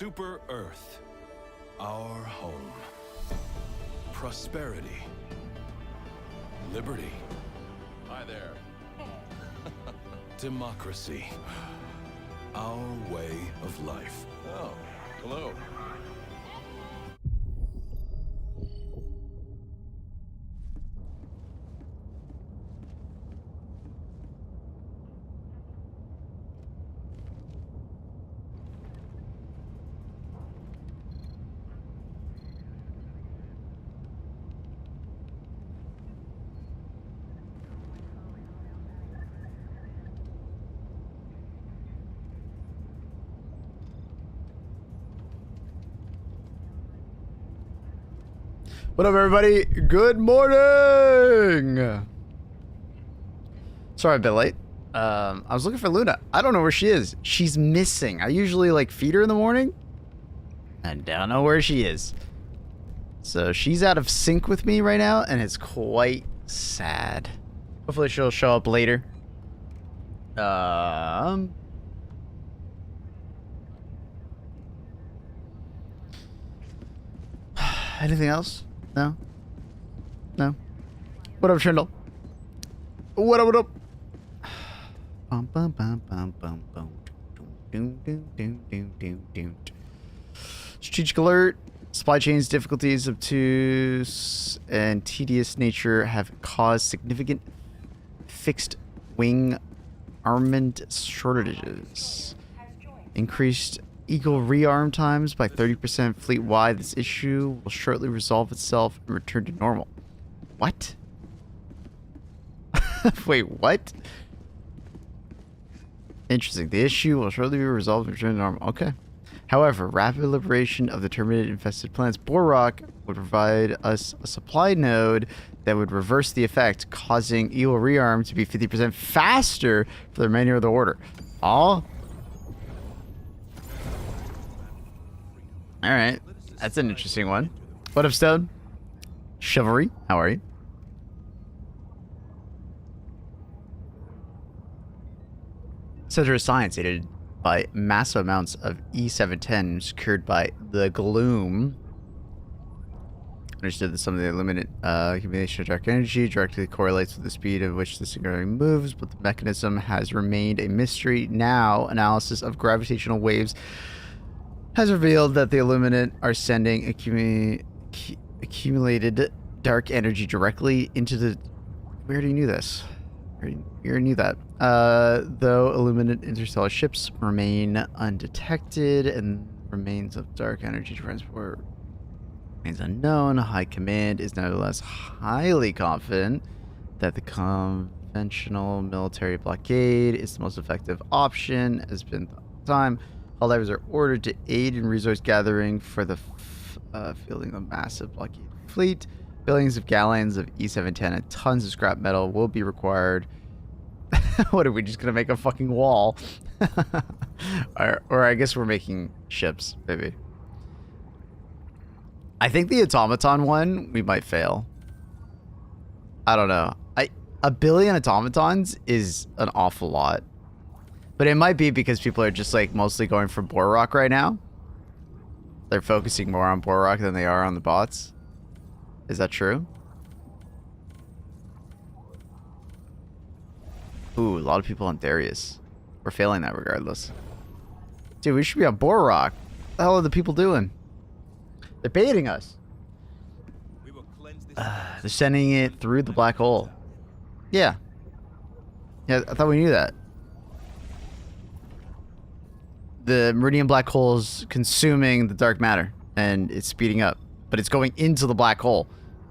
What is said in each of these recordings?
Super Earth, our home. Prosperity. Liberty. Hi there. Democracy. Our way of life. Oh, hello. What up, everybody? Good morning! Sorry, I'm a bit late. I was looking for Luna. I don't know where she is. She's missing. I usually, like, feed her in the morning. I don't know where she is. So she's out of sync with me right now, and it's quite sad. Hopefully she'll show up later. Anything else? No? No? What up, Trindle? What up, what up? Bum, bum, bum, bum, bum, bum. Doom, doom, doom, doom, doom, doom. Strategic alert. Supply chains difficulties, obtuse and tedious nature have caused significant fixed wing armament shortages. Increased Eagle rearm times by 30% fleet-wide. This issue will shortly resolve itself and return to normal. What? Wait, what? Interesting. The issue will shortly be resolved and return to normal. Okay. However, rapid liberation of the terminated infested planets Borok would provide us a supply node that would reverse the effect, causing Eagle rearm to be 50% faster for the remainder of the order. Oh. Alright, that's an interesting one. What up, Stone? Chivalry, how are you? Center of Science, aided by massive amounts of E710 secured by the Gloom. Understood that some of the illuminate accumulation of dark energy directly correlates with the speed at which the singularity moves, but the mechanism has remained a mystery. Now, analysis of gravitational waves has revealed that the Illuminate are sending accumulated dark energy directly into the... We already knew this. We already knew that. Though Illuminate interstellar ships remain undetected and remains of dark energy transport remains unknown, High Command is nevertheless highly confident that the conventional military blockade is the most effective option, has been the time. All divers are ordered to aid in resource gathering for the fielding of massive blockade fleet. Billions of gallons of E710 and tons of scrap metal will be required. What are we just gonna make a fucking wall? or I guess we're making ships, maybe. I think the automaton one we might fail. I don't know. A billion automatons is an awful lot. But it might be because people are just, like, mostly going for Borok right now. They're focusing more on Borok than they are on the bots. Is that true? Ooh, a lot of people on Darius. We're failing that regardless. Dude, we should be on Borok. What the hell are the people doing? They're baiting us. They're sending it through the black hole. Yeah. Yeah, I thought we knew that. The Meridian black hole is consuming the dark matter, and it's speeding up. But it's going into the black hole.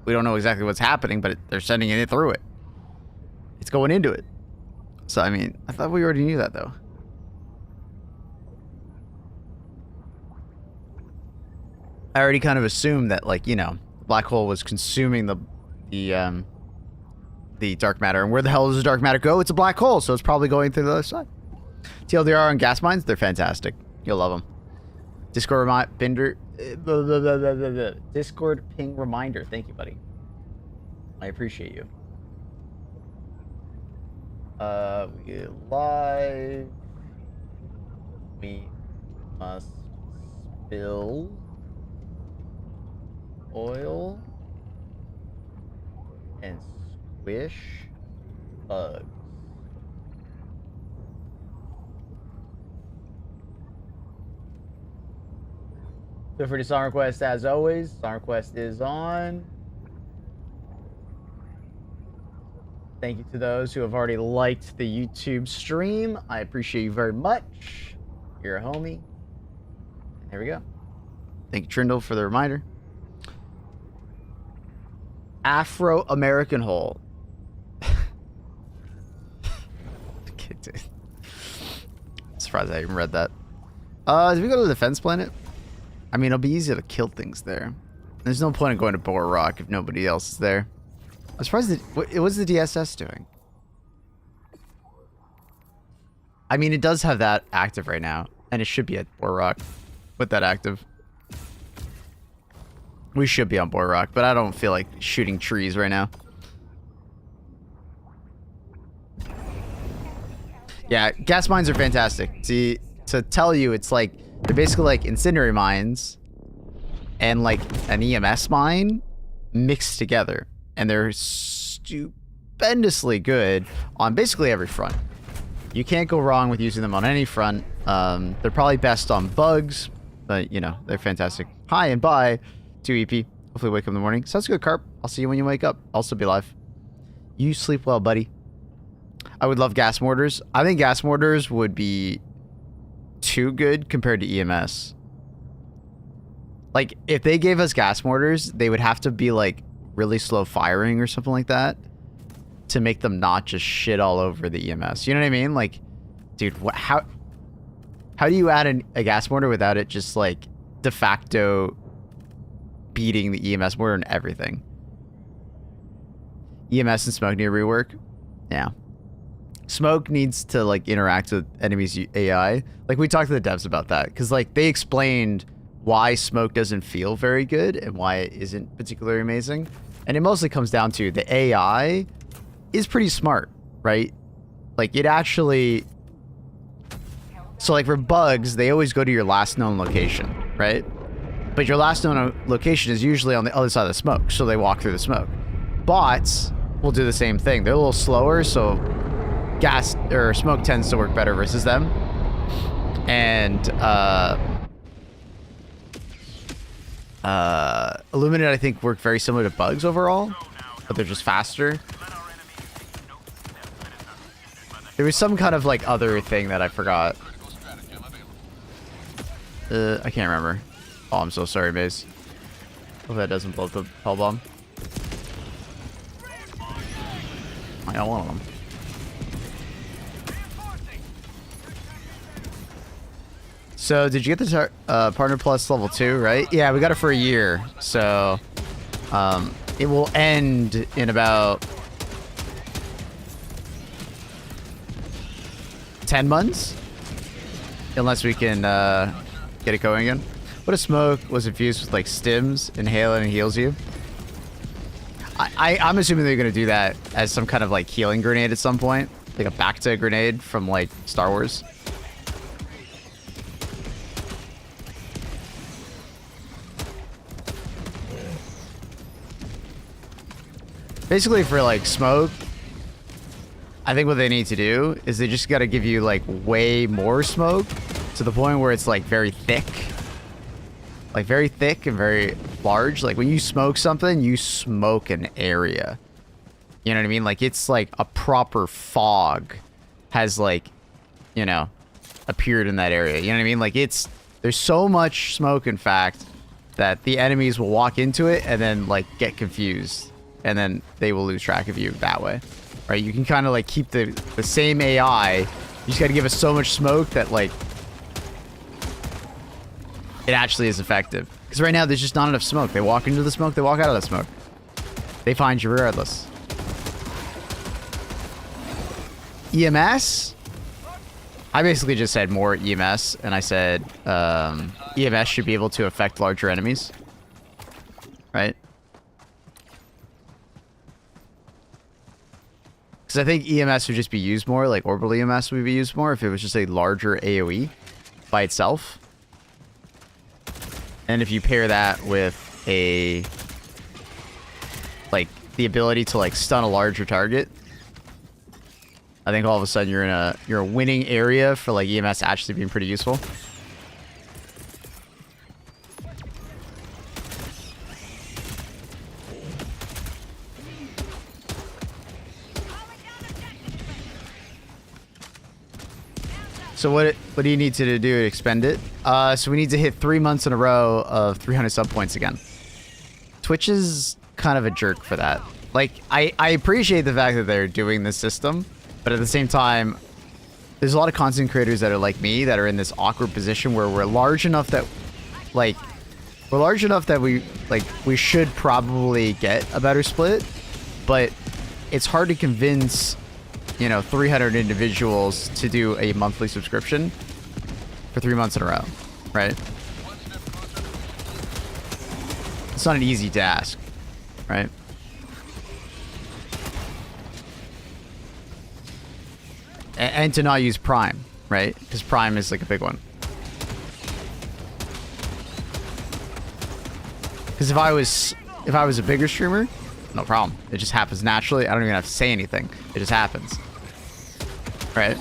We don't know exactly what's happening, but they're sending it through it. It's going into it. So, I mean, I thought we already knew that, though. I already kind of assumed that, like, you know, the black hole was consuming the dark matter. And where the hell does the dark matter go? It's a black hole, so it's probably going through the other side. TLDR on gas mines, they're fantastic. You'll love them. Discord Discord ping reminder. Thank you, buddy. I appreciate you. We live. We must Fill. Oil. And squish. Bugs. Feel free to song request as always. Song request is on. Thank you to those who have already liked the YouTube stream. I appreciate you very much. You're a homie. There we go. Thank you, Trindle, for the reminder. Afro-American hole. Okay, dude. Surprised I even read that. Did we go to the defense planet? I mean, it'll be easy to kill things there. There's no point in going to Boar Rock if nobody else is there. I'm surprised that... What's the DSS doing? I mean, it does have that active right now. And it should be at Boar Rock with that active. We should be on Boar Rock, but I don't feel like shooting trees right now. Yeah, gas mines are fantastic. See, to tell you, it's like... They're basically like incendiary mines and like an EMS mine mixed together. And they're stupendously good on basically every front. You can't go wrong with using them on any front. They're probably best on bugs, but you know, they're fantastic. Hi and bye to EP. Hopefully wake up in the morning. Sounds good, Carp. I'll see you when you wake up. I'll still be live. You sleep well, buddy. I would love gas mortars. I think gas mortars would be too good compared to EMS. Like, if they gave us gas mortars, they would have to be like really slow firing or something like that to make them not just shit all over the EMS. You know what I mean? Like, dude, how do you add a gas mortar without it just like de facto beating the EMS mortar and everything? EMS and smoke need rework. Yeah. Smoke needs to like interact with enemies AI. Like, we talked to the devs about that because like they explained why smoke doesn't feel very good and why it isn't particularly amazing. And it mostly comes down to the AI is pretty smart, right? Like, it actually... So like for bugs, they always go to your last known location, right? But your last known location is usually on the other side of the smoke, so they walk through the smoke. Bots will do the same thing. They're a little slower, so gas or smoke tends to work better versus them. And Illuminate, I think, work very similar to bugs overall, but they're just faster. There was some kind of like other thing that I forgot. I can't remember. Oh, I'm so sorry, Maze. Hope that doesn't blow up the hell bomb. I got one of them. So, did you get the Partner Plus level 2, right? Yeah, we got it for a year. So, it will end in about 10 months. Unless we can get it going again. What if smoke was infused with like stims, inhale it and heals you? I'm assuming they're going to do that as some kind of like healing grenade at some point. Like a Bacta grenade from like Star Wars. Basically for like smoke, I think what they need to do is they just got to give you like way more smoke to the point where it's like very thick. Like very thick and very large. Like when you smoke something, you smoke an area. You know what I mean? Like it's like a proper fog has like, you know, appeared in that area. You know what I mean? Like there's so much smoke, in fact, that the enemies will walk into it and then like get confused. And then they will lose track of you that way. Right? You can kind of like keep the same AI. You just got to give us so much smoke that like it actually is effective. Because right now there's just not enough smoke. They walk into the smoke, they walk out of the smoke. They find you regardless. EMS? I basically just said more EMS, and I said EMS should be able to affect larger enemies. Right? Because I think EMS would just be used more, like orbital EMS would be used more if it was just a larger AoE by itself. And if you pair that with a like the ability to like stun a larger target, I think all of a sudden you're a winning area for like EMS actually being pretty useful. So what do you need to do to expend it? So we need to hit 3 months in a row of 300 sub points again. Twitch is kind of a jerk for that. Like, I appreciate the fact that they're doing this system, but at the same time, there's a lot of content creators that are like me that are in this awkward position where we're large enough that, like, we should probably get a better split, but it's hard to convince, you know, 300 individuals to do a monthly subscription for 3 months in a row, right? It's not an easy task, right? And to not use Prime, right? Because Prime is like a big one. Because if I was a bigger streamer, no problem. It just happens naturally. I don't even have to say anything. It just happens. Right?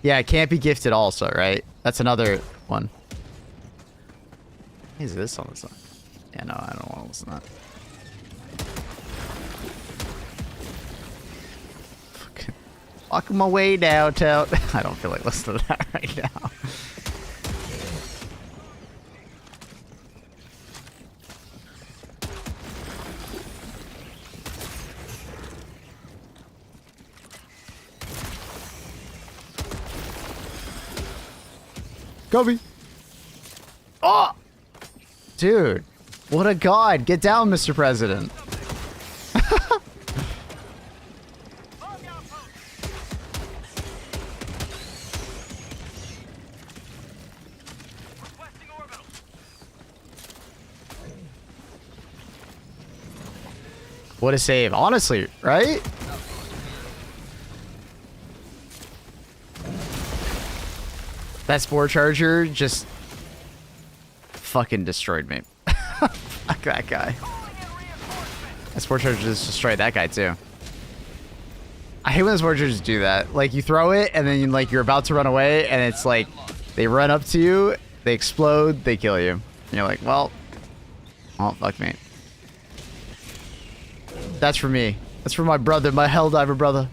Yeah, it can't be gifted also, right? That's another one. Is this on this one? Yeah, no, I don't want to listen to that. Fucking walking my way downtown. I don't feel like listening to that right now. Kobe. Oh! Dude. What a god. Get down, Mr. President. What a save. Honestly, right? That spore charger just fucking destroyed me. Fuck that guy. That spore charger just destroyed that guy too. I hate when the spore chargers do that. Like you throw it and then you're about to run away and it's like they run up to you, they explode, they kill you. And you're like, well, fuck me. That's for me. That's for my brother, my Helldiver brother.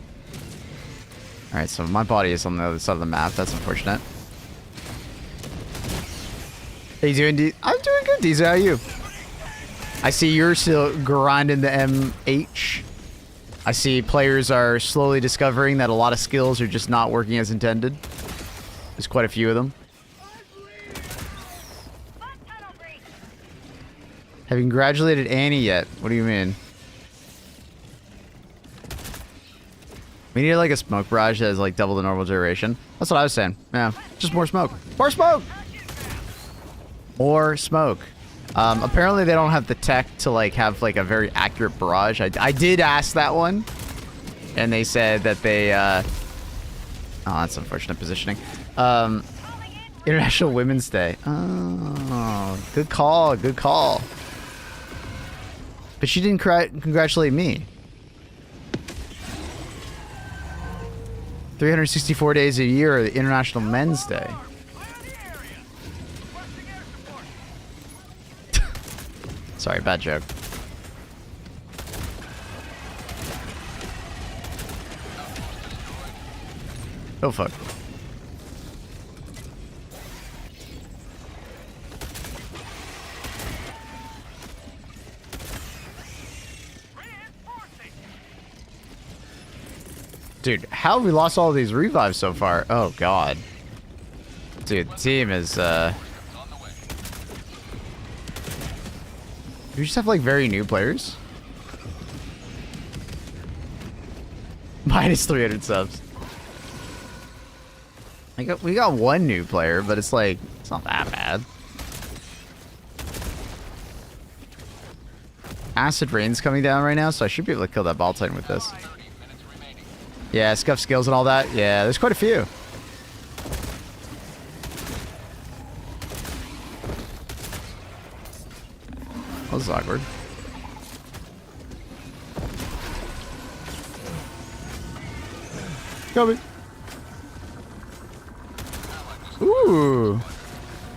Alright, so my body is on the other side of the map. That's unfortunate. How you doing, D? I'm doing good, Diesel. How are you? I see you're still grinding the MH. I see players are slowly discovering that a lot of skills are just not working as intended. There's quite a few of them. Have you congratulated Annie yet? What do you mean? We need like a smoke barrage that has like double the normal duration. That's what I was saying. Yeah, just more smoke. More smoke! More smoke. Apparently they don't have the tech to like have like a very accurate barrage. I did ask that one, and they said that they oh, that's unfortunate positioning. International Women's Day. Oh, good call, good call. But she didn't congratulate me. 364 days a year, the International Men's Day. Sorry, bad joke. Oh, fuck. Dude, how have we lost all these revives so far? Oh, God. Dude, the team is, Do we just have, like, very new players? Minus 300 subs. We got one new player, but it's, like, it's not that bad. Acid Rain's coming down right now, so I should be able to kill that ball titan with this. Yeah, scuff skills and all that. Yeah, there's quite a few. This is awkward. Copy. Ooh.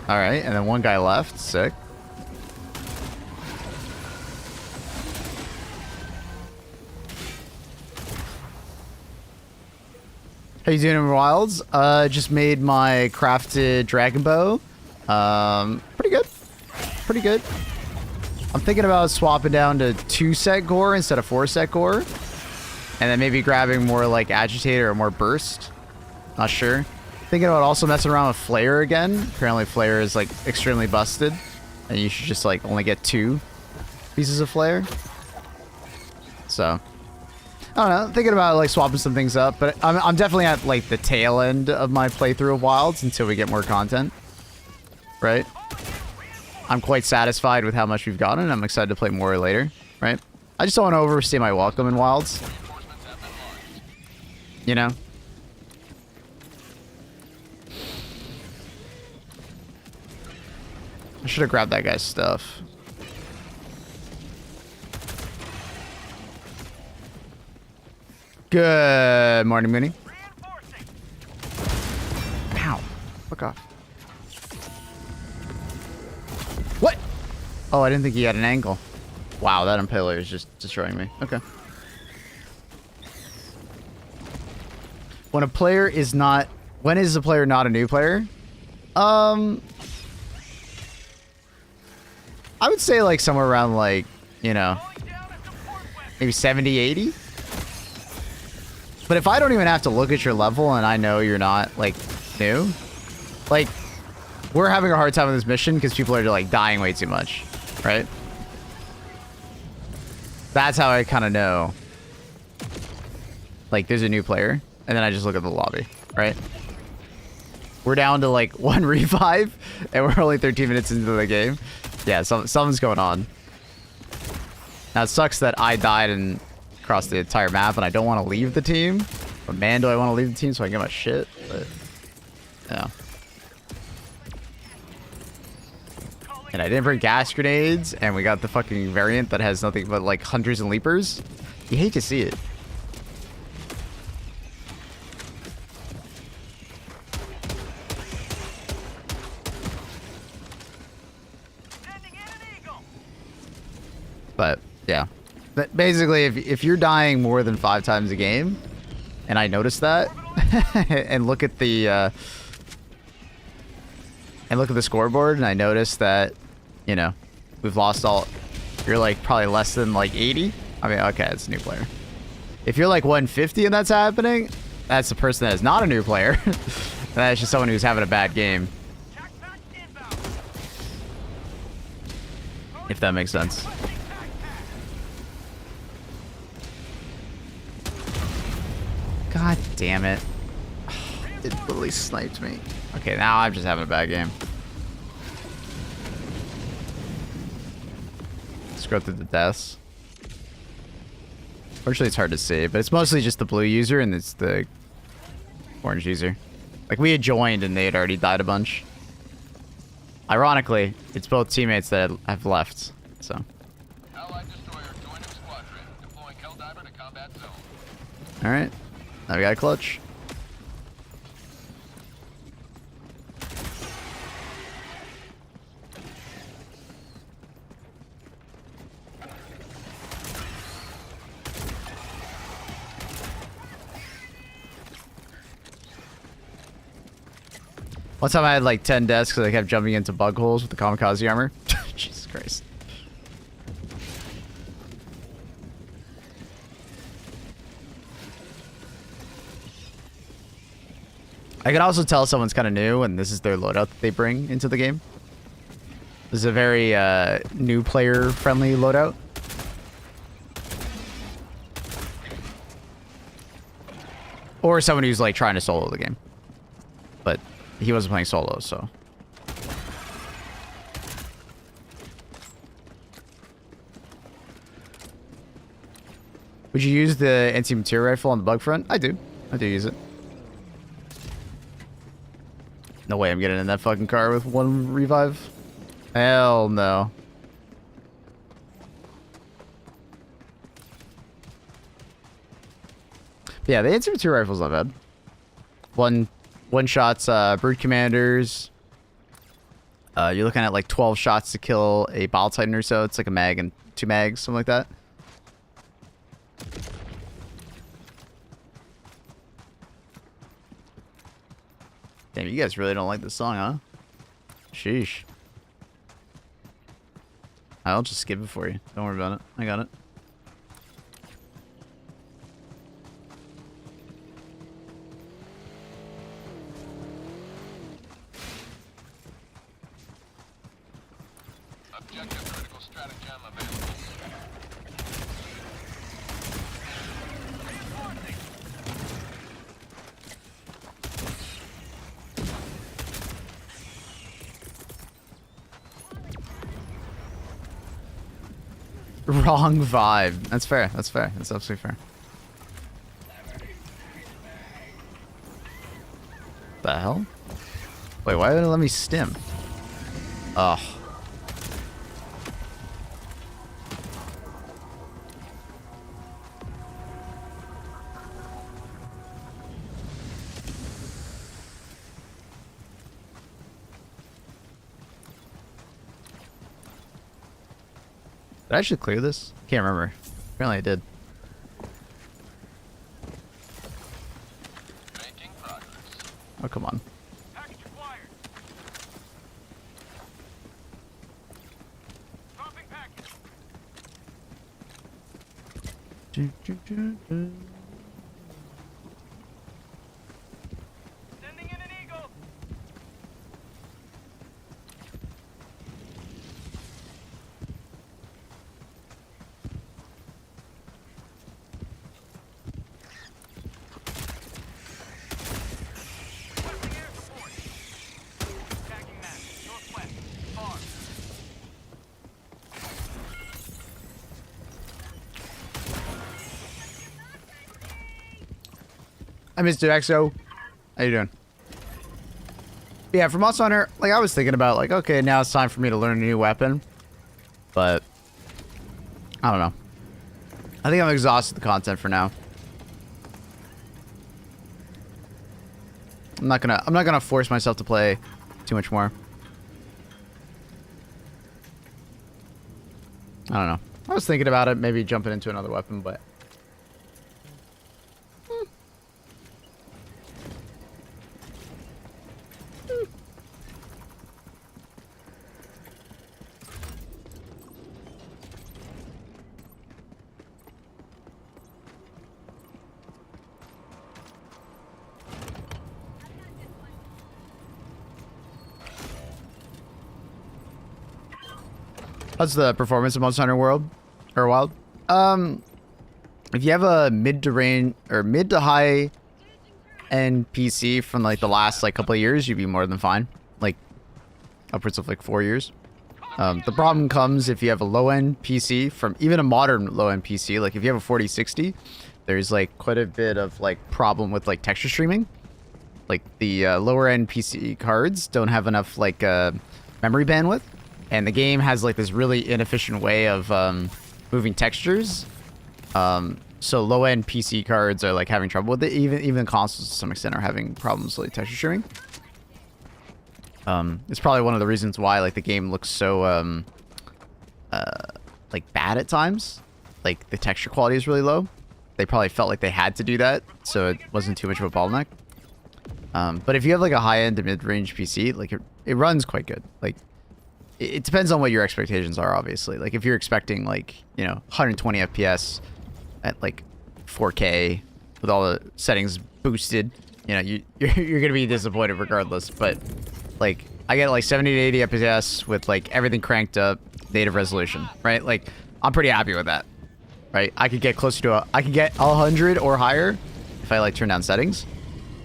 All right, and then one guy left. Sick. How you doing in Wilds? Just made my crafted dragon bow. Pretty good. Pretty good. I'm thinking about swapping down to 2-set gore instead of 4-set gore. And then maybe grabbing more like agitator or more burst. Not sure. Thinking about also messing around with flare again. Apparently flare is like extremely busted. And you should just like only get 2 pieces of flare. So I don't know, thinking about like swapping some things up, but I'm definitely at like the tail end of my playthrough of Wilds until we get more content, right? I'm quite satisfied with how much we've gotten. I'm excited to play more later, right? I just don't want to overstay my welcome in Wilds, you know? I should have grabbed that guy's stuff. Good morning, Mooney. Ow. Fuck off. What? Oh, I didn't think he had an angle. Wow, that impaler is just destroying me. Okay. When a player is not... When is a player not a new player? I would say like somewhere around like, you know, maybe 70, 80. But if I don't even have to look at your level and I know you're not, like, new, like, we're having a hard time with this mission because people are, like, dying way too much, right? That's how I kind of know. Like, there's a new player, and then I just look at the lobby, right? We're down to, like, 1 revive, and we're only 13 minutes into the game. Yeah, something's going on. Now, it sucks that I died and... across the entire map, and I don't want to leave the team. But man, do I want to leave the team so I can get my shit. But yeah. And I didn't bring gas grenades, and we got the fucking variant that has nothing but like hunters and leapers. You hate to see it. But yeah. But basically, if you're dying more than 5 times a game, and I notice that, and look at the scoreboard, and I notice that, you know, we've lost all. You're like probably less than like 80. I mean, okay, it's a new player. If you're like 150 and that's happening, that's the person that is not a new player. That's just someone who's having a bad game. If that makes sense. God damn it. It literally sniped me. Okay, now I'm just having a bad game. Let's go through the deaths. Fortunately, it's hard to see, but it's mostly just the blue user and it's the orange user. Like, we had joined and they had already died a bunch. Ironically, it's both teammates that have left, so. Allied destroyer joining squadron, deploying Helldiver to combat zone. Alright. Now we got a clutch. One time I had like 10 deaths because I kept jumping into bug holes with the kamikaze armor. Jesus Christ. I can also tell someone's kind of new and this is their loadout that they bring into the game. This is a very new player friendly loadout. Or someone who's like trying to solo the game. But he wasn't playing solo, so. Would you use the anti-material rifle on the bug front? I do. I do use it. No way I'm getting in that fucking car with 1 revive. Hell no. Yeah, the infantry rifle's not bad. One shots, brood commanders. You're looking at like 12 shots to kill a bile titan or so. It's like a mag and 2 mags, something like that. Damn, you guys really don't like this song, huh? Sheesh. I'll just skip it for you. Don't worry about it. I got it. Objective critical stratagem available. Wrong vibe. That's fair. That's fair. That's absolutely fair. The hell? Wait, why didn't it let me stim? Ugh. Did I actually clear this? Can't remember. Apparently I did. Making progress. Oh, come on. Package acquired. Dropping package. Sending in an eagle. Requesting air support. Attacking map. Northwest. Farm. I missed it, XO. How you doing? Yeah, for Monster Hunter, like I was thinking about, like, okay, now it's time for me to learn a new weapon, but I don't know. I think I'm exhausted the content for now. I'm not gonna force myself to play too much more. I don't know. I was thinking about it, maybe jumping into another weapon, but how's the performance of Monster Hunter World or Wild? If you have a mid to high end PC from like the last like couple of years, you'd be more than fine. Like upwards of like 4 years. The problem comes if you have a low end PC from even a modern low end PC. Like if you have a 4060, there's like quite a bit of like problem with like texture streaming. Like the lower end PC cards don't have enough like memory bandwidth. And the game has like this really inefficient way of moving textures. So low-end PC cards are like having trouble with it. Even consoles to some extent are having problems with like, texture streaming. It's probably one of the reasons why like the game looks so like bad at times. Like the texture quality is really low. They probably felt like they had to do that, so it wasn't too much of a bottleneck. But if you have like a high-end to mid-range PC, like it runs quite good. Like it depends on what your expectations are, obviously. Like if you're expecting like, you know, 120 FPS at like 4K with all the settings boosted, you know, you're gonna be disappointed regardless. But like I get like 70 to 80 FPS with like everything cranked up, native resolution, right? Like I'm pretty happy with that, right? I could get closer to I could get 100 or higher if I like turn down settings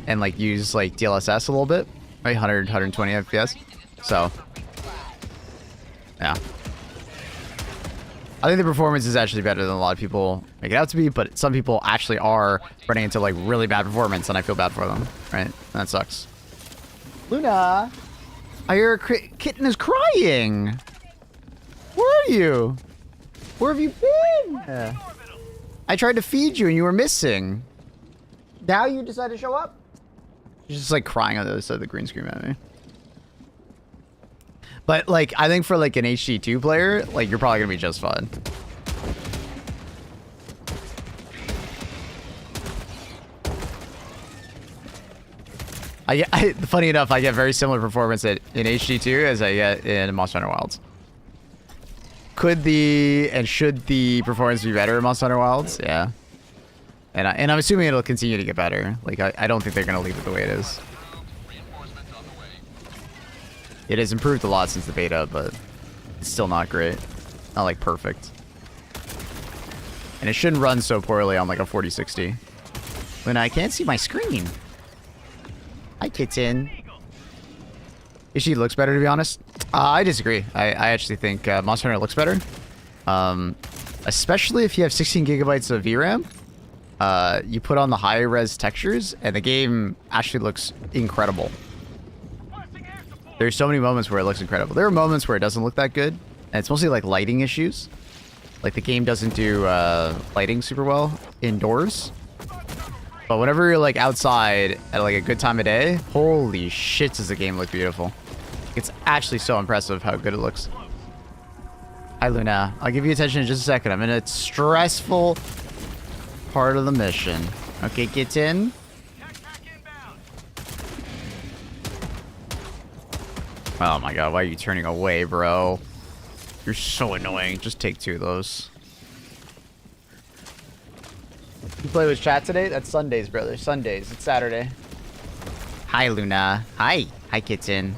and like use like DLSS a little bit, right? 100, 120 FPS. So yeah. I think the performance is actually better than a lot of people make it out to be, but some people actually are running into like really bad performance, and I feel bad for them, right? And that sucks. Luna, I hear a kitten is crying. Where are you? Where have you been? I tried to feed you and you were missing. Now you decide to show up? She's just like crying on the other side of the green screen at me. But like, I think for like an HD2 player, like you're probably gonna be just fine. Funny enough, I get very similar performance in HD2 as I get in Monster Hunter Wilds. Should the performance be better in Monster Hunter Wilds? Yeah. And I'm assuming it'll continue to get better. Like, I don't think they're going to leave it the way it is. It has improved a lot since the beta, but it's still not great. Not, like, perfect. And it shouldn't run so poorly on, like, a 4060. When I can't see my screen. Hi, kitten. She looks better, to be honest. I disagree. I actually think Monster Hunter looks better. Especially if you have 16 gigabytes of VRAM. You put on the high-res textures, and the game actually looks incredible. There's so many moments where it looks incredible. There are moments where it doesn't look that good, and it's mostly like lighting issues. Like the game doesn't do lighting super well indoors. But whenever you're like outside at like a good time of day, holy shit does the game look beautiful. It's actually so impressive how good it looks. Hi Luna, I'll give you attention in just a second. I'm in a stressful part of the mission. Okay, get in. Oh my god, why are you turning away, bro? You're so annoying. Just take 2 of those. You play with chat today? That's Sundays, brother. Sundays. It's Saturday. Hi, Luna. Hi. Hi, kitten.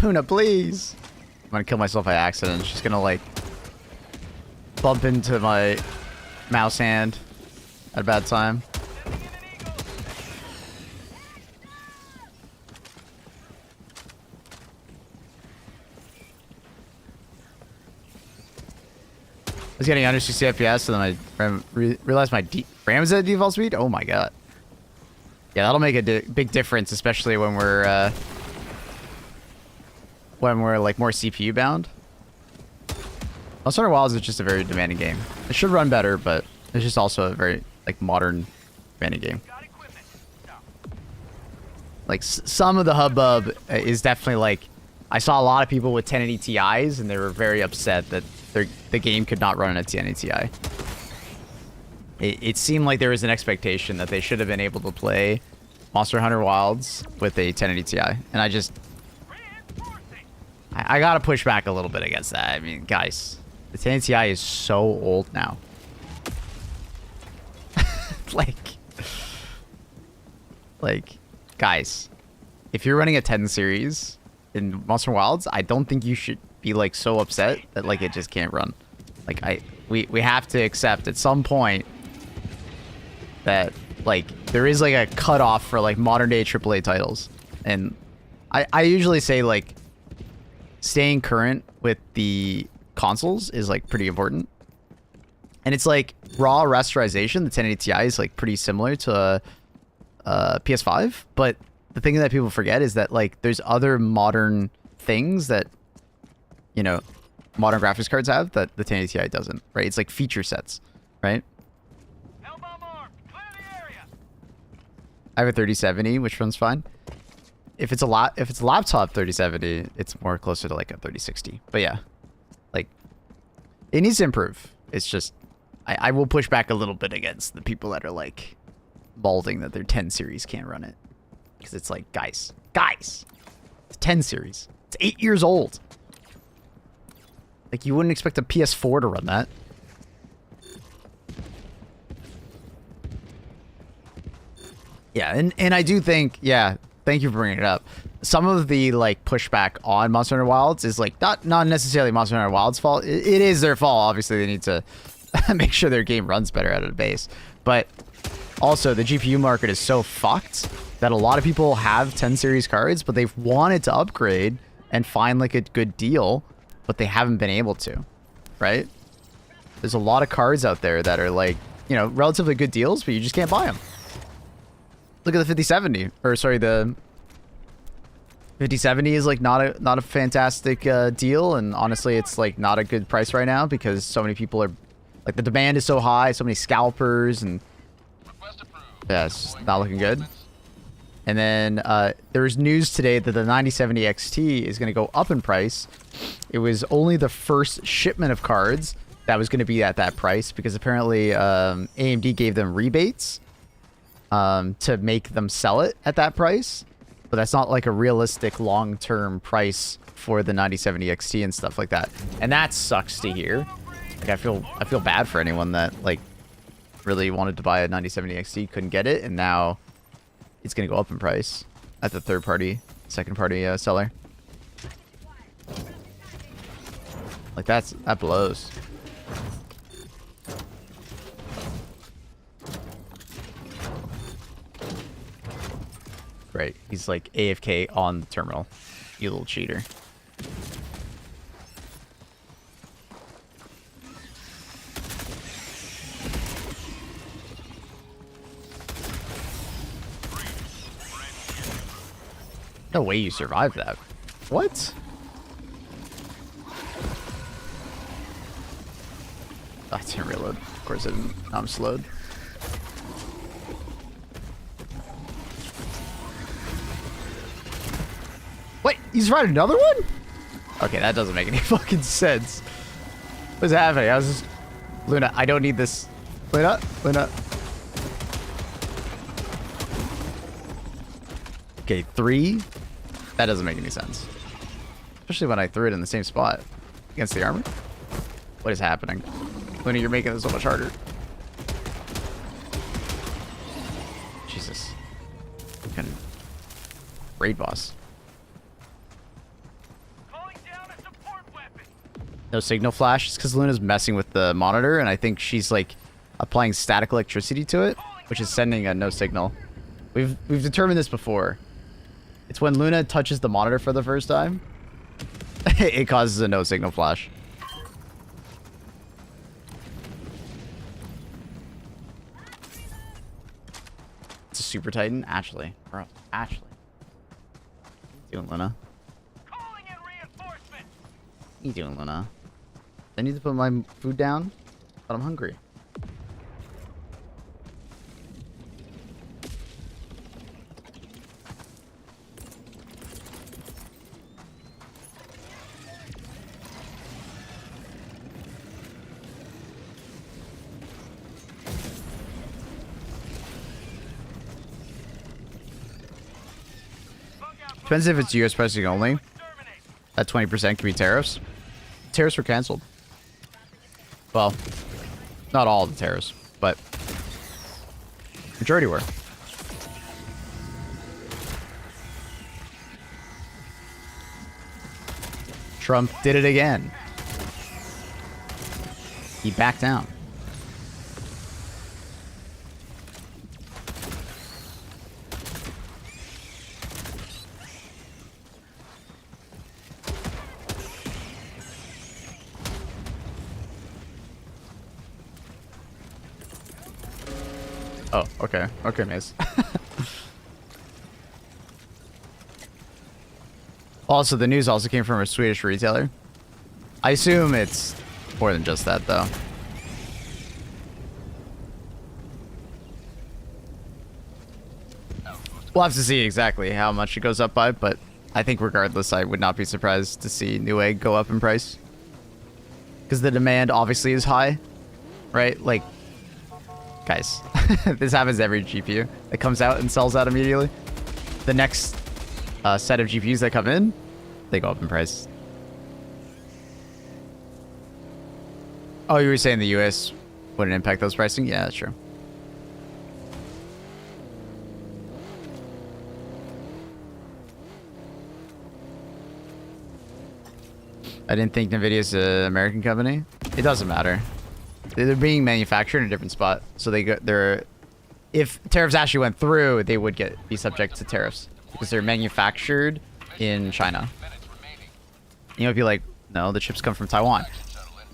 Luna, please. I'm gonna kill myself by accident. She's gonna, like, bump into my mouse hand at a bad time. I was getting under 60 FPS, and then I realized my RAM is at default speed. Oh my god. Yeah, that'll make a big difference, especially when we're like more CPU bound. Monster Hunter Wilds is just a very demanding game. It should run better, but it's just also a very like modern demanding game. Like some of the hubbub is definitely like, I saw a lot of people with 1080 Ti's, and they were very upset that the game could not run on a 1080 Ti. It seemed like there was an expectation that they should have been able to play Monster Hunter Wilds with a 1080 Ti, and I gotta push back a little bit against that. I mean, guys, the 1080 Ti is so old now. like, guys, if you're running a 10 series in Monster Wilds, I don't think you should be like so upset that like it just can't run. Like we have to accept at some point that like there is like a cutoff for like modern day AAA titles, and I usually say like staying current with the consoles is like pretty important. And it's like raw rasterization. The 1080 Ti is like pretty similar to PS5, but the thing that people forget is that like there's other modern things that, you know, modern graphics cards have that the 1080 Ti doesn't, right? It's like feature sets, right? I have a 3070, which runs fine. If it's a laptop 3070, it's more closer to like a 3060. But yeah, like it needs to improve. It's just I will push back a little bit against the people that are like balding that their 10 series can't run it, because it's like, guys, the 10 series, it's 8 years old. Like you wouldn't expect a PS4 to run that. Yeah, and I do think, yeah, thank you for bringing it up. Some of the like pushback on Monster Hunter Wilds is like not necessarily Monster Hunter Wilds' fault. It is their fault. Obviously, they need to make sure their game runs better out of the base. But also, the GPU market is so fucked that a lot of people have 10 series cards, but they've wanted to upgrade and find like a good deal, but they haven't been able to, right? There's a lot of cards out there that are like, you know, relatively good deals, but you just can't buy them. Look at the 5070, or sorry, the 5070 is like not a fantastic deal, and honestly, it's like not a good price right now because so many people are like the demand is so high, so many scalpers, and yeah, it's not looking good. And then there's news today that the 9070 XT is going to go up in price. It was only the first shipment of cards that was going to be at that price because apparently AMD gave them rebates to make them sell it at that price. But that's not like a realistic long-term price for the 9070 XT and stuff like that. And that sucks to hear. Like I feel bad for anyone that like really wanted to buy a 9070 XT, couldn't get it, and now it's gonna go up in price at the second party seller. Like that blows. Right, he's like AFK on the terminal. You little cheater. No way you survived that. What? Oh, I didn't reload. Of course I didn't. I'm slowed. Wait, he's right another one? Okay, that doesn't make any fucking sense. What's happening? I was just... Luna, I don't need this. Luna. Okay, 3? That doesn't make any sense. Especially when I threw it in the same spot. Against the armor? What is happening? Luna, you're making this so much harder. Jesus. What kind of raid boss? No signal flash. It's because Luna's messing with the monitor, and I think she's like applying static electricity to it, which is sending a no signal. We've determined this before. It's when Luna touches the monitor for the first time, it causes a no signal flash. It's a Super Titan, Ashley, bro, Ashley. What are you doing, Luna? What are you doing, Luna? I need to put my food down, but I'm hungry. Depends if it's US pricing only. That 20% can be tariffs. Tariffs were canceled. Well, not all the tariffs, but majority were. Trump did it again. He backed down. Oh, okay. Okay, Maze. Also, the news also came from a Swedish retailer. I assume it's more than just that, though. We'll have to see exactly how much it goes up by, but I think regardless, I would not be surprised to see Newegg go up in price. Because the demand obviously is high, right? Like, guys, this happens to every GPU. It comes out and sells out immediately. The next set of GPUs that come in, they go up in price. Oh, you were saying the US wouldn't impact those pricing? Yeah, that's true. I didn't think NVIDIA's an American company. It doesn't matter. They're being manufactured in a different spot, so they're. If tariffs actually went through, they would be subject to tariffs because they're manufactured in China. You might be like, no, the chips come from Taiwan.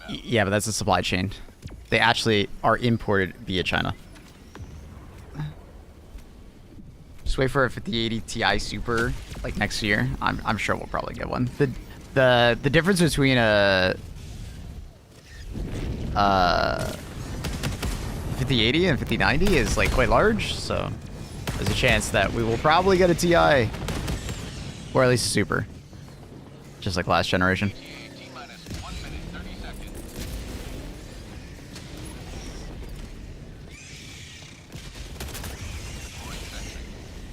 Yeah, but that's a supply chain. They actually are imported via China. Just wait for a 5080 Ti Super like next year. I'm sure we'll probably get one. The difference between a 5080 and 5090 is like quite large, so there's a chance that we will probably get a Ti, or at least a Super, just like last generation.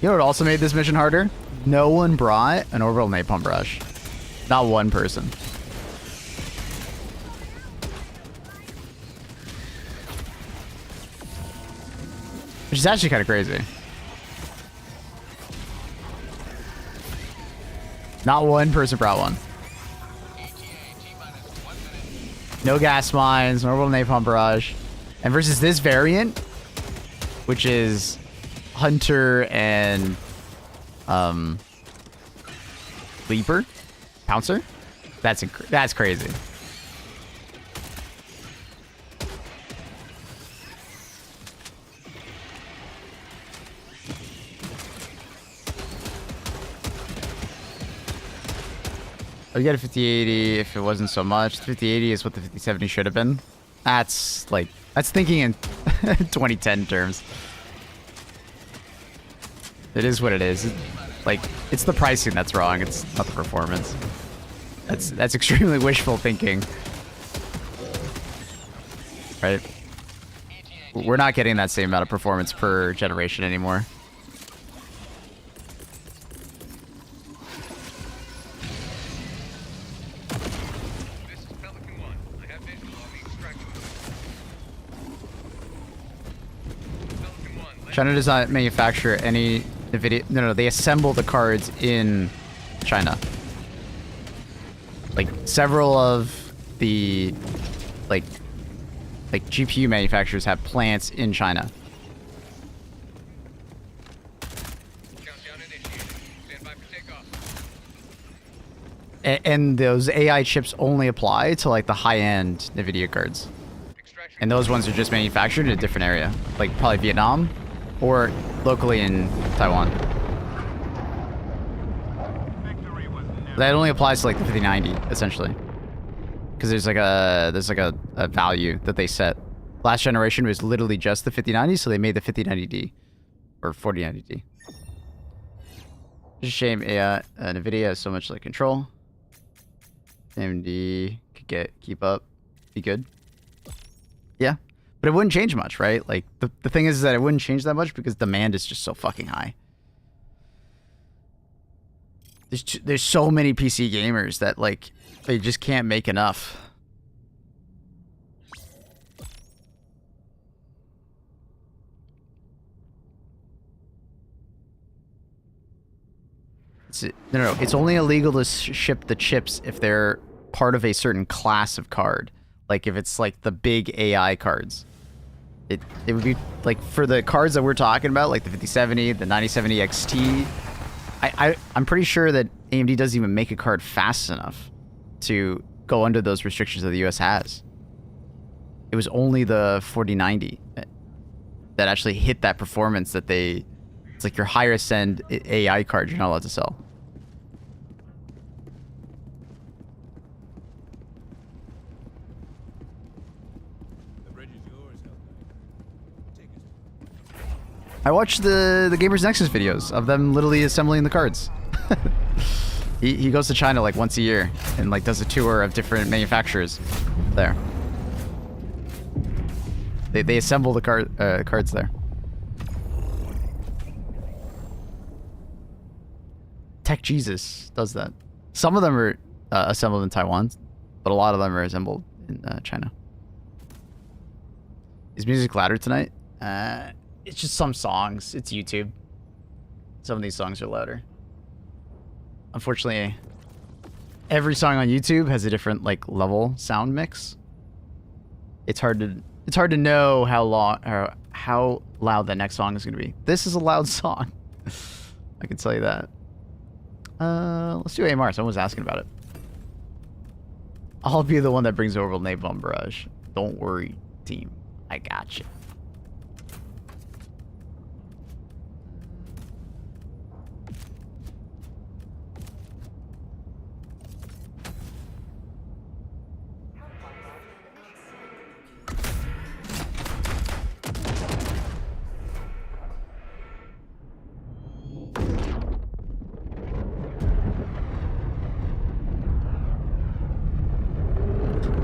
You know what also made this mission harder? No one brought an orbital napalm barrage. Not one person. Which is actually kind of crazy. Not one person brought one. No gas mines, no orbital napalm barrage. And versus this variant, which is Hunter and Leaper, Pouncer. That's crazy. I'd get a 5080 if it wasn't so much. The 5080 is what the 5070 should have been. That's thinking in 2010 terms. It is what it is. Like, it's the pricing that's wrong. It's not the performance. That's extremely wishful thinking. Right? We're not getting that same amount of performance per generation anymore. China does not manufacture any NVIDIA. No, they assemble the cards in China. Like several of the like GPU manufacturers have plants in China. Countdown initiated. Stand by for takeoff. And those AI chips only apply to like the high-end NVIDIA cards. And those ones are just manufactured in a different area, like probably Vietnam or locally in Taiwan. That only applies to like the 5090 essentially, because there's like a value that they set. Last generation was literally just the 5090, so they made the 5090D or 4090D. It's a shame AI NVIDIA has so much like control. AMD could keep up, be good. Yeah, but it wouldn't change much, right? Like the thing is that it wouldn't change that much because demand is just so fucking high. There's so many PC gamers that like they just can't make enough. No, it's only illegal to ship the chips if they're part of a certain class of card. Like if it's like the big AI cards. It would be like for the cards that we're talking about, like the 5070, the 9070 XT. I'm pretty sure that AMD doesn't even make a card fast enough to go under those restrictions that the US has. It was only the 4090 that actually hit that performance that it's like your highest end AI card you're not allowed to sell. I watched the Gamers Nexus videos of them literally assembling the cards. He goes to China like once a year and like does a tour of different manufacturers there. They assemble the cards there. Tech Jesus does that. Some of them are assembled in Taiwan, but a lot of them are assembled in China. Is music louder tonight? It's just some songs. It's YouTube. Some of these songs are louder. Unfortunately, every song on YouTube has a different like level sound mix. It's hard to know how loud that next song is going to be. This is a loud song. I can tell you that. Let's do AMR. Someone was asking about it. I'll be the one that brings over Napalm Barrage. Don't worry, team. I got you.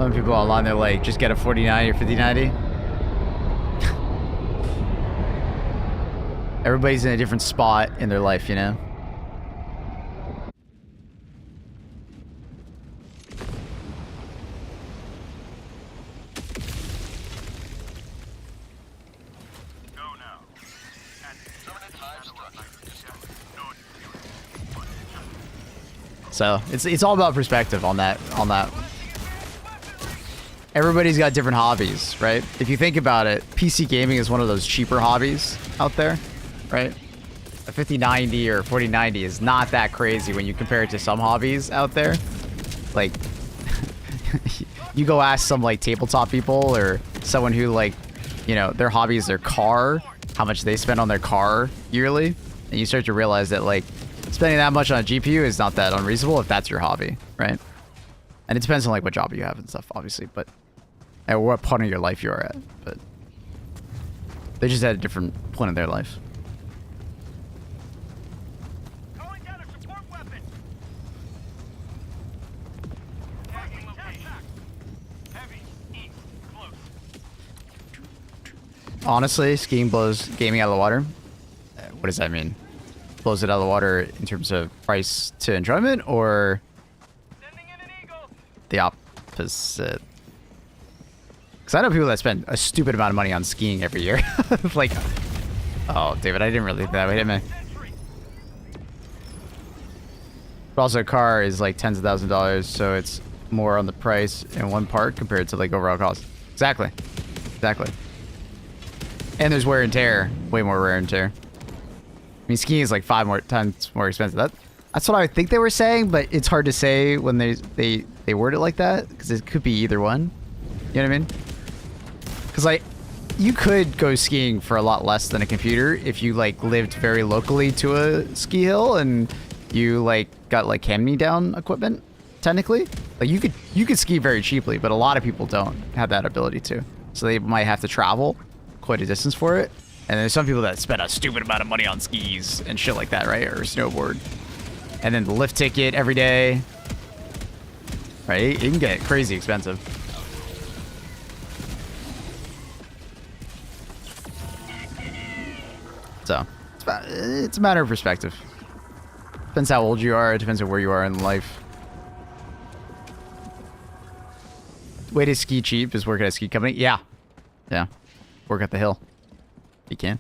Some people online, they're like, just get a 4090 or 5090. Everybody's in a different spot in their life, you know? So it's all about perspective on that. Everybody's got different hobbies, right? If you think about it, PC gaming is one of those cheaper hobbies out there, right? A 5090 or 4090 is not that crazy when you compare it to some hobbies out there. Like, you go ask some like tabletop people or someone who like, you know, their hobby is their car, how much they spend on their car yearly, and you start to realize that like spending that much on a GPU is not that unreasonable if that's your hobby, right? And it depends on like what job you have and stuff, obviously, but at what point of your life you are at. But they just at a different point of their life. Calling down a support weapon. Heavy, east, close. Honestly, skiing blows gaming out of the water. What does that mean? Blows it out of the water in terms of price to enjoyment, or Sending in an eagle. the opposite? Because I know people that spend a stupid amount of money on skiing every year. Like, oh, David, I didn't really think that would hit me. Sentry. But also, a car is like tens of thousands of dollars, so it's more on the price in one part compared to like overall cost. Exactly. And there's wear and tear, way more wear and tear. I mean, skiing is like 5 more times more expensive. That's what I think they were saying, but it's hard to say when they word it like that, because it could be either one. You know what I mean? Because like, you could go skiing for a lot less than a computer if you like lived very locally to a ski hill and you like got like hand-me-down equipment. Technically, like you could ski very cheaply, but a lot of people don't have that ability to, so they might have to travel quite a distance for it. And there's some people that spend a stupid amount of money on skis and shit like that, right? Or snowboard. And then the lift ticket every day, right? It can get crazy expensive. So it's a matter of perspective. Depends how old you are. It depends on where you are in life. Way to ski cheap is work at a ski company. Yeah. Work at the hill. You can.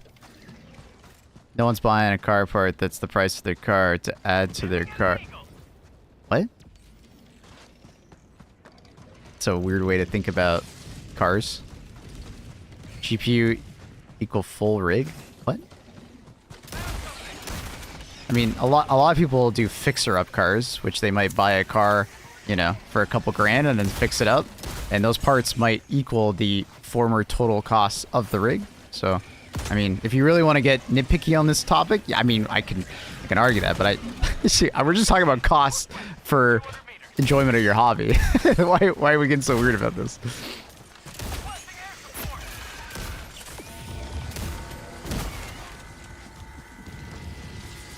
No one's buying a car part that's the price of their car to add to their car. What? It's a weird way to think about cars. GPU equal full rig? What? I mean, a lot of people do fixer-up cars, which they might buy a car, you know, for a couple grand and then fix it up. And those parts might equal the former total cost of the rig. So, I mean, if you really want to get nitpicky on this topic, yeah, I mean, I can argue that, but we're just talking about costs for enjoyment of your hobby. Why are we getting so weird about this?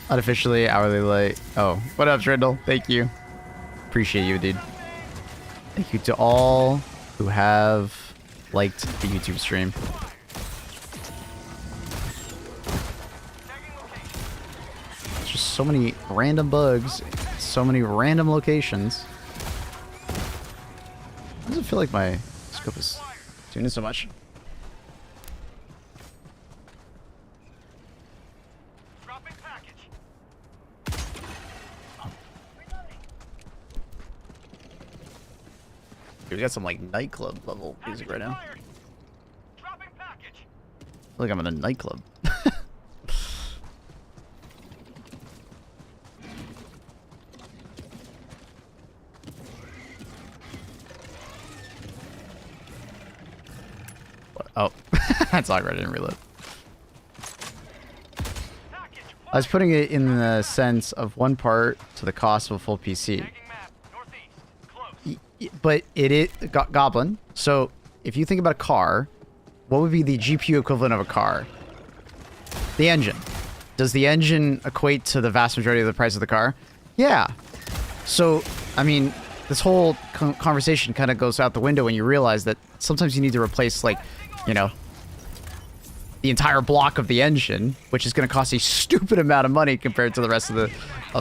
Unofficially, hourly late. Oh, what up, Trindle? Thank you. Appreciate you, dude. Thank you to all who have liked the YouTube stream. There's just so many random bugs, so many random locations. Why does it feel like my scope is tuning so much? Dropping package. Dude, we got some like nightclub level music right now. Fired. Dropping package. I feel like I'm in a nightclub. What? Oh, that's awkward. I didn't reload. Package. I was putting it in the sense of one part to the cost of a full PC. Tagging map. Northeast. Close. But it is Goblin. So if you think about a car, what would be the GPU equivalent of a car? The engine. Does the engine equate to the vast majority of the price of the car? Yeah. So, I mean, this whole conversation kind of goes out the window when you realize that sometimes you need to replace, like, you know, the entire block of the engine, which is going to cost a stupid amount of money compared to the rest of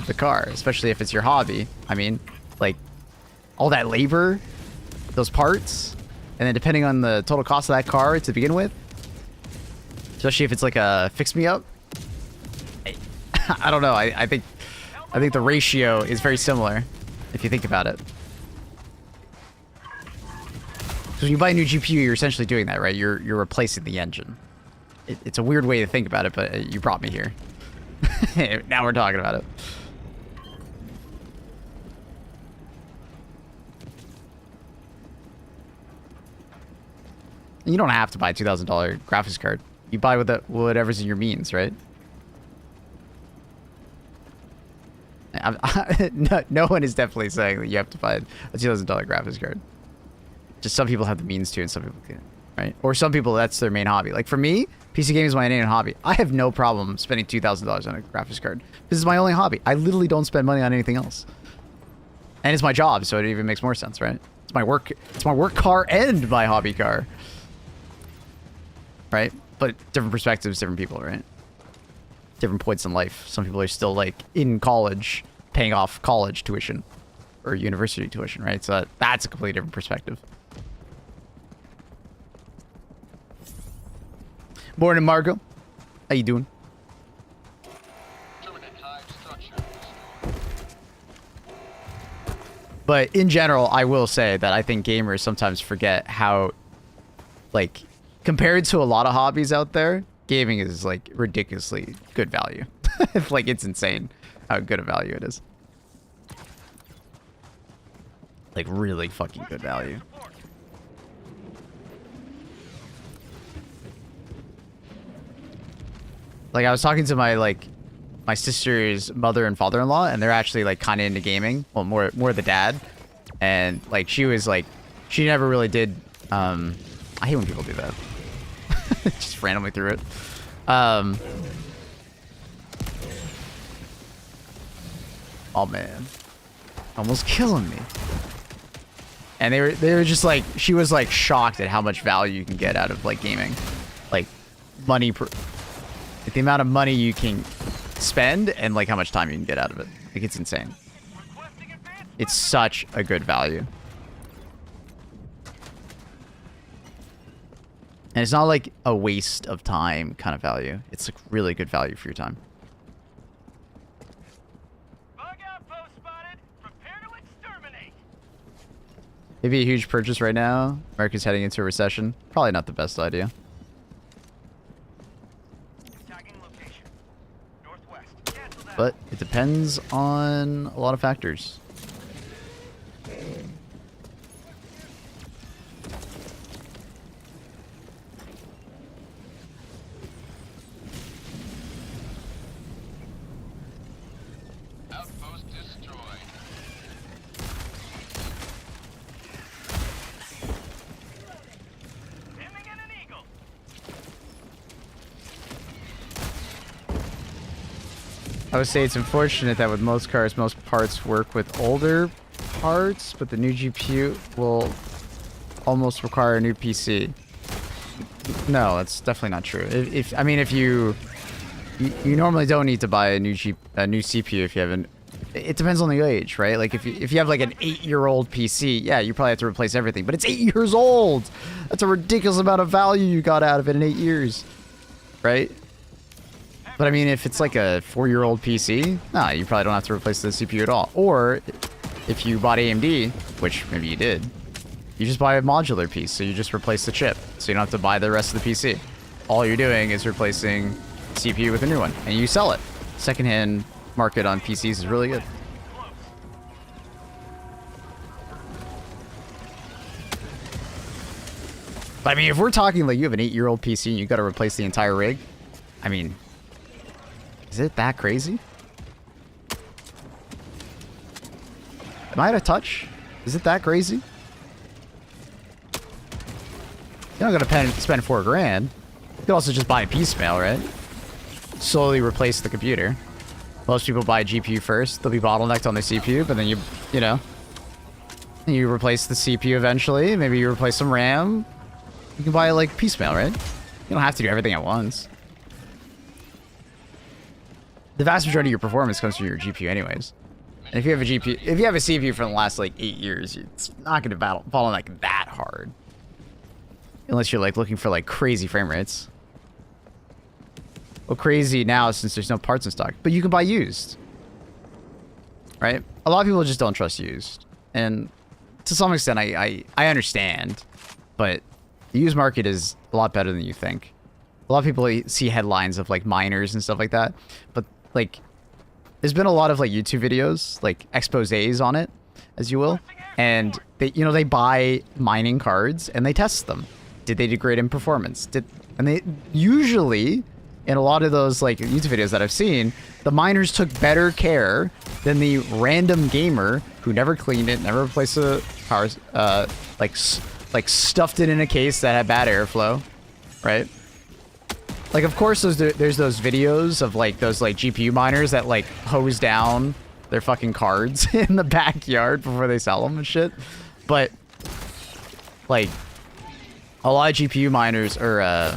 the car, especially if it's your hobby. I mean, like, all that labor, those parts, and then depending on the total cost of that car to begin with, especially if it's like a fix-me-up, I don't know. I think the ratio is very similar if you think about it. So when you buy a new GPU, you're essentially doing that, right? You're replacing the engine. It's a weird way to think about it, but you brought me here. Now we're talking about it. You don't have to buy a $2,000 graphics card. You buy with whatever's in your means, right? No one is definitely saying that you have to buy a $2,000 graphics card. Just some people have the means to, and some people can't, right? Or some people, that's their main hobby. Like for me, PC gaming is my main hobby. I have no problem spending $2,000 on a graphics card. This is my only hobby. I literally don't spend money on anything else. And it's my job, so it even makes more sense, right? It's my work car and my hobby car. Right? But different perspectives, different people, right? Different points in life. Some people are still like in college, paying off college tuition or university tuition, right? So that's a completely different perspective. Morning, Margo. How you doing? But in general, I will say that I think gamers sometimes forget how, like, compared to a lot of hobbies out there, gaming is like ridiculously good value. Like, it's insane how good a value it is. Like, really fucking good value. Like, I was talking to my sister's mother and father-in-law, and they're actually like kind of into gaming. Well, more the dad, and like she was like, she never really did. I hate when people do that. Just randomly threw it. Oh man, almost killing me. And they were just like, she was like shocked at how much value you can get out of like gaming, like money per. Like the amount of money you can spend and like how much time you can get out of it. Like it's insane. It's such a good value. And it's not like a waste of time kind of value. It's like really good value for your time. Bug outpost spotted. Prepare to exterminate. Maybe a huge purchase right now. America's heading into a recession. Probably not the best idea. But it depends on a lot of factors. Outpost destroyed. Aiming at an eagle. I would say it's unfortunate that with most cars, most parts work with older parts, but the new GPU will almost require a new PC. No, that's definitely not true. I mean, if you normally don't need to buy a new CPU if you have an. It depends on the age, right? Like if you have like an 8-year-old PC, yeah, you probably have to replace everything. But it's 8 years old. That's a ridiculous amount of value you got out of it in 8 years, right? But I mean, if it's like a 4-year-old PC, nah, you probably don't have to replace the CPU at all. Or if you bought AMD, which maybe you did, you just buy a modular piece, so you just replace the chip, so you don't have to buy the rest of the PC. All you're doing is replacing CPU with a new one, and you sell it. Secondhand market on PCs is really good. But I mean, if we're talking like you have an 8-year-old PC and you got to replace the entire rig, I mean, is it that crazy? Am I out of touch? Is it that crazy? You're not gonna spend $4 grand. You could also just buy a piecemeal, right? Slowly replace the computer. Most people buy a GPU first. They'll be bottlenecked on the CPU, but then you know, You replace the CPU eventually. Maybe you replace some RAM. You can buy it like piecemeal, right? You don't have to do everything at once. The vast majority of your performance comes from your GPU anyways. And if you have a GPU, if you have a CPU from the last like 8 years, it's not going to fall on like that hard. Unless you're like looking for like crazy frame rates. Well, crazy now since there's no parts in stock, but you can buy used. Right? A lot of people just don't trust used. And to some extent, I understand, but the used market is a lot better than you think. A lot of people see headlines of like miners and stuff like that, but like there's been a lot of like YouTube videos, like exposés on it, as you will, and they buy mining cards and they test them. Did they degrade in performance? And they usually, in a lot of those like YouTube videos that I've seen, the miners took better care than the random gamer who never cleaned it, never replaced the power, like stuffed it in a case that had bad airflow, right? Like, of course, there's those videos of like those like GPU miners that like hose down their fucking cards in the backyard before they sell them and shit. But like, a lot of GPU miners are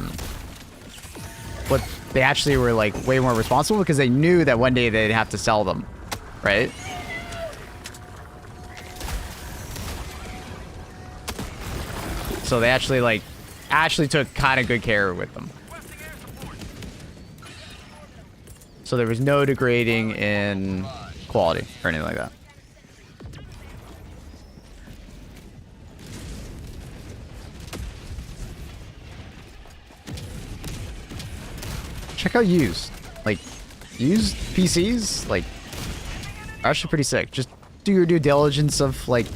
what they actually were like way more responsible because they knew that one day they'd have to sell them, right? So they actually took kind of good care with them. So there was no degrading in quality or anything like that. Check out used. Like, used PCs, like, are actually pretty sick. Just do your due diligence of, like,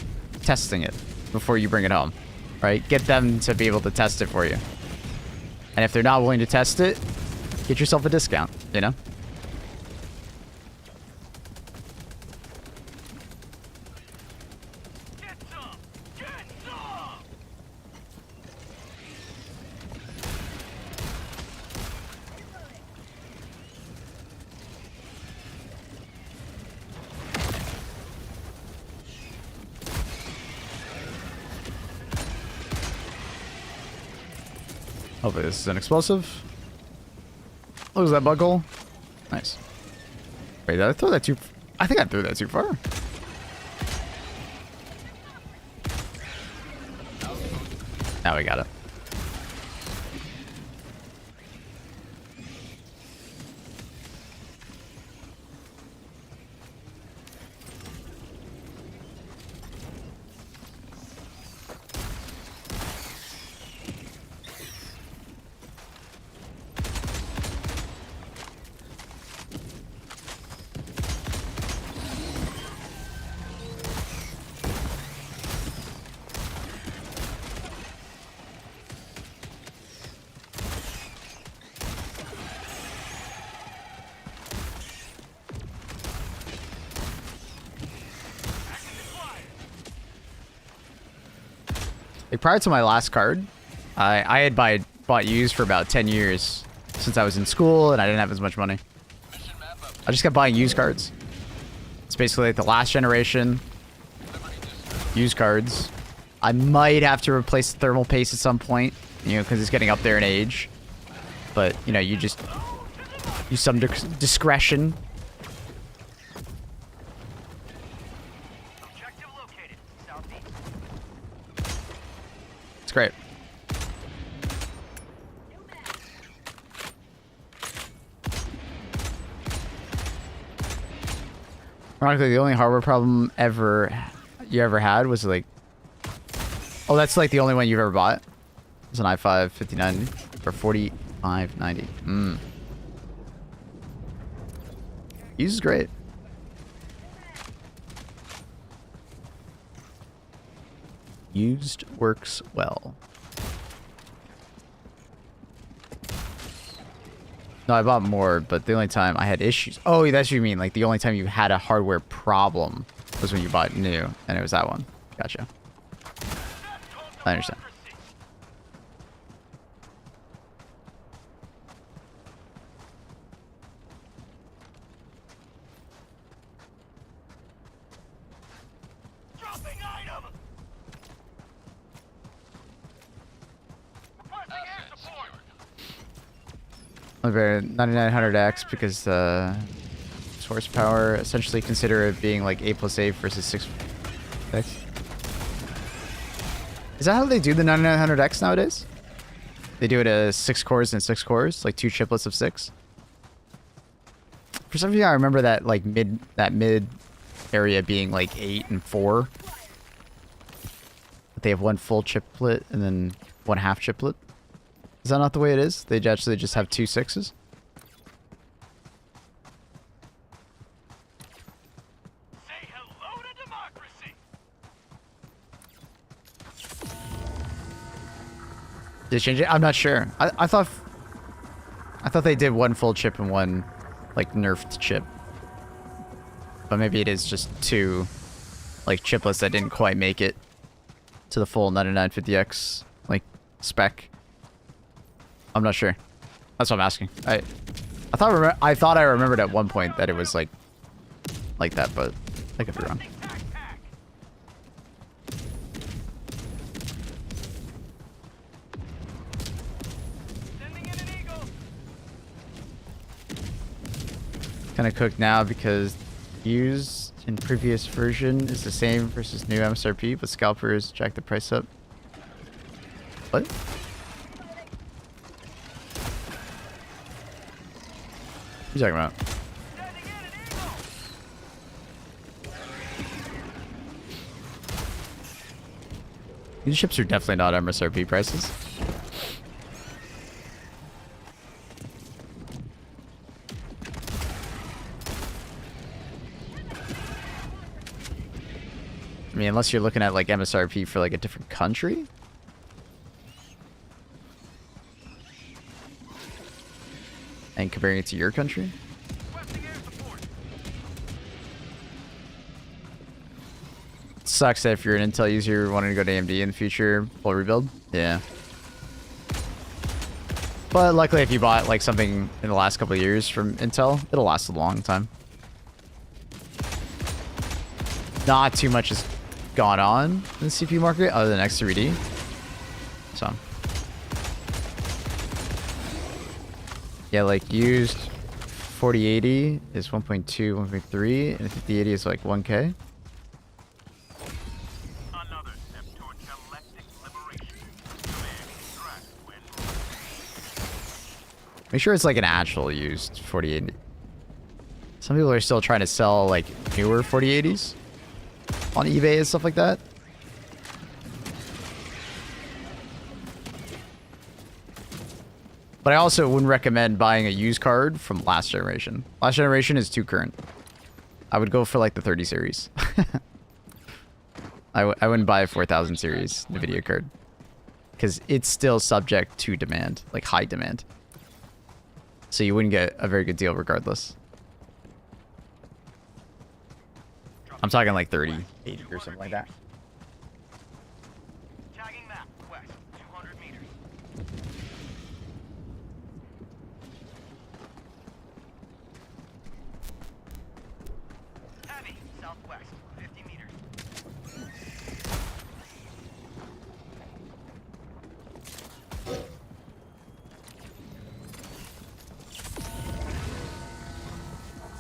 testing it before you bring it home, right? Get them to be able to test it for you. And if they're not willing to test it, get yourself a discount, you know? Get some! Get some! Hopefully this is an explosive. Oh, is that bug hole? Nice. Wait, did I throw that too... I think I threw that too far. Now we got it. Like, prior to my last card, I had bought used for about 10 years since I was in school and I didn't have as much money. I just kept buying used cards. It's basically like the last generation used cards. I might have to replace the thermal paste at some point, you know, because it's getting up there in age. But, you know, you just use some discretion. Objective located. Southeast. It's great. Ironically, the only hardware problem you ever had was like... Oh, that's like the only one you've ever bought? It's an i5 59 for $45.90. Used is great. Used works well. No, I bought more, but the only time I had issues... Oh, that's what you mean. Like, the only time you had a hardware problem was when you bought new, and it was that one. Gotcha. I understand. Dropping item! over 9900X because the horsepower. Essentially consider it being like 8 plus 8 versus 6X. Is that how they do the 9900X nowadays? They do it as 6 cores and 6 cores, like 2 chiplets of 6. For some reason, I remember that like mid area being like 8 and 4. But they have 1 full chiplet and then 1 half chiplet. Is that not the way it is? They actually just have 2 6s? Say hello to democracy. Did they change it? I'm not sure. I thought they did 1 full chip and 1 like nerfed chip. But maybe it is just 2 like chiplets that didn't quite make it to the full 9950X like spec. I'm not sure. That's what I'm asking. I thought I remembered at one point that it was like that, but I could be wrong. Sending in an eagle. Kind of cooked now because used in previous version is the same versus new MSRP, but scalpers jack the price up. What? What are you talking about? Sending in an eagle. These ships are definitely not MSRP prices. I mean, unless you're looking at like MSRP for like a different country. And comparing it to your country. Requesting air support. Sucks that if you're an Intel user wanting to go to AMD in the future, full rebuild. Yeah. But luckily if you bought like something in the last couple of years from Intel, it'll last a long time. Not too much has gone on in the CPU market other than X3D. So. Yeah, like used 4080 is 1.2, 1.3, and 5080 is like 1K. Another step towards galactic liberation. Command, track, when Make sure it's like an actual used 4080. Some people are still trying to sell like newer 4080s on eBay and stuff like that. But I also wouldn't recommend buying a used card from last generation. Last generation is too current. I would go for like the 30 series. I wouldn't buy a 4000 series NVIDIA card. Because it's still subject to demand, like high demand. So you wouldn't get a very good deal regardless. I'm talking like 30, 80 or something like that. tagging map west 200 meters. Heavy southwest 50 meters.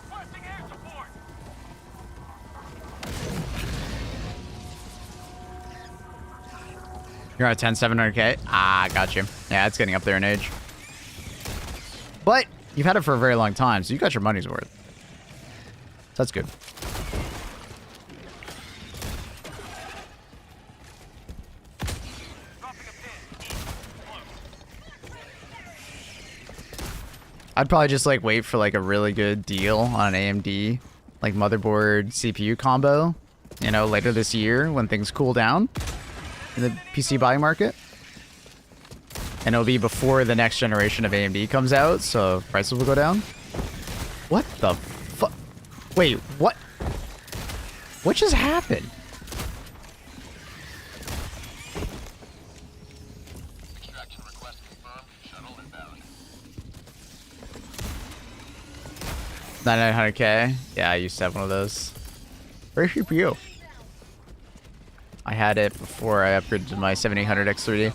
Requesting air support. You're at 10, 700K? Ah, got you. Yeah, it's getting up there in age. But you've had it for a very long time, so you got your money's worth. So that's good. Dropping a pin. East. Close. I'd probably just like wait for like a really good deal on an AMD like motherboard CPU combo, you know, later this year when things cool down in the PC buying market. And it'll be before the next generation of AMD comes out, so prices will go down. What the fuck? Wait, what? What just happened? Extraction request confirmed. Shuttle inbound. 9900K? Yeah, I used to have one of those. Very CPU. I had it before I upgraded to my 7800X3D.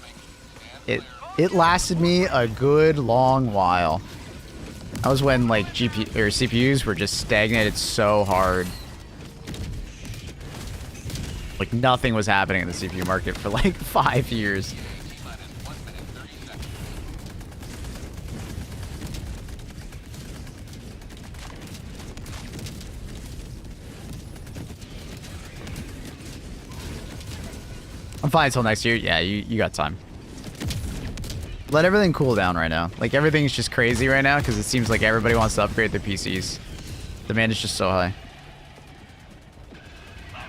It lasted me a good long while. That was when like GPU or CPUs were just stagnated so hard. Like nothing was happening in the CPU market for like 5 years. T-minus 1 minute 30 seconds. I'm fine until next year. Yeah, you got time. Let everything cool down right now. Like everything's just crazy right now because it seems like everybody wants to upgrade their PCs. Demand is just so high.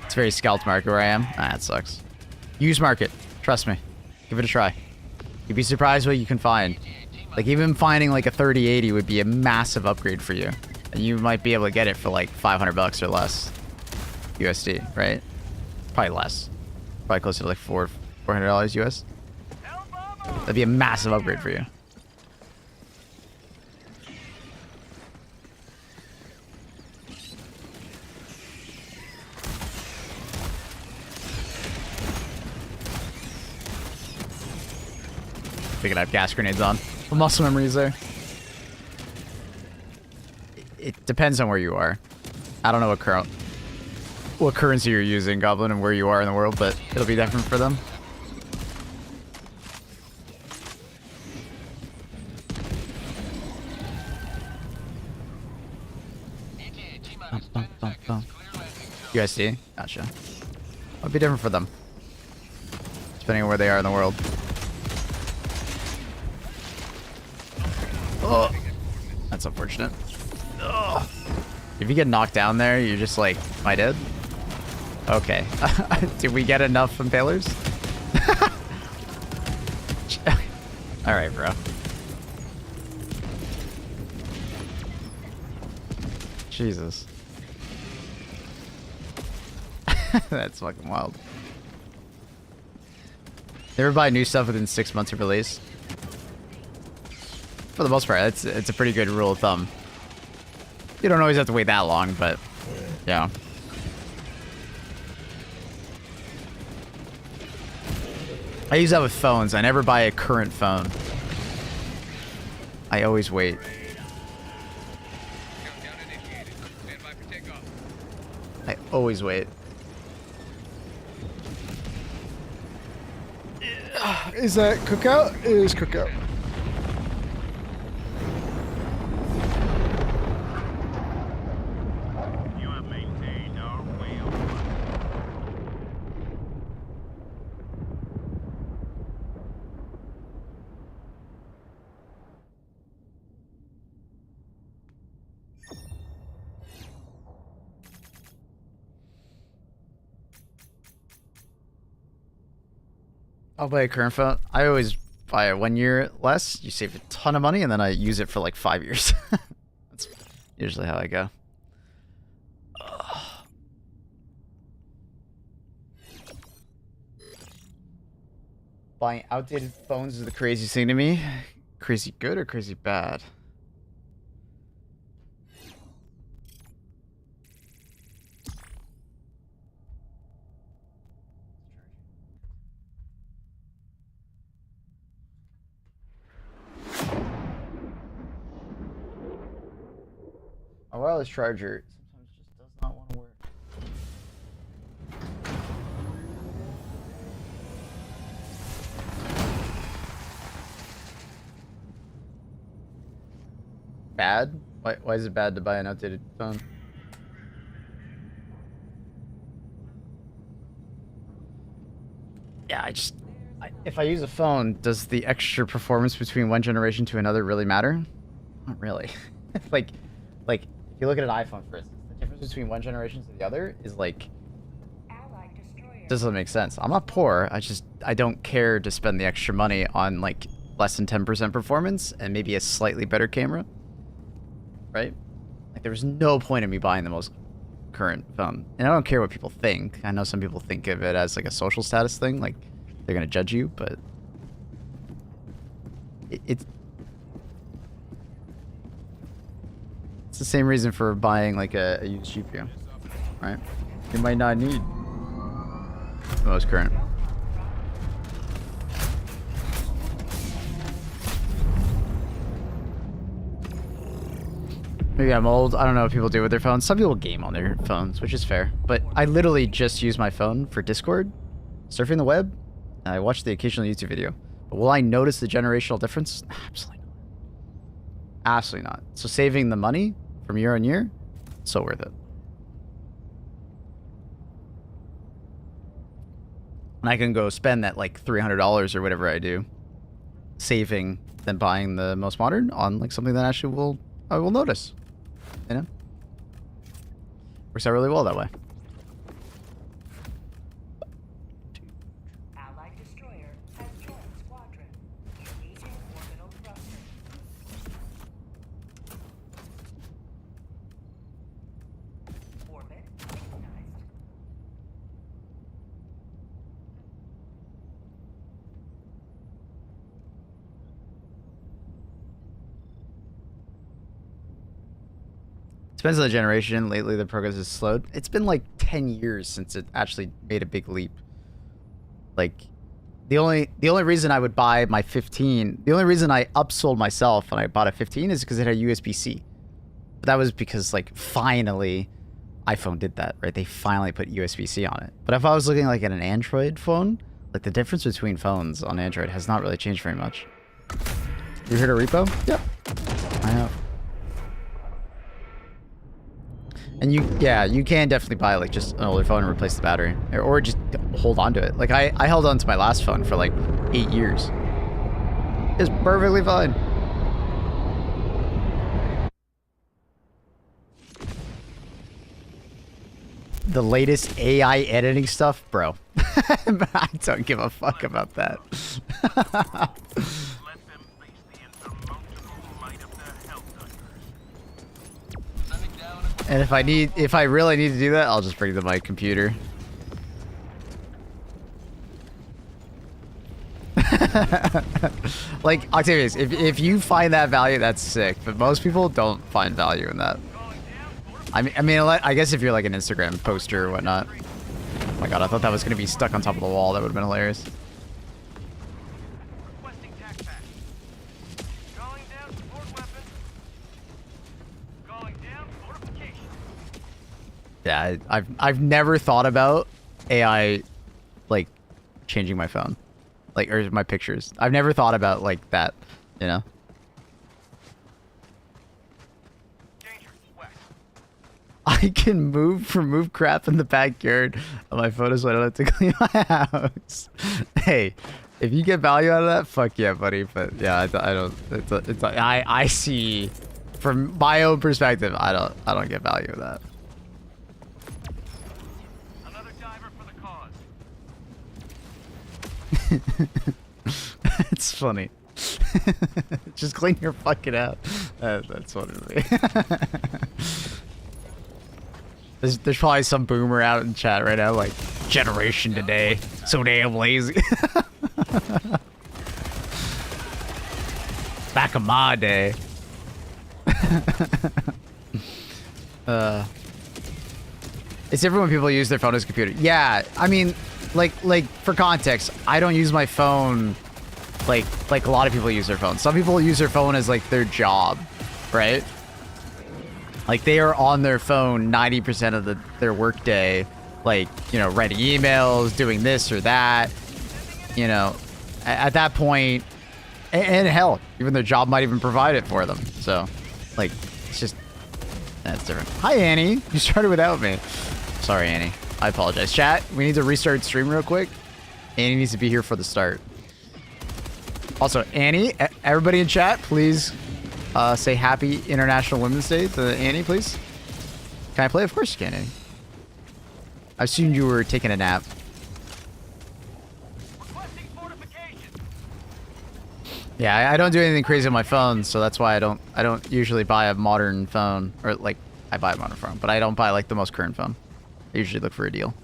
It's very scalped market where I am. Ah, that sucks. Used market. Trust me. Give it a try. You'd be surprised what you can find. Like even finding like a 3080 would be a massive upgrade for you. And you might be able to get it for like 500 bucks or less. USD, right? Probably less. Probably closer to like $400 US. That'd be a massive upgrade for you. Figured I have gas grenades on. The muscle memory is there. It depends on where you are. I don't know what currency you're using, Goblin, and where you are in the world, but it'll be different for them. ETA T-minus 10 seconds. Clear landing zone. USD? Gotcha. It'll be different for them. Depending on where they are in the world. Oh, that's unfortunate. Ugh. If you get knocked down there, you're just like, am I dead? Okay. Did we get enough impalers? Alright, bro. Jesus. That's fucking wild. Never buy new stuff within 6 months of release. For the most part, it's a pretty good rule of thumb. You don't always have to wait that long, but yeah. I use that with phones. I never buy a current phone. I always wait. Countdown initiated. Stand by for takeoff. I always wait. Is that cookout? It is cookout. You have maintained our way of life. I'll buy a current phone. I always buy a 1 year less. You save a ton of money, and then I use it for like 5 years. That's usually how I go. Ugh. Buying outdated phones is the craziest thing to me. Crazy good or crazy bad? A wireless charger sometimes just does not want to work. Bad? Why is it bad to buy an outdated phone? Yeah, if I use a phone, does the extra performance between one generation to another really matter? Not really. like if you look at an iPhone, for instance, the difference between one generation to the other is like, doesn't make sense. I'm not poor. I don't care to spend the extra money on like less than 10% performance and maybe a slightly better camera. Right? Like there was no point in me buying the most current phone. And I don't care what people think. I know some people think of it as like a social status thing, like they're gonna judge you, but it's the same reason for buying like a used GPU, right? You might not need the most current. Maybe I'm old. I don't know what people do with their phones. Some people game on their phones, which is fair. But I literally just use my phone for Discord, surfing the web, and I watch the occasional YouTube video. But will I notice the generational difference? Absolutely not. Absolutely not. So saving the money from year on year, so worth it. And I can go spend that like $300 or whatever I do, saving than buying the most modern on like something that actually I will notice. You know? Works out really well that way. Allied destroyer has joined squadron. Engaging orbital thruster. Orbit synchronized. Depends on the generation. Lately, the progress has slowed. It's been like 10 years since it actually made a big leap. Like, the only reason I would buy my 15, the only reason I upsold myself and I bought a 15 is because it had USB-C. But that was because, like, finally, iPhone did that, right? They finally put USB-C on it. But if I was looking, like, at an Android phone, like, the difference between phones on Android has not really changed very much. You heard of repo? Yep. I have. And you can definitely buy like just an older phone and replace the battery, or just hold on to it. Like I held on to my last phone for like 8 years. It's perfectly fine. The latest AI editing stuff, bro. I don't give a fuck about that. Let them face the insurmountable might of their Helldivers. Sending down And if I really need to do that, I'll just bring my computer. Like, Octavius, if you find that value, that's sick. But most people don't find value in that. I mean, I guess if you're like an Instagram poster or whatnot. Oh my god, I thought that was gonna be stuck on top of the wall. That would have been hilarious. Requesting TAC-PAC. Calling down support weapon. Calling down fortification. Yeah, I've never thought about AI, like, changing my phone, like, or my pictures. I've never thought about like that, you know. Danger. West. I can remove crap in the backyard of my photos so I don't have to clean my house. Hey, if you get value out of that, fuck yeah, buddy. But yeah, I don't. I see, from my own perspective, I don't get value of that. Another diver for the cause. It's funny. Just clean your fucking out. That's funny to me. There's probably some boomer out in chat right now, like, generation today, so damn lazy. Back in my day. It's different when people use their phone as a computer. Yeah, I mean, like for context, I don't use my phone like a lot of people use their phone. Some people use their phone as like their job, right? Like they are on their phone 90% of their work day, like, you know, writing emails, doing this or that, you know, at that point, and hell, even their job might even provide it for them. So, like, it's just, that's different. Hi, Annie. You started without me. Sorry, Annie. I apologize. Chat, we need to restart stream real quick. Annie needs to be here for the start. Also, Annie, everybody in chat, please say Happy International Women's Day to Annie, please. Can I play? Of course you can, Annie. I assumed you were taking a nap. Requesting fortification. Yeah, I don't do anything crazy on my phone, so that's why I don't usually buy a modern phone, or like I buy a modern phone, but I don't buy like the most current phone. I usually look for a deal.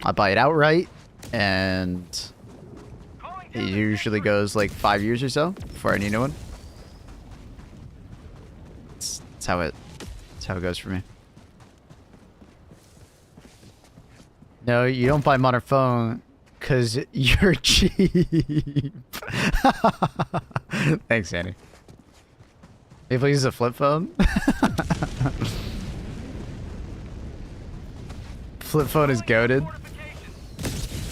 I buy it outright, and it usually goes like 5 years or so before I need a new one. That's how it goes for me. No, you don't buy modern phone because you're cheap. Thanks, Annie. People use a flip phone. Flip phone is goated.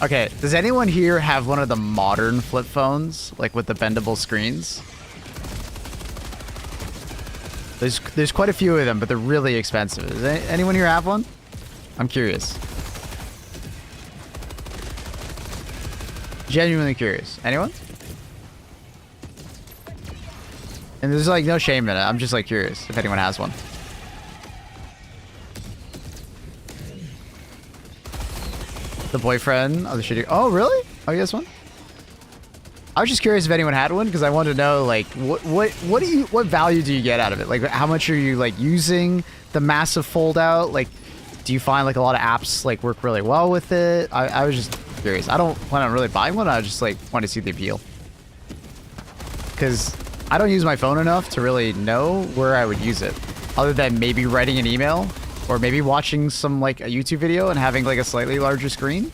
Okay, does anyone here have one of the modern flip phones, like with the bendable screens? There's quite a few of them, but they're really expensive. Does anyone here have one? I'm curious. Genuinely curious. Anyone? And there's like no shame in it. I'm just like curious if anyone has one. The boyfriend of the shitty. Oh, really? Oh, you guys one? I was just curious if anyone had one because I wanted to know like what value do you get out of it? Like how much are you like using the massive fold out? Like do you find like a lot of apps like work really well with it? I was just curious. I don't plan on really buying one. I just like want to see the appeal. Because I don't use my phone enough to really know where I would use it. Other than maybe writing an email or maybe watching some like a YouTube video and having like a slightly larger screen.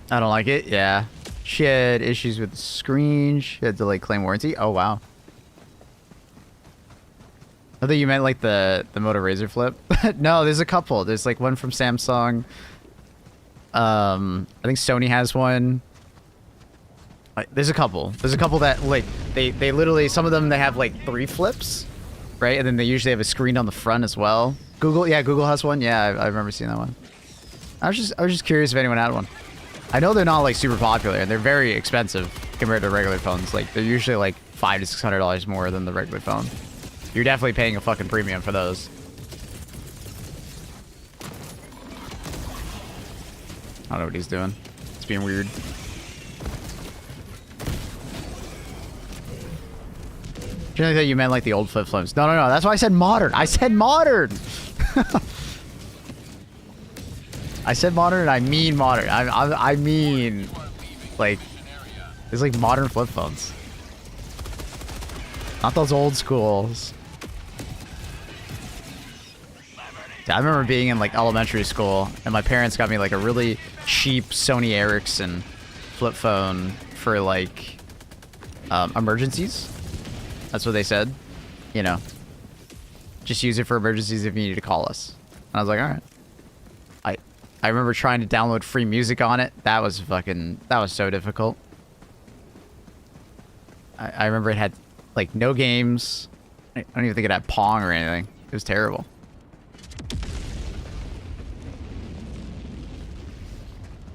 I don't like it. Yeah. She had issues with the screen. She had to like claim warranty. Oh, wow. I thought you meant like the Moto Razr flip. No, there's a couple. There's like one from Samsung. I think Sony has one. There's a couple. There's a couple that like they literally, some of them they have like 3 flips, right? And then they usually have a screen on the front as well. Google, yeah, Google has one. Yeah, I remember seeing that one. I was just curious if anyone had one. I know they're not like super popular and they're very expensive compared to regular phones. Like they're usually like $500 to $600 more than the regular phone. You're definitely paying a fucking premium for those. I don't know what he's doing. It's being weird. Generally thought you meant like the old flip phones. No, that's why I said modern. I said modern. I said modern and I mean modern. I mean like there's like modern flip phones. Not those old schools. I remember being in like elementary school and my parents got me like a really cheap Sony Ericsson flip phone for like emergencies. That's what they said. You know, just use it for emergencies if you need to call us. And I was like, all right. I remember trying to download free music on it. That was so difficult. I remember it had like no games. I don't even think it had Pong or anything. It was terrible.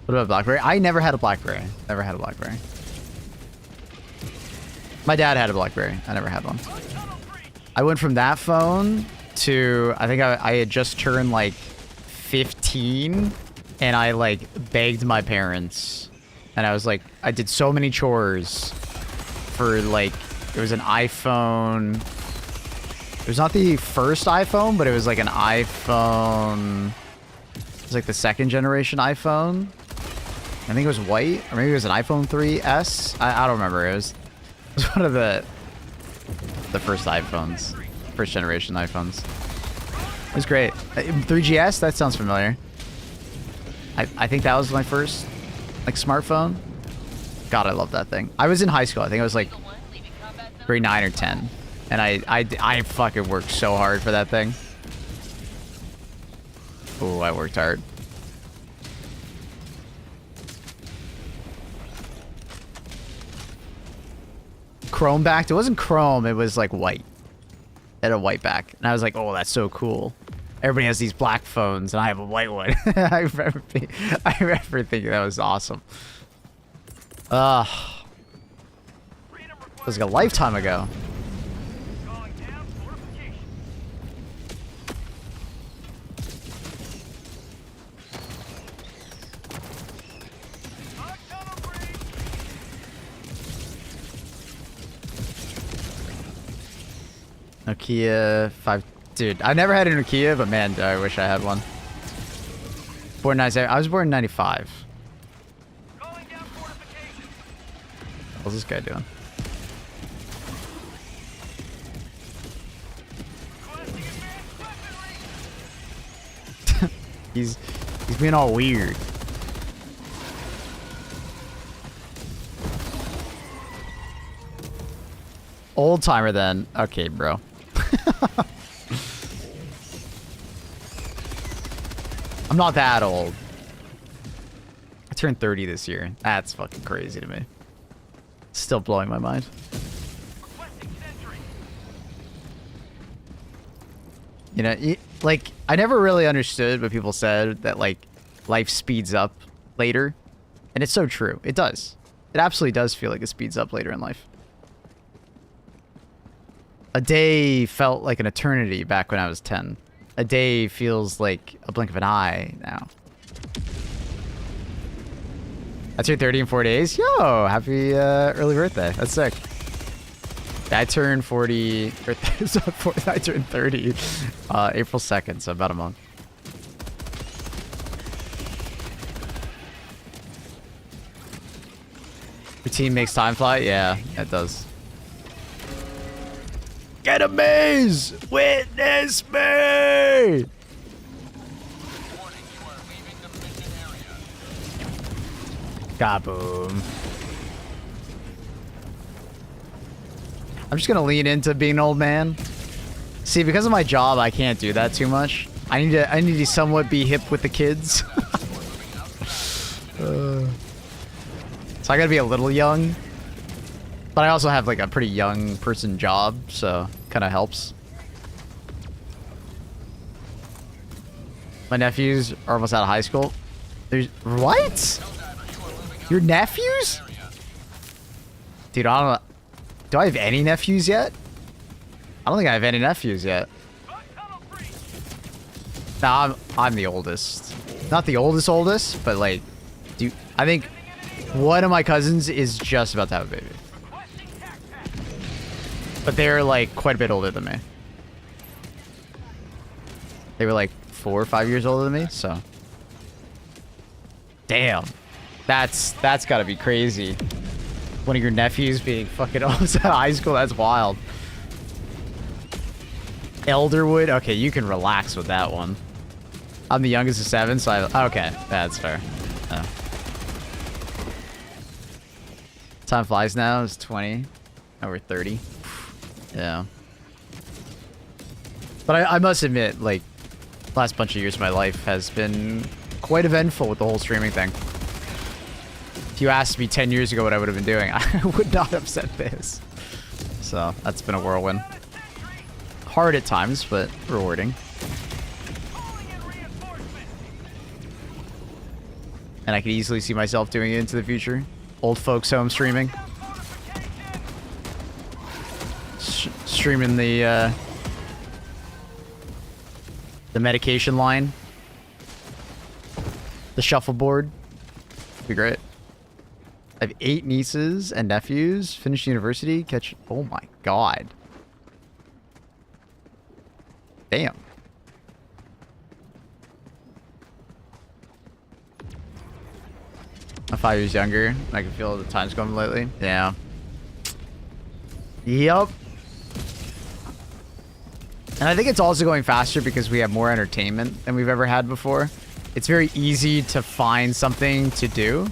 What about BlackBerry? I never had a BlackBerry. Never had a BlackBerry. My dad had a BlackBerry. I never had one. I went from that phone to, I think I had just turned like 15 and I like begged my parents and I was like, I did so many chores for like, it was an iPhone. It was not the first iPhone, but it was like an iPhone. It was like the 2nd generation iPhone. I think it was white, or maybe it was an iPhone 3S. I don't remember. It was one of the first iPhones, first generation iPhones. It was great. 3GS, that sounds familiar. I think that was my first like smartphone. God, I love that thing. I was in high school. I think I was like grade 9 or 10, and I fucking worked so hard for that thing. Oh, I worked hard. Chrome backed. It wasn't chrome. It was like white. It had a white back, and I was like, "Oh, that's so cool." Everybody has these black phones, and I have a white one. I remember thinking that was awesome. It was like a lifetime ago. Nokia 5. Dude, I never had a Nokia, but man, I wish I had one. Born 97. I was born in 95. What's this guy doing? He's being all weird. Old timer then. Okay, bro. I'm not that old. I turned 30 this year. That's fucking crazy to me. Still blowing my mind. You know, like, I never really understood what people said that, like, life speeds up later. And it's so true. It does. It absolutely does feel like it speeds up later in life. A day felt like an eternity back when I was 10. A day feels like a blink of an eye now. I turned 30 in 4 days. Yo, happy early birthday. That's sick. I turned 40, I turned 30 April 2nd, so about a month. Routine makes time fly? Yeah, it does. Get a maze! Witness me! Warning, you are leaving the mission area. Kaboom. I'm just gonna lean into being an old man. See, because of my job, I can't do that too much. I need to somewhat be hip with the kids. So I gotta be a little young. But I also have like a pretty young person job, so kind of helps. My nephews are almost out of high school. There's what? Your nephews? Dude, I don't know. Do I have any nephews yet? I don't think I have any nephews yet. Nah, I'm the oldest. Not the oldest, but like, dude, I think one of my cousins is just about to have a baby. But they're like quite a bit older than me. They were like 4 or 5 years older than me, so. Damn. That's gotta be crazy. One of your nephews being fucking almost out of high school, that's wild. Elderwood? Okay, you can relax with that one. I'm the youngest of 7, so okay, that's fair. Oh. Time flies now, it's 20. Now we're 30. Yeah. But I must admit, like, last bunch of years of my life has been quite eventful with the whole streaming thing. If you asked me 10 years ago what I would have been doing, I would not have said this. So, that's been a whirlwind. Hard at times, but rewarding. And I could easily see myself doing it into the future. Old folks home streaming. Streaming the medication line. The shuffleboard. Be great. I have 8 nieces and nephews. Finished university. Catch. Oh my god. Damn. I'm 5 years younger. I can feel the time's going lately. Yeah. Yup. And I think it's also going faster because we have more entertainment than we've ever had before. It's very easy to find something to do.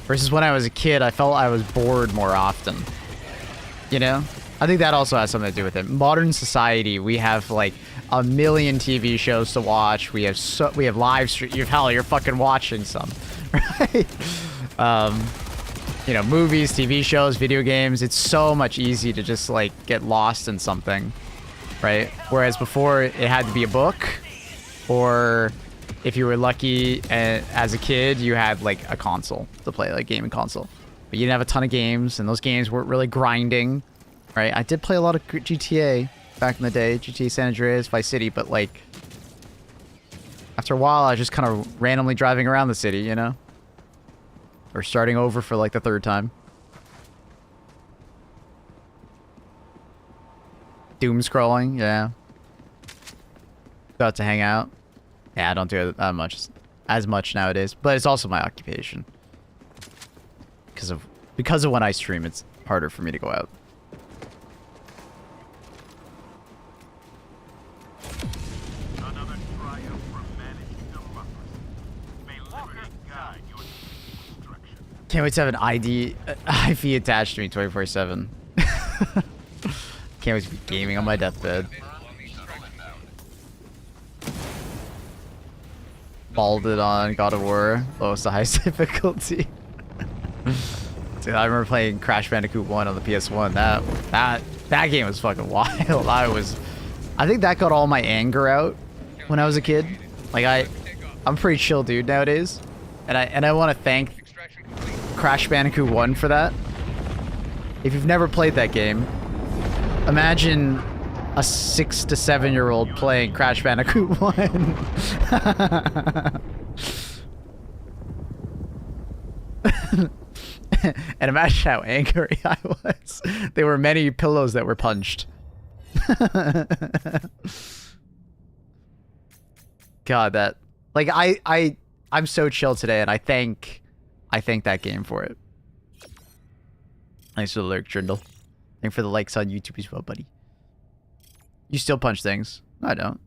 Versus when I was a kid, I felt I was bored more often. You know? I think that also has something to do with it. Modern society, we have like a million TV shows to watch. We have live stream. Hell, you're fucking watching some, right? You know, movies, TV shows, video games. It's so much easy to just like get lost in something, right? Whereas before, it had to be a book, or if you were lucky as a kid, you had like a console to play, like gaming console. But you didn't have a ton of games, and those games weren't really grinding, right? I did play a lot of GTA back in the day, GTA San Andreas, Vice City, but like after a while, I was just kind of randomly driving around the city, you know? Or starting over for like the 3rd time. Doom scrolling, yeah. Got to hang out. Yeah, I don't do it that much, as much nowadays, but it's also my occupation. Because of when I stream, it's harder for me to go out. Another triumph for managed democracy. Can't wait to have an IV attached to me 24/7. Can't wait to be gaming on my deathbed. Balded on God of War, lowest to highest difficulty. Dude, I remember playing Crash Bandicoot 1 on the PS1. That game was fucking wild. I think that got all my anger out when I was a kid. Like I'm a pretty chill dude nowadays, and I want to thank Crash Bandicoot 1 for that. If you've never played that game, imagine a 6 to 7 year old playing Crash Bandicoot 1. And imagine how angry I was. There were many pillows that were punched. God, that like I'm so chill today, and I thank that game for it. Thanks for the lyric, Trindle. Thanks for the likes on YouTube as well, buddy. You still punch things. No, I don't.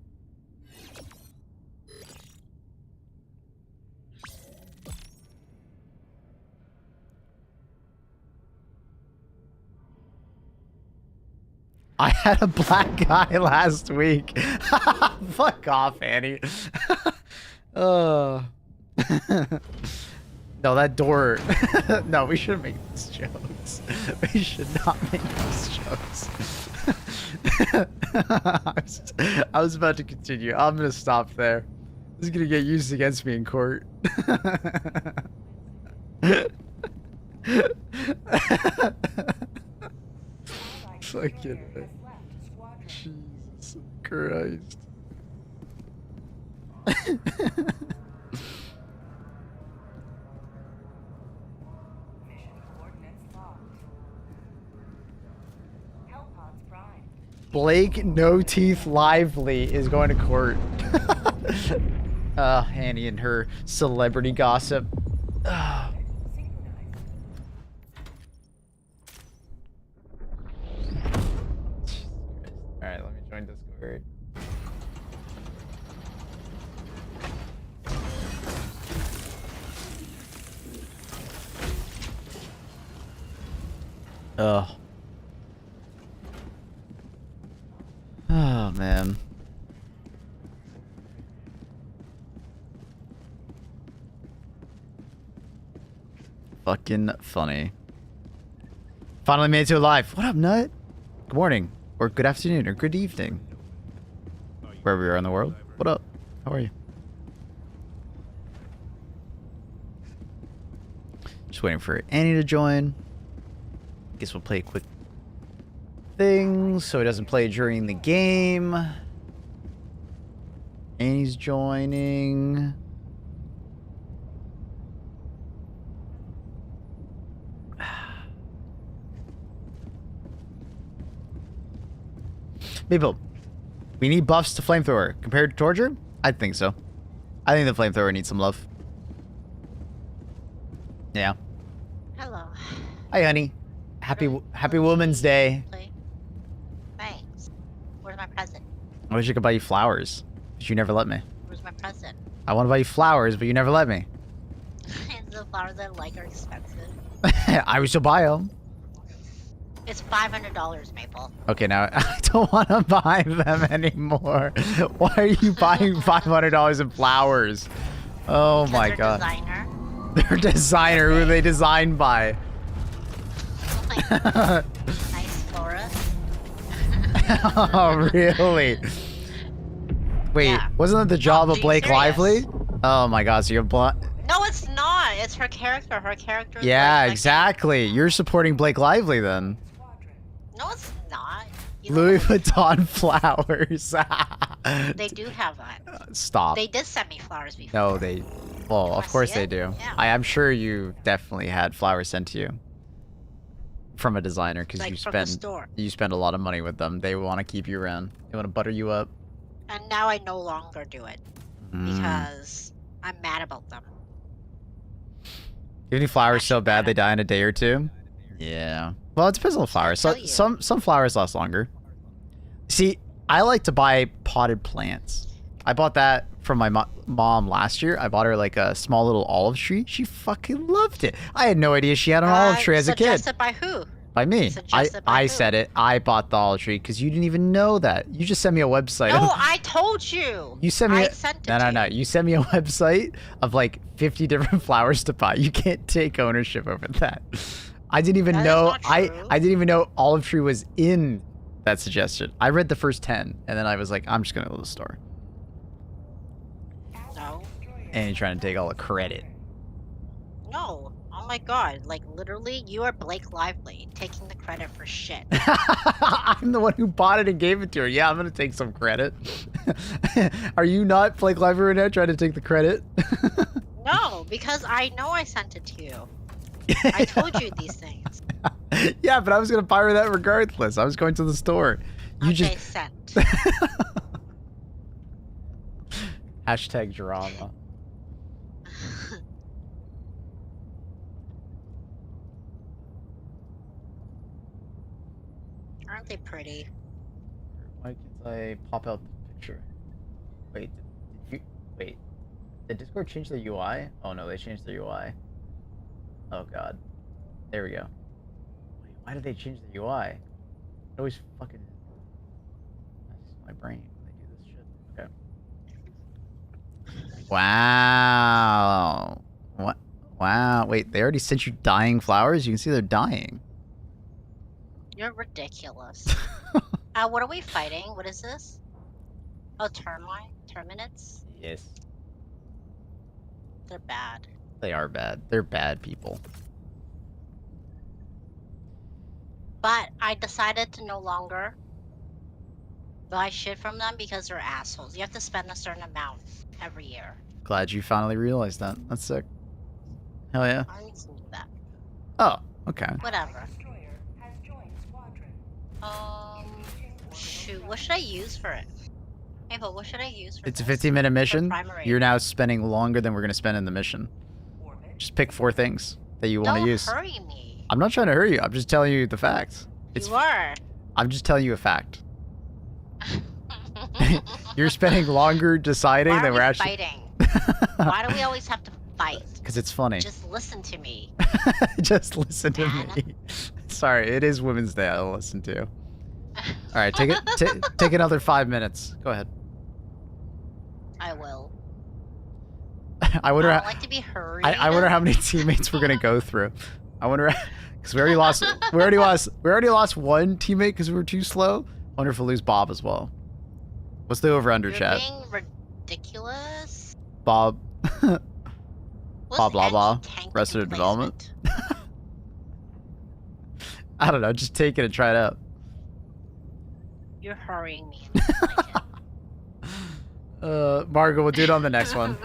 I had a black guy last week. Fuck off, Annie. No, that door. No, we shouldn't make these jokes. We should not make these jokes. I was about to continue. I'm gonna stop there. This is gonna get used against me in court. Fucking Jesus Christ. Mission coordinates locked. Hellpods prime. Blake No Teeth Lively is going to court. Annie and her celebrity gossip. Synchronized. Alright, let me join Discord. Oh. Oh, man. Fucking funny. Finally made it to live. What up, Nut? Good morning, or good afternoon, or good evening. Wherever you are in the world. What up? How are you? Just waiting for Annie to join. Guess we'll play a quick thing so it doesn't play during the game. Annie's joining. People, we need buffs to flamethrower compared to torture. I think so. I think the flamethrower needs some love. Yeah. Hello. Hi, honey. Happy Women's Day. Thanks. Where's my present? I wish I could buy you flowers, but you never let me. Where's my present? I want to buy you flowers, but you never let me. The flowers I like are expensive. I wish to buy them. It's $500, Maple. Okay, now I don't want to buy them anymore. Why are you buying $500 in flowers? Oh my god. Designer. They're designer. Who are they designed by? Like, nice flora. Oh, really? Wait, Yeah. wasn't that the job of being Blake serious. Lively? Oh my god, so you're blind. No, it's not. It's her character. Her character is Yeah, like, exactly. You're supporting Blake Lively then. No, it's not. You Louis know, Vuitton flowers. they do have that. Stop. They did send me flowers before. No, they. Well, of I course see they it? do. Yeah. I'm sure you definitely had flowers sent to you from a designer because Like you from the spend store. you spend a lot of money with them. They want to keep you around. They want to butter you up. And now I no longer do it Mm. because I'm mad about them. Even if flowers so Actually, bad they better. die in a day or two. Yeah. Well, it depends on the flowers. tell So, you. some flowers last longer. See, I like to buy potted plants. I bought that from my mom last year. I bought her like a small little olive tree. She fucking loved it. I had no idea she had an olive tree as a kid. Suggested by who? By me. Suggested by I who? said it. I bought the olive tree because you didn't even know that. You just sent me a website. No, I told you. You sent me. I sent it No. to you. You sent me a website of like 50 different flowers to buy. You can't take ownership over that. I didn't even That is know. not true. I didn't even know olive tree was in that suggestion. I read the first 10 and then I was like, I'm just gonna go to the store. No. And you're trying to take all the credit. No. Oh my god. Like, literally, you are Blake Lively, taking the credit for shit. I'm the one who bought it and gave it to her. Yeah, I'm gonna take some credit. Are you not Blake Lively right now trying to take the credit? No, because I know I sent it to you. I told you these things. Yeah, but I was gonna buy her that regardless. I was going to the store. You Okay, just sent. hashtag drama. Aren't they pretty? Why can't I pop out the picture? Wait, wait? Did Discord change the UI? Oh no, they changed the UI. Oh god. There we go. Wait, why did they change the UI? It always fucking messes my brain when they do this shit. Okay. Wow. What? Wow. Wait, they already sent you dying flowers? You can see they're dying. You're ridiculous. What are we fighting? What is this? Oh, Terminites? Yes. They're bad. They are bad. They're bad people. But I decided to no longer buy shit from them because they're assholes. You have to spend a certain amount every year. Glad you finally realized that. That's sick. Hell yeah. I need to do that. Oh, okay. Whatever. Destroyer has joined squadron. Shoot, what should I use for it? Hey, but what should I use for It's a this? 15-minute mission. primary. You're now spending longer than we're going to spend in the mission. Orbit. Just pick 4 things that you want to Don't use. hurry me. I'm not trying to hurry you. I'm just telling you the facts. It's You are. I'm just telling you a fact. You're spending longer deciding Why than are we're we actually fighting? Why do we always have to fight? because it's funny. Just listen to me. Just listen to Man. me. Sorry, it is Women's Day. I'll listen to. All right, take it. Take another 5 minutes. Go ahead. I will. I wonder. I How, don't like to be hurried. I wonder how many teammates we're gonna go through. I wonder because we already lost. We already lost one teammate because we were too slow. Wonder if we'll lose Bob as well. What's the over/under, You're chat? being ridiculous. Bob. What's Blah, blah, blah. any tank Arrested Development. emplacement? I don't know. Just take it and try it out. You're hurrying me. I don't like it. Margo, we'll do it on the next one.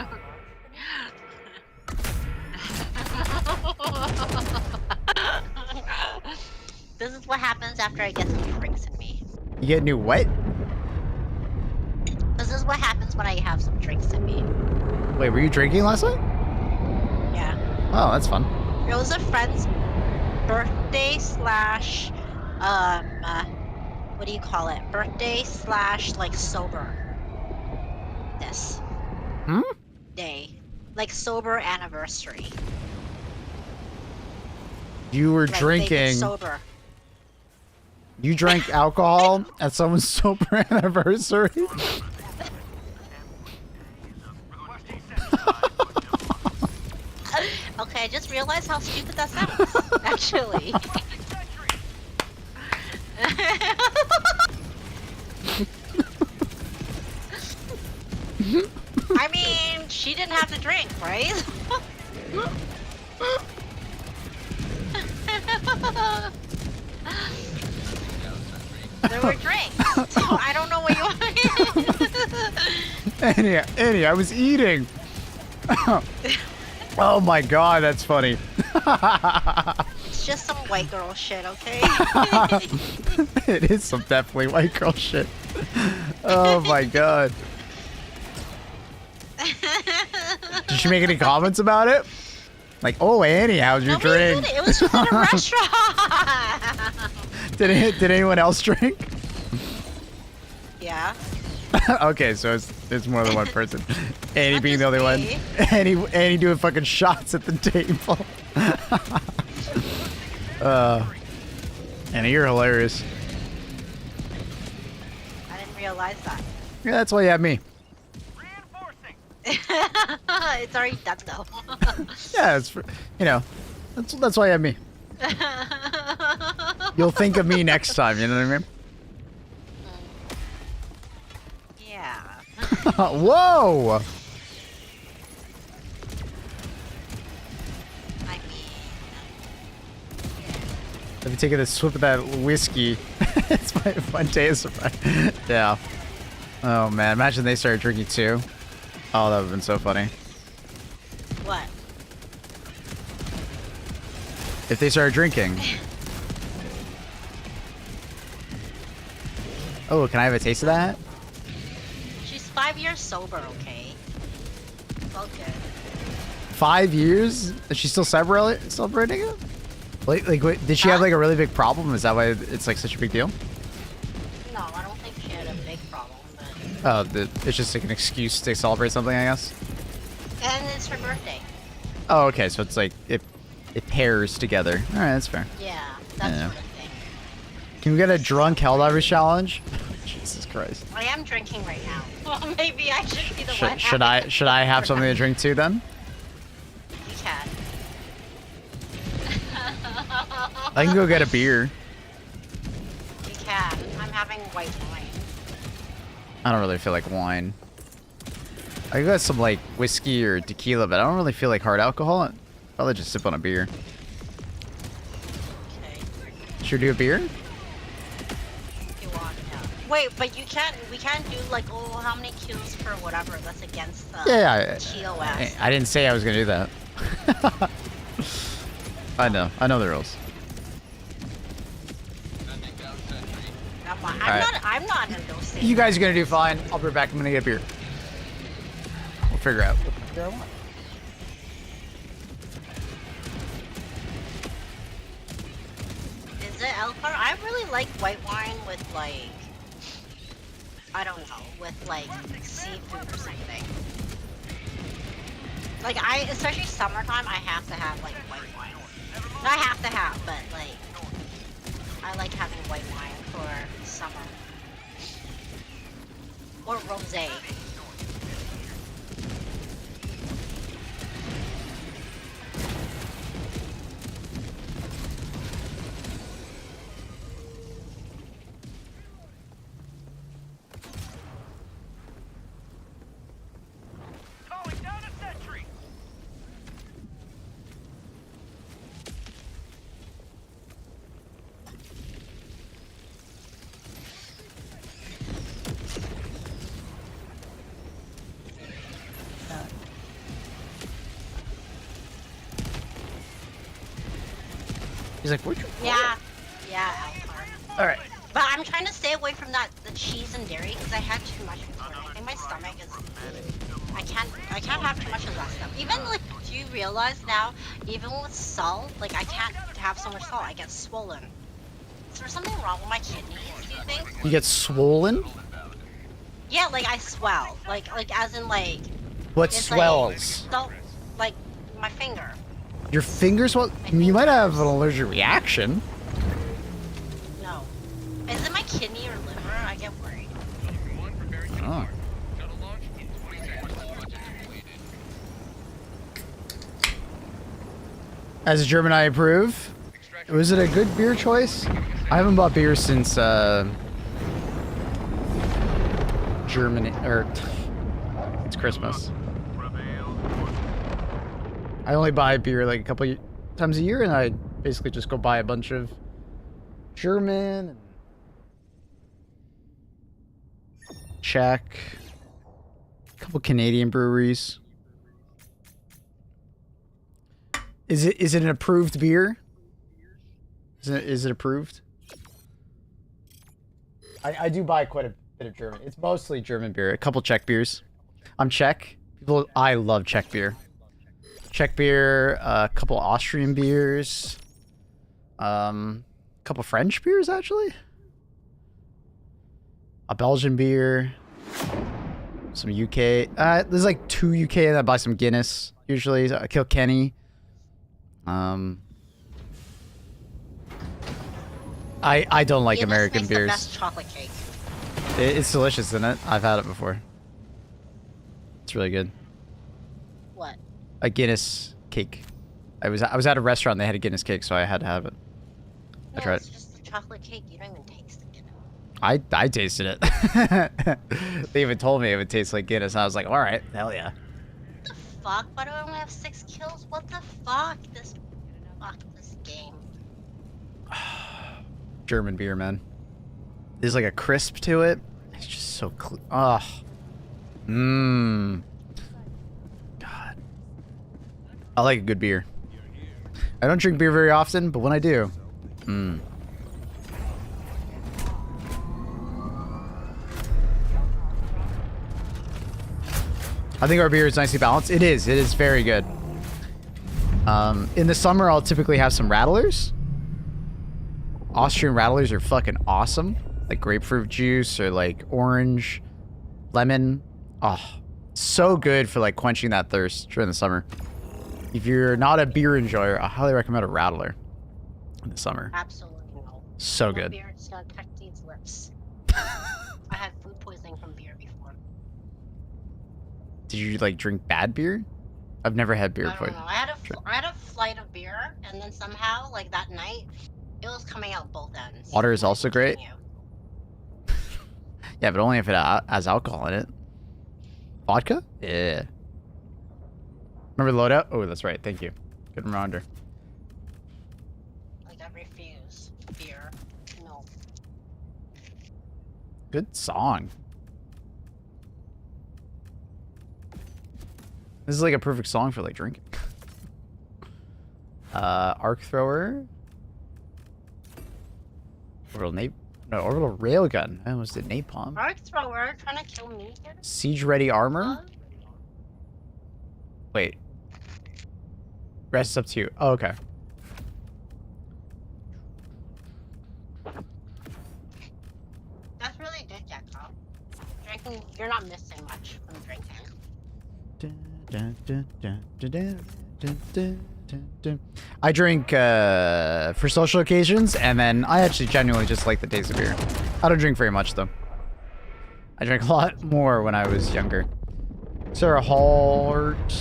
This is what happens after I get some drinks in me. You get new what? This is what happens when I have some drinks in me. Wait, were you drinking last night? Yeah. Oh, that's fun. It was a friend's birthday slash, what do you call it? Birthday slash, like, sober. This. Hmm? Day. Like, sober anniversary. You were Like, they get drinking. sober. You drank alcohol at someone's sober anniversary? Okay, I just realized how stupid that sounds, actually. I mean, she didn't have to drink, right? There were drinks, so I don't know what you want. Annie, I was eating. Oh my god, that's funny. It's just some white girl shit, okay? It is some definitely white girl shit. Oh my god. Did she make any comments about it? Like, oh Annie, how's your Nobody drink? did it. It was just at a restaurant. Did anyone else drink? Yeah. Okay, so it's more than one person. Annie Not being the just only one. me. Annie doing fucking shots at the table. Annie, you're hilarious. I didn't realize that. Yeah, that's why you have me. Reinforcing. It's already done though. Yeah, it's for, you know, that's why you have me. You'll think of me next time. You know what I mean? Yeah. Whoa! I mean, Let me take a swip of that whiskey. It's my fun day of surprise. Yeah. Oh man, imagine they started drinking too. Oh, that would have been so funny. what? If they started drinking. Oh, can I have a taste of that? She's 5 years sober, okay? It's all good. 5 years? Is she still celebrating it? Like, wait, did she have like a really big problem? Is that why it's like such a big deal? No, I don't think she had a big problem, but... Oh, it's just like an excuse to celebrate something, I guess. And it's her birthday. Oh, okay, so it's like it pairs together. All right, that's fair. Yeah, that Yeah. sort of thing. Can we get a drunk Helldivers challenge? Jesus Christ. I am drinking right now. Well, maybe I should be the one. Should I have something to drink too then? You can. I can go get a beer. You can. I'm having white wine. I don't really feel like wine. I got some like whiskey or tequila, but I don't really feel like hard alcohol. I'd probably just sip on a beer. Okay. Should we do a beer? If you want, yeah. Wait, but you can't. We can't do like, oh, how many kills per whatever. That's against the Yeah, TOS. I didn't say I was gonna do that. I know the rules. Sending down sentry. I'm not in those things. You guys are gonna do fine. I'll be back. I'm gonna get a beer. We'll figure out what beer I want. Is it Elcar? I really like white wine with like, I don't know, with like seafood or something. Like especially summertime, I have to have like white wine. Not have to have, but like, I like having white wine for summer. Or rosé. Calling down a sentry. He's like, where'd you? Yeah, Elcar. All right. But I'm trying to stay away from the cheese and dairy because I had too much before. I think my stomach is. I can't have too much of that stuff. Even like, do you realize now? Even with salt, like I can't have so much salt. I get swollen. Is there something wrong with my kidneys? Do you think? You get swollen? Yeah, like I swell. Like as in like. What it's swells? Like my finger. Your fingers? Well, you might have an allergic reaction. No. Is it my kidney or liver? I get worried. One preparing to Oh. Shuttle launch in 20 seconds. Budget completed. As a German, I approve. Was it a good beer choice? I haven't bought beer since Germany, or it's Christmas. I only buy beer like a couple times a year, and I basically just go buy a bunch of German and Czech, a couple Canadian breweries. Is it an approved beer? Is it approved? I do buy quite a bit of German. It's mostly German beer. A couple Czech beers. I'm Czech. I love Czech beer. Czech beer, a couple Austrian beers, a couple French beers actually, a Belgian beer, Some UK. There's like 2 UK and I buy some Guinness usually. I kill Kenny. I don't like Guinness American makes beers. The best chocolate cake. It's delicious, isn't it? I've had it before. It's really good. What? A Guinness cake. I was at a restaurant. They had a Guinness cake, so I had to have it. No, I tried. it's just a chocolate cake. You don't even taste it. I tasted it. They even told me it would taste like Guinness. I was like, all right, hell yeah. What the fuck? Why do I only have 6 kills? What the fuck? This game. German beer, man. There's like a crisp to it. It's just so clean. Oh. Mmm. God. I like a good beer. I don't drink beer very often, but when I do, mmm. I think our beer is nicely balanced. It is. It is very good. In the summer, I'll typically have some rattlers. Austrian rattlers are fucking awesome. Like grapefruit juice or like orange, lemon. Oh, so good for like quenching that thirst during the summer. If you're not a beer enjoyer, I highly recommend a rattler in the summer. Absolutely no. So No good. beer, it's gonna touch these lips. I had food poisoning from beer before. Did you like drink bad beer? I've never had beer I don't before. know. I had a flight of beer, and then somehow, like that night, it was coming out both ends. Water is also great. Continue. Yeah, but only if it has alcohol in it. Vodka? Yeah. Remember loadout? Oh, that's right. Thank you. Good reminder. Like I refuse beer. No. Good song. This is like a perfect song for like drinking. Arc thrower. Orbital railgun. I almost did napalm. Arc thrower trying to kill me here? Siege ready armor. Huh? Wait. Rest up to you. Oh, okay. That's really good, Jackal. Drinking, you're not missing much from drinking. I drink for social occasions, and then I actually genuinely just like the taste of beer. I don't drink very much, though. I drank a lot more when I was younger. Sarah Hart,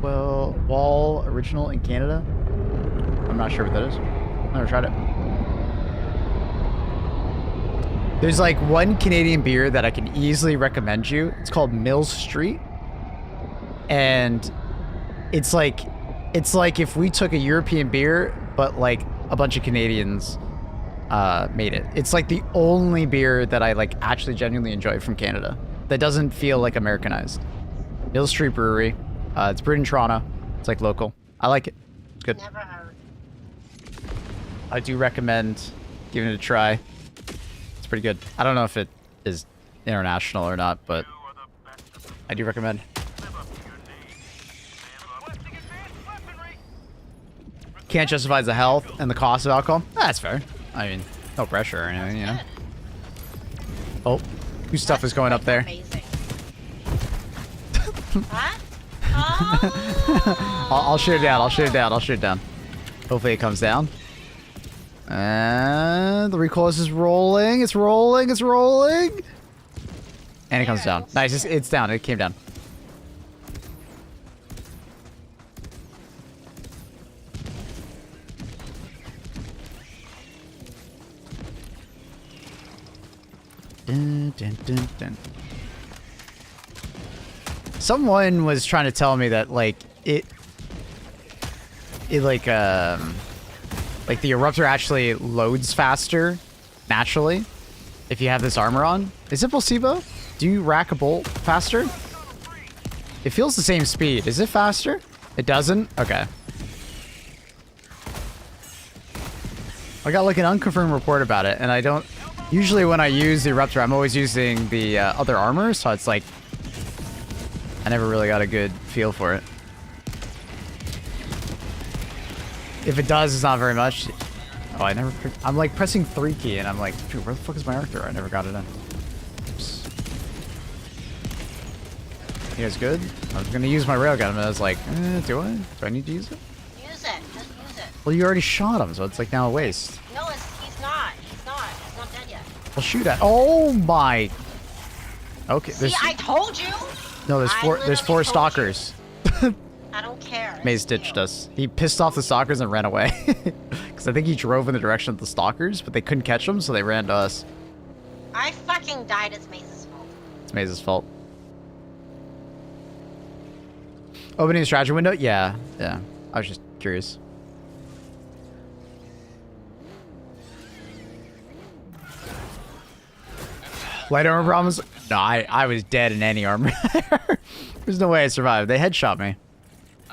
Wall original in Canada? I'm not sure what that is. Never tried it. There's like one Canadian beer that I can easily recommend you. It's called Mill Street. And it's like if we took a European beer, but like a bunch of Canadians made it. It's like the only beer that I like actually genuinely enjoy from Canada that doesn't feel like Americanized. Mill Street Brewery. It's brewed in Toronto. It's like local. I like it. It's good. Never heard. I do recommend giving it a try. It's pretty good. I don't know if it is international or not, but I do recommend. Can't justify the health and the cost of alcohol. That's fair. I mean, no pressure or anything, you know. Oh, whose stuff is going up there? Amazing. What? Oh! I'll shoot it down. I'll shoot it down. I'll shoot it down. Hopefully it comes down. And the recoil is rolling. It's rolling. It's rolling. And it comes down. Nice. It's down. It came down. Dun, dun, dun, dun. Someone was trying to tell me that like the eruptor actually loads faster naturally if you have this armor on. Is it placebo? Do you rack a bolt faster? It feels the same speed. Is it faster? It doesn't? Okay. I got like an unconfirmed report about it, and I don't... Usually when I use the eruptor, I'm always using the other armor, so it's like... I never really got a good feel for it. If it does, it's not very much. Oh, I never... I'm like pressing 3 key, and I'm like, dude, where the fuck is my arc thrower? I never got it in. Oops. You guys good? I was gonna use my railgun, and I was like, do I? Do I need to use it? Use it. Just use it. Well, you already shot him, so it's like now a waste. No, he's not. He's not. He's not dead yet. Well, shoot at. Oh my. Okay. See, I told you. No, there's I four. literally There's four told stalkers. I don't care. Maze It's you. ditched us. He pissed off the stalkers and ran away. Because I think he drove in the direction of the stalkers, but they couldn't catch him, so they ran to us. I fucking died. It's Maze's fault. It's Maze's fault. Opening the strategy window? Yeah. Yeah. I was just curious. Light armor problems? No, I was dead in any armor. There's no way I survived. They headshot me.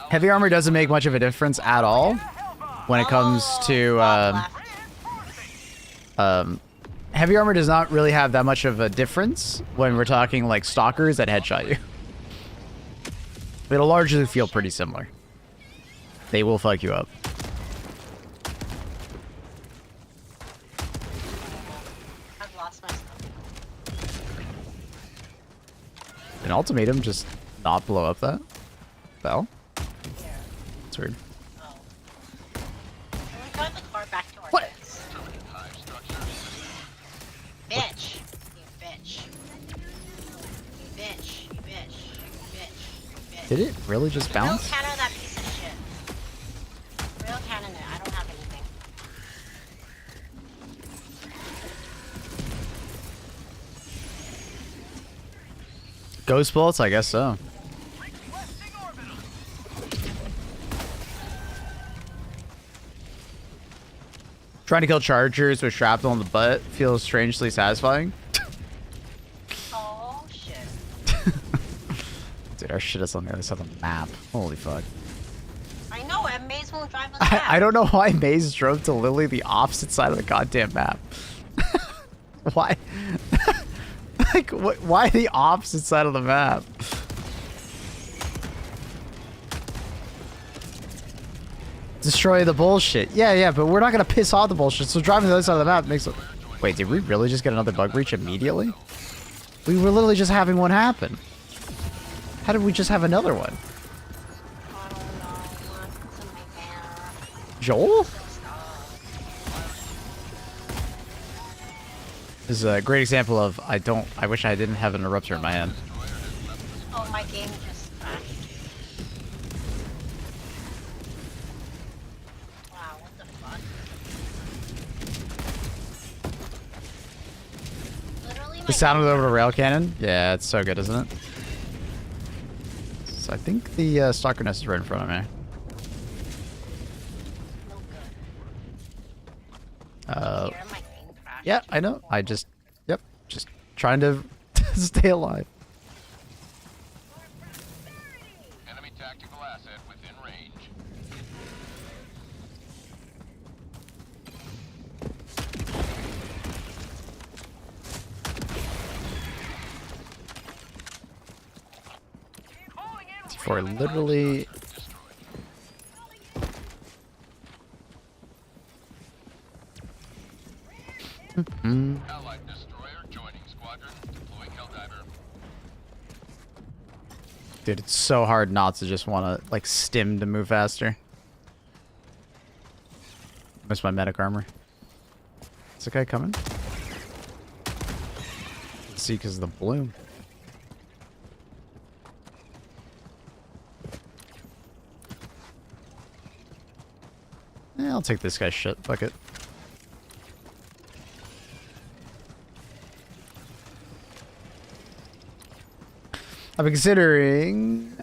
Heavy armor doesn't make much of a difference at all when it comes to heavy armor does not really have that much of a difference when we're talking like stalkers that headshot you. It'll largely feel pretty similar. They will fuck you up. I've lost my stuff. An ultimatum just not blow up that bell? That's weird. Oh. Can we drive the car back to our What? base? Bitch. You bitch. You bitch. You bitch. You bitch. You bitch. Did it really just Real bounce? cannon that piece of shit. Real cannon it. I don't have anything. Ghost bullets? I guess so. Trying to kill chargers with shrapnel in the butt feels strangely satisfying. Oh shit. Dude, our shit is on the other side of the map. Holy fuck. I know, and Maze won't drive us back. I don't know why Maze drove to literally the opposite side of the goddamn map. Why? Like, why the opposite side of the map? Destroy the bullshit. Yeah, but we're not gonna piss off the bullshit, so driving to the other side of the map makes it... Wait, did we really just get another bug breach immediately? We were literally just having one happen. How did we just have another one? I don't know. What's in my hair? Joel? This is a great example of I wish I didn't have an interrupter in my hand. Oh, my game just crashed. Wow, what the fuck? Literally my The sound of the rail cannon? Yeah, it's so good, isn't it? So I think the stalker nest is right in front of me. no good. Uh, Here, my game crashed. yeah, I know. Yep, just trying to stay alive. Enemy tactical asset within range. For literally... Allied destroyer joining squadron. Deploying Helldiver. Dude, it's so hard not to just want to, like, stim to move faster. Missed my medic armor. Is the guy coming? Let's see, because of the bloom. Yeah, I'll take this guy's shit. Fuck it. I've been considering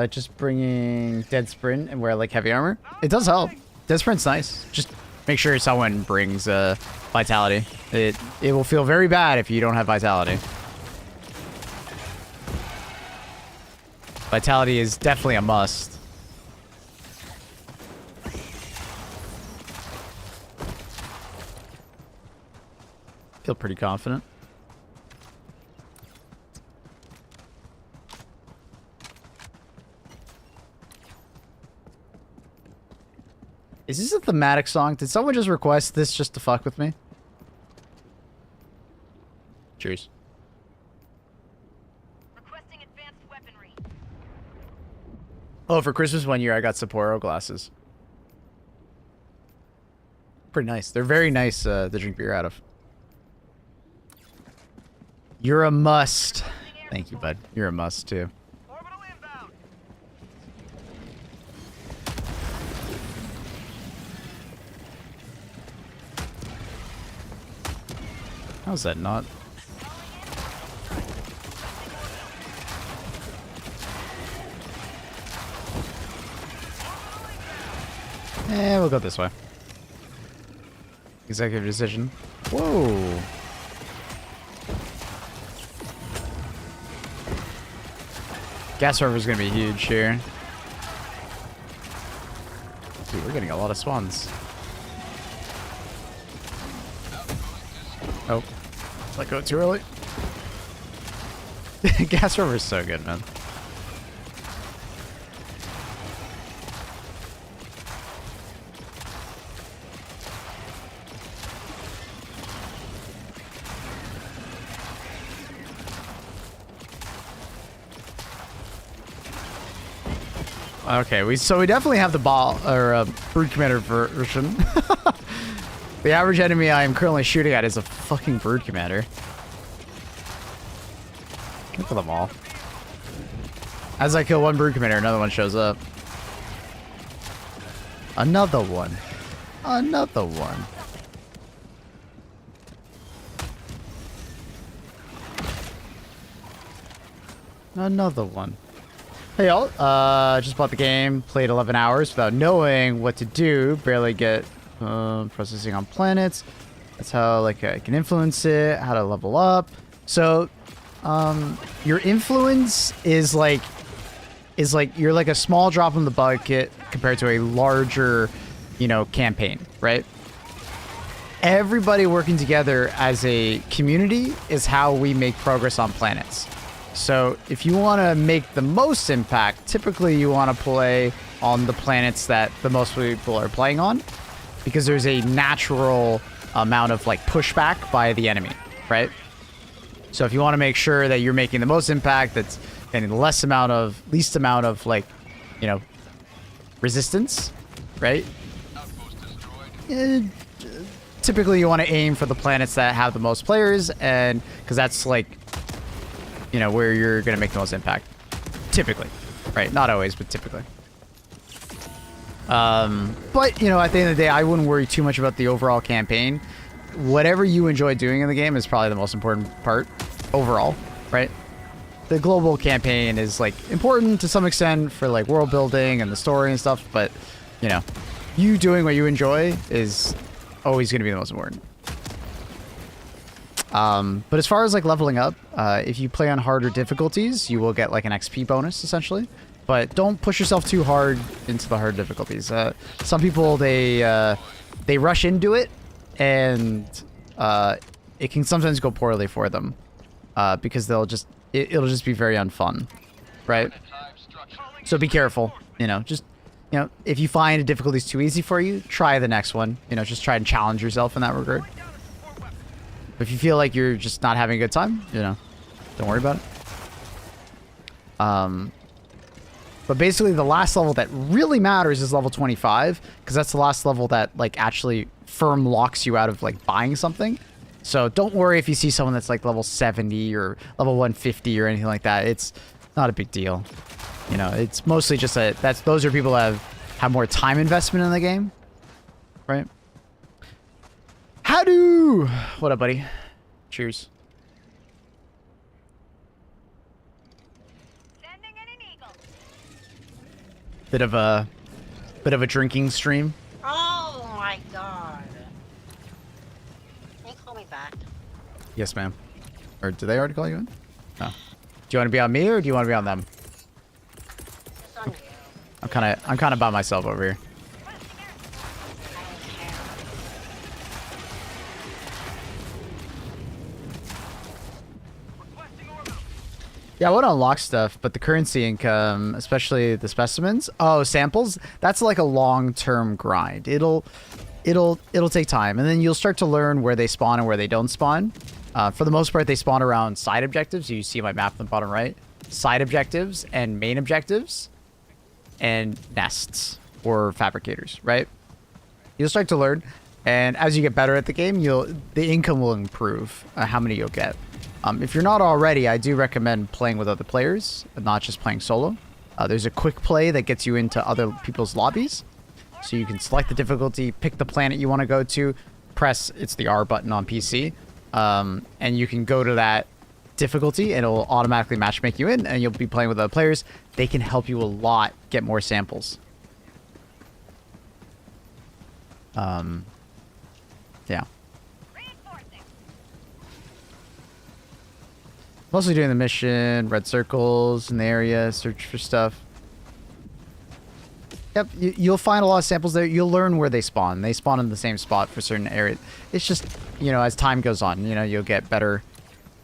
just bringing Dead Sprint and wear like heavy armor. It does help. Dead Sprint's nice. Just make sure someone brings Vitality. It will feel very bad if you don't have Vitality. Vitality is definitely a must. Feel pretty confident. Is this a thematic song? Did someone just request this just to fuck with me? Cheers. Requesting advanced weaponry. Oh, for Christmas one year, I got Sapporo glasses. Pretty nice. They're very nice to drink beer out of. You're a must. Thank you, bud. You're a must, too. Orbital inbound. How's that not? We'll go this way. Executive decision. Whoa. Gas server's gonna be huge here. Dude, we're getting a lot of spawns. Oh. Let go too early. Gas server's so good, man. Okay, we definitely have the ball or brood commander version. The average enemy I am currently shooting at is a fucking brood commander. Look at them all. As I kill one brood commander, another one shows up. Another one. Another one. Another one. Hey y'all, just bought the game, played 11 hours without knowing what to do, barely get processing on planets. That's how like I can influence it, how to level up. So, your influence is like you're like a small drop in the bucket compared to a larger, you know, campaign, right? Everybody working together as a community is how we make progress on planets. So if you want to make the most impact, typically you want to play on the planets that the most people are playing on, because there's a natural amount of like pushback by the enemy, right? So if you want to make sure that you're making the most impact, that's getting the least amount of like, you know, resistance, right? Typically you want to aim for the planets that have the most players, and because that's like, you know, where you're going to make the most impact. Typically. Right? Not always, but typically. But, you know, at the end of the day, I wouldn't worry too much about the overall campaign. Whatever you enjoy doing in the game is probably the most important part overall, right? The global campaign is, like, important to some extent for, like, world building and the story and stuff, but, you know, you doing what you enjoy is always going to be the most important. But as far as like leveling up, if you play on harder difficulties, you will get like an XP bonus essentially. But don't push yourself too hard into the hard difficulties. Some people they rush into it, and it can sometimes go poorly for them because it'll just be very unfun, right? So be careful. You know, just if you find a difficulty is too easy for you, try the next one. You know, just try and challenge yourself in that regard. If you feel like you're just not having a good time, you know, don't worry about it. But basically the last level that really matters is level 25, because that's the last level that like actually firm locks you out of like buying something. So don't worry if you see someone that's like level 70 or level 150 or anything like that. It's not a big deal. You know, it's mostly just those are people that have more time investment in the game, right? How-do! What up, buddy? Cheers. Sending in an eagle. Bit of a drinking stream. Oh my god. Can you call me back? Yes, ma'am. Or did they already call you in? No. Do you want to be on me or do you want to be on them? It's on you. I'm kind of by myself over here. Yeah, I want to unlock stuff, but the currency income, especially the specimens. Oh, samples. That's like a long-term grind. It'll take time, and then you'll start to learn where they spawn and where they don't spawn. For the most part, they spawn around side objectives. You see my map on the bottom right. Side objectives and main objectives. and nests or fabricators, right? You'll start to learn, and as you get better at the game, the income will improve, how many you'll get. If you're not already, I do recommend playing with other players, not just playing solo. There's a quick play that gets you into other people's lobbies. So you can select the difficulty, pick the planet you want to go to, it's the R button on PC, and you can go to that difficulty and it'll automatically matchmake you in, and you'll be playing with other players. They can help you a lot get more samples. Yeah. Mostly doing the mission, red circles in the area, search for stuff. Yep, you'll find a lot of samples there. You'll learn where they spawn. They spawn in the same spot for certain areas. It's just, you know, as time goes on, you know, you'll get better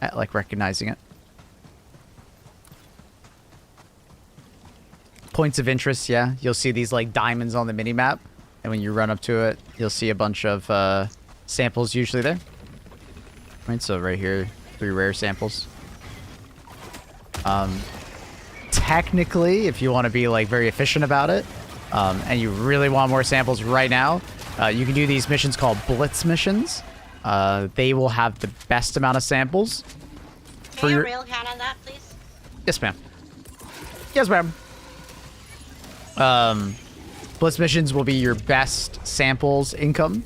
at, like, recognizing it. Points of interest, yeah. You'll see these, like, diamonds on the minimap. And when you run up to it, you'll see a bunch of samples usually there. Right, so right here, 3 rare samples. Technically, if you want to be, like, very efficient about it, and you really want more samples right now, you can do these missions called Blitz missions. They will have the best amount of samples. Can you rail cannon that, please? Yes, ma'am. Yes, ma'am. Blitz missions will be your best samples income,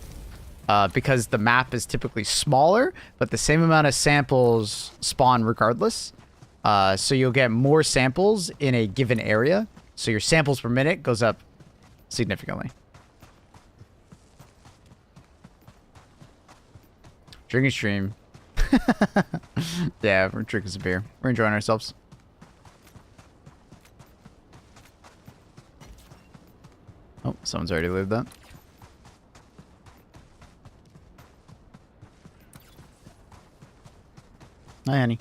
because the map is typically smaller, but the same amount of samples spawn regardless. So you'll get more samples in a given area. So your samples per minute goes up significantly. Drinking stream. Yeah, we're drinking some beer. We're enjoying ourselves. Oh, someone's already lived that. Hi, honey.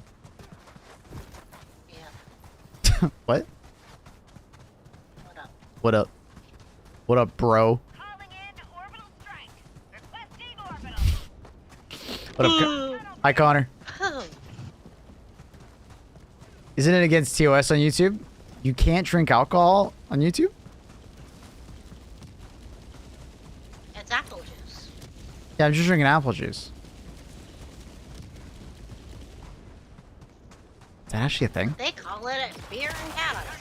Yeah. What? What up? What up? What up, bro? Calling in orbital strike. Requesting orbital. What up? Hi, Connor. Isn't it against TOS on YouTube? You can't drink alcohol on YouTube? It's apple juice. Yeah, I'm just drinking apple juice. Is that actually a thing? They call it beer in Canada.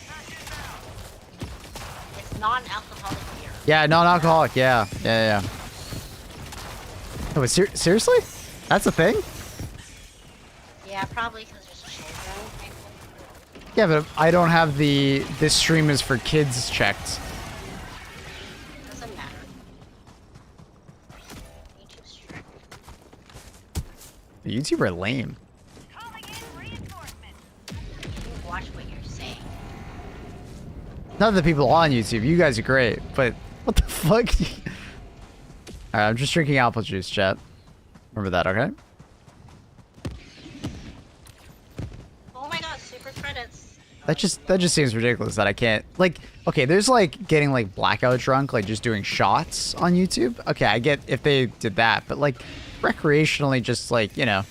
It's non-alcoholic beer. Yeah, non-alcoholic. Yeah. Oh, but seriously? That's a thing? Yeah, probably because there's children. Yeah, but I don't have this stream is for kids checked. Doesn't matter. YouTube's strict. The YouTuber are lame. Calling in reinforcements. You watch what you're saying. Not the people on YouTube. You guys are great, but what the fuck? Alright, I'm just drinking apple juice, chat. Remember that, okay? Oh my god, super credits. That just seems ridiculous that I can't, like, okay, there's like getting like blackout drunk, like just doing shots on YouTube. Okay, I get if they did that, but like recreationally just like, you know,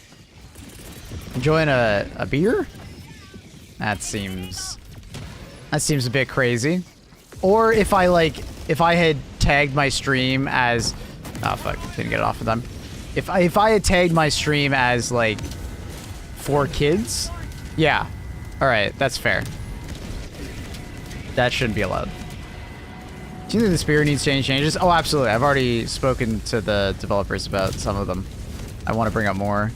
enjoying a beer? That seems a bit crazy. Or if I had tagged my stream as, oh fuck, didn't get it off of them. If I had tagged my stream as like for kids, yeah. Alright, that's fair. That shouldn't be allowed. Do you think the spear needs changes? Oh, absolutely. I've already spoken to the developers about some of them. I want to bring up more.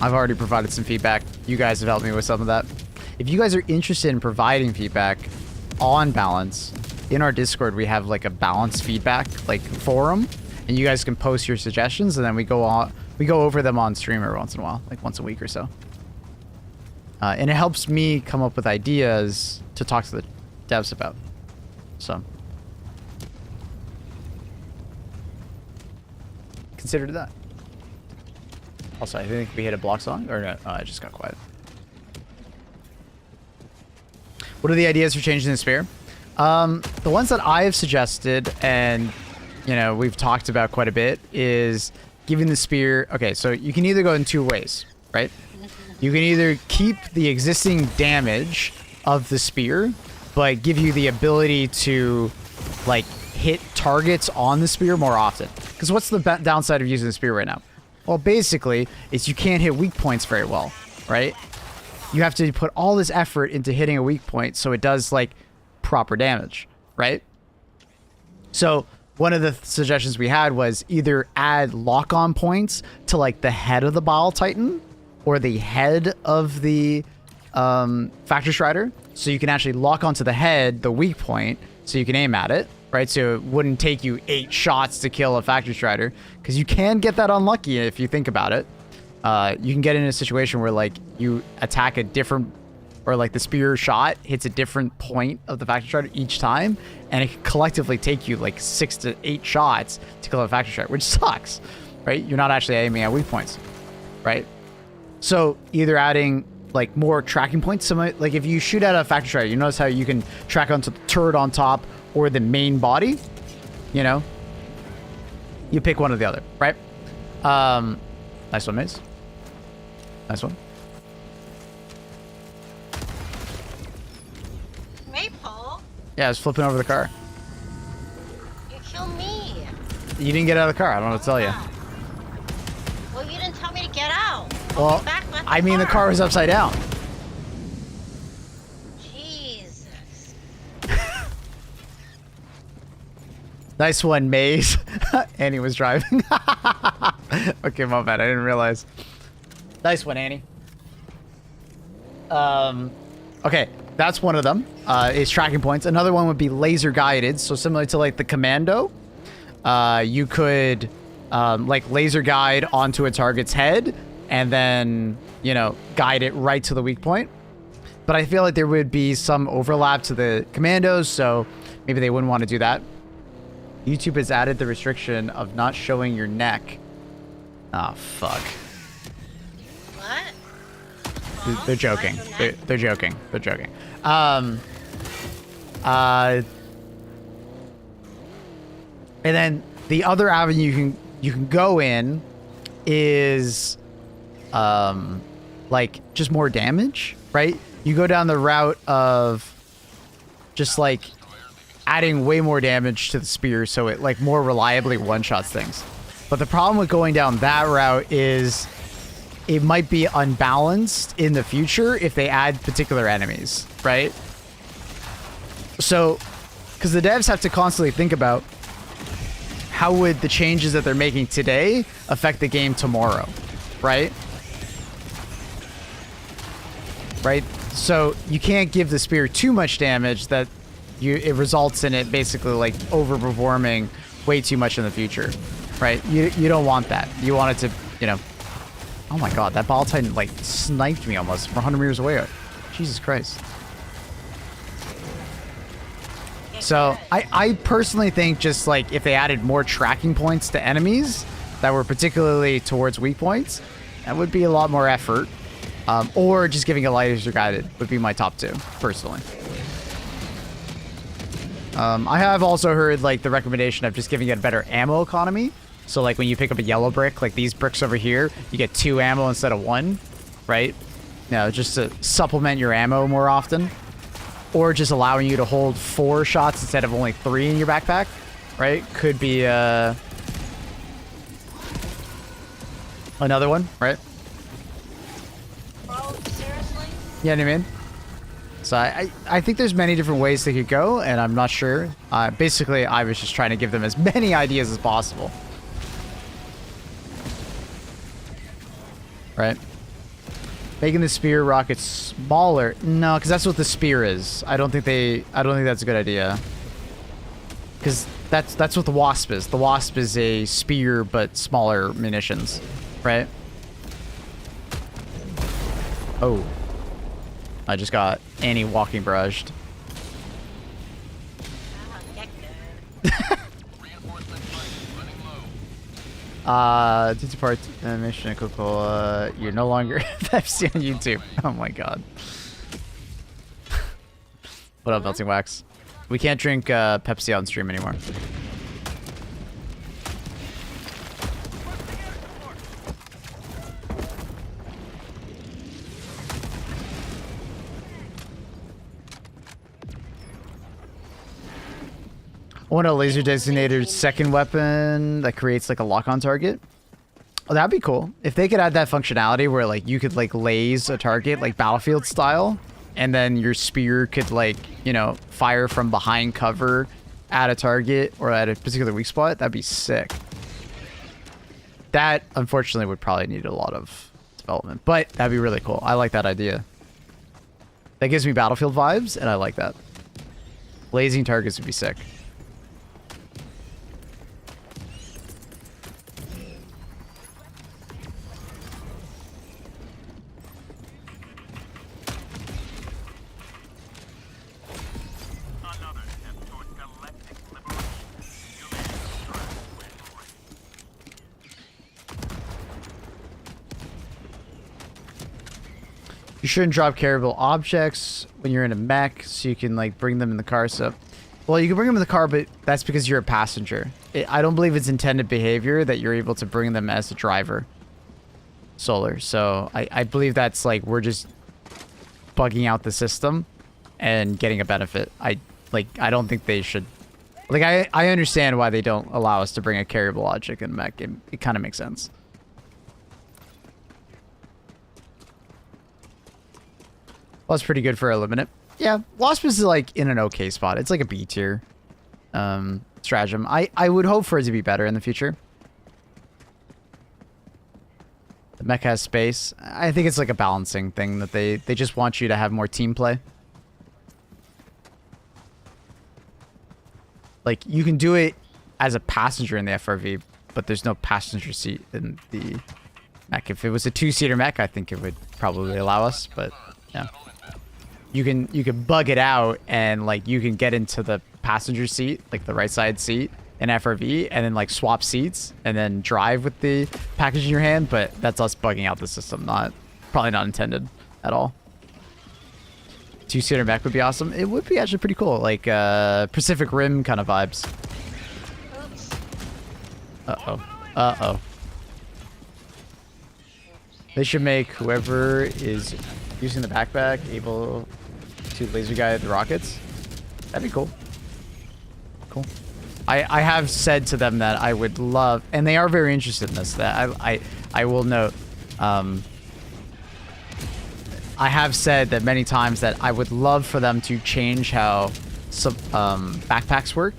I've already provided some feedback. You guys have helped me with some of that. If you guys are interested in providing feedback on balance, in our Discord we have like a balance feedback like forum, and you guys can post your suggestions, and then we go over them on stream every once in a while, like once a week or so. And it helps me come up with ideas to talk to the devs about. So consider that. Also, I think we hit a block song, or no? I just got quiet. What are the ideas for changing the spear? The ones that I have suggested, and you know we've talked about quite a bit, is giving the spear. Okay, so you can either go in 2 ways, right? You can either keep the existing damage of the spear but give you the ability to like hit targets on the spear more often. Because what's the downside of using the spear right now? Well, basically, is you can't hit weak points very well, right? You have to put all this effort into hitting a weak point so it does like proper damage, right? So one of the suggestions we had was either add lock-on points to like the head of the Bile Titan or the head of the Factory Strider, so you can actually lock onto the head, the weak point, so you can aim at it, right? So it wouldn't take you 8 shots to kill a Factory Strider, because you can get that unlucky if you think about it. You can get in a situation where like you attack a different, or like the spear shot hits a different point of the Factory Strider each time, and it can collectively take you like 6 to 8 shots to kill a Factory Strider, which sucks, right? You're not actually aiming at weak points, right? So either adding like more tracking points, like if you shoot at a Factory Strider, you notice how you can track onto the turret on top or the main body, you know? You pick one or the other, right? Nice one, Maze. Nice one. Maple, Yeah, I was flipping over the car. you killed me. You didn't get out of the car. I don't know what to tell you. Well, you didn't tell me to get out. Well, Back left I mean, the car was upside down. Jesus. Nice one, Maze. Annie was driving. Okay, my bad. I didn't realize. Nice one, Annie. Okay, that's one of them. Is tracking points. Another one would be laser guided. So similar to like the commando, you could like laser guide onto a target's head and then, you know, guide it right to the weak point. But I feel like there would be some overlap to the commandos, so maybe they wouldn't want to do that. YouTube has added the restriction of not showing your neck. Oh, fuck. What? They're joking. They're joking. They're joking. And then the other avenue you can go in is like just more damage, right? You go down the route of just like adding way more damage to the spear so it like more reliably one-shots things. But the problem with going down that route is it might be unbalanced in the future if they add particular enemies, right? So, because the devs have to constantly think about how would the changes that they're making today affect the game tomorrow, right? Right? So you can't give the spear too much damage that it results in it basically like overperforming way too much in the future, right? You don't want that. You want it to, you know. Oh my god, that Bile Titan like sniped me almost from 100 meters away. Jesus Christ. So I personally think just like if they added more tracking points to enemies that were particularly towards weak points, that would be a lot more effort. Or just giving a laser guided would be my top 2 personally. I have also heard like the recommendation of just giving it a better ammo economy. So like when you pick up a yellow brick, like these bricks over here, you get 2 ammo instead of 1, right? You know, just to supplement your ammo more often. Or just allowing you to hold 4 shots instead of only 3 in your backpack, right? Could be another one, right? Bro, seriously? Yeah, you know what I mean? So I think there's many different ways they could go, and I'm not sure. Basically, I was just trying to give them as many ideas as possible. Right? Making the spear rocket smaller. No, because that's what the spear is. I don't think that's a good idea. Because that's what the wasp is. The wasp is a spear but smaller munitions, right? Oh. I just got Annie walking barraged. Get good. Reinforcement running low. Due to part mission and Coca-Cola, you're no longer Pepsi on YouTube. Oh my god. What up, Melting Wax? We can't drink Pepsi on stream anymore. I want a laser designator's second weapon that creates like a lock-on target. Oh, that'd be cool. If they could add that functionality where like you could like laze a target like Battlefield style, and then your spear could like, you know, fire from behind cover at a target or at a particular weak spot, that'd be sick. That, unfortunately, would probably need a lot of development, but that'd be really cool. I like that idea. That gives me Battlefield vibes, and I like that. Blazing targets would be sick. Another step toward galactic liberation. Humanity strives for enlightenment. You shouldn't drop carryable objects when you're in a mech, so you can like bring them in the car. So, well, you can bring them in the car, but that's because you're a passenger. I don't believe it's intended behavior that you're able to bring them as a driver. Solar. So I believe that's like we're just bugging out the system and getting a benefit. I don't think they should. Like I understand why they don't allow us to bring a carryable object in mech. It kind of makes sense. Well, that's pretty good for a limit. Yeah, Wasp is like in an okay spot. It's like a B tier stratagem. I would hope for it to be better in the future. The mech has space. I think it's like a balancing thing that they just want you to have more team play. Like, you can do it as a passenger in the FRV, but there's no passenger seat in the mech. If it was a two-seater mech, I think it would probably allow us, but yeah. You can bug it out and like you can get into the passenger seat, like the right side seat in FRV, and then like swap seats and then drive with the package in your hand, but that's us bugging out the system, probably not intended at all. Two-seater mech would be awesome. It would be actually pretty cool, like Pacific Rim kind of vibes. Oops. Uh-oh. They should make whoever is using the backpack able to laser guide the rockets. That'd be cool. Cool. I have said to them that I would love, and they are very interested in this, that I will note, I have said that many times that I would love for them to change how some backpacks work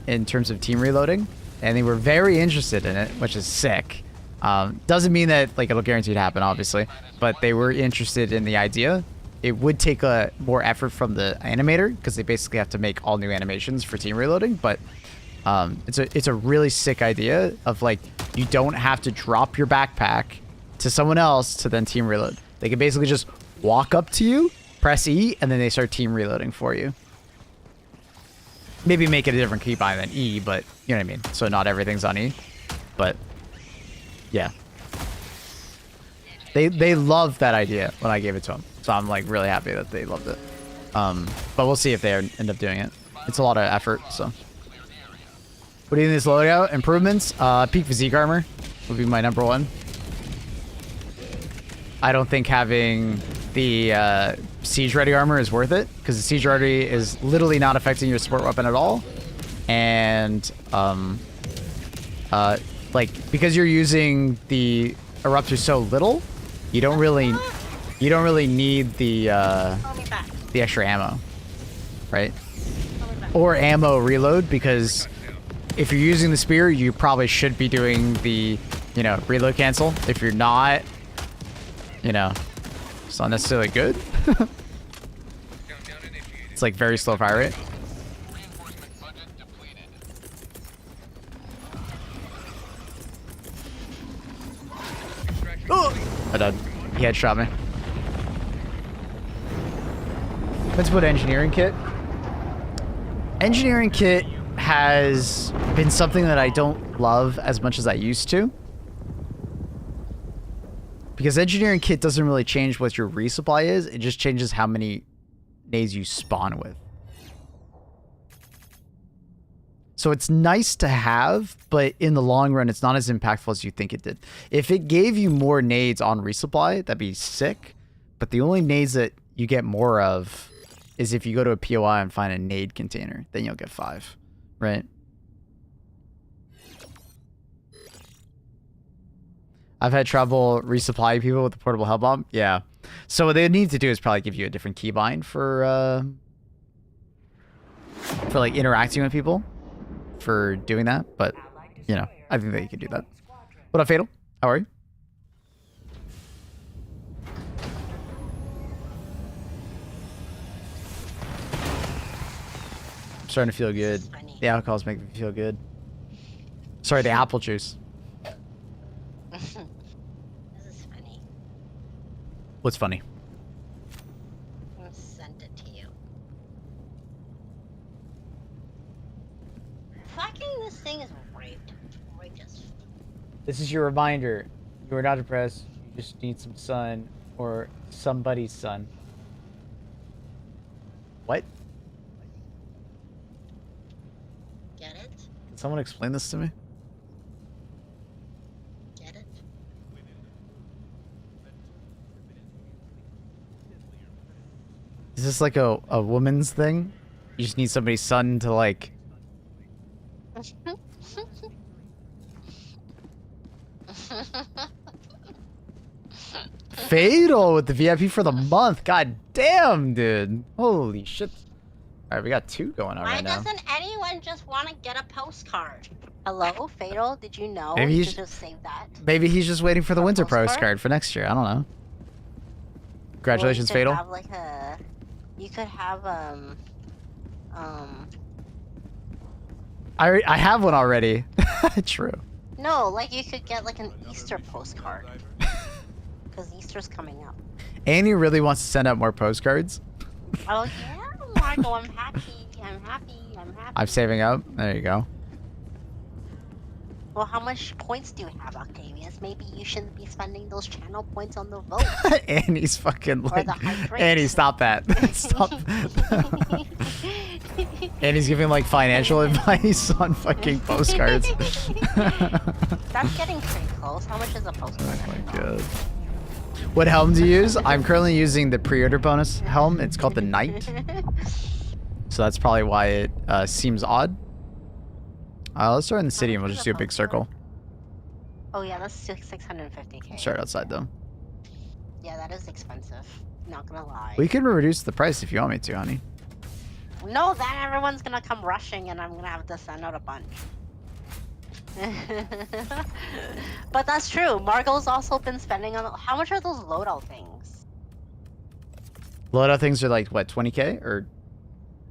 in terms of team reloading, and they were very interested in it, which is sick. Doesn't mean that like it'll guarantee to happen, obviously, but they were interested in the idea. It would take more effort from the animator because they basically have to make all new animations for team reloading, but it's a really sick idea of like you don't have to drop your backpack to someone else to then team reload. They can basically just walk up to you, press E, and then they start team reloading for you. Maybe make it a different keybind than E, but you know what I mean. So not everything's on E, but yeah. They loved that idea when I gave it to them. So I'm like really happy that they loved it. But we'll see if they end up doing it. It's a lot of effort, so. What do you think of this loadout? Improvements? Peak physique armor would be my number one. I don't think having the siege ready armor is worth it because the siege ready is literally not affecting your support weapon at all. And like because you're using the eruptor so little, you don't really need the extra ammo, right? Or ammo reload, because if you're using the spear, you probably should be doing the, reload cancel. If you're not, it's not necessarily good. It's like very slow fire rate. Reinforcement budget depleted. Oh! I died. He headshot me. Let's put engineering kit. Engineering kit has been something that I don't love as much as I used to. Because engineering kit doesn't really change what your resupply is. It just changes how many nades you spawn with. So it's nice to have, but in the long run, it's not as impactful as you think it did. If it gave you more nades on resupply, that'd be sick. But the only nades that you get more of is if you go to a POI and find a nade container. Then you'll get 5. Right. I've had trouble resupplying people with the portable hell bomb. Yeah. So what they need to do is probably give you a different keybind for like interacting with people for doing that. But you know, I think that you can do that. What up, Fatal? How are you? I'm starting to feel good. The alcohol's making me feel good. Sorry, the apple juice. This is funny. What's funny? I'll send it to you. Fucking this thing is raped. Raped as This is your reminder. You are not depressed. You just need some sun or somebody's son. What? Get it? Can someone explain this to me? Get it? Is this like a woman's thing? You just need somebody's son to like... Fatal with the VIP for the month. God damn, dude. Holy shit. Alright, we got 2 going on Why right now. doesn't anyone just want to get a postcard? Hello, Fatal? Did you know? Maybe you he's- should just save that. Maybe he's just waiting for the A winter postcard? postcard for next year. I don't know. Or Congratulations, you could Fatal. Have like a, you could have I have one already. True. no, like you could get like an Easter postcard. Because Easter's coming up. Annie really wants to send out more postcards. Oh yeah, Marco, I'm happy. I'm happy. I'm happy. I'm saving up. There you go. Well, how much points do you have, Octavius? Maybe you shouldn't be spending those channel points on the vote. Annie's fucking Or like... the hydrate. Annie, stop that. Stop. Annie's giving like financial advice on fucking postcards. That's getting pretty close. How much is a postcard? Oh my god. What helm do you use? I'm currently using the pre-order bonus helm. It's called the Knight. So that's probably why it seems odd. Let's start in the city and we'll just do a big circle. Oh yeah, that's 650k. Start outside though. Yeah, that is expensive. Not gonna lie. We can reduce the price if you want me to, honey. No, then everyone's gonna come rushing and I'm gonna have to send out a bunch. But that's true. Margot's also been spending on. How much are those loadout things? Loadout things are like, what, 20k? Or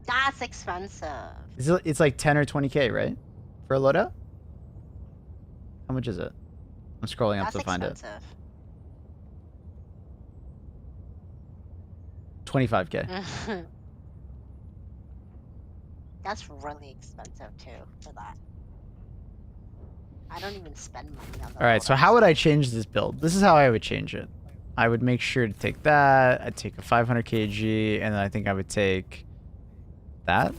That's expensive. is it, it's like 10 or 20k, right? For a loadout? How much is it? I'm scrolling up That's to find it. expensive. 25k. That's really expensive too for that. I don't even spend money on the Alright, so loadouts. how would I change this build? This is how I would change it. I would make sure to take that. I'd take a 500 kg, and then I think I would take that.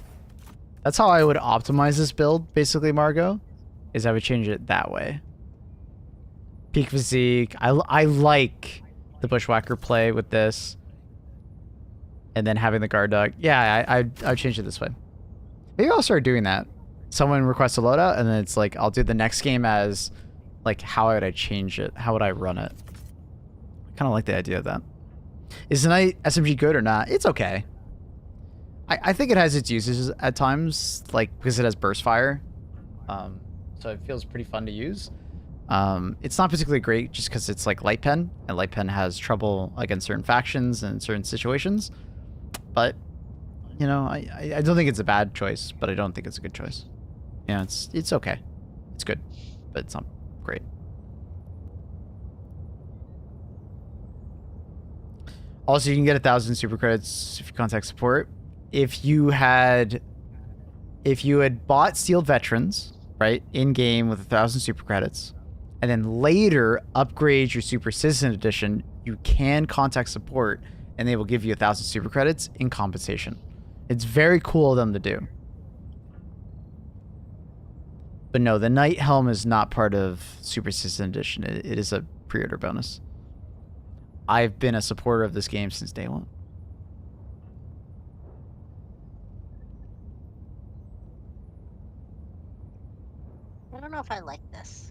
That's how I would optimize this build, basically, Margot. Is I would change it that way. Peak physique. I like the bushwhacker play with this. And then having the guard dog. Yeah, I'd change it this way. Maybe I'll start doing that. Someone requests a loadout, and then it's like, I'll do the next game as, like, how would I change it? How would I run it? I kind of like the idea of that. Is the Knight SMG good or not? It's okay. I think it has its uses at times, like, because it has burst fire. So it feels pretty fun to use. It's not particularly great just because it's like light pen, and light pen has trouble against certain factions and certain situations. But, you know, I don't think it's a bad choice, but I don't think it's a good choice. Yeah, it's okay. It's good, but it's not great. Also, you can get 1,000 super credits if you contact support. If you had bought Sealed Veterans, right, in game with 1,000 super credits, and then later upgrade your Super Citizen Edition, you can contact support, and they will give you 1,000 super credits in compensation. It's very cool of them to do. But no, the Knight Helm is not part of Super Citizen Edition. It is a pre-order bonus. I've been a supporter of this game since day one. don't know if I like this.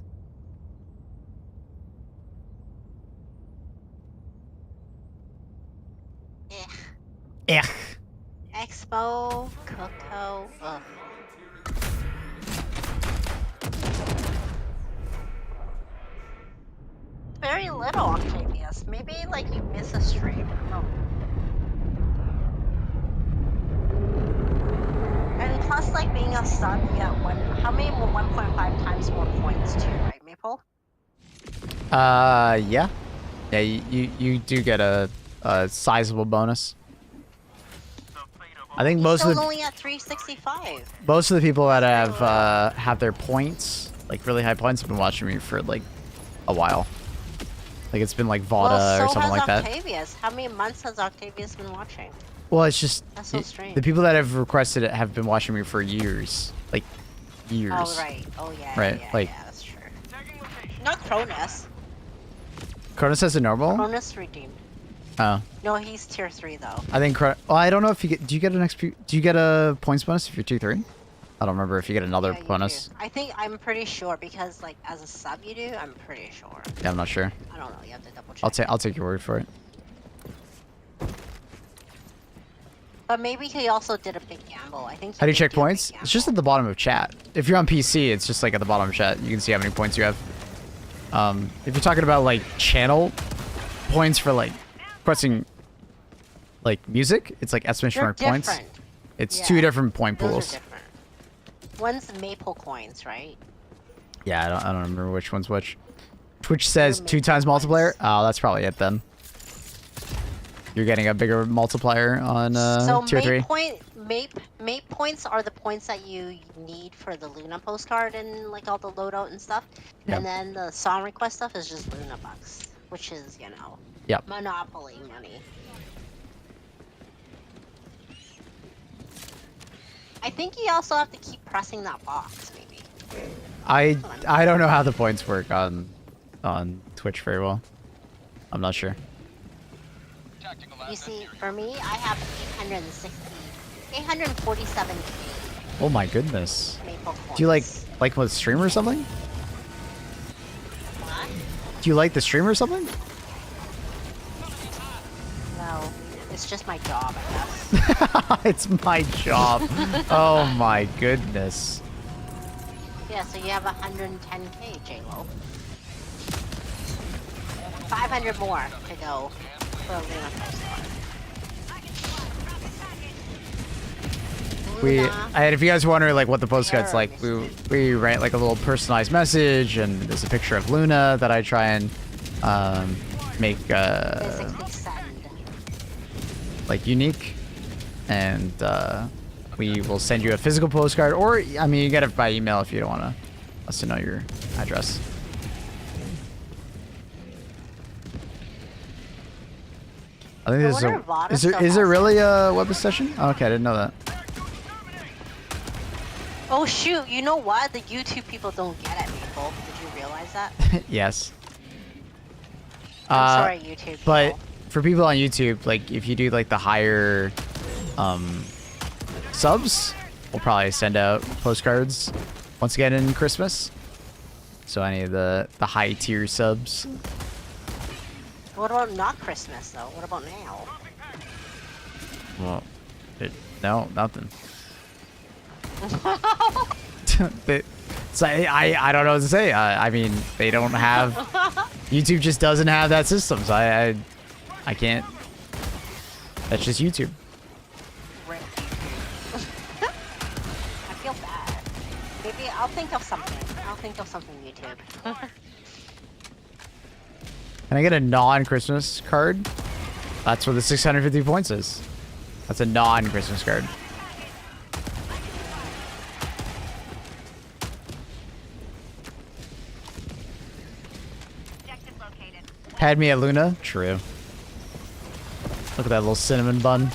Eh. Yeah. Expo, Coco, ugh. Very little Octavius. Maybe like you miss a stream. I don't know. And plus, like being a sub, you get how many more 1.5 times more points too, right, Maple? Yeah. Yeah, you do get a sizable bonus. I think most Still of the only at 365. most of the people that have their points, like really high points, have been watching me for like a while. Like it's been like Vada Well, so or something has like that. Octavius. How many months has Octavius been watching? Well, it's just That's so strange. the people that have requested it have been watching me for years, like years. Oh right. Oh yeah. Right, Yeah, like- yeah, that's true. Not Cronus. Cronus has a normal. Cronus redeemed. Oh, No, he's tier 3 though. I think. Well, I don't know if you get. Do you get an XP? Do you get a points bonus if you're 2-3? I don't remember if you get another Yeah, you bonus. do. I'm pretty sure because like as a sub you do. I'm pretty sure. Yeah, I'm not sure. I don't know. You have to double check. I'll take your word for it. But maybe he also did a big gamble. I think. How do you did check do a big points? It's just at the bottom of chat. If you're on PC, it's just like at the bottom of chat. You can see how many points you have. If you're talking about like channel points for like requesting like music, it's like exclamation They're mark points. different. It's Yeah. 2 different point Those pools. are different. One's maple coins, right? Yeah, I don't remember which one's which. Twitch says They're 2 maple times multiplier. coins. Oh, that's probably it then. You're getting a bigger multiplier on So tier 3. mate points are the points that you need for the Luna postcard and like all the loadout and stuff. Yeah. And then the song request stuff is just Luna bucks, which is, you know, Yep. Monopoly money. I think you also have to keep pressing that box, maybe. I don't know how the points work on Twitch very well. I'm not sure. Tactical You assets see, here. for me, I have 847k Oh my goodness. maple coins. Do you like with stream or something? What? Do you like the stream or something? No, it's just my job, I guess. It's my job. Oh my goodness. Yeah, so you have 110k, J-Lo. 500 more to go for a Luna postcard. And if you guys wonder like what the postcard's Error like, we write like a little personalized message, and there's a picture of Luna that I try and make Physically send. like unique, and we will send you a physical postcard, or I mean you get it by email if you don't want us to know your address. I think I there's wonder if Vada is there still has really a web session? Oh, okay, I didn't know that. Oh shoot, you know what? The YouTube people don't get it, people. Did you realize that? Yes. I'm sorry, YouTube But people. for people on YouTube, like if you do like the higher subs, we'll probably send out postcards once again in Christmas. So any of the high tier subs. What about not Christmas, though? What about now? Well, no, nothing. So I don't know what to say. I mean, they don't have. YouTube just doesn't have that system. So I can't. That's just YouTube. Rip YouTube. I feel bad. Maybe I'll think of something. YouTube. Can I get a non-Christmas card? That's where the 650 points is. That's a non-Christmas card. Had me at Luna? True. Look at that little cinnamon bun.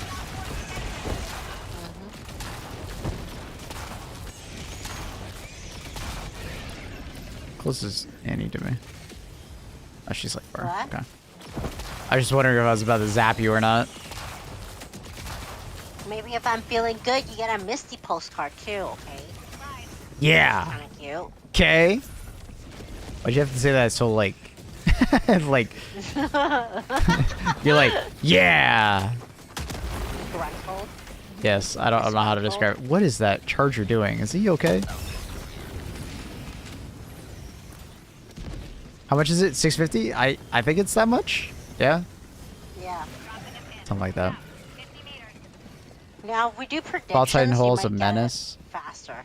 Closest Annie to me. Oh, she's like far. What? Okay. I was just wondering if I was about to zap you or not. Maybe if I'm feeling good, you get a Misty postcard too, okay? Yeah. Kinda cute. Okay. Why'd you have to say that so like, like, you're like, yeah. Dreadful. Yes, I don't know how to describe it. What is that charger doing? Is he okay? How much is it? 650? I think it's that much. Yeah, Yeah. something like that. Now, if we do predictions, Ball Titan you Hole's might a get it menace. faster.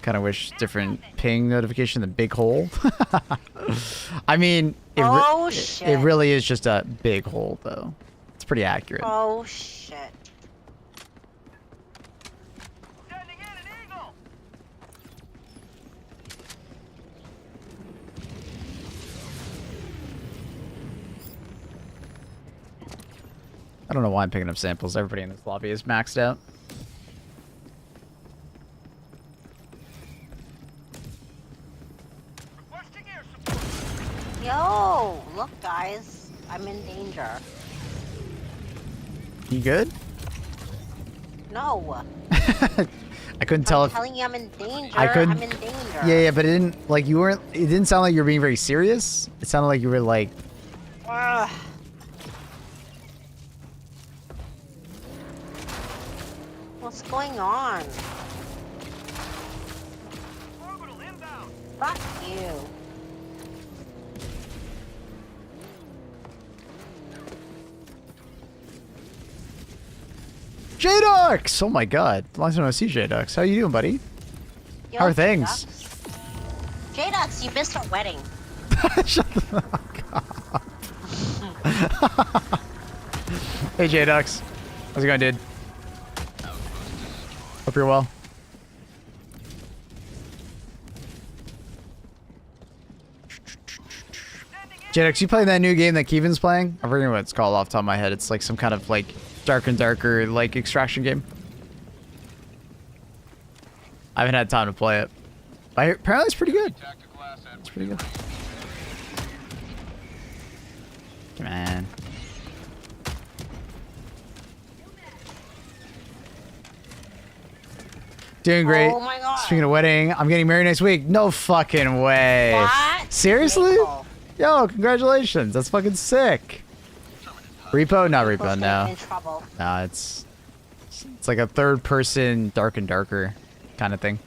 Kind of wish different ping notification than big hole. I mean, Oh, it shit. really is just a big hole though. It's pretty accurate. Oh, shit. Sending in an eagle. I don't know why I'm picking up samples. Everybody in this lobby is maxed out. Requesting air support. Yo, look, guys. I'm in danger. You good? No. I couldn't tell I'm if. telling you I'm in danger. I couldn't- I'm in danger. Yeah, but it didn't like you weren't. It didn't sound like you were being very serious. It sounded like you were like. Ugh. What's going on? Orbital inbound. Fuck you. J-Dux! Oh my god. Long time no see, J-Dux. How you doing, buddy? Yo, How are things? J-Dux, you missed our wedding. Shut the fuck up. Hey, J-Dux. How's it going, dude? Hope you're well. J-Dux, you playing that new game that Kevin's playing? I forget what it's called off the top of my head. It's like some kind of like darker and darker like extraction game. I haven't had time to play it. Apparently it's pretty good. Tactical asset. It's pretty good. Come on. Doing great. Oh my god. Speaking of wedding, I'm getting married next week. No fucking way. What? Seriously? Maple. Yo, congratulations. That's fucking sick. Repo? Not People's repo, gonna no. be in trouble. Nah, it's like a third person dark and darker kind of thing.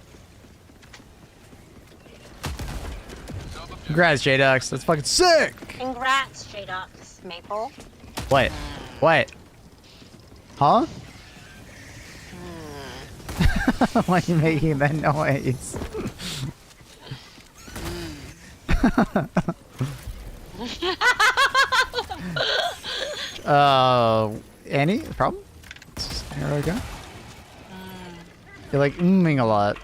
Congrats, J-Dux. That's fucking sick. Congrats, J-Dux. Maple. What? What? Huh? Why are you making that noise? Annie, problem? Here we go. You're like a lot.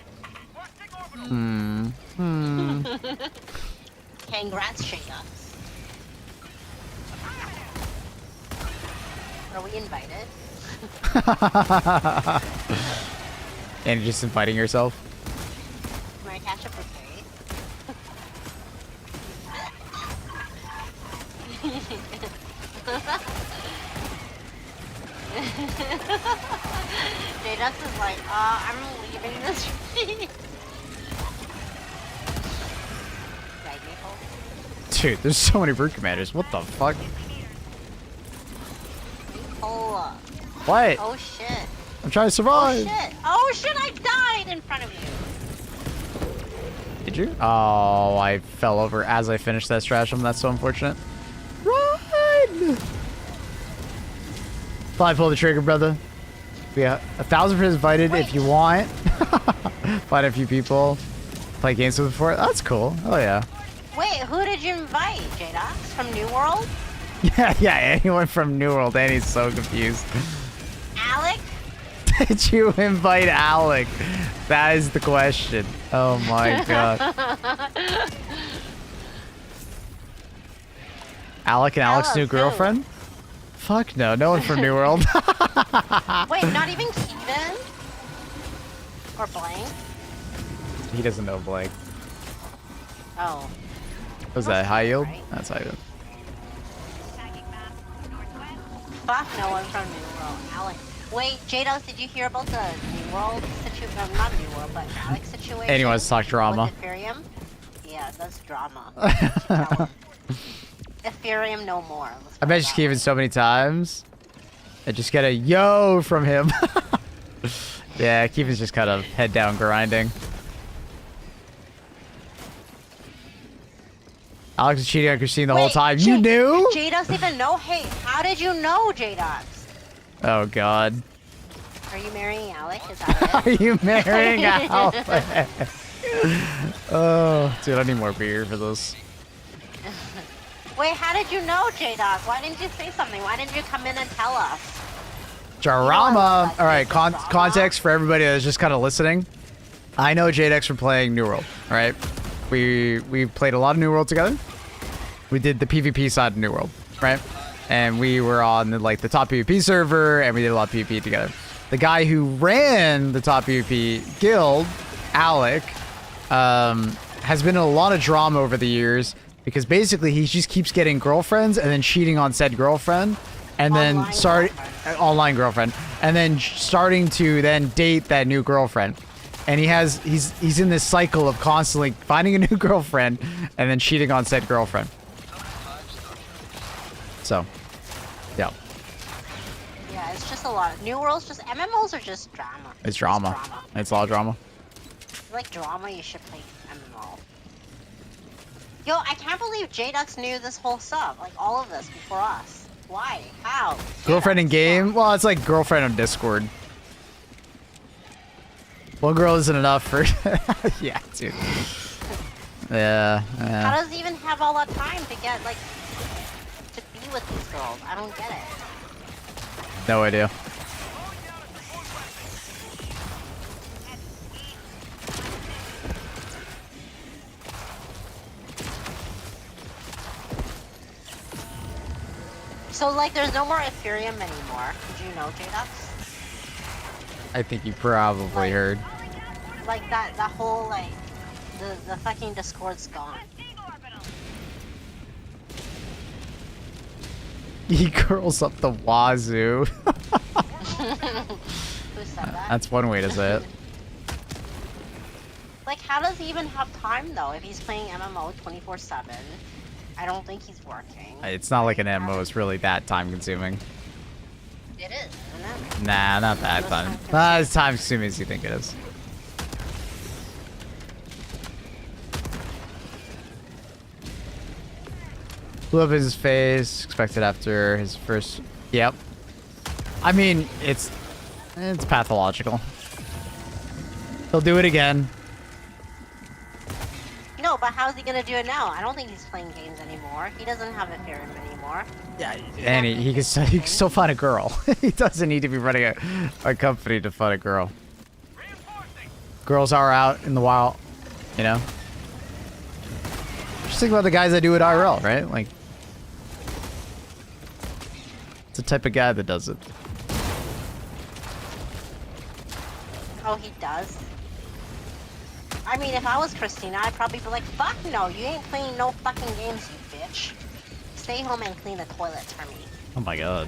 Congrats, J-Dux. Are we invited? Annie just inviting herself. Can I catch a bouquet? J-Dux is like, I'm leaving this tree. Right, Maple? Dude, there's so many brute commanders. What the fuck? Oh, What? oh shit. I'm trying to Oh survive. shit. Oh shit, I died in front of you. Did you? Oh, I fell over as I finished that stratagem. That's so unfortunate. Run! Probably pull the trigger, brother. Yeah, 1,000 is invited if you want. Find a few people. Play games with before. That's cool. Oh yeah. Wait, who did you invite? J-Dox from New World? Yeah, anyone from New World. Annie's so confused. Alec? Did you invite Alec? That is the question. Oh my god. Alec and Alec's new who? girlfriend? Fuck no, no one from New World. Wait, not even Keaton? Or Blank? He doesn't know Blake. Oh. Was that high yield? Right. That's high yield. Fuck no one from New World. Alec. Wait, J-Dox, did you hear about the New World situation? Not New World, but Alec situation? Anyone wants to talk drama. With Ethereum? Yeah, that's drama. You should tell him. Ethereum no more. Let's I put it bet that Keevan way. so many times. I just get a yo from him. Yeah, Keevan's just kind of head down grinding. Alex is cheating on Christine the whole Wait, time. You knew? Jay doesn't even know. Hey, how did you know, J-Dox? Oh god. Are you marrying Alec? Is that Are it? you marrying Alec? Oh, dude, I need more beer for this. Wait, how did you know, J-Dox? Why didn't you say something? Why didn't you come in and tell us? Drama. that All right, drama. context for everybody that's just kind of listening. I know JDX from playing New World. All right, we played a lot of New World together. We did the PvP side of New World, right? And we were on the top PvP server, and we did a lot of PvP together. The guy who ran the top PvP guild, Alec, has been in a lot of drama over the years because basically he just keeps getting girlfriends and then cheating on said girlfriend, and then online girlfriend, and then starting to then date that new girlfriend. And he's in this cycle of constantly finding a new girlfriend and then cheating on said girlfriend. So, yeah. Yeah, it's just a lot. New World's just MMOs are just drama. It's drama. It's a lot of drama. If you like drama, you should play MMO. Yo, I can't believe J-Dux knew this whole stuff, like all of this before us. Why? How? Girlfriend in J-Dux, game? Well, it's like girlfriend on Discord. One girl isn't enough for... Yeah, dude. Yeah, How yeah. does he even have all that time to get, like, to be with these girls? I don't get it. No idea. So, like, there's no more Ethereum anymore. Did you know, J-Dux? I think you probably heard. Like, that whole, like, the fucking Discord's gone. He curls up the wazoo. Who said that? That's one way to say it. Like, how does he even have time, though, if he's playing MMO 24/7? I don't think he's working. It's not like an MMO. It's really that time consuming. It is, isn't it? Nah, not that time. Not as time consuming as you think it is. Blew up his face. Expected after his first. Yep. I mean, it's pathological. He'll do it again. No, but how's he gonna do it now? I don't think he's playing games anymore. He doesn't have Ethereum anymore. Yeah, and he can still find a girl. He doesn't need to be running a company to find a girl. Girls are out in the wild, you know. Just think about the guys that do it IRL, right? Like, it's the type of guy that does it. Oh, he does? I mean, if I was Christina, I'd probably be like, fuck no, you ain't playing no fucking games, you bitch. Stay home and clean the toilets for me. Oh my god.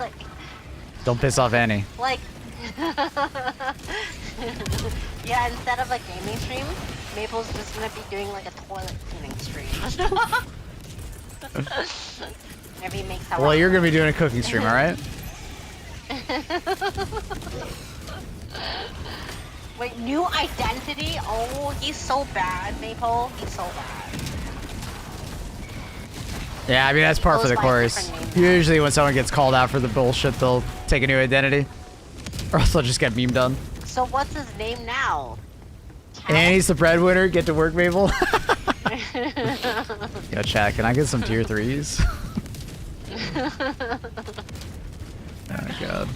like, Don't piss off Annie. like, yeah, instead of a gaming stream, Maple's just gonna be doing like a toilet cleaning stream. Maybe he makes that Well, one. you're gonna be doing a cooking stream, all right? Wait, new identity? Oh, he's so bad, Maple. He's so bad. Yeah, I mean that's par for Goes the by a course. different name now. Usually, when someone gets called out for the bullshit, they'll take a new identity, or else they'll just get meme done. So what's his name now? Annie's the breadwinner. Get to work, Mabel. Yo, chat, can I get some tier 3s? Oh my god.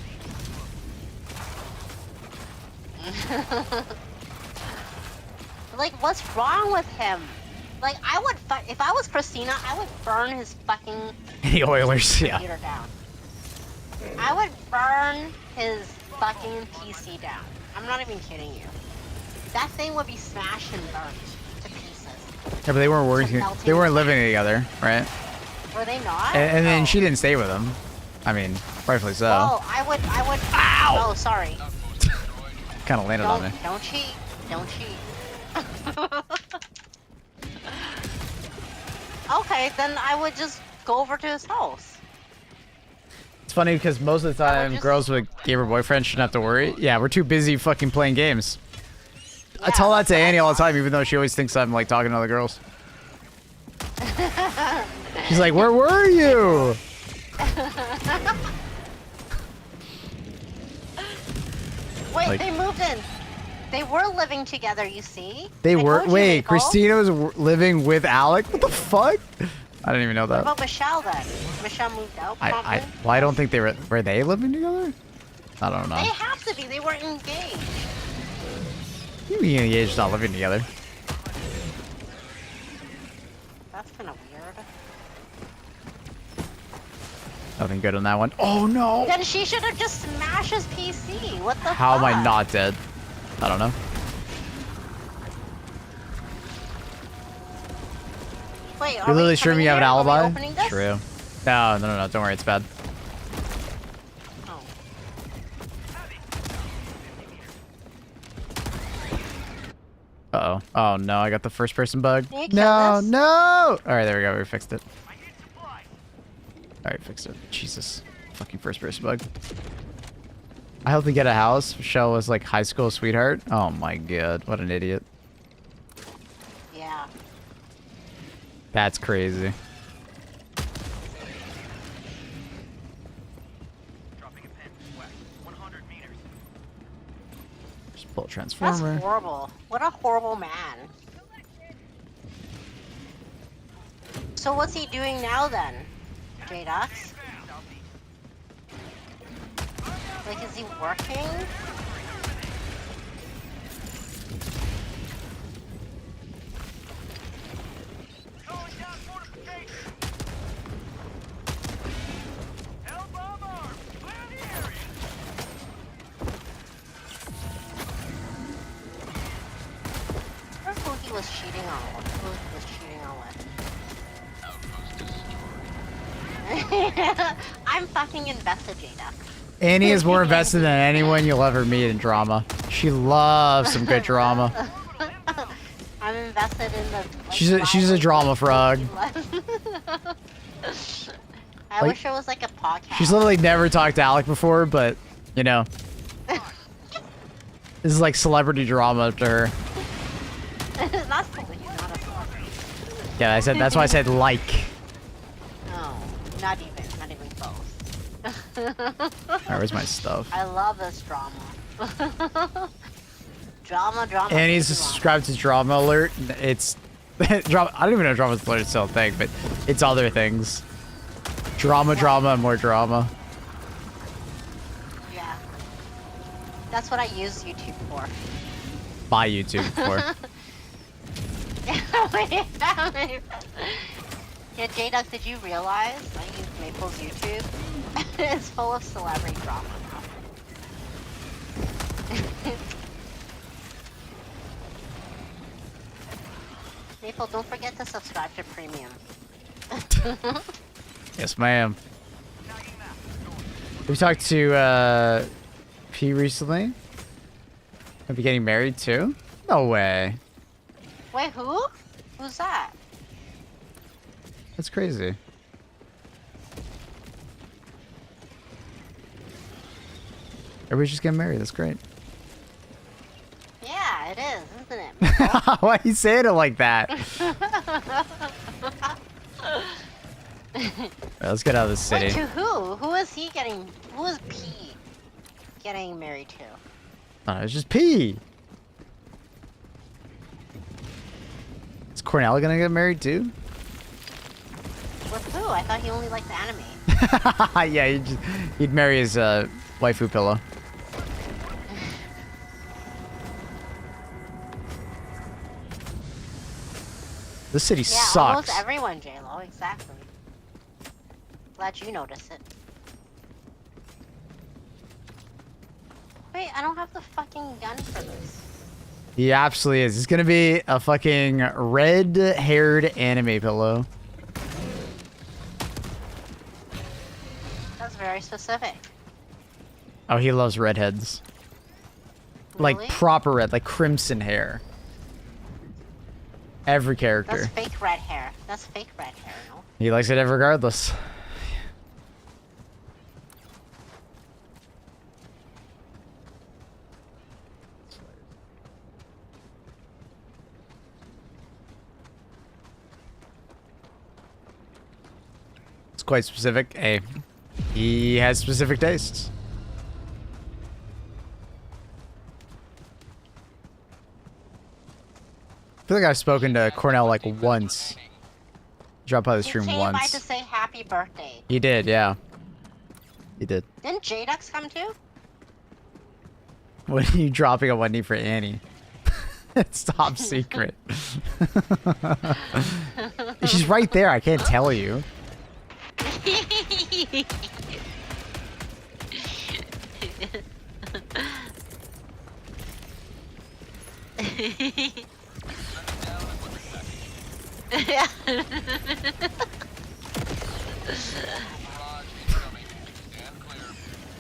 Like, what's wrong with him? Like, I would if I was Christina, I would burn his fucking Any Oilers? Yeah. computer down. I would burn his fucking PC down. I'm not even kidding you. That thing would be smashed and burnt to pieces. Yeah, but they weren't working. They weren't living together, right? Were they not? And then Oh. she didn't stay with him. I mean, rightfully so. Oh, I would. Ow! Oh, sorry. Kind of landed on me. Don't cheat. Don't cheat. Okay, then I would just go over to his house. It's funny because most of the I would time, just- girls with gamer boyfriends shouldn't have to worry. Yeah, we're too busy fucking playing games. I Yeah, tell that that's to what I Annie all the thought. time, even though she always thinks I'm like talking to other girls. She's like, "Where were you?" Wait, Like- they moved in. They were living together, you see? They I were. told you, Wait, Nicole. Christina was living with Alec. What the fuck? I didn't even know What that. about Michelle then? Michelle moved out, probably? Well, I don't think they were they living together? I don't know. They have to be. They weren't engaged. You mean engaged, not living together? That's kind of weird. Nothing good on that one. Oh no! Then she should have just smashed his PC. What the How am I fuck? not dead? I don't know. Wait, are You're we literally sure coming you have an here? Are we alibi? opening this? True. No, don't worry, it's bad. Oh. Uh-oh. Oh no, I got the first person bug. Can you kill No, this? no! Alright, there we go, we fixed it. I need supplies. Alright, fixed it. Jesus. Fucking first person bug. I helped him get a house. Michelle was like high school sweetheart. Oh my god, what an idiot. Yeah. That's crazy. Dropping a pin. West. 100 meters. Just pull a That's transformer. horrible. What a horrible man. So what's he doing now then, J-Dox? Like, is he working? Calling down fortification. Hell bomb armed. Clear the area. I wonder who he was cheating on. Who he was cheating on with. I'm fucking invested, J-Dox. Annie is more invested than anyone you'll ever meet in drama. She loves some good drama. I'm invested in the. Like, She's a drama frog. I Like- wish it was like a podcast. She's literally never talked to Alec before, but you know, this is like celebrity drama to her. It's not celebrity, he's not a celebrity. Yeah, I said that's why I said like. No, not even close. Alright, where's my stuff? I love this drama. drama. Annie's baby, subscribed to Drama Alert. It's drama. I don't even know if Drama Alert is still a thing, but it's other things. Drama, and more drama. Yeah. That's what I use YouTube for. Buy YouTube for. Yeah, J-Duck, did you realize I use Maple's YouTube? It's full of celebrity drama now. Maple, don't forget to subscribe to Premium. Yes, ma'am. We talked to P recently. Are we getting married too? No way. Wait, who? Who's that? That's crazy. Everybody's just getting married. That's great. Yeah, it is, isn't it? Why are you saying it like that? Alright, let's get out of this Wait, city. to who? Who is he getting? Who is P getting married to? Oh, it's just P. Is Cornell gonna get married too? With who? I thought he only liked anime. Yeah, he'd marry his waifu pillow. This city Yeah, sucks. almost everyone, J-Lo, exactly. Glad you noticed it. Wait, I don't have the fucking gun for this. He absolutely is. It's gonna be a fucking red-haired anime pillow. That's very specific. Oh, he loves redheads. Like Really? proper red, like crimson hair. Every That's character. fake red hair. That's fake red hair, no? He likes it regardless. It's quite specific. Hey, he has specific tastes. I feel like I've spoken to Cornell like once. Dropped by the He stream came by once. to say happy birthday. He did, yeah. He did. Didn't J-Dux come too? When are you dropping on one knee for Annie? It's top secret. She's right there. I can't tell you. Yeah. Barrage incoming. Stand clear.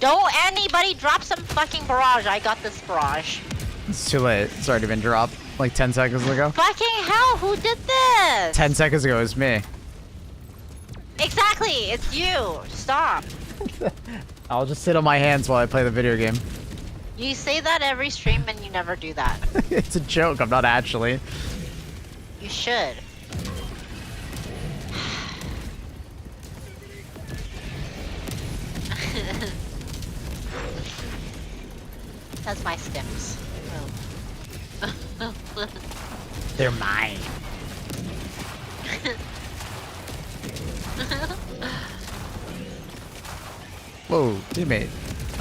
Don't anybody drop some fucking barrage. I got this barrage. It's too late. It's already been dropped like 10 seconds ago. Fucking hell, who did this? 10 seconds ago, it was me. Exactly, it's you. Stop. I'll just sit on my hands while I play the video game. You say that every stream and you never do that. It's a joke. I'm not actually. You should. That's my stims. Oh. They're mine. Whoa, teammate.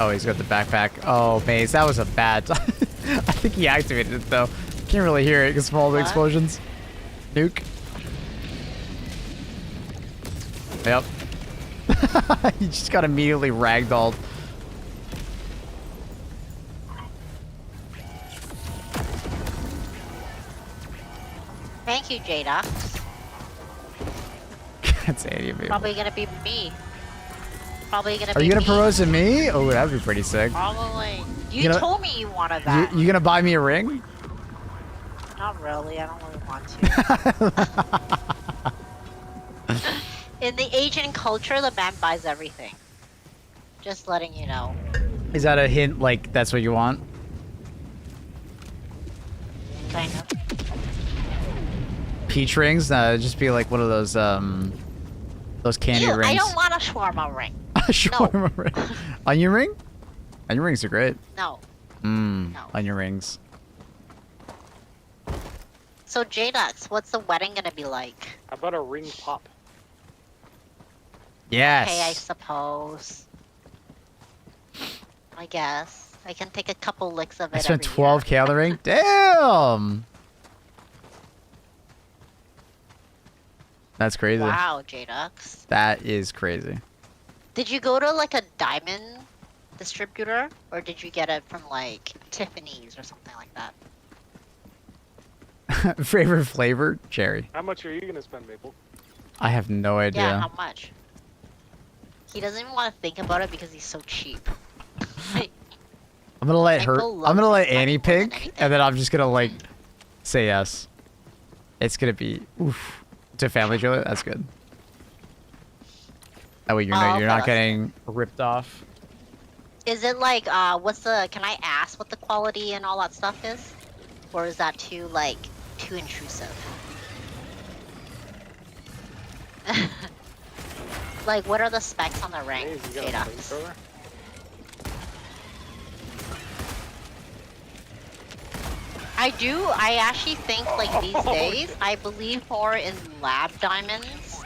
Oh, he's got the backpack. Oh, Maze, that was a bad time. I think he activated it, though. Can't really hear it because of all the What? explosions. Nuke. Yep. He just got immediately ragdolled. Thank you, Jada. That's Annie. Probably gonna be me. Probably gonna Are be you gonna me. propose to me? Oh, that'd be pretty sick. Probably. You You know- told me you wanted that. You gonna buy me a ring? Not really. I don't really want to. In the Asian culture, the man buys everything. Just letting you know. Is that a hint? Like that's what you want? Kind of. Peach rings? Just be like one of those candy Ew, rings. I don't want a shawarma ring. A shawarma ring. Onion ring? Onion rings are great. No. Mmm. No. Onion rings. So J-Dux, what's the wedding gonna be like? How about a ring pop? Yes. Okay, I suppose. I guess. I can take a couple licks of it I spent every year. 12K on the ring. Damn. That's crazy. Wow, J-Dux. That is crazy. Did you go to like a diamond distributor? Or did you get it from like Tiffany's or something like that? Favorite flavor? Cherry. How much are you gonna spend, Maple? I have no idea. Yeah, how much? He doesn't even want to think about it because he's so cheap. I'm gonna let her. Michael I'm gonna loves let his money Annie more than pick, anything. and then I'm just gonna like say yes. It's gonna be oof. To family jewelry. That's good. That way Oh, okay, you're not that's getting ripped off. Is it like, what's the, can I ask what the quality and all that stuff is? Or is that too, like, too intrusive? Like, what are the specs on the ring, Hey, you got a J-Dux? flamethrower? I actually think, like, these days, I believe more in lab diamonds.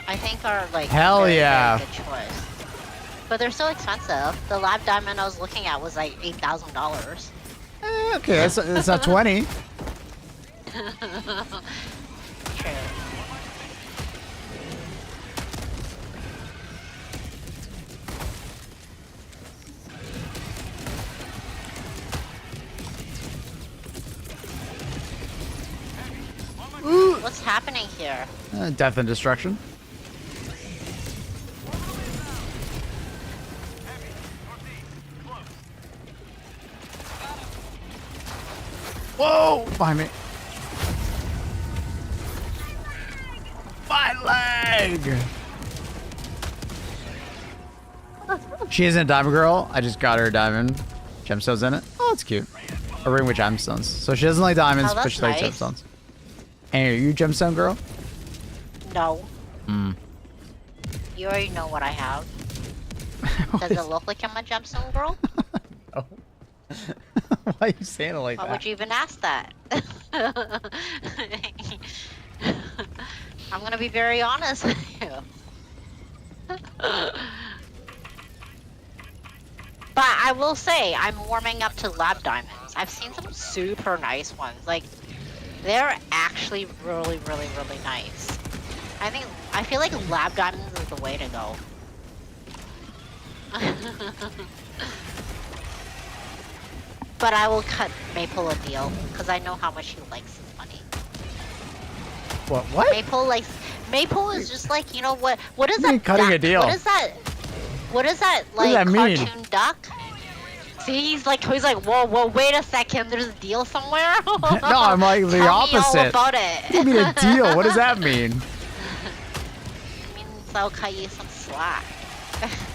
I think are, like, Hell very, yeah. very good choice. But they're so expensive. The lab diamond I was looking at was, like, $8,000. Okay, that's not 20. True. What's happening here? Death and destruction. Whoa! Behind me. bag. She isn't a diamond girl. I just got her a diamond. Gemstones in it. Oh, it's cute. A ring with gemstones. So she doesn't like diamonds, Oh, but that's she likes nice. gemstones. Hey, are you a gemstone girl? No. Hmm. You already know what I have. Does it look like I'm a gemstone girl? No. Why are you saying it like Why that? would you even ask that? I'm gonna be very honest with you. But I will say, I'm warming up to lab diamonds. I've seen some super nice ones. Like, they're actually really, really, really nice. I feel like lab diamonds is the way to go. But I will cut Maple a deal, because I know how much he likes his money. What? Maple is just like, you know what is You mean that cutting duck? a deal? What is that What does like that mean? cartoon duck? See, he's like, whoa, wait a second, there's a deal somewhere? No, I'm like the Tell opposite. me all about it. Give me a deal. What does that mean? It means I'll cut you some slack.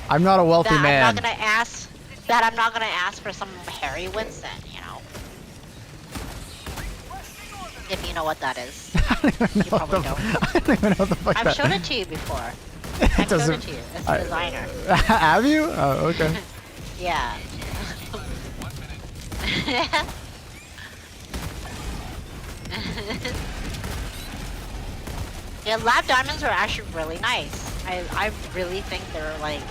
I'm not a wealthy that man. I'm not gonna ask for some Harry Winston, you know. If you know what that is. I don't even You know what probably the, don't. I don't even know what the fuck I've that shown it to you before. It I've shown doesn't- it to you. It's a designer. Have you? Oh, okay. Yeah. Yeah, lab diamonds are actually really nice. I really think they're like...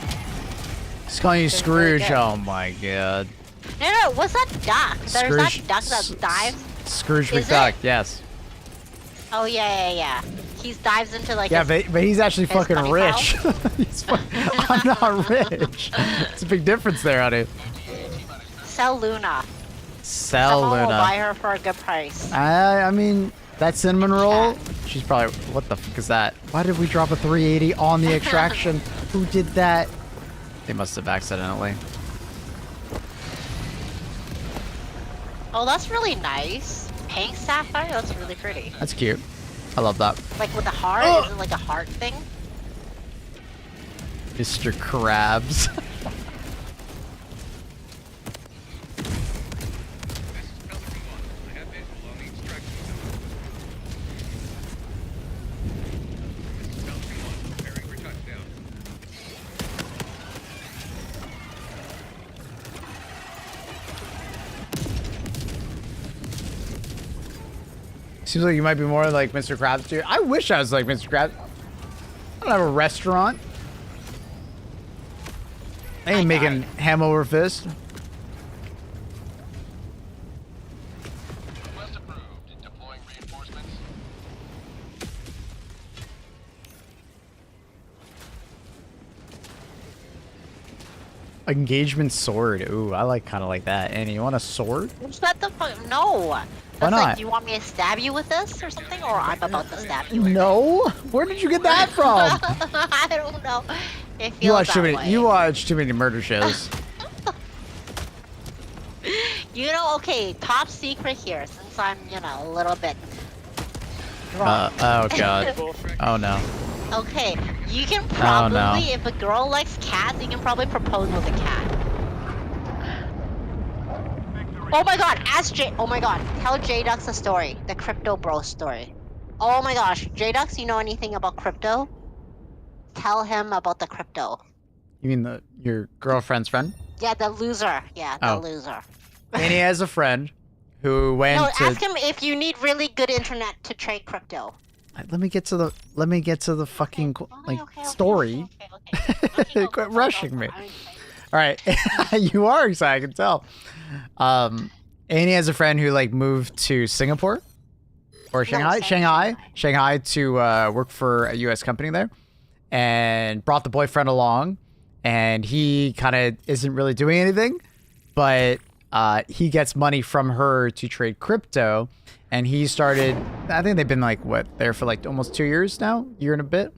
Just calling you They're really Scrooge. good. Oh my god. No, what's that duck? There's that duck S- that dives. Scrooge Is McDuck, it? yes. Oh, yeah. He dives into like Yeah, his... but he's actually his fucking bunny rich. I'm not rich. It's a big difference there, honey. Sell Luna. Sell Someone will buy Luna. her for a good price. I mean, that cinnamon roll, she's probably, what the fuck is that? Why did we drop a 380 on the extraction? Who did that? They must have accidentally. Oh, that's really nice. Pink sapphire? That's really pretty. That's cute. I love that. Like with a heart? Oh! Is it like a heart thing? Mr. Krabs. Seems like you might be more like Mr. Krabs, dude. I wish I was like Mr. Krabs. I don't have a restaurant. I ain't making ham over fist. Request approved. Deploying reinforcements. Engagement sword. Ooh, I like kind of like that. Annie, you want a sword? Shut the fuck. No. That's not? like, do you want me to stab you with this or something? Or I'm about to stab you with No. Where did you get that from? it? I don't know. It feels You watch that too many. way. You watch too many murder shows. You know, okay, top secret here, since I'm, you know, a little bit drunk. Oh god. Oh no. Okay, you can probably, no. if a girl likes cats, you can probably propose with a cat. Oh my god, ask J. Oh my god, tell J-Dux a story. The Crypto Bro story. Oh my gosh, J-Dux, you know anything about crypto? Tell him about the crypto. You mean your girlfriend's friend? Yeah, the loser. Yeah, the Oh. loser. Annie has a friend who went No, to. ask him if you need really good internet to trade crypto. Let me get to the fucking Okay, story. Okay, Quit rushing me. I'm excited. All right, you are excited. I can tell. Annie has a friend who like moved to Singapore or Shanghai, Shanghai to work for a U.S. company there, and brought the boyfriend along, and he kind of isn't really doing anything, but he gets money from her to trade crypto, and he started. I think they've been like there for like almost 2 years now, year and a bit.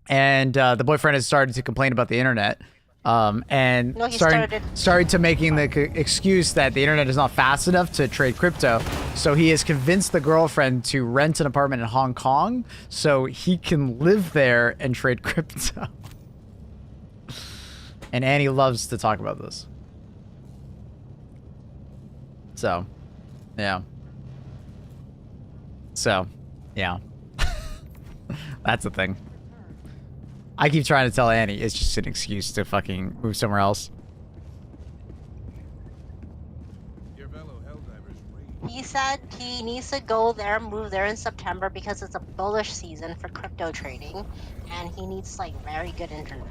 And the boyfriend has started to complain about the internet And No, he started to making the excuse that the internet is not fast enough to trade crypto. So he has convinced the girlfriend to rent an apartment in Hong Kong so he can live there and trade crypto. And Annie loves to talk about this. So, yeah. So, yeah. That's the thing. I keep trying to tell Annie it's just an excuse to fucking move somewhere else. He said he needs to go there, move there in September because it's a bullish season for crypto trading, and he needs like very good internet.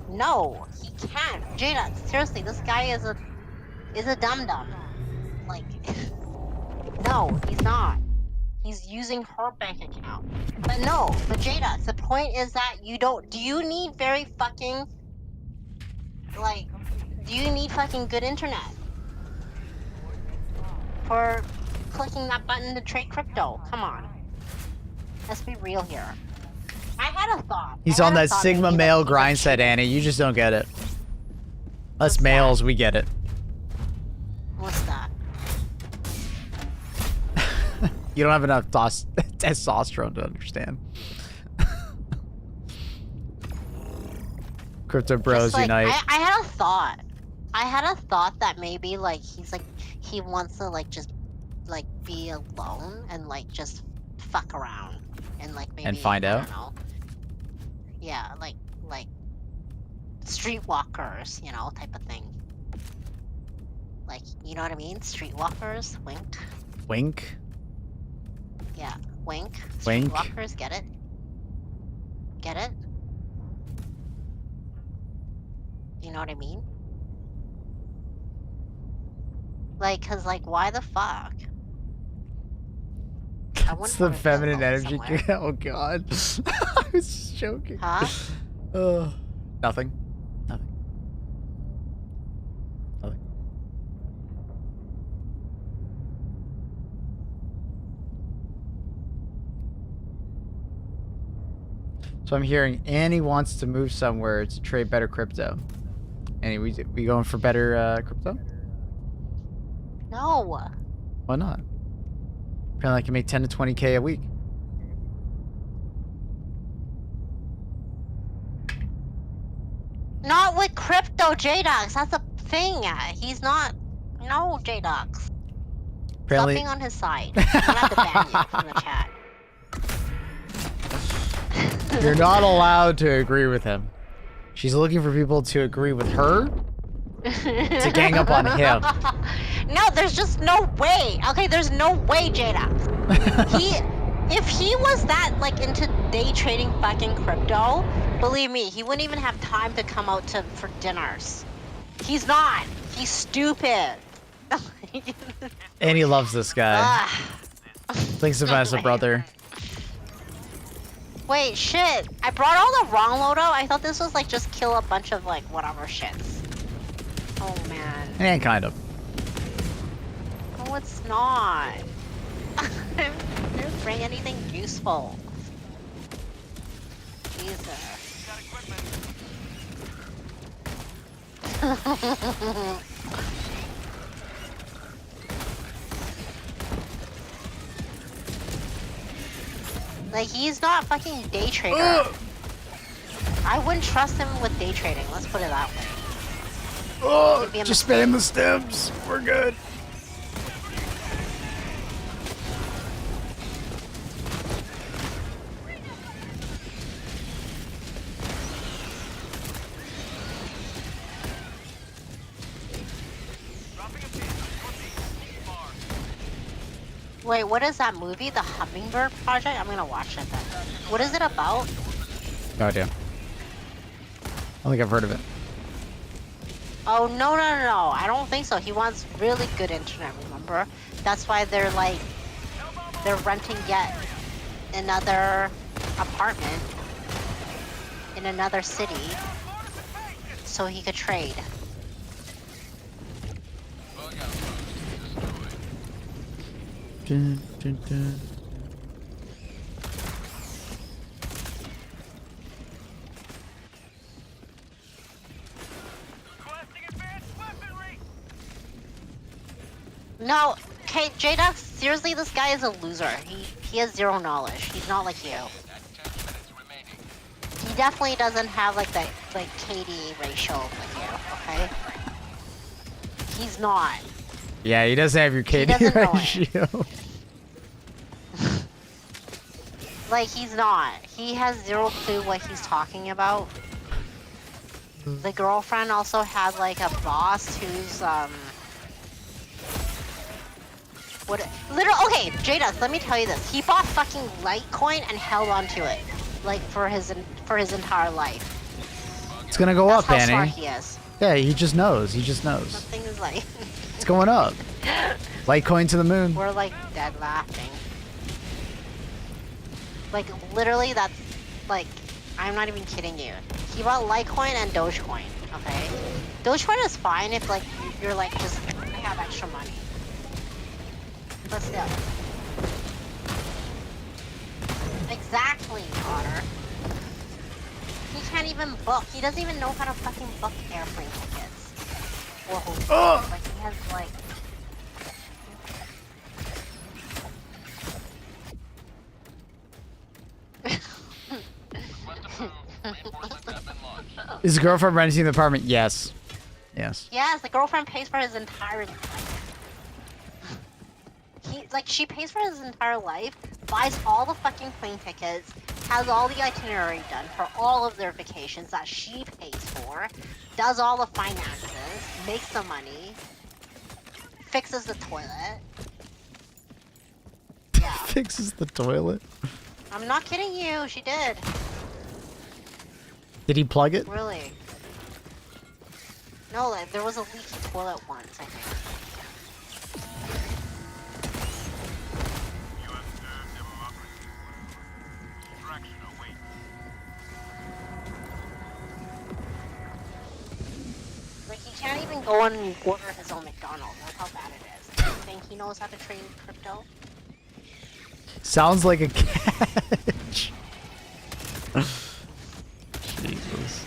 No, he can't. Jada, seriously, this guy is a dum dum. Like, no, he's not. He's using her bank account. But no, but Jada, the point is that you don't. Do you need very fucking like? Do you need fucking good internet for clicking that button to trade crypto? Come on, let's be real here. I had a thought. He's on that Sigma male grind set, Annie. You just don't get it. Us males, we get it. What's that? You don't have enough testosterone to understand. Crypto bros Like, unite. I had a thought. I had a thought that maybe like he wants to like just like be alone and like just fuck around and like maybe And find I out? don't know. Yeah, like streetwalkers, you know, type of thing. Like, you know what I mean? Streetwalkers, wink. Wink. Yeah, wink. Wink. Streetwalkers, get it? Get it? You know what I mean? Like, cause like, why the fuck? It's the feminine energy. Oh god. I was just joking. Huh? Nothing. Nothing. Nothing. So I'm hearing Annie wants to move somewhere to trade better crypto. Annie, we going for better crypto? No. Why not? Apparently I can make 10 to 20k a week. Not with crypto, J-Dox. That's the thing. He's not. No, J-Dox. Stop Apparently being on his side. I'm gonna have to ban you from the chat. you're not allowed to agree with him. She's looking for people to agree with her to gang up on him. No, there's just no way. Okay, there's no way, J-Dox. If he was that like into day trading fucking crypto, believe me, he wouldn't even have time to come out for dinners. He's not. He's stupid. Annie loves this guy. Thanks, Vanessa, brother. Wait, shit. I brought all the wrong loadout. I thought this was like just kill a bunch of like whatever shits. Oh man. And kind of. No, it's not. I didn't bring anything useful. Jesus. Like, he's not fucking day trader. I wouldn't trust him with day trading, let's put it that way. Oh, just spam the stems. We're good. Wait, what is that movie? The Hummingbird Project? I'm gonna watch it then. What is it about? No idea. I don't think I've heard of it. Oh, no. I don't think so. He wants really good internet, remember? That's why they're like, they're renting yet another apartment in another city so he could trade. Bug outpost destroyed. Dun, dun, dun. No, okay, Jada, seriously, this guy is a loser. He has zero knowledge. He's not like you. That's 10 minutes remaining. He definitely doesn't have like the KD ratio like you, okay? He's not. Yeah, he doesn't have your KD doesn't know it. ratio. Like, he's not. He has zero clue what he's talking about. The girlfriend also had like a boss who's okay, Jada, let me tell you this. He bought fucking Litecoin and held on to it, like for his entire life. It's gonna go That's up, how Annie. smart he is. Yeah, he just knows. He just knows. Something is like It's going up. Litecoin to the moon. we're like dead laughing. Like literally, that's like I'm not even kidding you. He bought Litecoin and Dogecoin. Okay, Dogecoin is fine if like you're like just I have extra money. But still. Exactly, Otter. He can't even book. He doesn't even know how to fucking book airplane tickets. Or hotel. Like he has like. Request approved. Reinforcements have been launched. Is the girlfriend renting the apartment? Yes. Yes. Yes, the girlfriend pays for his entire life. She pays for his entire life, buys all the fucking plane tickets, has all the itinerary done for all of their vacations that she pays for, does all the finances, makes the money, fixes the toilet. Yeah. Fixes the toilet. I'm not kidding you, she did. Did he plug it? Really. No, like, there was a leaky toilet once, I think. You have served democracy. Extraction awaits. Like, he can't even go and order his own McDonald's. That's how bad it is. Do you think he knows how to trade crypto? Sounds like a catch. Jesus.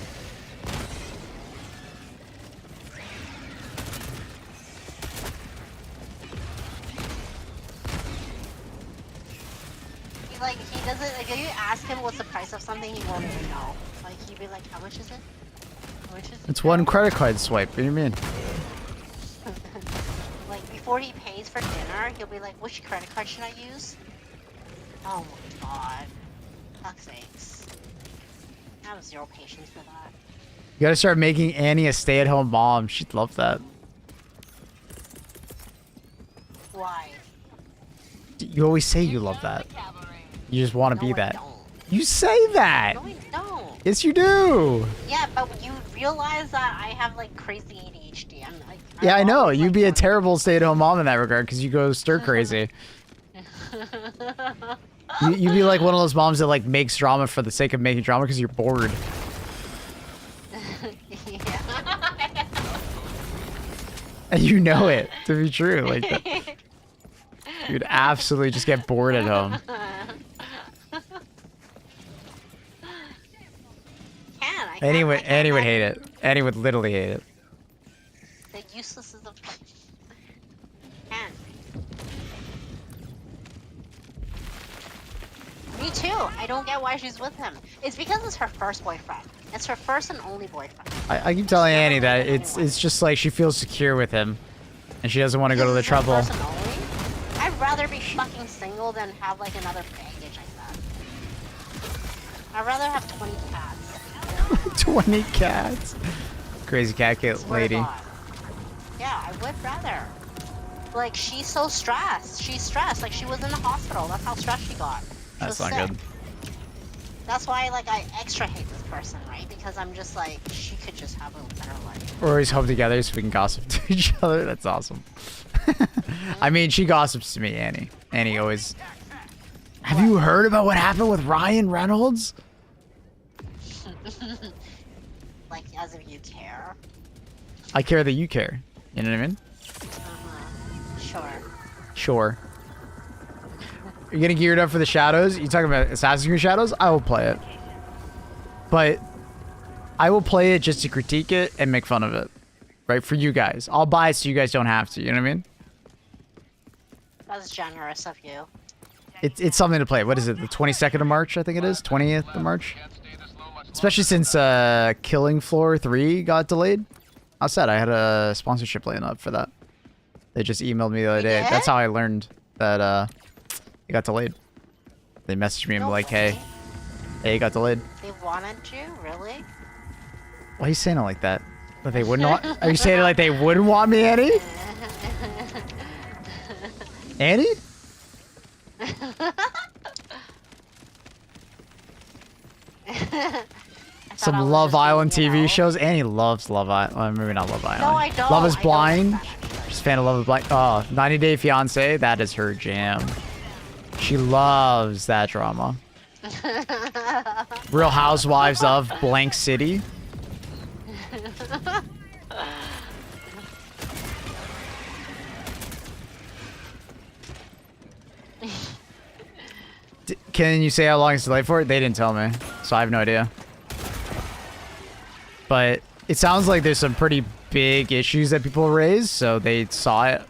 He doesn't, like, if you ask him what's the price of something, he won't even know. Like, he'd be like, how much is it? How much is it? It's one credit card swipe. What do you mean? Like, before he pays for dinner, he'll be like, which credit card should I use? Oh my god. Fuck's sakes. I have zero patience for that. You gotta start making Annie a stay-at-home mom. She'd love that. Why? You always say you love that. You just want to No, be I that. don't. You say that. No, I don't. Yes, you do. Yeah, but you realize that I have like crazy ADHD. I'm like. Yeah, I know. always, You'd like, be a going- terrible stay-at-home mom in that regard because you go stir crazy. You'd be like one of those moms that like makes drama for the sake of making drama because you're bored. Yeah. And you know it to be true. Like that. You'd absolutely just get bored at home. Annie would hate it. Annie would literally hate it. The useless is the can. Me too. I don't get why she's with him. It's because it's her first boyfriend. It's her first and only boyfriend. I keep telling Annie that it's just like she feels secure with him, and she doesn't want to go to the This is her trouble. first and only? I'd rather be fucking single than have like another baggage like that. I'd rather have 20 cats. 20 cats. Crazy cat Swear to lady. God. Yeah, I would rather. Like, she's so stressed. She's stressed. Like, she was in the hospital. That's how stressed she got. She That's was not sick. good. That's why, like, I extra hate this person, right? Because I'm just like, she could just have a better life. We're always home together so we can gossip to each other. That's awesome. I mean, she gossips to me, Annie. Annie always. Have you heard about what happened with Ryan Reynolds? Like, as if you care. I care that you care. You know what I mean? Sure. Sure. You're getting geared up for the Shadows? You talking about Assassin's Creed Shadows? I will play it. But I will play it just to critique it and make fun of it. Right? For you guys. I'll buy it so you guys don't have to. You know what I mean? That's generous of you. It's something to play. What is it? The 22nd of March, I think it is. 20th of March. Especially since Killing Floor 3 got delayed. I was sad. I had a sponsorship laying up for that. They just emailed me the other day. That's how I learned that it got delayed. They messaged me and were like, hey, it got delayed. They wanted you? Really? Why are you saying it like that? That they wouldn't want? Are you saying it like they wouldn't want me, Annie? Annie? Some Love Island TV shows. Annie loves Love Island. Well, maybe not Love Island. No, I don't. Love is I Blind. don't. She's a fan of Love is Blind. Oh, 90 Day Fiancé. That is her jam. She loves that drama. Real Housewives of Blank City. Can you say how long it's delayed for? They didn't tell me, so I have no idea. But it sounds like there's some pretty big issues that people raised, so they saw it.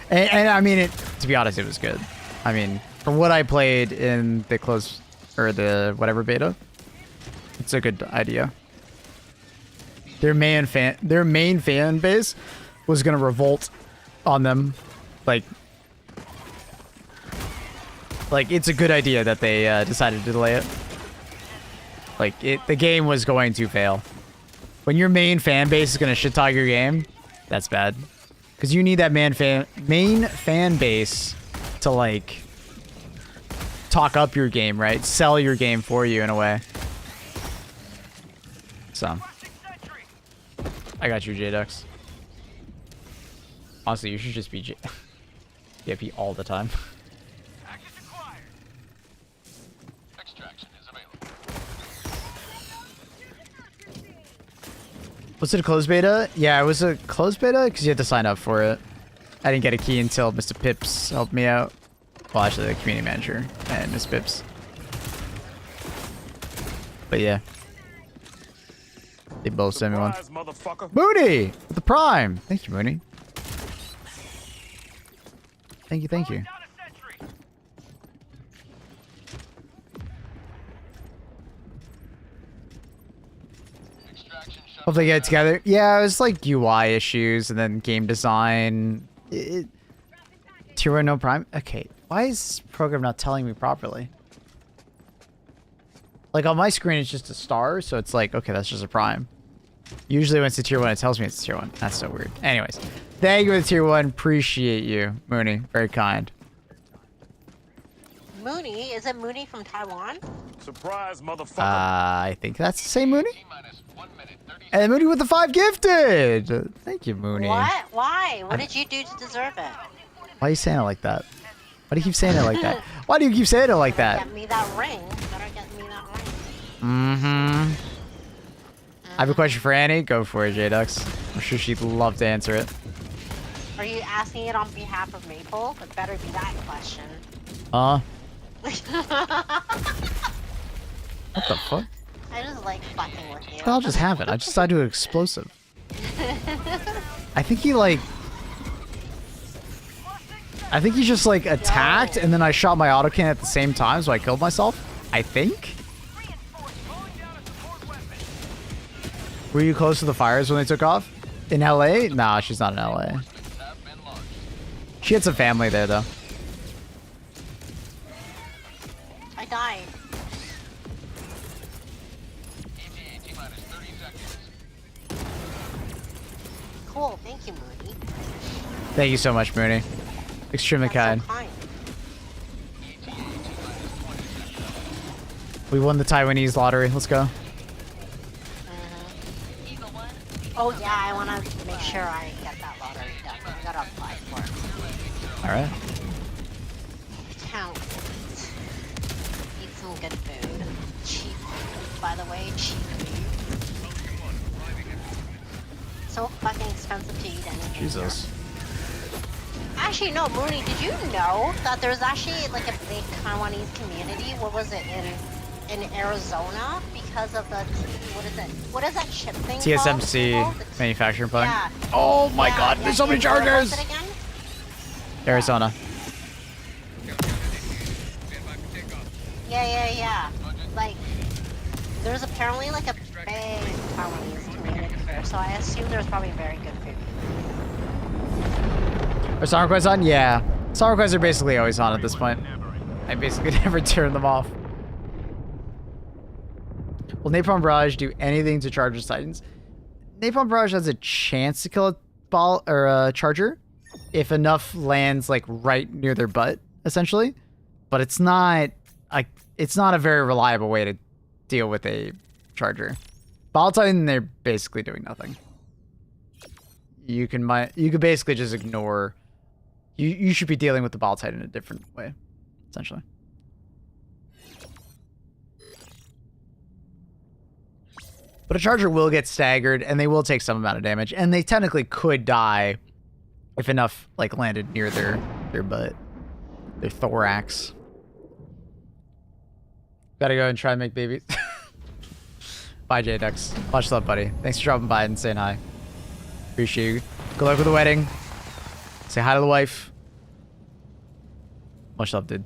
And I mean, to be honest, it was good. I mean, from what I played in the close, or the whatever beta, it's a good idea. Their main fan base was gonna revolt on them, like it's a good idea that they decided to delay it. Like the game was going to fail. When your main fan base is gonna shit talk your game, that's bad. Because you need that main fan base to like talk up your game, right? Sell your game for you in a way. So I got you, J-Dux. Honestly, you should just be JP all the time. Extraction is available. Was it a closed beta? Yeah, it was a closed beta because you had to sign up for it. I didn't get a key until Mr. Pips helped me out. Well, actually, the community manager and Miss Pips. But yeah. They both sent me one. Mooney! With the Prime! Thank you, Mooney. Thank you, thank you. Hope they get it together. Yeah, it was like UI issues and then game design. Tier 1 no Prime? Okay, why is this program not telling me properly? Like on my screen it's just a star, so it's like, okay, that's just a Prime. Usually when it's a tier 1, it tells me it's a tier 1. That's so weird. Anyways, thank you for the tier 1. Appreciate you, Mooney. Very kind. Mooney? Is it Mooney from Taiwan? Surprise, motherfucker. I think that's the same Mooney. And Mooney with the 5 gifted. Thank you, Mooney. What? Why? What did you do to deserve it? Why are you saying it like that? Why do you keep saying it like that? Why do you keep saying it like that? Get me that ring. You better get me that ring. Mm-hmm. I have a question for Annie. Go for it, J-Dux. I'm sure she'd love to answer it. Are you asking it on behalf of Maple? It better be that question. What the fuck? I just like fucking with you. I'll just have it. I just decided to do explosive. I think he like... I think he just like attacked and then I shot my autocannon at the same time, so I killed myself. I think? Were you close to the fires when they took off? In LA? Nah, she's not in LA. She had some family there though. I died. Cool, thank you, Mooney. Thank you so much, Mooney. Extremely kind. So kind. We won the Taiwanese lottery. Let's go. Oh yeah, I want to make sure I get that lottery done. I gotta apply for it. Alright. Count. Eat some good food. Cheap food, by the way. Cheap food. So fucking expensive to eat anything. Jesus. Actually, no, Mooney, did you know that there's actually like a big Taiwanese community? What was it in Arizona because of the what is that chip thing TSMC called? manufacturing plant. Yeah. Oh my Yeah, god, yeah, there's so many Where was chargers! it again? Arizona. Yeah. Like, there's apparently like a big Taiwanese community here, so I assume there's probably very good food. Are song requests on? Yeah. Song requests are basically always on at this point. I basically never turn them off. Will Napalm Barrage do anything to Charger's Titans? Napalm Barrage has a chance to kill a ball or a Charger if enough lands like right near their butt, essentially. But it's not a very reliable way to deal with a Charger. Ball Titan, they're basically doing nothing. You could basically just ignore. You should be dealing with the Ball Titan in a different way, essentially. But a Charger will get staggered, and they will take some amount of damage, and they technically could die if enough like landed near their butt, their thorax. Gotta go and try and make babies. Bye, J-Dex. Much love, buddy. Thanks for dropping by and saying hi. Appreciate you. Good luck with the wedding. Say hi to the wife. Much love, dude.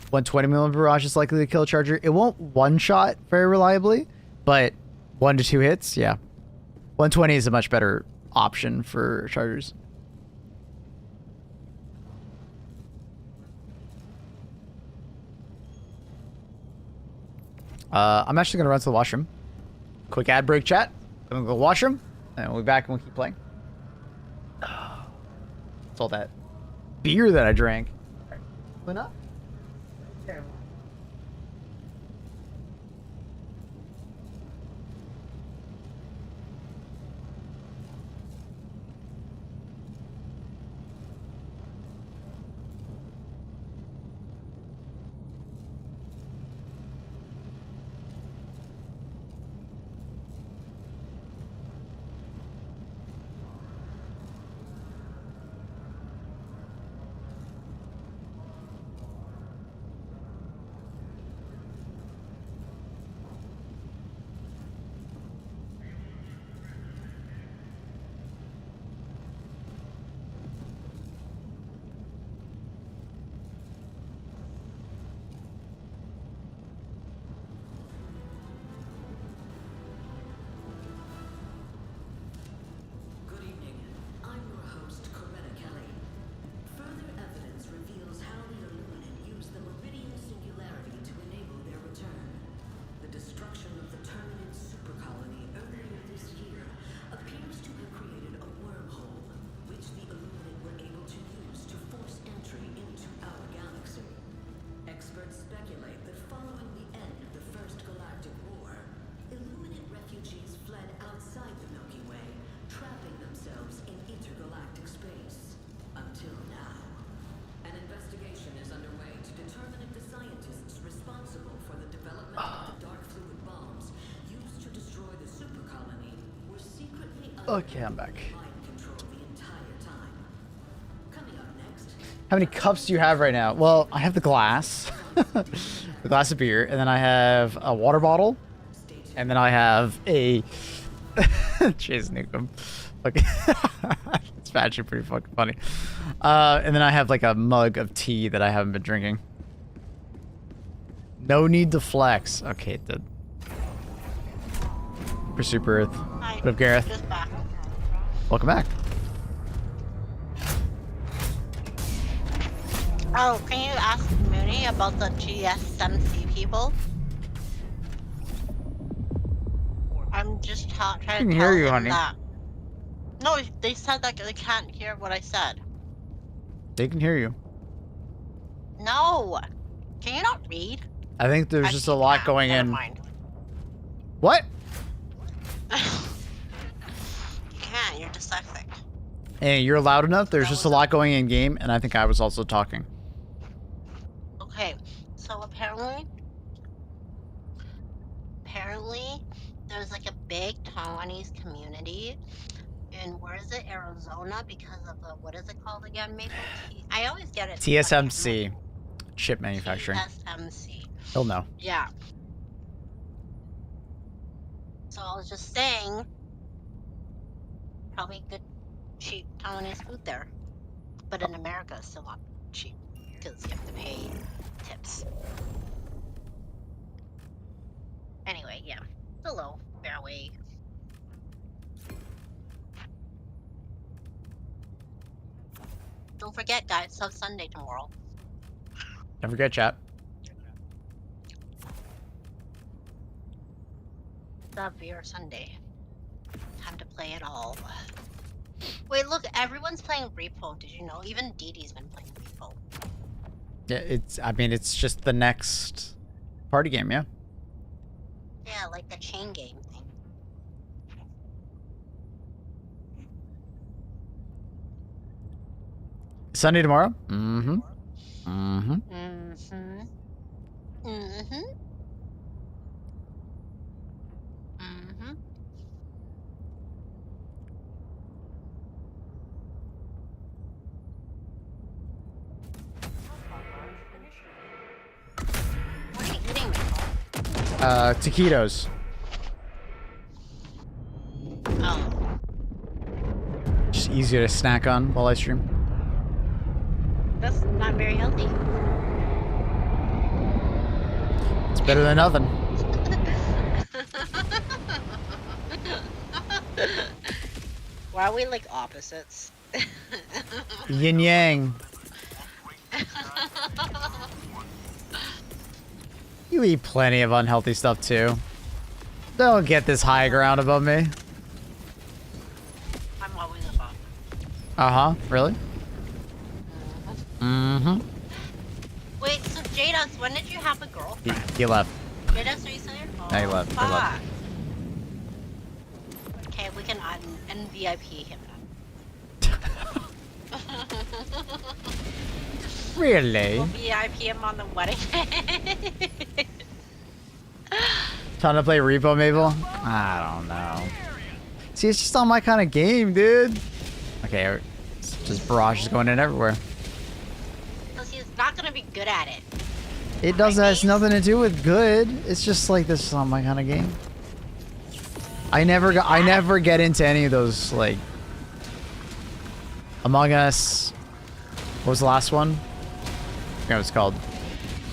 120 mm barrage is likely to kill a Charger. It won't one-shot very reliably, but 1 to 2 hits, yeah. 120 is a much better option for Chargers. I'm actually going to run to the washroom. Quick ad break, chat. I'm going to go washroom, and we'll be back and we'll keep playing. It's all that beer that I drank. Went up. Terrible. Okay, I'm back. How many cups do you have right now? Well, I have the glass. The glass of beer. And then I have a water bottle. And then I have a... Chase Newcomb. Okay. It's actually pretty fucking funny. And then I have like a mug of tea that I haven't been drinking. No need to flex. Okay, it did. For Super Earth. Hi. What up, Gareth? Just back. Welcome back. Oh, can you ask Mooney about the GSMC people? I'm just trying to can tell hear you, him honey. that. No, they said that they can't hear what I said. They can hear you. No! Can you not read? I think there's just a lot going Never in. mind. What? You can't, you're dyslexic. Hey, you're loud enough. There's just a lot going in game, and I think I was also talking. Okay, so apparently there's like a big Taiwanese community in, where is it, Arizona, because of the, what is it called again, Maple? I always get it. TSMC. Chip manufacturing. TSMC. He'll know. Yeah. So I was just saying, probably good, cheap Taiwanese food there. But in America, it's still not cheap, because you have to pay tips. Anyway, yeah. Hello, fairway. Don't forget, guys, Sub Sunday tomorrow. Don't forget, chat. Sub Beer Sunday. Time to play it all. Wait, look, everyone's playing Repo. Did you know? Even Dee Dee's been playing Repo. Yeah, I mean, it's just the next party game, yeah? Yeah, like the chain game thing. Sunday tomorrow? Mm-hmm. Mm-hmm. Mm-hmm. Mm-hmm. Mm-hmm. What are you eating, Maple? Taquitos. Oh, Just easier to snack on while I stream. that's not very healthy. It's better than nothing. Why are we like opposites? Yin yang. You eat plenty of unhealthy stuff too. Don't get this high ground above me. I'm always above. Uh-huh. Really? Mm-hmm. Wait, so Jadus, when did you have a girlfriend? He left. Jadus, are you still here? Oh, No, he left. He left. fuck. Okay, we can NVIP him then. Really? We'll VIP him on the wedding day. Trying to play Repo, Mabel? I don't know. See, it's just not my kind of game, dude. Okay, it's just barrage is going in everywhere. Because he's not gonna be good at it. It does has nothing to do with good. It's just like this is not my kind of game. I never get into any of those like Among Us. What was the last one? I forgot what it's called.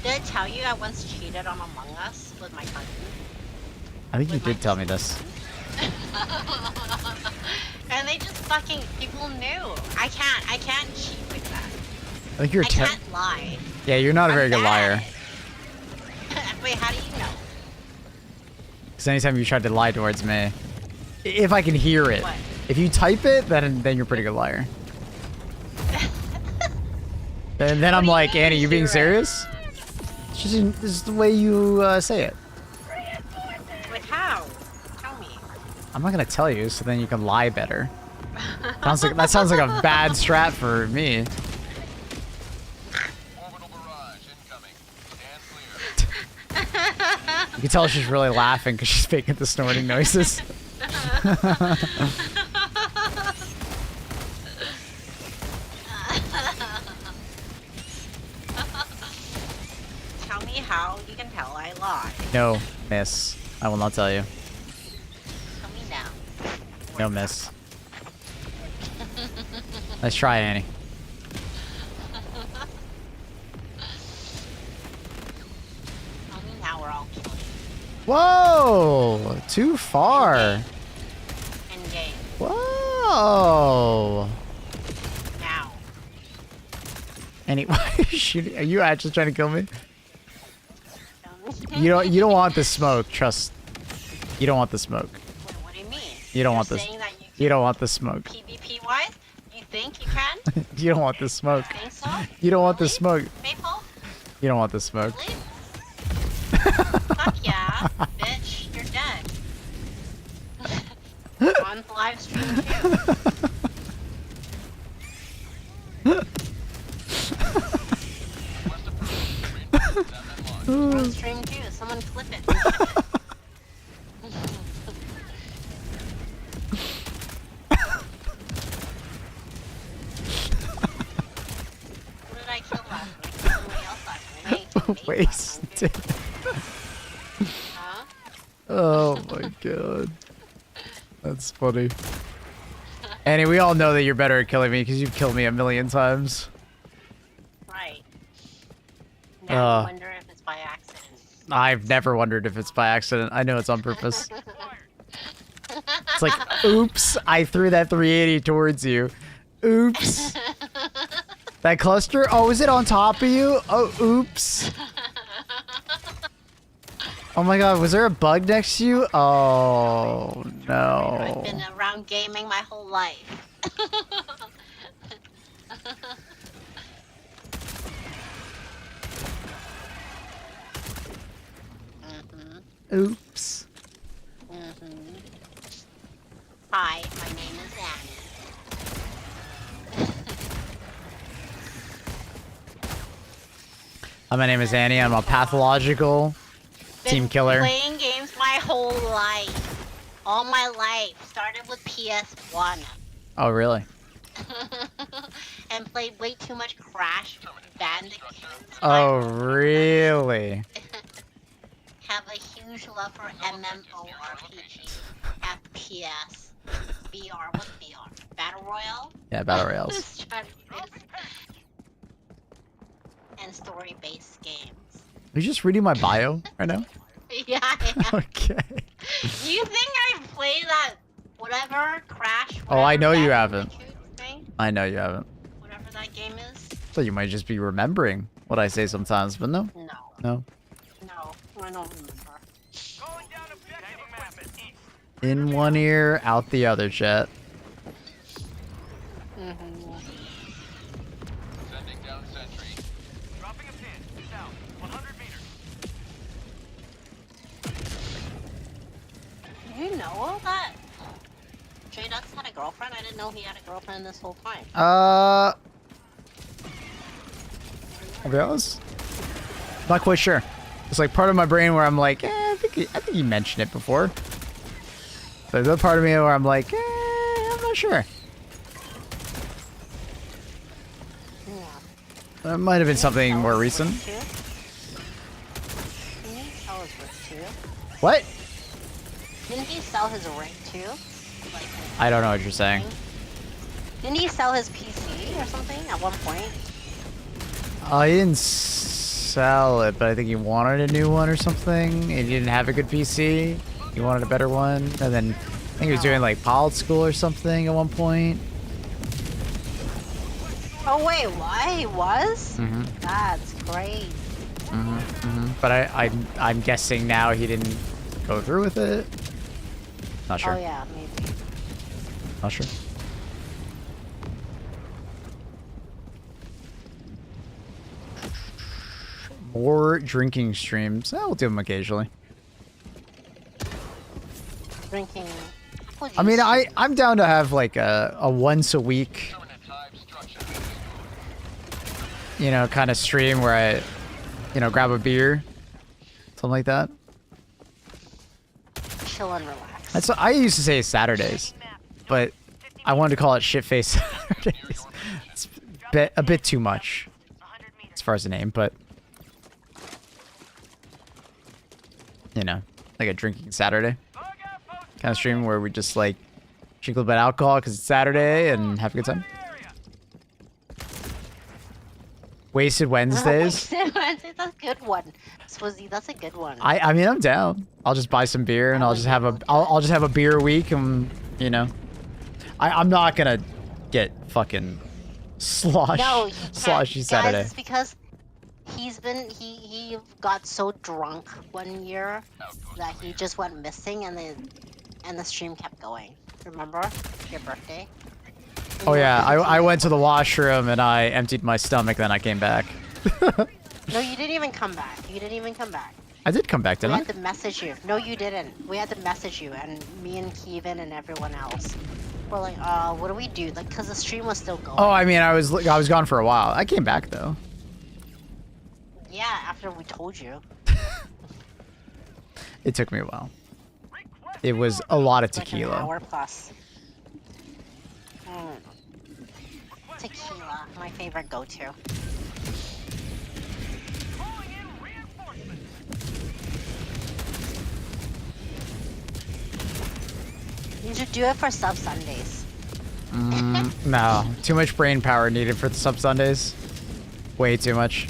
Did I tell you I once cheated on Among Us with my cousin? I think you With my did tell me this. And they just fucking, people knew. I can't cheat like that. I think you're I can't lie. Yeah, you're not a I'm very good liar. bad. Wait, how do you know? Because anytime you tried to lie towards me, if I can hear it, What? if you type it, then you're a pretty good liar. And then I'm do you like, mean Annie, you being hear it? serious? It's just this is the way you say it. Wait, how? Tell me. I'm not gonna tell you, so then you can lie better. That sounds like a bad strat for me. Orbital barrage incoming. Stand clear. You can tell she's really laughing because she's making the snorting noises. Tell me how you can tell I lie. No, miss. I will not tell you. Tell me now. No, miss. Let's try, Annie. Tell me now we're all killing. Whoa! Too far. In game. Whoa! Now. Annie, why are you shooting? Are you actually trying to kill me? Tell me. You don't want the smoke. Trust. You don't want the smoke. Wait, what do you mean? You don't You're want this. saying that You don't want the smoke. PvP wise? You think you can? You don't want the smoke. Think so? You don't want the Really? smoke. Maple? You don't want the smoke. Really? Fuck yeah, bitch. You're dead. On live stream too. On stream too. Someone clip it. And ship it. Who did I kill last week? Somebody else last week. I didn't kill Nate last Wasted. time, huh? Oh my god. That's funny. Annie, we all know that you're better at killing me because you've killed me a million times. Right. Now I wonder if it's by accident. I've never wondered if it's by accident. I know it's on purpose. It's like, oops, I threw that 380 towards you. Oops. That cluster? Oh, is it on top of you? Oh, oops. Oh my god, was there a bug next to you? Oh, I've no. been around gaming my whole life. Oops. Hi, my name is Annie. My name is Annie. I'm a pathological team killer. Playing games my whole life. All my life. Started with PS1. Oh, really? And played way too much Crash Bandicoot. Oh, really? Have a huge love for MMORPG, FPS, VR. What's VR? Battle Royale? Yeah, Battle Royales. Strategy-based and story-based games. Are you just reading my bio right now? Yeah, I am. Okay. Do you think I play that whatever Crash? Oh, I know you Bandicoot haven't. thing? I know you haven't. Whatever that game is? So you might just be remembering what I say sometimes, but no. No. No. No, I don't remember. Going down objective equipment east. In one ear, out the other, chat. Sending down sentry. Dropping a pin. South. 100 meters. Do you know that J-Dux had a girlfriend? I didn't know he had a girlfriend this whole time. I'll be honest. Not quite sure. It's like part of my brain where I'm like, I think you mentioned it before. There's a part of me where I'm like, I'm not sure. Yeah. That might have been something more recent. Didn't he sell his rig too? What? Didn't he sell his rig too? Like, I don't know what you're saying. didn't he sell his PC or something at one point? He didn't sell it, but I think he wanted a new one or something. He didn't have a good PC. He wanted a better one. And then I think he was doing like pilot school or something at one point. Oh wait, what? He was? Mm-hmm. That's great. But I'm guessing now he didn't go through with it. Not sure. Oh yeah, maybe. Not sure. More drinking streams. We'll do them occasionally. Drinking. apple I mean, juice. I'm down to have like a once a week, Permanent hive structure. you know, kind of stream where I, you know, grab a beer, something like that. Chill and relax. That's what I used to say Saturdays, but I wanted to call it shitface Saturdays. It's a bit too much as far as the name, but you know, like a drinking Saturday kind of stream where we just like drink a little bit of alcohol because it's Saturday and have a good time. Wasted Wednesdays. That's a good one. Swizzy, that's a good one. I mean, I'm down. I'll just buy some beer and I'll just have I'll just have a beer a week and, you know, I'm not gonna get fucking sloshy Guys, Saturday. it's because he got so drunk one year that he just went missing and the stream kept going. Remember your birthday? Oh yeah, I went to the washroom and I emptied my stomach, then I came back. No, you didn't even come back. You didn't even come back. I did come back, We didn't I? had to message you. No, you didn't. We had to message you, and me and Kevin and everyone else. We're like, what do we do? Like, cause the stream was still going. Oh, I mean, I was gone for a while. I came back though. Yeah, after we told you. It took me a while. It was a lot of Like an tequila. hour plus. Tequila, my favorite go-to. Calling in reinforcements. You should do it for sub Sundays. No, too much brain power needed for the sub Sundays. Way too much.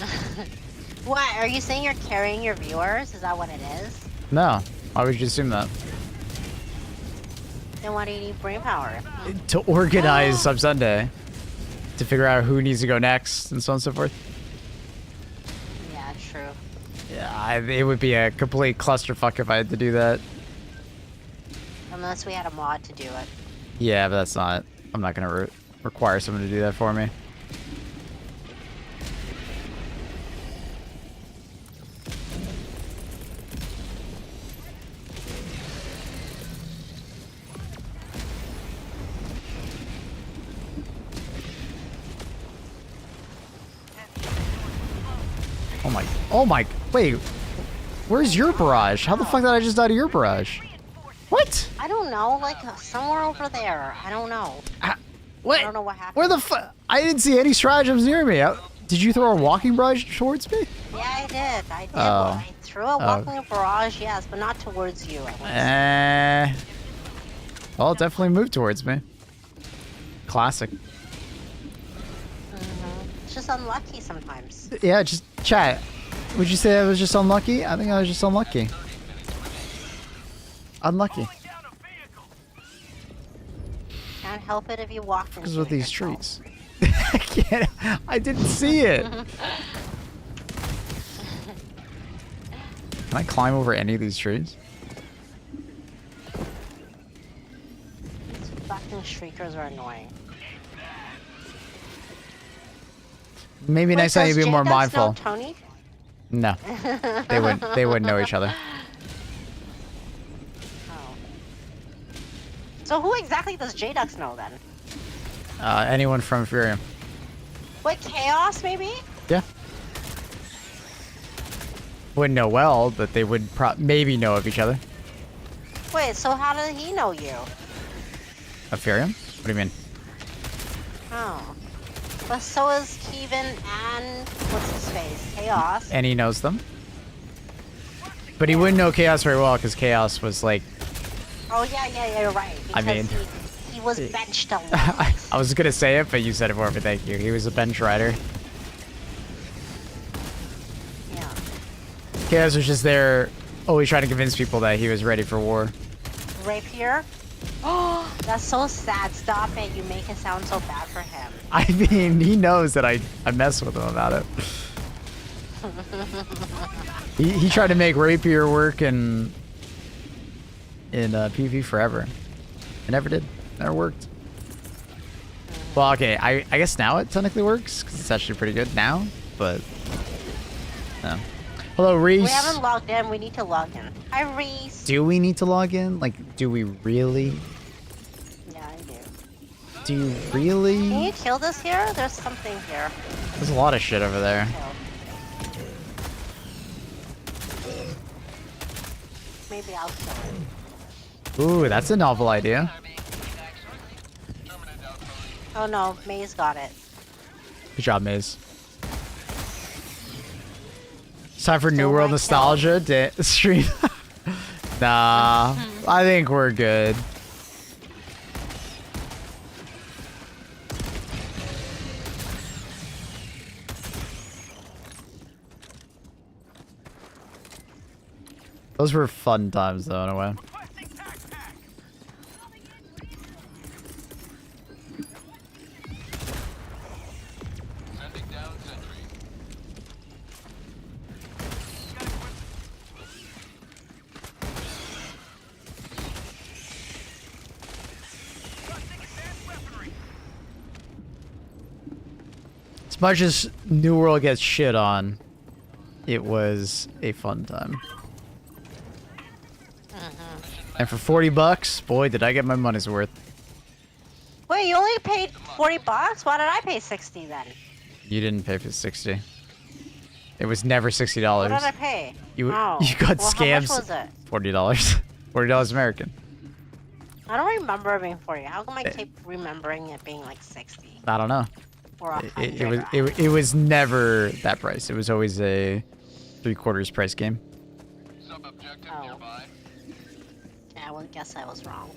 What? Are you saying you're carrying your viewers? Is that what it is? No. Why would you assume that? Then why do you need brain power? To organize Sub Sunday. To figure out who needs to go next and so on and so forth. Yeah, true. Yeah, it would be a complete clusterfuck if I had to do that. Unless we had a mod to do it. Yeah, but that's not... I'm not going to require someone to do that for me. Oh my, wait. Where's your barrage? How the fuck did I just die to your barrage? What? I don't know, like somewhere over there. I don't know. What? I don't know what happened. Where the fuck? I didn't see any stratagems near me. Did you throw a walking barrage towards me? Yeah, I did. I did. Oh. I threw a walking barrage, yes, but not towards you. Well, it definitely moved towards me. Classic. It's just unlucky sometimes. Yeah, just chat. Would you say I was just unlucky? I think I was just unlucky. Unlucky. Can't help it if you walk into Because of it these yourself. trees. I can't. I didn't see it. Can I climb over any of these trees? These fucking shriekers are annoying. Maybe Wait, next time you'd does be more J-Dubs mindful. know Tony? No, they wouldn't. They wouldn't know each other. Oh. So who exactly does J-Dux know then? Anyone from Furium? Wait, Chaos maybe? Yeah. Wouldn't know well, but they would maybe know of each other. Wait, so how did he know you? Of Furium? What do you mean? Oh. But so is Kevin and what's his face? Chaos. And he knows them. But he wouldn't know Chaos very well because Chaos was like. Oh yeah, you're right. I Because mean- he was benched a lot. I was gonna say it, but you said it for me. Thank you. He was a bench rider. Yeah. Chaos was just there, always trying to convince people that he was ready for war. Rapier. Oh, that's so sad. Stop it. You make it sound so bad for him. I mean, he knows that I mess with him about it. he tried to make Rapier work in PvP forever. It never did. Never worked. Well, okay, I guess now it technically works because it's actually pretty good now, but no. Hello, Reese. We haven't logged in. We need to log in. Hi, Reese. Do we need to log in? Like, do we really? Yeah, I do. Do you really? Can you kill this here? There's something here. There's a lot of shit over there. Kill. Maybe I'll kill it. Ooh, that's a novel idea. Oh no, May's got it. Good job, Maze. It's time for New Still World my nostalgia stream. Nah, I think we're good. Those were fun times, though, in a way. Sending down sentry. As much as New World gets shit on, it was a fun time. And for 40 bucks, boy, did I get my money's worth. Wait, you only paid 40 bucks? Why did I pay 60 then? You didn't pay for 60. It was never $60. What did I pay? You Oh. you got Well, scams. How much was it? $40. $40 American. I don't remember it being 40. How come I keep remembering it being like 60 I don't know. or 100? It was never that price. It was always a 3/4 price game. Sub-objective Oh. nearby. Yeah, I would guess I was wrong.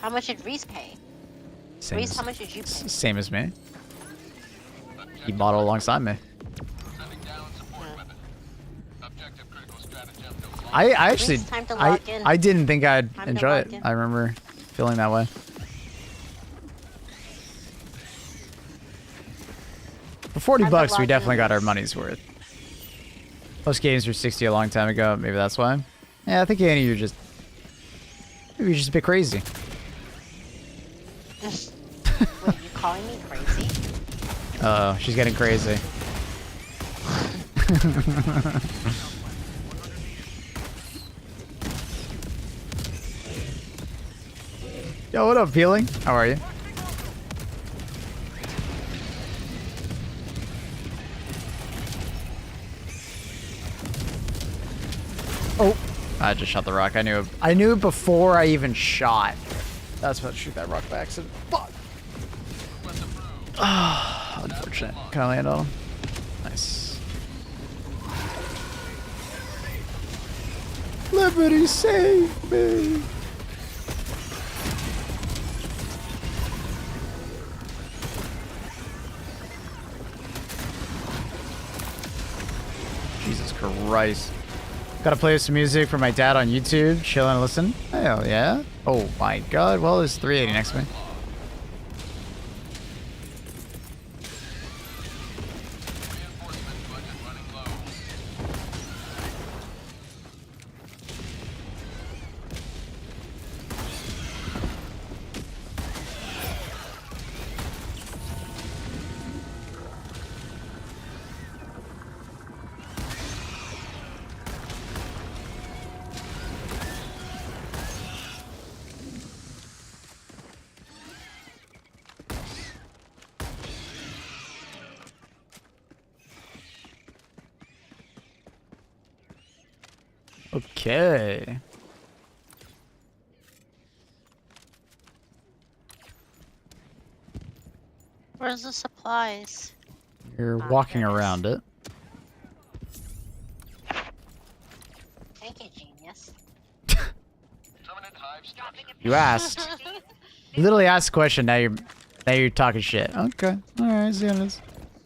How much did Reese pay? Same Reese, as, how much did you pay? same as me. He bought it alongside me. I actually, It's time to log in. I didn't think I'd Time to enjoy log it. in. I remember feeling that way. For 40 Time to bucks, we log in definitely got our this. money's worth. Most games were 60 a long time ago. Maybe that's why. Yeah, I think Annie, maybe you're just a bit crazy. Wait, you calling me crazy? Uh oh, she's getting crazy. Yo, what up, Peeling? How are you? Oh, I just shot the rock. I knew it before I even shot. That's about to shoot that rock by accident. Fuck. Ah, unfortunate. Can I land on him? Nice. Liberty, save me. Jesus Christ. Gotta play some music for my dad on YouTube. Chill and listen. Hell yeah. Oh my god. Well, there's 380 next to me. Reinforcement budget running low. Okay. Where's the supplies? You're Ah, walking there it is. around it. Thank you, genius. Permanent hive structure. You asked. You literally asked a question. Now you're talking shit. Okay. All right. See how it is.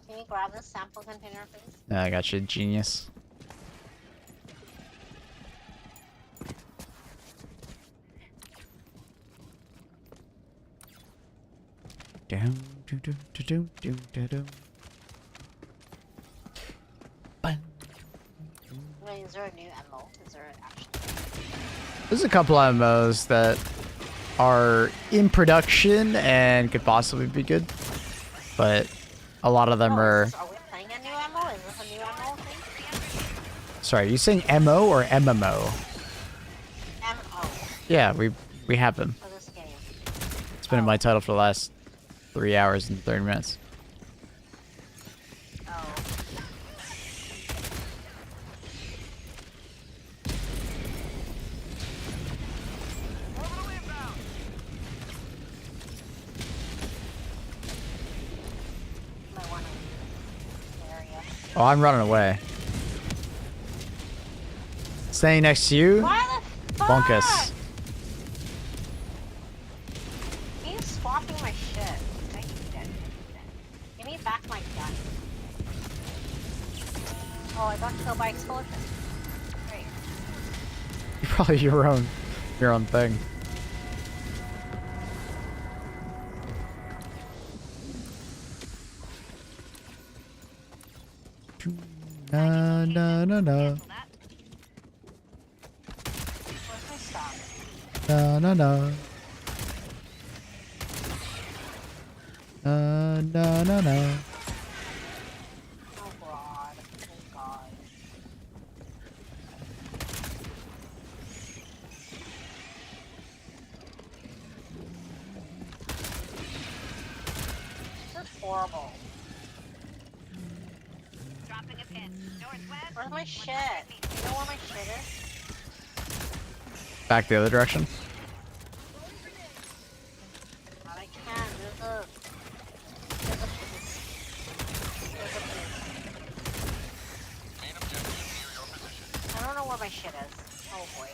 Can you grab the sample container, please? Yeah, I got you, genius. Down, do, do, do, do, do, do, do. Bang. Wait, is there a new MO? Is there actually? There's a couple MMOs that are in production and could possibly be good, but a lot of them are. Are we playing a new MO? Is this a new MO thing? Sorry, are you saying MO or MMO? MO Yeah, we have them. for this game. It's been in my title for the last 3 hours and 30 minutes. Oh. Might wanna leave this area. Oh, I'm running away. Staying next to you, Why the fuck? Bunkus. He's swapping my shit. I hate it. Give me back my gun. Oh, I got killed by explosion. Great. Probably your own thing. Na na na na Where's my stuff? na na na na na na. Oh god. Oh god. This is horrible. Dropping a pin. Northwest. Where's my shit? You know where my shit is? Back the other direction. God, I can't. There's a piece. There's a piece. Main objective near your position. I don't know where my shit is. Oh boy.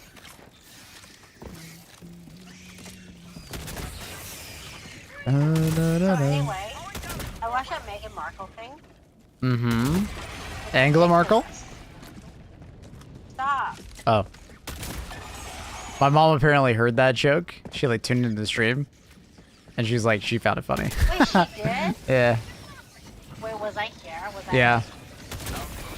Na, na, So na. anyway, I watched that Meghan Markle thing. Mm-hmm. Angela Merkel? Stop. Oh. My mom apparently heard that joke. She like tuned into the stream, and she's like, she found it funny. Wait, she did? Yeah. Wait, was I here? Was I? Yeah.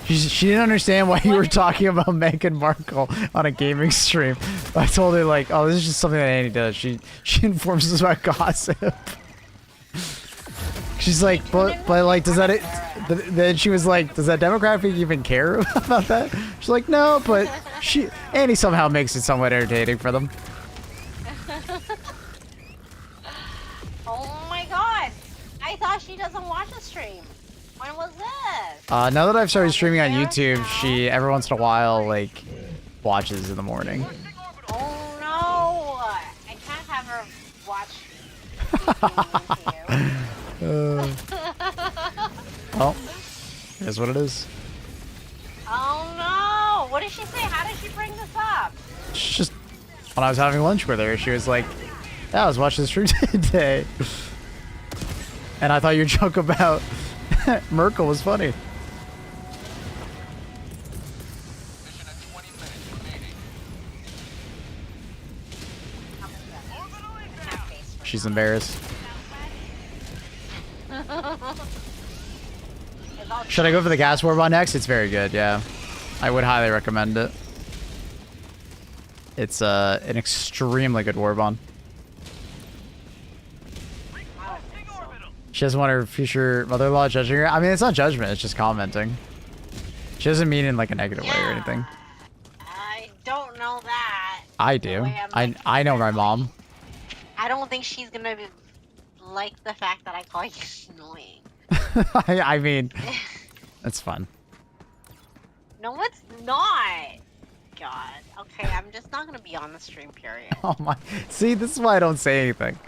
She didn't understand why you were talking about Meghan Markle on a gaming stream. I told her like, oh, this is just something that Annie does. She informs us about gossip. She's like, but like, does that? Then she was like, does that demographic even care about that? She's like, no, but Annie somehow makes it somewhat entertaining for them. Oh my god! I thought she doesn't watch the stream. When was this? Now that I've started streaming on YouTube, she every once in a while like watches in the morning. Oh no! I can't have her watch. Well, here's what it is. Oh no! What did she say? How did she bring this up? It's just when I was having lunch with her, she was like, "Yeah, I was watching the stream today," and I thought your joke about Merkel was funny. Mission at 20 minutes remaining. She's embarrassed. Should I go for the gas warbond next? It's very good, yeah. I would highly recommend it. It's an extremely good warbond. She doesn't want her future mother-in-law judging her. I mean, it's not judgment, it's just commenting. She doesn't mean in like a negative way or anything. I don't know that. I do. I know my mom. I don't think she's gonna be like the fact that I call you annoying. I mean, it's fun. No, it's not. God. Okay, I'm just not gonna be on the stream, period. Oh my. See, this is why I don't say anything.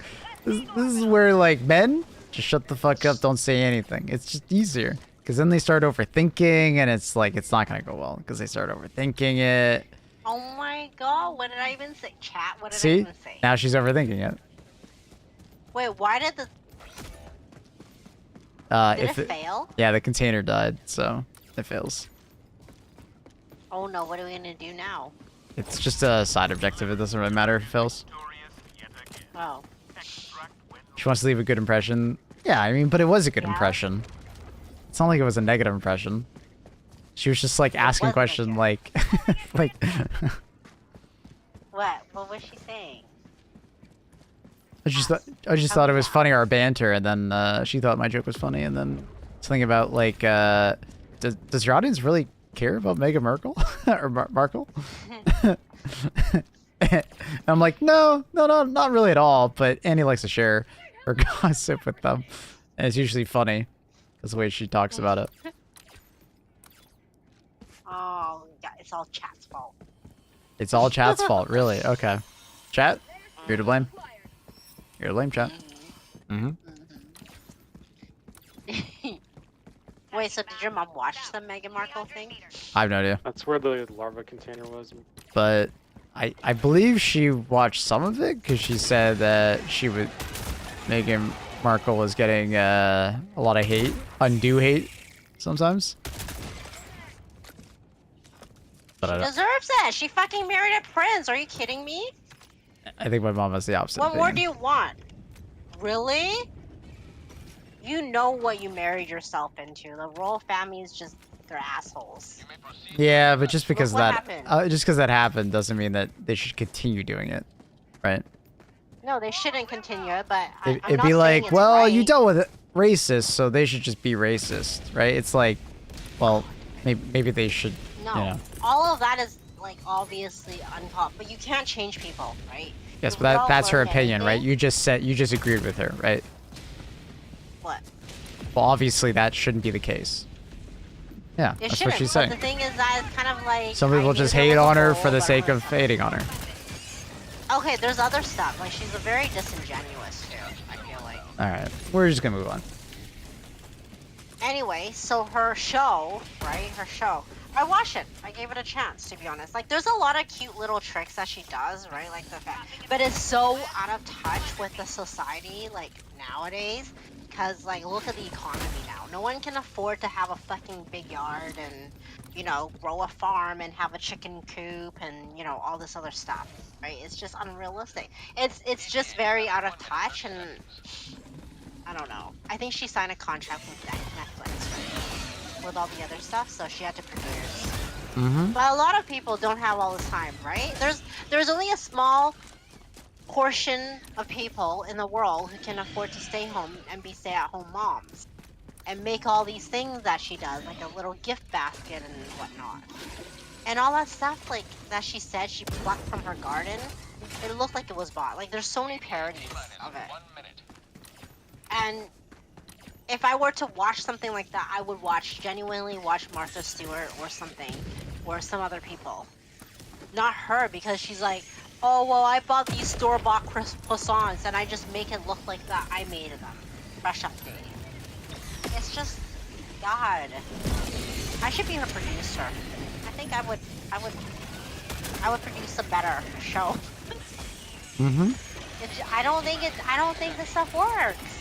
This is where, like, men, just shut the fuck up, don't say anything. It's just easier. Because then they start overthinking, and it's like, it's not gonna go well. Because they start overthinking it. Oh my god, what did I even say? Chat, what did I See? even say? Now she's overthinking it. Wait, why did the... Did it fail? Yeah, the container died, so it fails. Oh no, what are we gonna do now? It's just a side objective. It doesn't really matter if it fails. Oh. She wants to leave a good impression. Yeah, I mean, but it was a good Yeah. impression. It's not like it was a negative impression. She was just like asking a was question negative. like, like. What? What was she saying? I just thought it was funny, our banter, and then she thought my joke was funny, and then something about like, does your audience really care about Meghan Markle or Markle? And I'm like, no, not really at all. But Annie likes to share her gossip with them, and it's usually funny. That's the way she talks about it. Oh, yeah, it's all chat's fault. It's all chat's fault, really. Okay, chat, you're to blame. You're to blame, chat. Wait, so did your mom watch the Meghan Markle thing? I have no idea, That's where the larva container was. but I believe she watched some of it because she said that Meghan Markle was getting a lot of hate, undue hate, sometimes. But I Deserves it. She fucking married a prince. Are you kidding me? think my mom has the opposite. What more do opinion. you want? Really? You know what you married yourself into. The royal family is just, they're assholes. You may proceed. Yeah, but just because What that happened? just because that happened doesn't mean that they should continue doing it, right? No, they shouldn't continue it, but It'd be like, well, you dealt with it racist, so they should just be racist, right? It's like, well, maybe they should. No, You know. all of that is like obviously uncalled, but you can't change people, right? Yes, We but all that's her learn opinion, right? anything. You just agreed with her, right? What? Well, obviously that shouldn't be the case. Yeah, It that's shouldn't. what she's but saying. the thing is that it's kind of like Some I people knew just there hate was a on her hole, for the but sake I'm of hating on her. Okay, there's other stuff. Like she's a very disingenuous too. I feel like. All right, we're just gonna move on. Anyway, so her show, right? Her show. I watched it. I gave it a chance, to be honest. Like, there's a lot of cute little tricks that she does, right? Like the fact, but it's so out of touch with the society, like nowadays. Because, like, look at the economy now. No one can afford to have a fucking big yard and you know, grow a farm and have a chicken coop and, you know, all this other stuff, right? It's just unrealistic. It's just very out of touch, and I don't know. I think she signed a contract with Netflix, right? With all the other stuff, so she had to produce. Mm-hmm. But a lot of people don't have all this time, right? There's only a small portion of people in the world who can afford to stay home and be stay-at-home moms and make all these things that she does, like a little gift basket and whatnot. And all that stuff, like, that she said she plucked from her garden, it looked like it was bought. Like, there's so many parodies of it. 1 minute. And if I were to watch something like that, I would genuinely watch Martha Stewart or something, or some other people. Not her, because she's like, oh, well, I bought these store-bought croissants and I just make it look like that I made them. Fresh update. It's just, God. I should be her producer. I think I would produce a better show. Mm-hmm. I don't think this stuff works.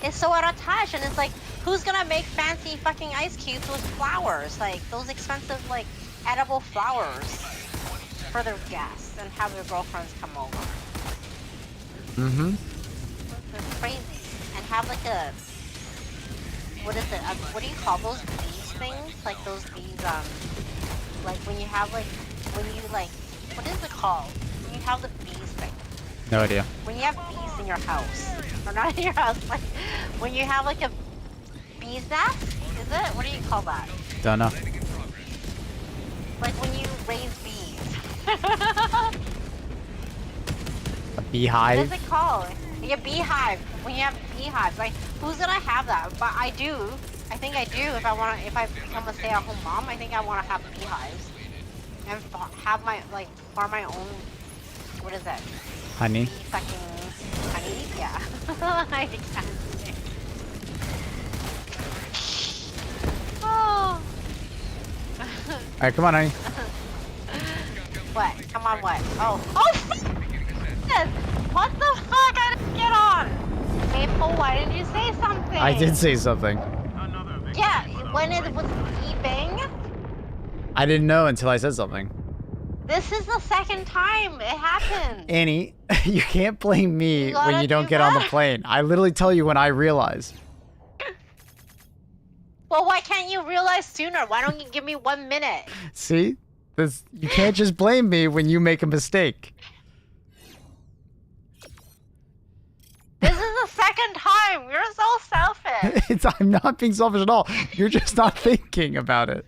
It's so out of touch, and it's like, who's gonna make fancy fucking ice cubes with flowers? Like, those expensive, like, edible flowers for their guests and have their girlfriends come over. Mm-hmm. It's crazy. And have, like, a... What is it? What do you call those bees things? Like, those bees, like, when you have, like... When you, like... What is it called? When you have the bees thing. No idea. When you have bees in your house, or not in your house, like when you have like a bee's nest, is it? What do you call that? Don't know. Like when you raise bees. A beehive? What is it called? Like a beehive. When you have beehives, like who's gonna have that? But I do. I think I do. If I become a stay-at-home mom, I think I want to have beehives and have my farm my own. What is it? Honey. Fucking honey? Yeah. I can't say. Oh. Alright, come on, honey. What? Come on, what? Oh. Oh, f***! What the fuck? I didn't get on! Maple, why didn't you say something? I did say something. Yeah, when it was beeping. I didn't know until I said something. This is the second time it happened. Annie, you can't blame me You when gotta you don't do get on the that. plane. I literally tell you when I realize. Well, why can't you realize sooner? Why don't you give me 1 minute? See? You can't just blame me when you make a mistake. This is the second time. You're so selfish. I'm not being selfish at all. You're just not thinking about it.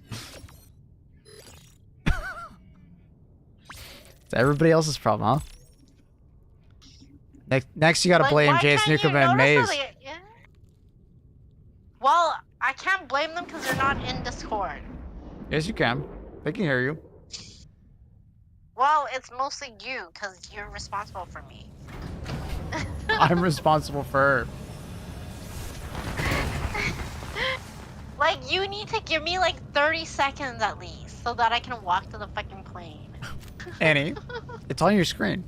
It's everybody else's problem, huh? Next you gotta Like, blame why Jason can't you Newcomb and notice Maze. that yeah? Well, I can't blame them because they're not in Discord. Yes, you can. They can hear you. Well, it's mostly you because you're responsible for me. I'm responsible for her. Like, you need to give me like 30 seconds at least so that I can walk to the fucking plane. Annie, it's on your screen.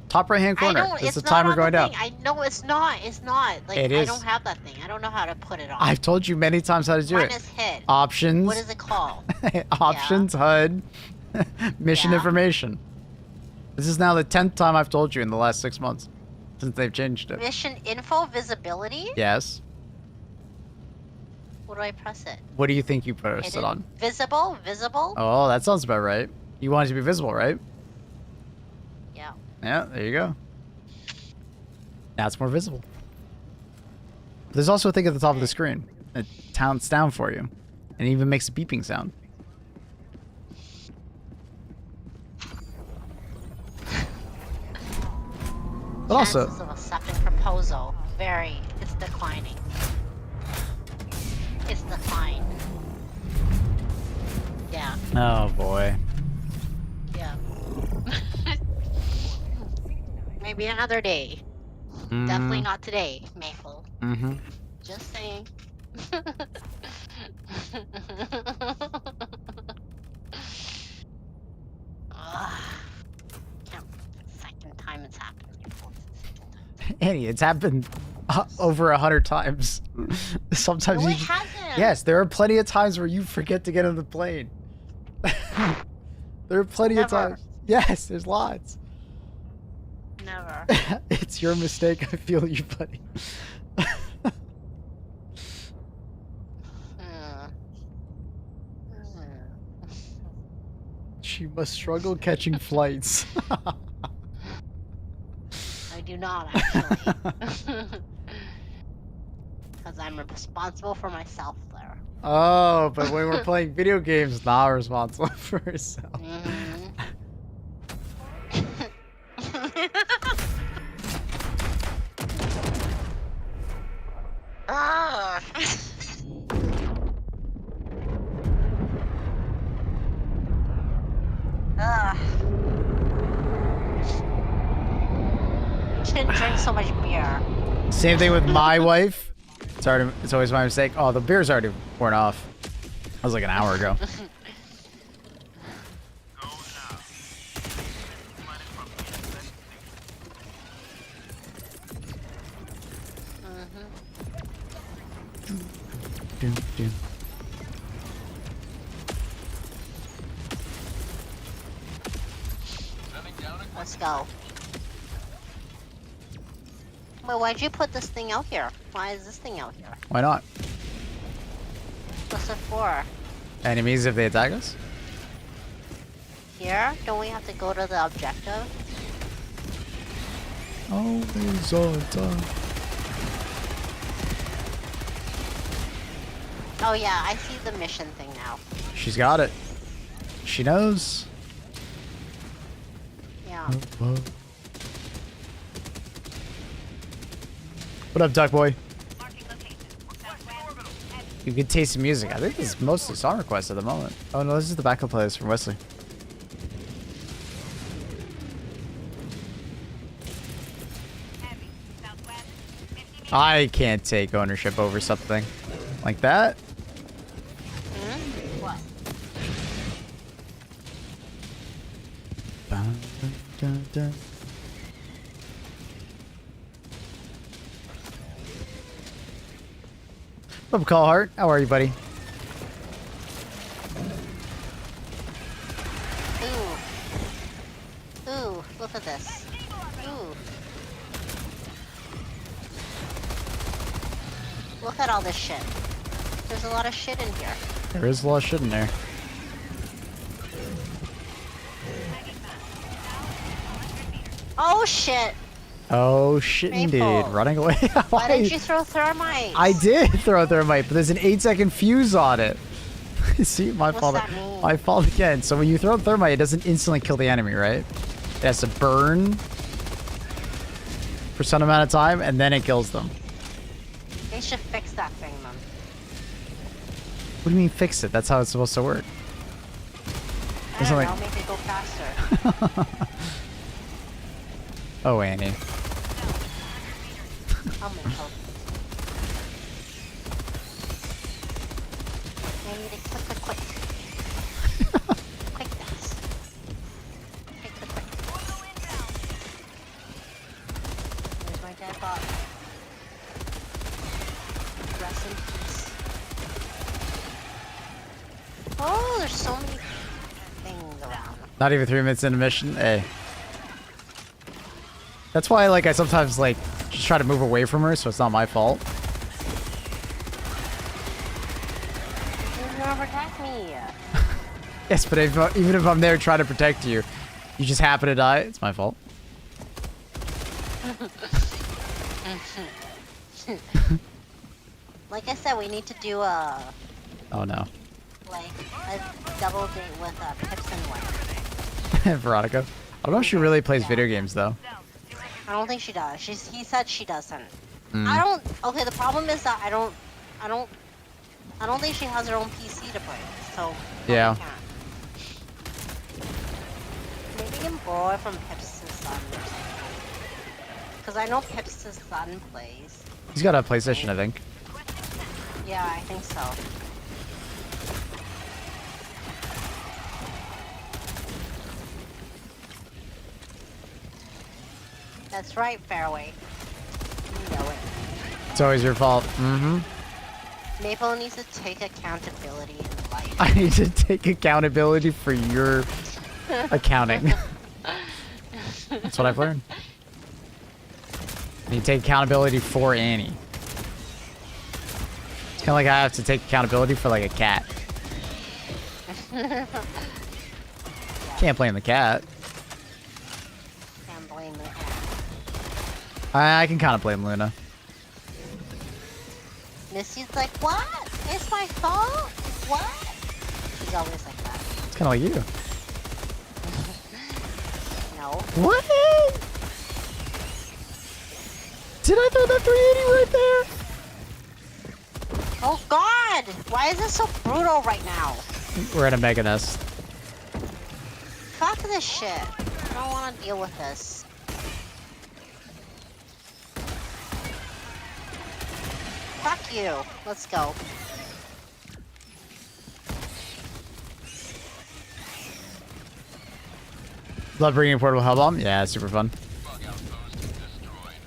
Top right hand I corner. don't. It's the It's timer not on going the down. thing. I know it's not. It's not. Like, It I is. don't have that thing. I don't know how to put it on. I've told you many times how to do Mine it. is hit. Options. What is it called? Options, HUD, mission Yeah. information. This is now the 10th time I've told you in the last 6 months since they've changed it. Mission info visibility? Yes. What do I press it? What do you think you pressed it Hidden? on? Visible? Visible? Oh, that sounds about right. You want it to be visible, right? Yeah. Yeah, there you go. Now it's more visible. There's also a thing at the top of the screen. It counts down for you. And even makes a beeping sound. But also, Chances of accepting proposal. It's declining. It's declined. Yeah. oh boy. Yeah. Maybe another day. Mm, Definitely not today, Maple. Mm-hmm. Just saying. Ugh. Can't. Second time it's happened. Annie, it's happened over 100 times. Sometimes No, you it just, hasn't. Yes, there are plenty of times where you forget to get on the plane. There are plenty of Never. times. Yes, there's lots. Never. It's your mistake. I feel you, buddy. Hmm. She must struggle catching flights. I do not actually. Because I'm responsible for myself there. Oh, but when we're playing video games, not responsible for herself. Ugh. Ugh. Shouldn't drink so much beer. Same thing with my wife. It's always my mistake. Oh, the beer's already worn off. That was like an hour ago. Go now. Planet from inlet Doom, doom. Sending down a Let's go. Wait, why'd you put this thing out here? Why is this thing out here? Why not? What's it for? Enemies if they attack us? Here? Don't we have to go to the objective? Always on time. Oh yeah, I see the mission thing now. She's got it. She knows. Yeah. What up, Duck Boy? You can taste the music. I think this is mostly song requests at the moment. Oh no, this is the backup playlist from Wesley. I can't take ownership over something like that. What? Dun, dun, dun. What's up, Call Heart? How are you, buddy? Ooh. Ooh, look at this. Ooh. Look at all this shit. There's a lot of shit in here. There is a lot of shit in there. Oh shit! Oh shit, Maple. indeed. Running away. Why didn't you throw thermite? I did throw thermite, but there's an 8-second fuse on it. See, my What's fault. that mean? My fault again. So when you throw thermite, it doesn't instantly kill the enemy, right? It has to burn for some amount of time, and then it kills them. They should fix that thing, man. What do you mean fix it? That's how it's supposed to work. I It's don't not know, like- make it go faster. Oh, Annie. I'll make help. I need it quick. Quickness. Quick. Where's my dead body? Rest in peace. Oh, there's so many things around. Not even 3 minutes into mission. Hey. That's why, like, I sometimes, like, just try to move away from her, so it's not my fault. You're gonna protect me. Yes, but even if I'm there trying to protect you, you just happen to die, it's my fault. Like I said, we need to do a Oh no. double date with Pips and one. Veronica. I don't know if she really plays video games, though. I don't think she does. He said she doesn't. Mm. I don't. Okay, the problem is that I don't think she has her own PC to play. So Yeah. maybe get bored from Pips' son or something. Because I know Pips' son plays. He's got a PlayStation, I think. Yeah, I think so. That's right, Fairway. You know it. It's always your fault. Mm-hmm. Maple needs to take accountability in life. I need to take accountability for your accounting. That's what I've learned. I need to take accountability for Annie. It's kind of like I have to take accountability for like a cat. Can't blame the cat. Can't blame the cat. I can kind of blame Luna. Missy's like, what? It's my fault? What? She's always like that. It's kind of like you. No. What? Did I throw that 380 right there? Oh god! Why is it so brutal right now? We're at a mega nest. Fuck this shit. I don't want to deal with this. Fuck you. Let's go. Love bringing a portable hell bomb. Yeah, super fun. Bug outpost destroyed.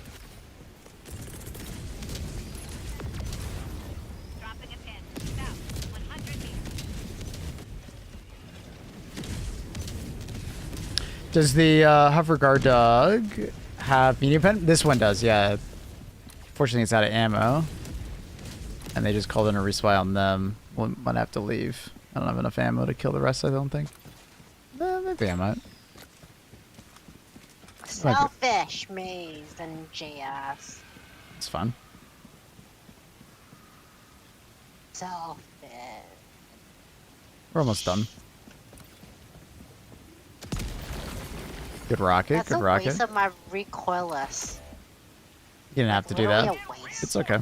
Dropping a pin. South, 100 meters. Does the hover guard dog have medium pen? This one does, yeah. Fortunately, it's out of ammo. And they just called in a resupply on them. Might have to leave. I don't have enough ammo to kill the rest, I don't think. Maybe I might. Selfish, Maze, and JS. It's fun. Selfish. We're almost done. Good rocket, That's good a rocket. waste of my recoilless. You didn't have to do Literally that. a waste. It's okay.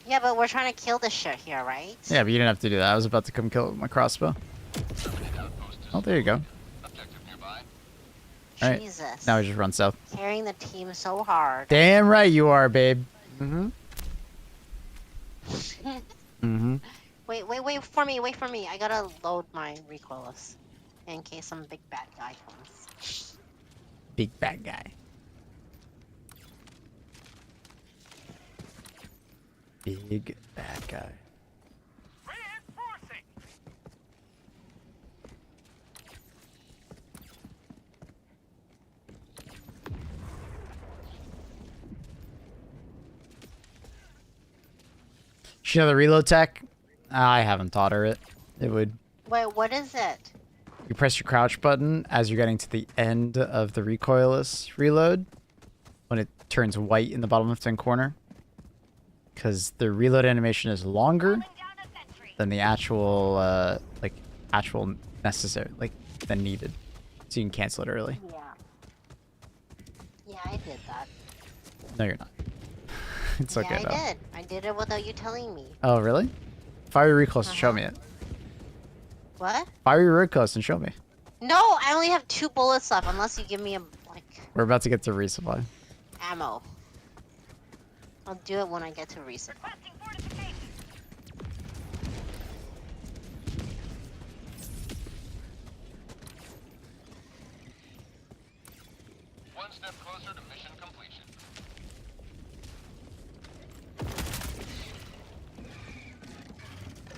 Yeah, but we're trying to kill this shit here, right? Yeah, but you didn't have to do that. I was about to come kill it with my crossbow. Oh, there you go. Objective nearby. Alright, Jesus. now we just run south. Carrying the team so hard. Damn right you are, babe. Mm-hmm. Mm-hmm. Wait for me, wait for me. I gotta load my recoilless in case some big bad guy comes. Big bad guy. Big bad guy. Reinforcing. She know the reload tech? I haven't taught her it. It would. Wait, what is it? You press your crouch button as you're getting to the end of the recoilless reload when it turns white in the bottom left hand corner. Because the reload animation is longer than the actual, actual necessary, than needed. So you can cancel it early. Yeah. Yeah, I did that. No, you're not. It's okay, yeah, though. I did. I did it without you telling me. Oh, really? Fire your recoilless and show me it. What? Fire your recoilless and show me. No, I only have 2 bullets left unless you give me a, We're about to get to resupply. ammo. I'll do it when I get to resupply. Requesting fortification. One step closer to mission completion.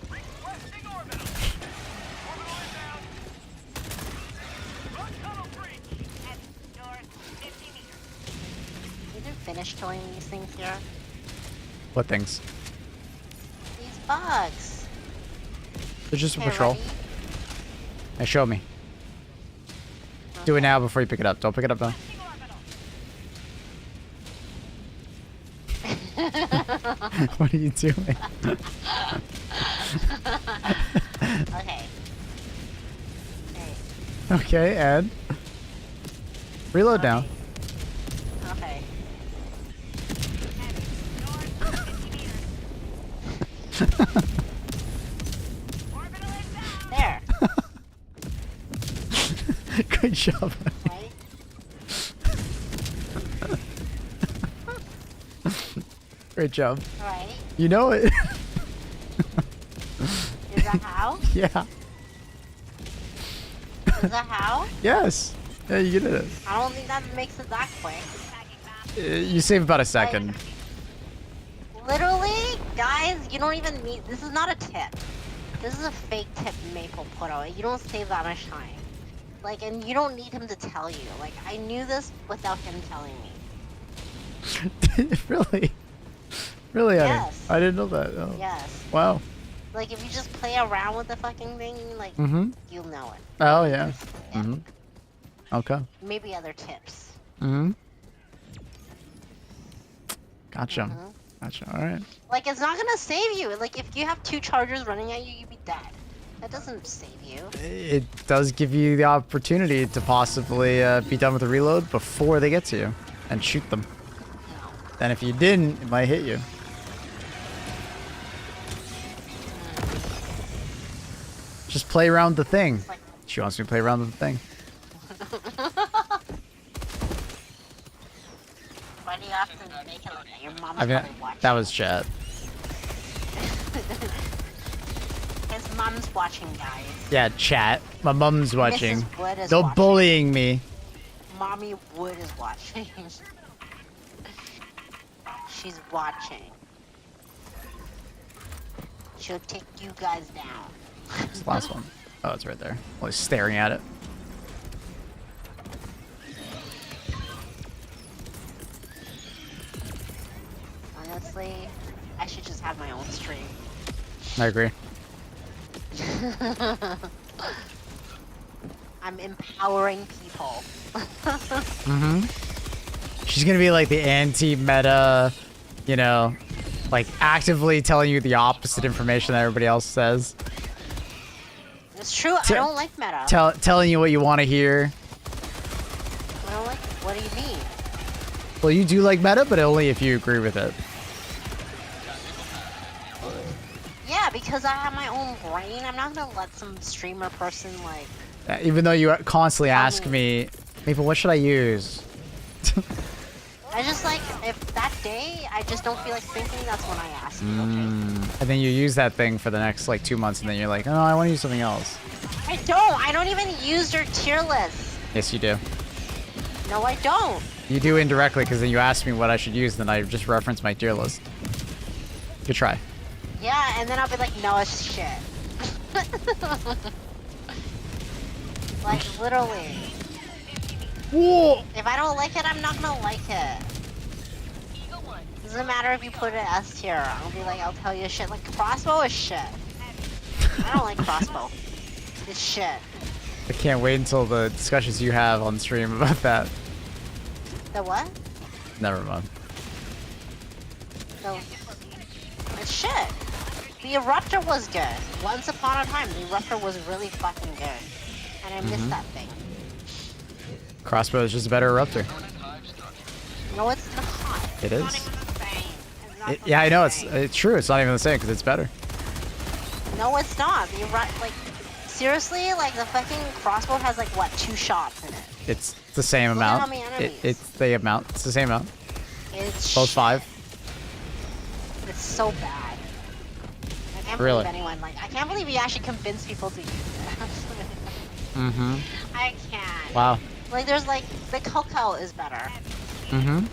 Requesting orbital. Orbital inbound. Run tunnel breach. Head north, 50 meters. You didn't finish killing these things here? What things? These bugs. They're just a Okay, patrol. ready? Hey, show me. Do it now before you pick it up. Don't pick it up though. What are you doing? Okay. Okay. Okay, and reload now. Okay. Head north, 50 meters. Orbital inbound. There. Good job. Right? Great job. Right? You know it. Is that how? Yeah. Is that how? Yes. Yeah, you did it. I don't think that makes it that quick. You save about a second. Literally, Guys, you don't even need. This is not a tip. This is a fake tip Maple put out. You don't save that much time. Like, and you don't need him to tell you. Like, I knew this without him telling me. Really? Really, Yes. I didn't know that. Oh. Yes. Wow. Like, if you just play around with the fucking thing, like, Mm-hmm. you'll know it. Oh, yeah. Yeah. Mm-hmm. Okay. Maybe other tips. Mm-hmm. Gotcha. Mhm. Gotcha. All right. Like, it's not gonna save you. Like, if you have 2 chargers running at you, you'd be dead. That doesn't save you. It does give you the opportunity to possibly be done with the reload before they get to you and shoot them. No. Then if you didn't, it might hit you. Just play around with the thing. It's like, She wants me to play around with the thing. why do you have to make it like that? Your mom's I mean, probably watching. that was chat. His mom's watching, guys. Yeah, chat. My mom's watching. Mrs. Wood is They're watching. bullying me. Mommy Wood is watching. She's watching. She'll take you guys down. It's the last one. Oh, it's right there. Always staring at it. Honestly, I should just have my own stream. I agree. I'm empowering people. Mm-hmm. She's gonna be like the anti-meta, you know, like actively telling you the opposite information that everybody else says. It's true, I don't like meta. Telling you what you want to hear. I don't like. What do you mean? Well, you do like meta, but only if you agree with it. Yeah, because I have my own brain. I'm not gonna let some streamer person like. Even though you constantly Tell ask me, Maple, what should I use? I just like if that day I just don't feel like thinking. That's when I ask you. Okay. And then you use that thing for the next like 2 months, and then you're like, oh, no, I want to use something else. I don't. I don't even use your tier list. Yes, you do. No, I don't. You do indirectly, because then you ask me what I should use, then I just reference my tier list. Good try. Yeah, and then I'll be like, no, it's shit. Like literally. Whoa! If I don't like it, I'm not gonna like it. Doesn't matter if you put it S tier. I'll be like, I'll tell you shit. Like crossbow is shit. I don't like crossbow. It's shit. I can't wait until the discussions you have on stream about that. The what? Never mind. The it's shit. The eruptor was good. Once upon a time, the eruptor was really fucking good, and I missed that thing. Crossbow is just a better eruptor. No, it's not. It It's not is. even the same. It's not Yeah, I know, the it's true. It's not even the same, because it's better. same. No, it's not. The like, seriously, like the fucking crossbow has like what 2 shots in it. It's the same Look at how amount. many enemies. It's the amount. It's the same amount. It's Both shit. 5. It's so bad. I can't Really? believe anyone like. I can't believe you actually convinced people to use it. Mm-hmm. I can't. Wow. Like, there's like the cocoa is better. Mm-hmm.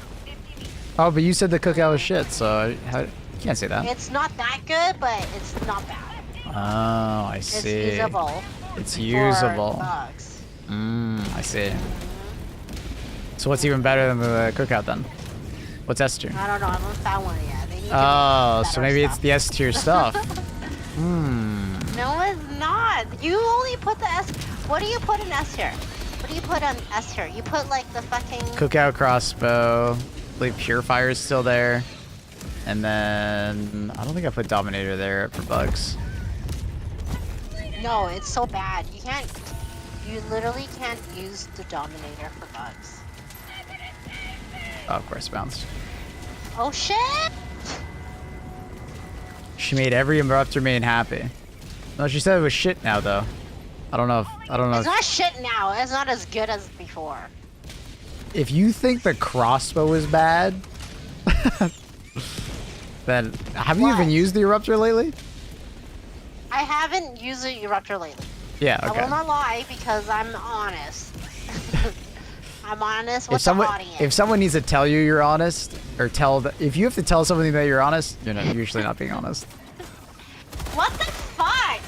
Oh, but you said the cookout was shit, so you can't say that. It's not that good, but it's not bad. Oh, I It's see. usable. It's for usable. bugs. I see. So what's even better than the cookout then? What's S tier? I don't know. I haven't found one yet. They need to Oh, make so better maybe it's stuff. the S tier stuff. No, it's not. You only put the S. What do you put in S tier? What do you put on S tier? You put like the fucking. Cookout crossbow. I believe Purifier is still there. And then I don't think I put Dominator there for bugs. No, it's so bad. You can't. You literally can't use the Dominator for bugs. Oh, of course, bounced. Oh shit! She made every Eruptor main happy. No, she said it was shit now though. I don't know. It's not shit now. It's not as good as before. If you think the crossbow is bad, then have you even What? used the Eruptor lately? I haven't used the Eruptor lately. Yeah. I Okay. will not lie because I'm honest. I'm honest with the audience. If someone needs to tell you you're honest, or if you have to tell somebody that you're honest, you're not, usually not being honest. What the fuck?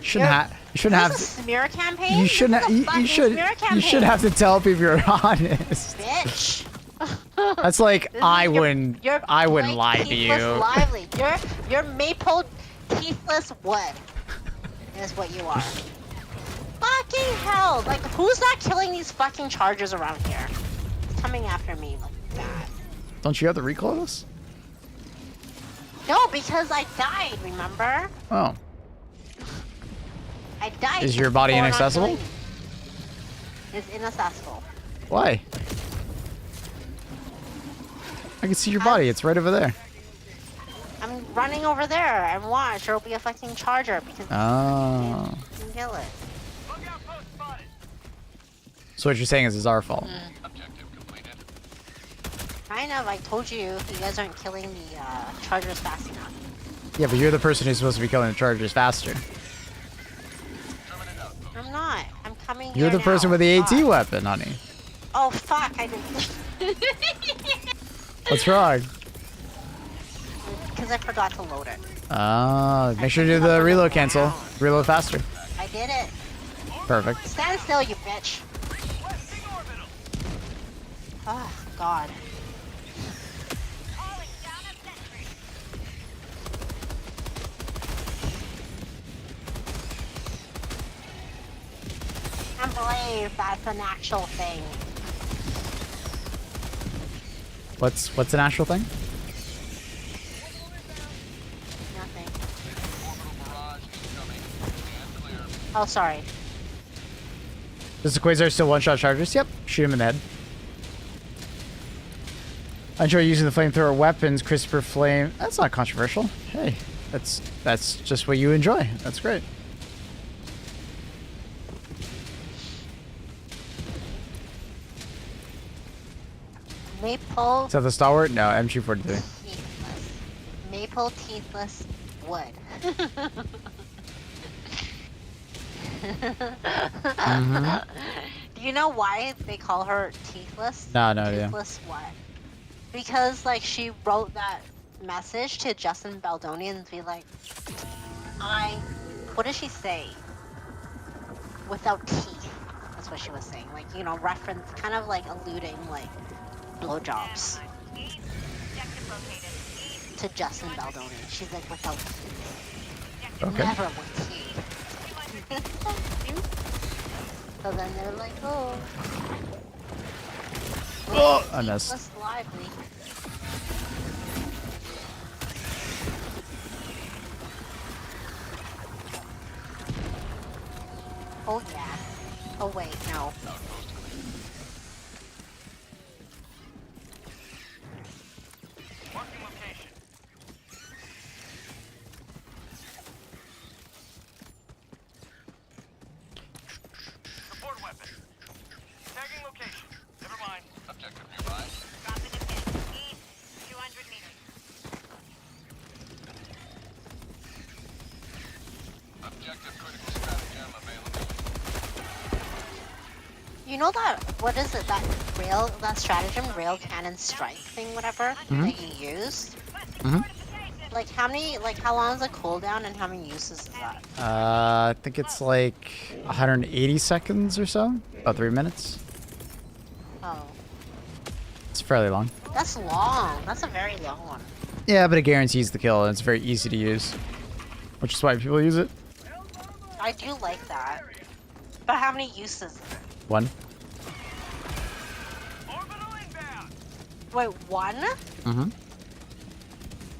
You shouldn't have. This is a smear campaign. You shouldn't. You should have to tell people you're honest. Bitch. That's like I wouldn't You're lie to you. Lively. You're maple teethless wood. Is what you are. Fucking hell! Like, who's not killing these fucking chargers around here? It's coming after me like that. Don't you have the recoil this? No, because I died. Remember? Oh. I died. Is your body before not inaccessible? killing me. It's inaccessible. Why? I can see your body. It's right over there. I'm running over there and watch. There'll be a fucking charger because Oh. you can kill it. So what you're saying is it's our fault. Objective completed. Kind of. I told you guys aren't killing the chargers fast enough. Yeah, but you're the person who's supposed to be killing the chargers faster. Terminate outpost. I'm not. I'm coming You're here the person now. with the AT Fuck. weapon, honey. Oh fuck! I didn't. What's wrong? Because I forgot to load it. Make sure you do the reload cancel. Reload faster. I did it. Perfect. Stand still, you bitch. Oh god. I can't believe that's an actual thing. What's an actual thing? Nothing. Orbital barrage incoming. Stand clear. Oh, sorry. Does the Quasar still one-shot chargers? Yep. Shoot him in the head. I enjoy using the flamethrower weapons. Christopher Flame. That's not controversial. Hey, that's just what you enjoy. That's great. Maple Is that the stalwart? No, MG43. teethless. Maple teethless wood. Do you know why they call her teethless? No idea. Teethless what? Because like she wrote that message to Justin Baldoni and be like, what did she say? Without teeth. That's what she was saying. Like, you know, reference, kind of like alluding like blowjobs to Justin Baldoni. She's like, without teeth. Okay. Never with teeth. So then they're like, oh. Oh, I missed. Less lively. Oh yeah. Oh wait, no. Marking location. Support weapon. Tagging location. Never mind. Objective nearby. East, 200 meters. Objective critical stratagem available. You know that, what is it, that stratagem, rail cannon strike thing, whatever, that you used? Like how long is the cooldown and how many uses is that? I think it's like 180 seconds or so. About 3 minutes. Oh. It's fairly long. That's long. That's a very long one. Yeah, but it guarantees the kill, and it's very easy to use. Which is why people use it. I do like that. But how many uses is it? 1. Orbital inbound. Wait, one? Mm-hmm.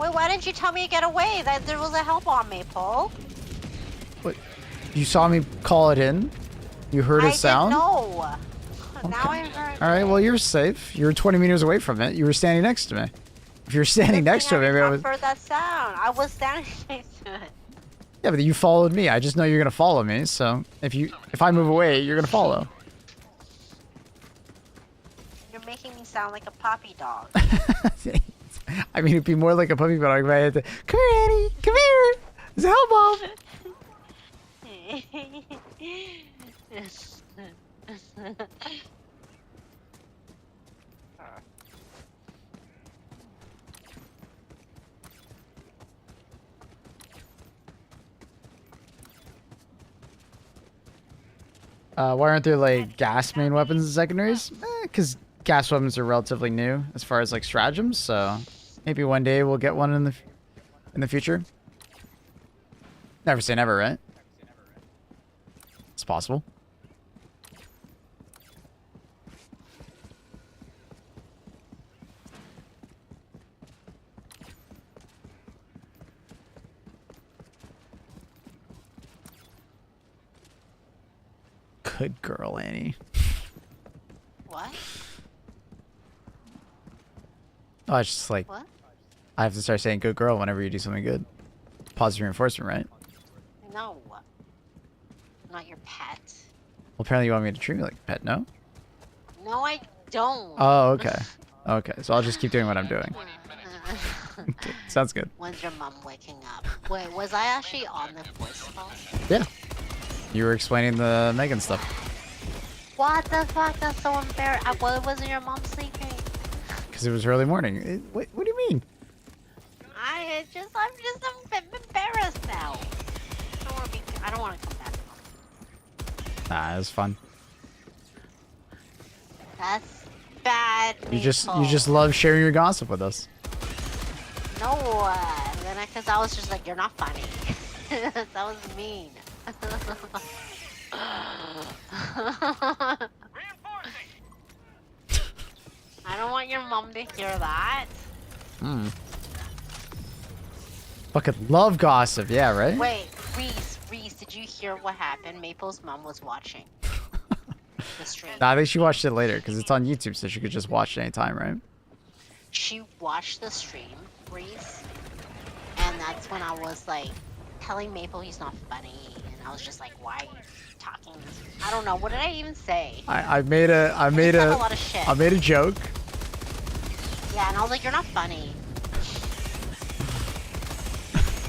Wait, why didn't you tell me to get away? That there was a help on me, Paul. What? You saw me call it in? You heard a sound? No. Now Okay. I heard. All right, well, you're safe. You're 20 meters away from it. You were standing next to me. If you're standing next to it, maybe I was... heard that sound. I was standing next to it. Yeah, but you followed me. I just know you're gonna follow me, so if I move away, you're gonna follow. You're making me sound like a puppy dog. I mean, it'd be more like a puppy dog if I had to. Come here, Eddie. Come here. There's a hell bomb. Why aren't there like gas main weapons and secondaries? Because gas weapons are relatively new as far as like stratagems. So maybe one day we'll get one in the future. Never say never, right? It's possible. Good girl, Annie. What? Oh, it's just like What? I have to start saying good girl whenever you do something good. Positive reinforcement, right? No. I'm not your pet. Well, apparently you want me to treat me like a pet, no? No, I don't. Oh, okay. Okay, so I'll just keep doing what I'm doing. Okay, sounds good. When's your mom waking up? Wait, was I actually on the voice call? Yeah. You were explaining the Megan stuff. What the fuck? That's so embarrassing. Why wasn't your mom sleeping? Because it was early morning. What do you mean? I'm just embarrassed now. I don't want to come back. Nah, it was fun. That's bad. You just love sharing your gossip with us. No, then because I was just like, you're not funny. That was mean. Reinforcing. I don't want your mom to hear that. Hmm. Fucking love gossip, yeah, right? Wait, Reese, did you hear what happened? Maple's mom was watching the stream. Nah, I think she watched it later because it's on YouTube, so she could just watch it anytime, right? She watched the stream, Reese, and that's when I was like telling Maple he's not funny, and I was just like, why are you talking? I don't know. What did I even say? I made a lot of shit. I made a joke. Yeah, and I was like, you're not funny.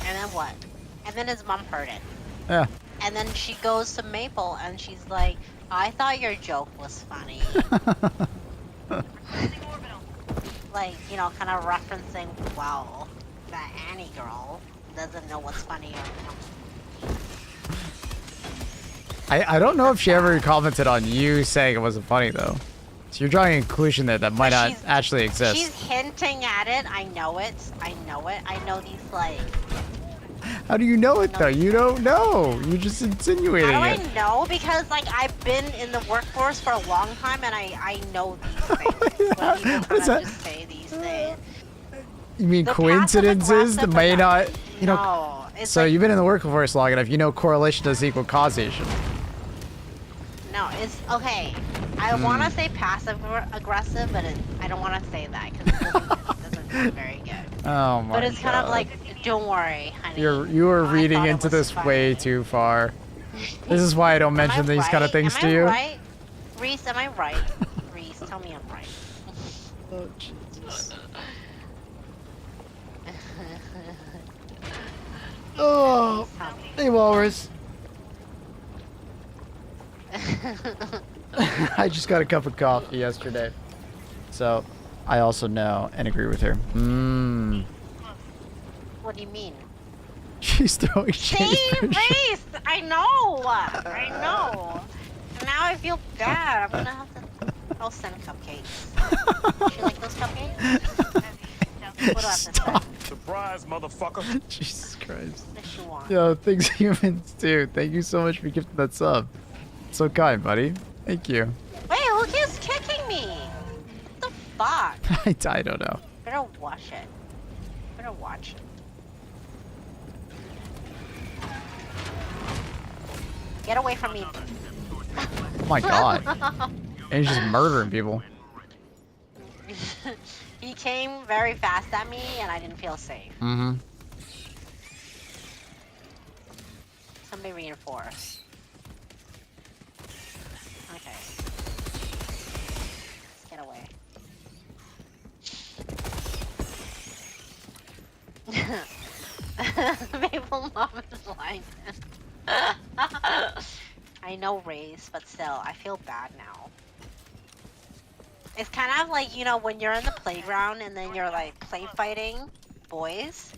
And then what? And then his mom heard it. Yeah. And then she goes to Maple and she's like, I thought your joke was funny. Like, you know, kind of referencing, well, that Annie girl doesn't know what's funny or I don't know if she ever commented on you saying it wasn't funny though. So you're drawing a conclusion that might not actually exist. She's hinting at it. I know it. I know these, like... How do you know it though? You don't know. You're just insinuating How do I it. know? Because, like, I've been in the workforce for a long time and I know these things. When people kind of just say these things. You mean The coincidences that passive-aggressive may are not, you know? No, it's So like, you've been in the workforce long enough. You know correlation doesn't equal causation. no, it's okay. I want to say passive aggressive, but I don't want to say that because it doesn't sound very good. Oh my god. But it's kind of like, don't worry, honey. You are I reading thought it into was this funny. way too far. This is why I don't mention Am I these kind of right? things Am to I you. Right? Reese, am I right? Reese, tell me I'm right. Oh, Jesus. Oh, Tell me. hey Walrus. I just got a cup of coffee yesterday. So, I also know and agree with her. Mmm. What do you mean? She's throwing See, shade for sure. Reese! I know! I know! And now I feel bad. I'm gonna have to... I'll send cupcakes. Do you like those cupcakes? What do I have to Stop. Surprise, motherfucker. Jesus Christ. What does she want? Yo, thanks humans too. Thank you so much for gifting that sub. So kind, buddy. Thank you. Wait, who keeps kicking me? What the fuck? I don't know. Better watch it. Better watch it. Get away from me. Oh my god. And he's just murdering people. He came very fast at me and I didn't feel safe. Mm-hmm. Somebody reinforce. Okay. Let's get away. Maple mom is lying. I know race, but still, I feel bad now. It's kind of like, you know, when you're in the playground and then you're like play fighting boys,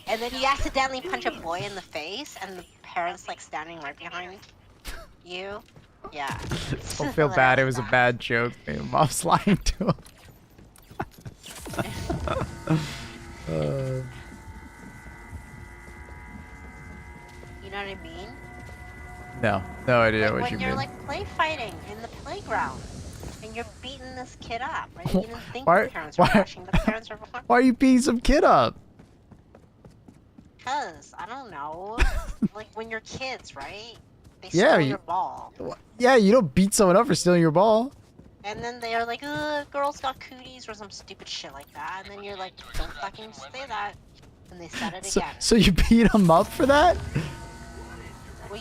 and then you accidentally punch a boy in the face, and the parents like standing right behind you. Yeah. Don't feel bad. It was a bad joke. My mom's lying to him. You know what I mean? No idea Like what when you you're mean. like play fighting in the playground, and you're beating this kid up, right? You didn't think Why- the parents were why- watching. The parents are Why are you beating some kid up? because I don't know. Like when you're kids, right? They Yeah, steal you- your ball, Yeah, you don't beat someone up for stealing your ball. and then they're like, "Ugh, girls got cooties" or some stupid shit like that, and then you're like, "Don't fucking say that," and they said it So, again. so you beat him up for that? Well,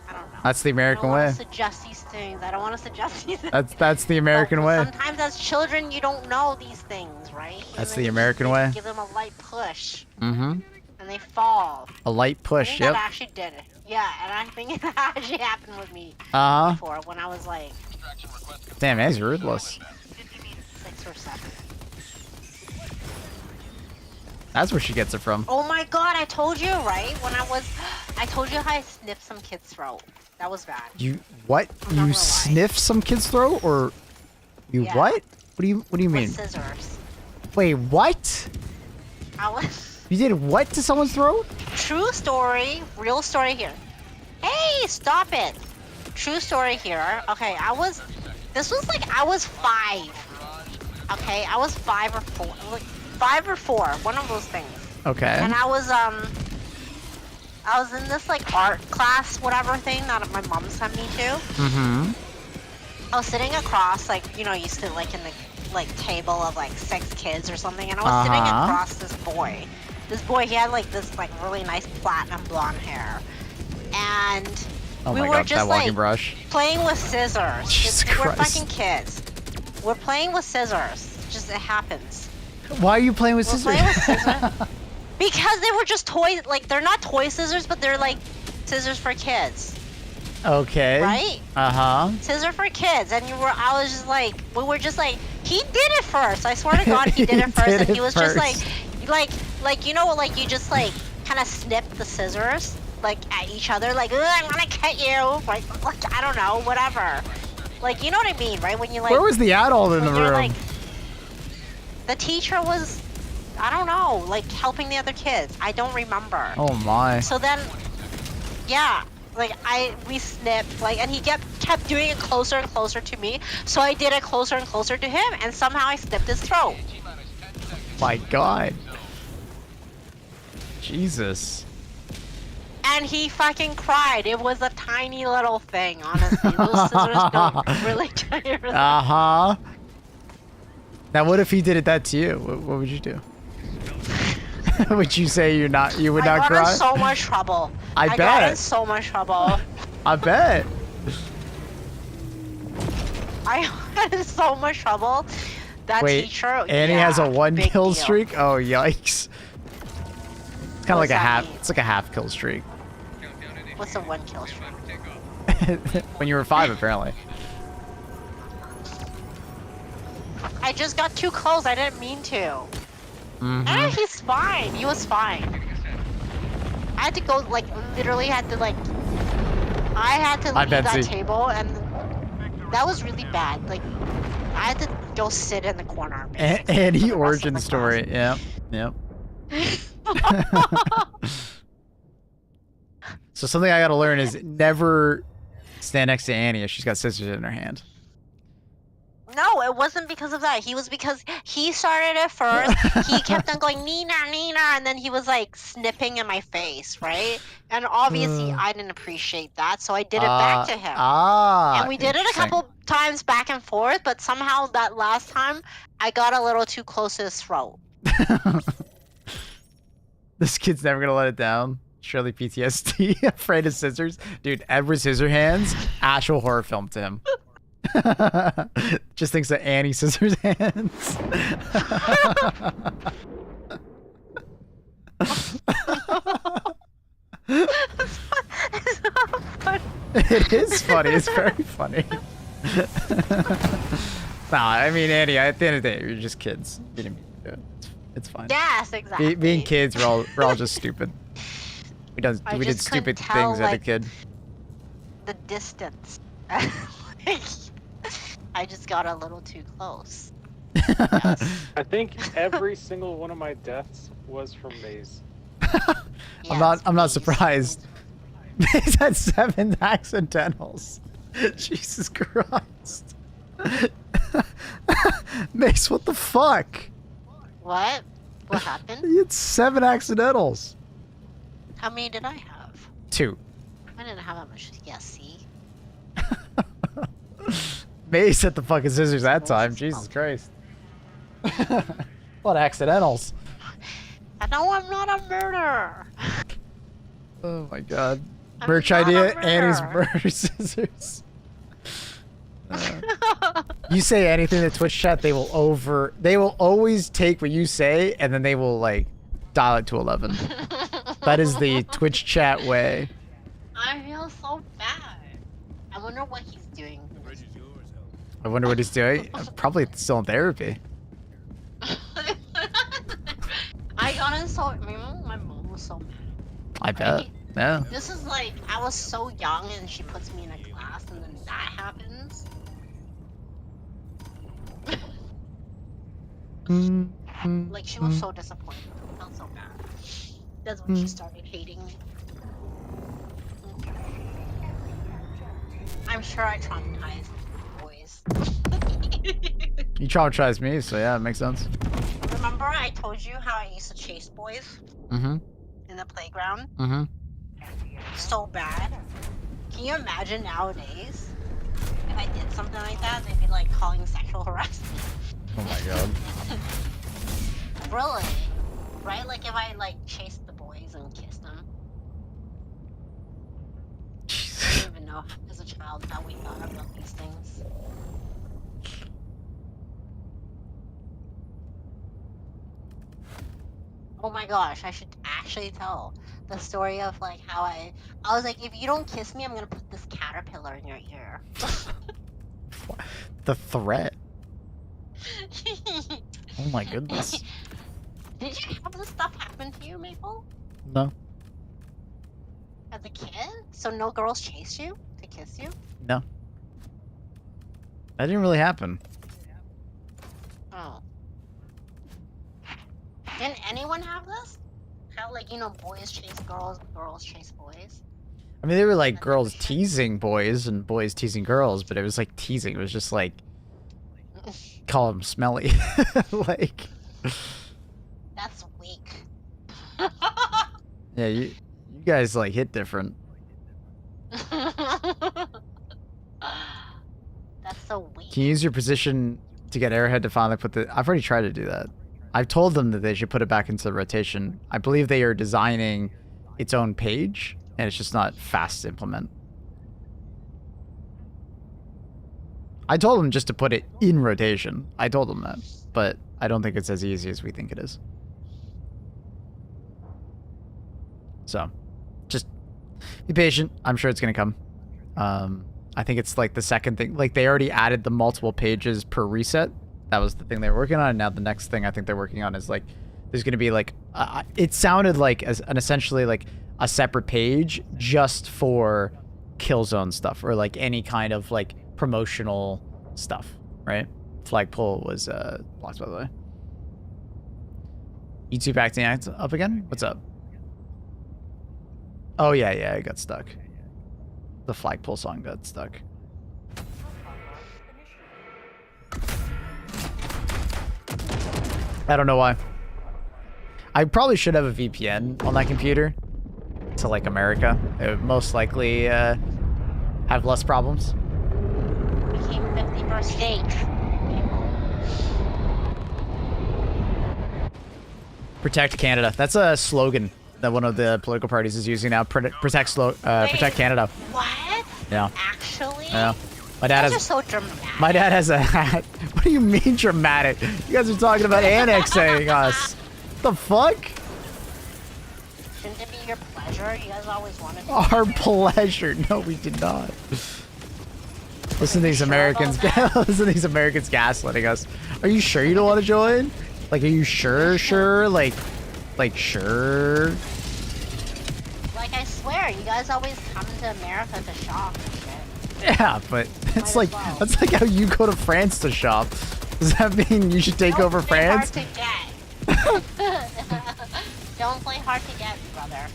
I don't know. That's the I American don't want way. to suggest these things. I don't want to suggest these things. That's the American But way. Sometimes as children, you don't know these things, right? And That's then the you American just way. Give them a light push, Mm-hmm. and they fall. A light I push. think Yep. that actually did it. Yeah, and I think it actually happened with me Uh huh. before when I was like Damn, he's ruthless. 6 or 7. That's where she gets it from. Oh my god, I told you, right? I told you how I snipped some kid's throat. That was bad. You what? I'm not gonna You lie. sniff some kid's throat, or you Yeah. what? What do you mean? With scissors. Wait, what? I was... You did what to someone's throat? True story, real story here. Hey, stop it. True story here. Okay, this was like, I was 5. Okay, I was 5 or 4. Like, 5 or 4, one of those things. Okay. And I was in this like art class, whatever thing that my mom sent me to. Mm-hmm. I was sitting across, like, you know, you sit like in the like table of like 6 kids or something, and I was sitting Uh-huh. across this boy. This boy, he had like this like really nice platinum blonde hair, and Oh we my were god, just that walking like brush. playing with scissors. Jesus We're Christ. fucking kids. We're playing with scissors. Just it happens. Why are you playing with We're scissors? playing with scissors because they were just toy. Like they're not toy scissors, but they're like scissors for kids, Okay. right? Uh-huh. Scissor for kids, and I was just like, we were just like, he did it first. I swear to God, he did it first, did and it he was just first. like, you know, like you just like kind of snip the scissors like at each other, like, "Ugh, I'm gonna cut you," like I don't know, whatever. Like, you know what I mean, right? When you like, Where was the adult in the when you're room? like, the teacher was, I don't know, like helping the other kids. I don't remember. Oh my. So then, yeah, like we snipped, like, and he kept doing it closer and closer to me. So I did it closer and closer to him, and somehow I snipped his throat. My god. Jesus. And he fucking cried. It was a tiny little thing, honestly. Those scissors don't really tiny. Uh-huh. Now what if he did that to you? What would you do? Would you say you would not I got cry? in so much trouble. I got bet. in so much trouble. I bet. I got in so much trouble. That Wait, teacher. Annie yeah, has a 1 big kill deal. streak? Oh yikes. It's kind of like What's a that half. mean? It's like a half kill streak. What's a 1 kill streak? When you were 5 apparently. I just got too close. I didn't mean to. Mm-hmm. He's fine. He was fine. I had to go, like, literally had to, like, I had to Hi, leave that Betsy. table, and that was really bad. Like, I had to go sit in the corner. basically, for Annie the rest of origin the story. Yep. Yep. class. So something I gotta learn is never stand next to Annie if she's got scissors in her hand. No, it wasn't because of that. Because he started it first. He kept on going, Nina, Nina, and then he was like snipping in my face, right? And obviously I didn't appreciate that, so I did it back to him. And we did it a interesting. couple times back and forth, but somehow that last time I got a little too close to his throat. This kid's never gonna let it down. Surely PTSD. Afraid of scissors. Dude, Edward Scissorhands, actual horror film to him. Just thinks of Annie Scissorhands. It's not funny. It is funny. It's very funny. Nah, I mean, Andy, at the end of the day, you're just kids. You didn't mean to do it. It's fine. Yes, exactly. Being kids, we're all just stupid. We did just stupid couldn't tell, things as a like, kid. The distance. I just got a little too close. I think every single one of my deaths was from Maze. I'm not Yes, please. surprised. He's had 7 accidentals. Jesus Christ. Mace, what the fuck? What? What happened? You had 7 accidentals. How many did I have? 2. I didn't have that much. Yeah, see? Mace hit the fucking scissors that time. Jesus Christ. What accidentals? I know I'm not a murderer. Oh my god. I'm Merch not a idea, Annie's murderer. murder scissors. You say anything to Twitch chat, they will always take what you say and then they will like dial it to 11. That is the Twitch chat way. I feel so bad. I wonder what he's doing. I wonder what he's doing. Probably still in therapy. I got so. My mom was so mad. I bet. Right? Yeah. This is like I was so young and she puts me in a class and then that happens. Like she was so disappointed. I felt so bad. That's when she started hating me. I'm sure I traumatized boys. You traumatized me, so yeah, it makes sense. Remember I told you how I used to chase boys Mm-hmm. in the playground? Mm-hmm. So bad. Can you imagine nowadays? If I did something like that, they'd be like calling sexual harassment. Oh my god. Really? Right? Like if I like chased the boys and kissed them. I don't even know as a child how we thought about these things. Oh my gosh, I should actually tell the story of like how I was like, if you don't kiss me, I'm gonna put this caterpillar in your ear. The threat. Oh my goodness. Did you have this stuff happen to you, Maple? No. As a kid? So no girls chased you to kiss you? No. That didn't really happen. Oh. Didn't anyone have this? How, like, you know, boys chase girls, girls chase boys? I mean, they were like girls teasing boys and boys teasing girls, but it was like teasing. It was just like, call them smelly. Like, That's weak. yeah, you guys like hit different. That's so weak. Can you use your position to get Airhead to finally put the... I've already tried to do that. I've told them that they should put it back into the rotation. I believe they are designing its own page, and it's just not fast to implement. I told them just to put it in rotation. I told them that, but I don't think it's as easy as we think it is. So, just be patient. I'm sure it's going to come. I think it's like the second thing. Like, they already added the multiple pages per reset. That was the thing they were working on. And now the next thing I think they're working on is like, there's going to be like, it sounded like as an essentially like a separate page just for Killzone stuff or like any kind of like promotional stuff, right? Flagpole was blocked, by the way. YouTube acting up again? What's up? Oh yeah, it got stuck. The Flagpole song got stuck. I don't know why. I probably should have a VPN on that computer to like America. It would most likely have less problems. Became 51st state. Protect Canada. That's a slogan that one of the political parties is using now. Protect Canada. What? Yeah. Actually? Yeah. My dad You guys are has. so dramatic. My dad has a hat. What do you mean dramatic? You guys are talking about annexing us. What the fuck? Shouldn't it be your pleasure? You guys always wanted to. Our pleasure. No, we did not. Listen to these Sure Americans. about Listen to these Americans gaslighting us. Are you sure you don't want to join? Like, are you sure? Sure? Like, sure? Like, I swear, you guys always come to America to shop and shit. Yeah, but it's as like well. that's like how you go to France to shop. Does that mean you should take over France? Don't play hard to get. Don't play hard to get, brother.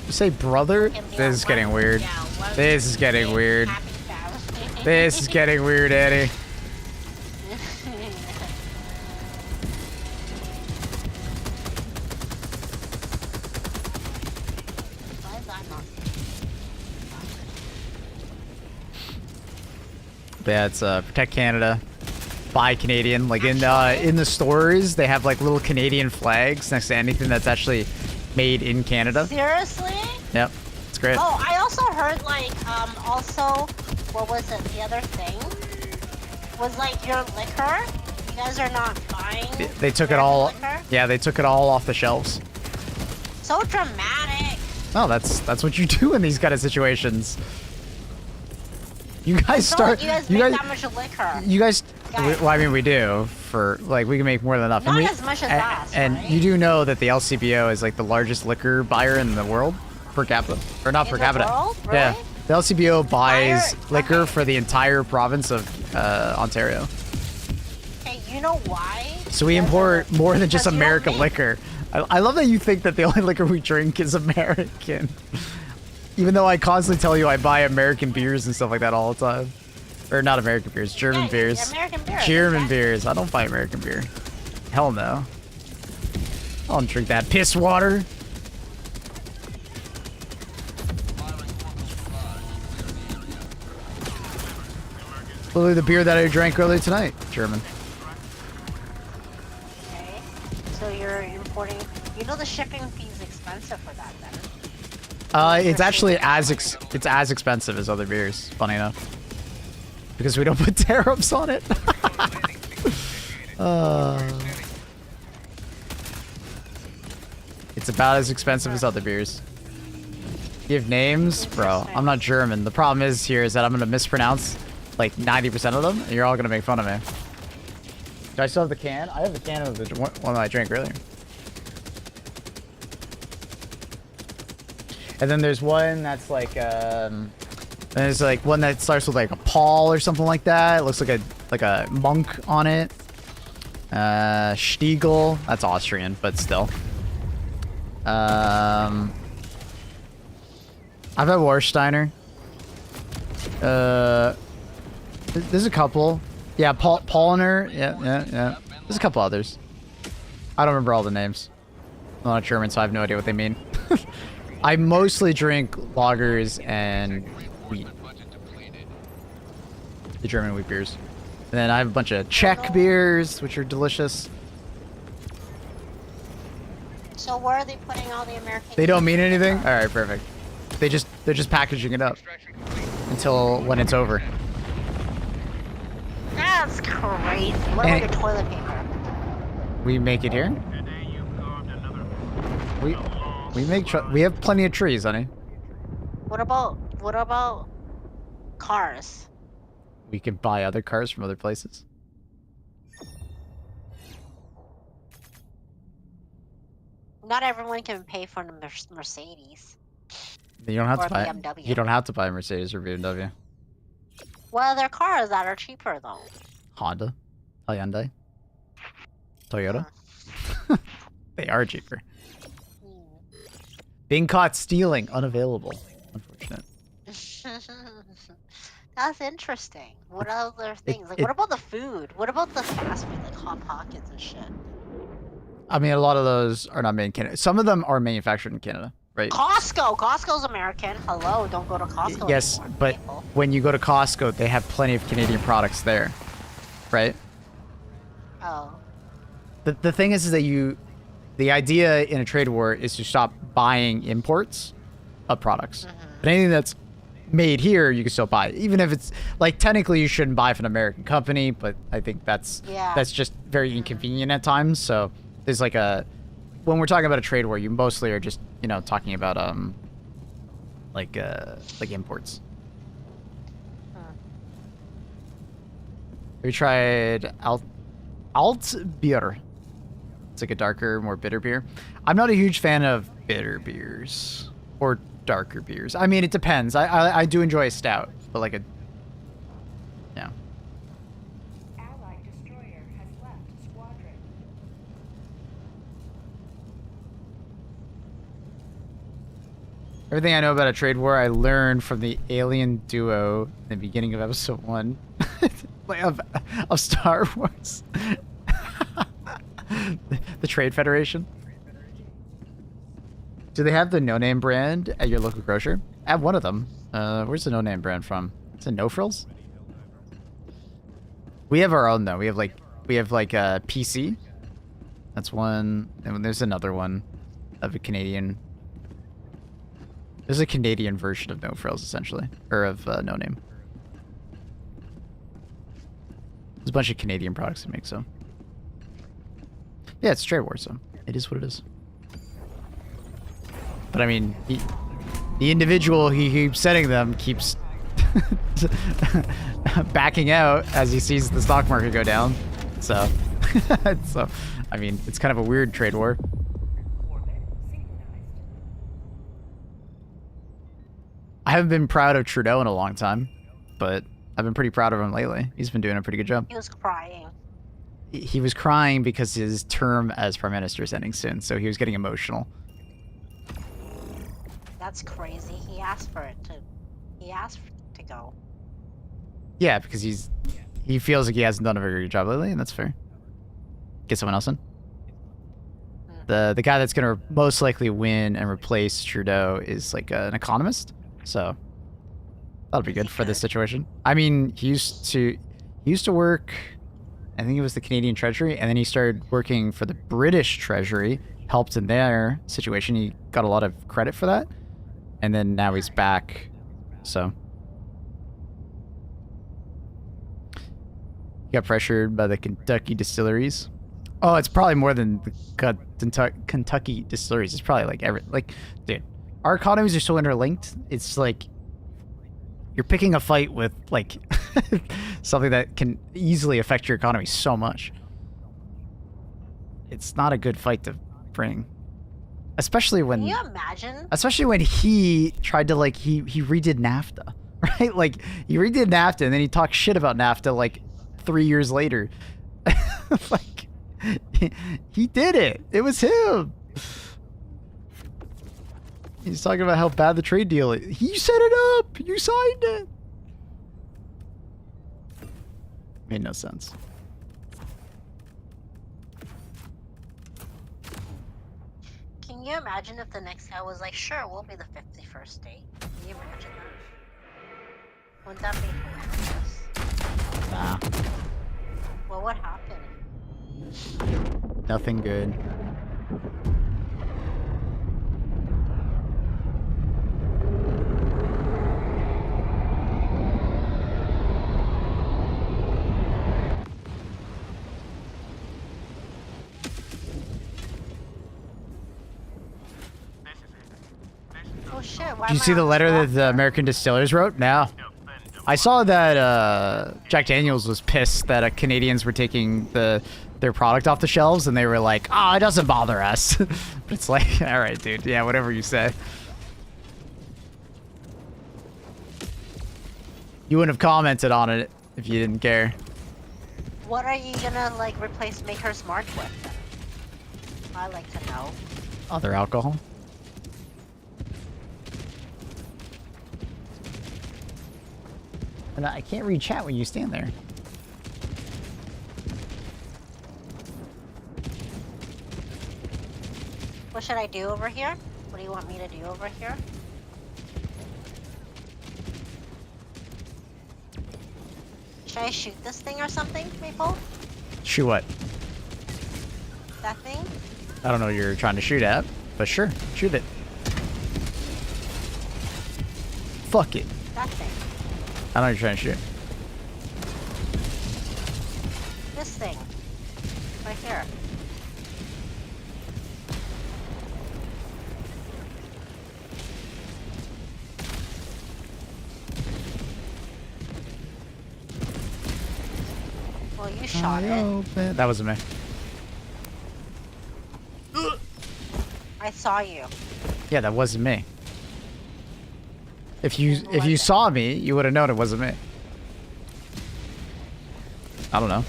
You say brother? Can be This is a getting one- weird. yeah, one This is getting big weird. happy family. This is getting weird, Eddie. Why is that not- Yeah, it's Protect Canada, Buy Canadian. Like in the stores, they have like little Canadian flags next to anything that's actually made in Canada. Seriously? Yep, it's great. Oh, I also heard like also what was it? The other thing was like your liquor. You guys are not buying. They took it American all. liquor? Yeah, they took it all off the shelves. So dramatic. No, that's what you do in these kind of situations. You guys So start. you guys You make guys. that much liquor. You guys. Guys. Well, I mean, we do for like we can make more than enough. Not and we, as much as and, us, and right? you do know that the LCBO is like the largest liquor buyer in the world per capita, or not In per the capita. world? Yeah, Really? the LCBO buys Buyer- liquor okay. for the entire province of Ontario. Hey, you know why? So we Because import of- more than just because you don't American make- liquor. I love that you think that the only liquor we drink is American. Even though I constantly tell you I buy American beers and stuff like that all the time. Or not American beers, German Yeah, beers. American beers, German exactly. beers. I don't buy American beer. Hell no. I don't drink that piss water. Literally the beer that I drank earlier tonight. German. Okay. So you're importing. You know the shipping fee is expensive for that then. It's actually it's as expensive as other beers, funny enough. Because we don't put tariffs on it. It's about as expensive as other beers. You have names? Bro, I'm not German. The problem is here is that I'm going to mispronounce like 90% of them, and you're all going to make fun of me. Do I still have the can? I have the can of the one that I drank earlier. And then there's one that's like, there's like one that starts with like a Paul or something like that. It looks like a monk on it. Stiegel. That's Austrian, but still. I've had Warsteiner. There's a couple. Yeah, Paulaner. Yeah. There's a couple others. I don't remember all the names. I'm not German, so I have no idea what they mean. I mostly drink lagers and wheat. The German wheat beers. And then I have a bunch of Czech beers, which are delicious. So where are they putting all the American? They don't mean anything? Alright, perfect. They're just packaging it up until when it's over. That's crazy. What about And- your toilet paper? We make it here? Today you carved another We have plenty of trees, honey. What about cars? We can buy other cars from other places. Not everyone can pay for the Mercedes. You don't have Or to buy BMW. You don't have to buy a Mercedes or BMW. Well, there are cars that are cheaper though. Honda, Hyundai, Toyota. They are cheaper. Being caught stealing, unavailable. Unfortunate. That's interesting. What other things? Like, it- what about the food? What about the fast food, like Hot Pockets and shit? I mean, a lot of those are not made in Canada. Some of them are manufactured in Canada, right? Costco! Costco's American. Hello, don't go to Costco Yes, anymore, but people. when you go to Costco, they have plenty of Canadian products there, right? Oh. The thing is that the idea in a trade war is to stop buying imports of products. But anything that's made here, you can still buy. Even if it's, like, technically you shouldn't buy from an American company, but I think that's Yeah. just very inconvenient at times. So there's like a when we're talking about a trade war, you mostly are just, you know, talking about like imports. Have you tried Alt Beer? It's like a darker, more bitter beer. I'm not a huge fan of bitter beers or darker beers. I mean, it depends. I do enjoy a stout, but like a yeah. Allied destroyer has left squadron. Everything I know about a trade war, I learned from the alien duo in the beginning of episode 1 of Star Wars. The Trade Federation. Do they have the No Name brand at your local grocer? I have one of them. Where's the No Name brand from? Is it No Frills? We have our own though. We have like a PC. That's one, and there's another one of a Canadian. There's a Canadian version of No Frills essentially, or of No Name. There's a bunch of Canadian products to make, so. Yeah, it's trade war, so it is what it is. But I mean, the individual he keeps setting them keeps backing out as he sees the stock market go down. So, so I mean, it's kind of a weird trade war. Orbit synchronized. I haven't been proud of Trudeau in a long time, but I've been pretty proud of him lately. He's been doing a pretty good job. He was crying. He was crying because his term as prime minister is ending soon, so he was getting emotional. That's crazy. He asked for it to. He asked to go. Yeah, because he feels like he hasn't done a very good job lately, and that's fair. Get someone else in. The guy that's gonna most likely win and replace Trudeau is like an economist, so that'll be good for this situation. I mean, he used to work. I think it was the Canadian Treasury, and then he started working for the British Treasury, helped in their situation. He got a lot of credit for that, and then now he's back, so. He got pressured by the Kentucky distilleries. Oh, it's probably more than the Kentucky distilleries. It's probably like dude, our economies are so interlinked. It's like you're picking a fight with like something that can easily affect your economy so much. It's not a good fight to bring, especially when. Can you imagine? Especially when he tried to like he redid NAFTA, right? Like he redid NAFTA and then he talked shit about NAFTA like 3 years later. Like he did it. It was him. He's talking about how bad the trade deal is. He set it up. You signed it. Made no sense. Can you imagine if the next guy was like, sure, we'll be the 51st state? Can you imagine that? Wouldn't that be hilarious? Nah. What would happen? Nothing good. Oh shit, why Did you am I see the on letter spot? that the American Distillers wrote? No. I saw that Jack Daniels was pissed that Canadians were taking their product off the shelves, and they were like, "Oh, it doesn't bother us." But it's like, all right, dude. Yeah, whatever you say. You wouldn't have commented on it if you didn't care. What are you gonna like replace Maker's Mark with? I like to know. Other alcohol. And I can't read chat when you stand there. What should I do over here? What do you want me to do over here? Should I shoot this thing or something, Maple? Shoot what? That thing? I don't know what you're trying to shoot at, but sure, shoot it. Fuck it. That thing. I know what you're trying to shoot. This thing. Right here. shot it. Open. That wasn't me. I saw you. Yeah, that wasn't me. If you saw me, you would have known it wasn't me. I don't know.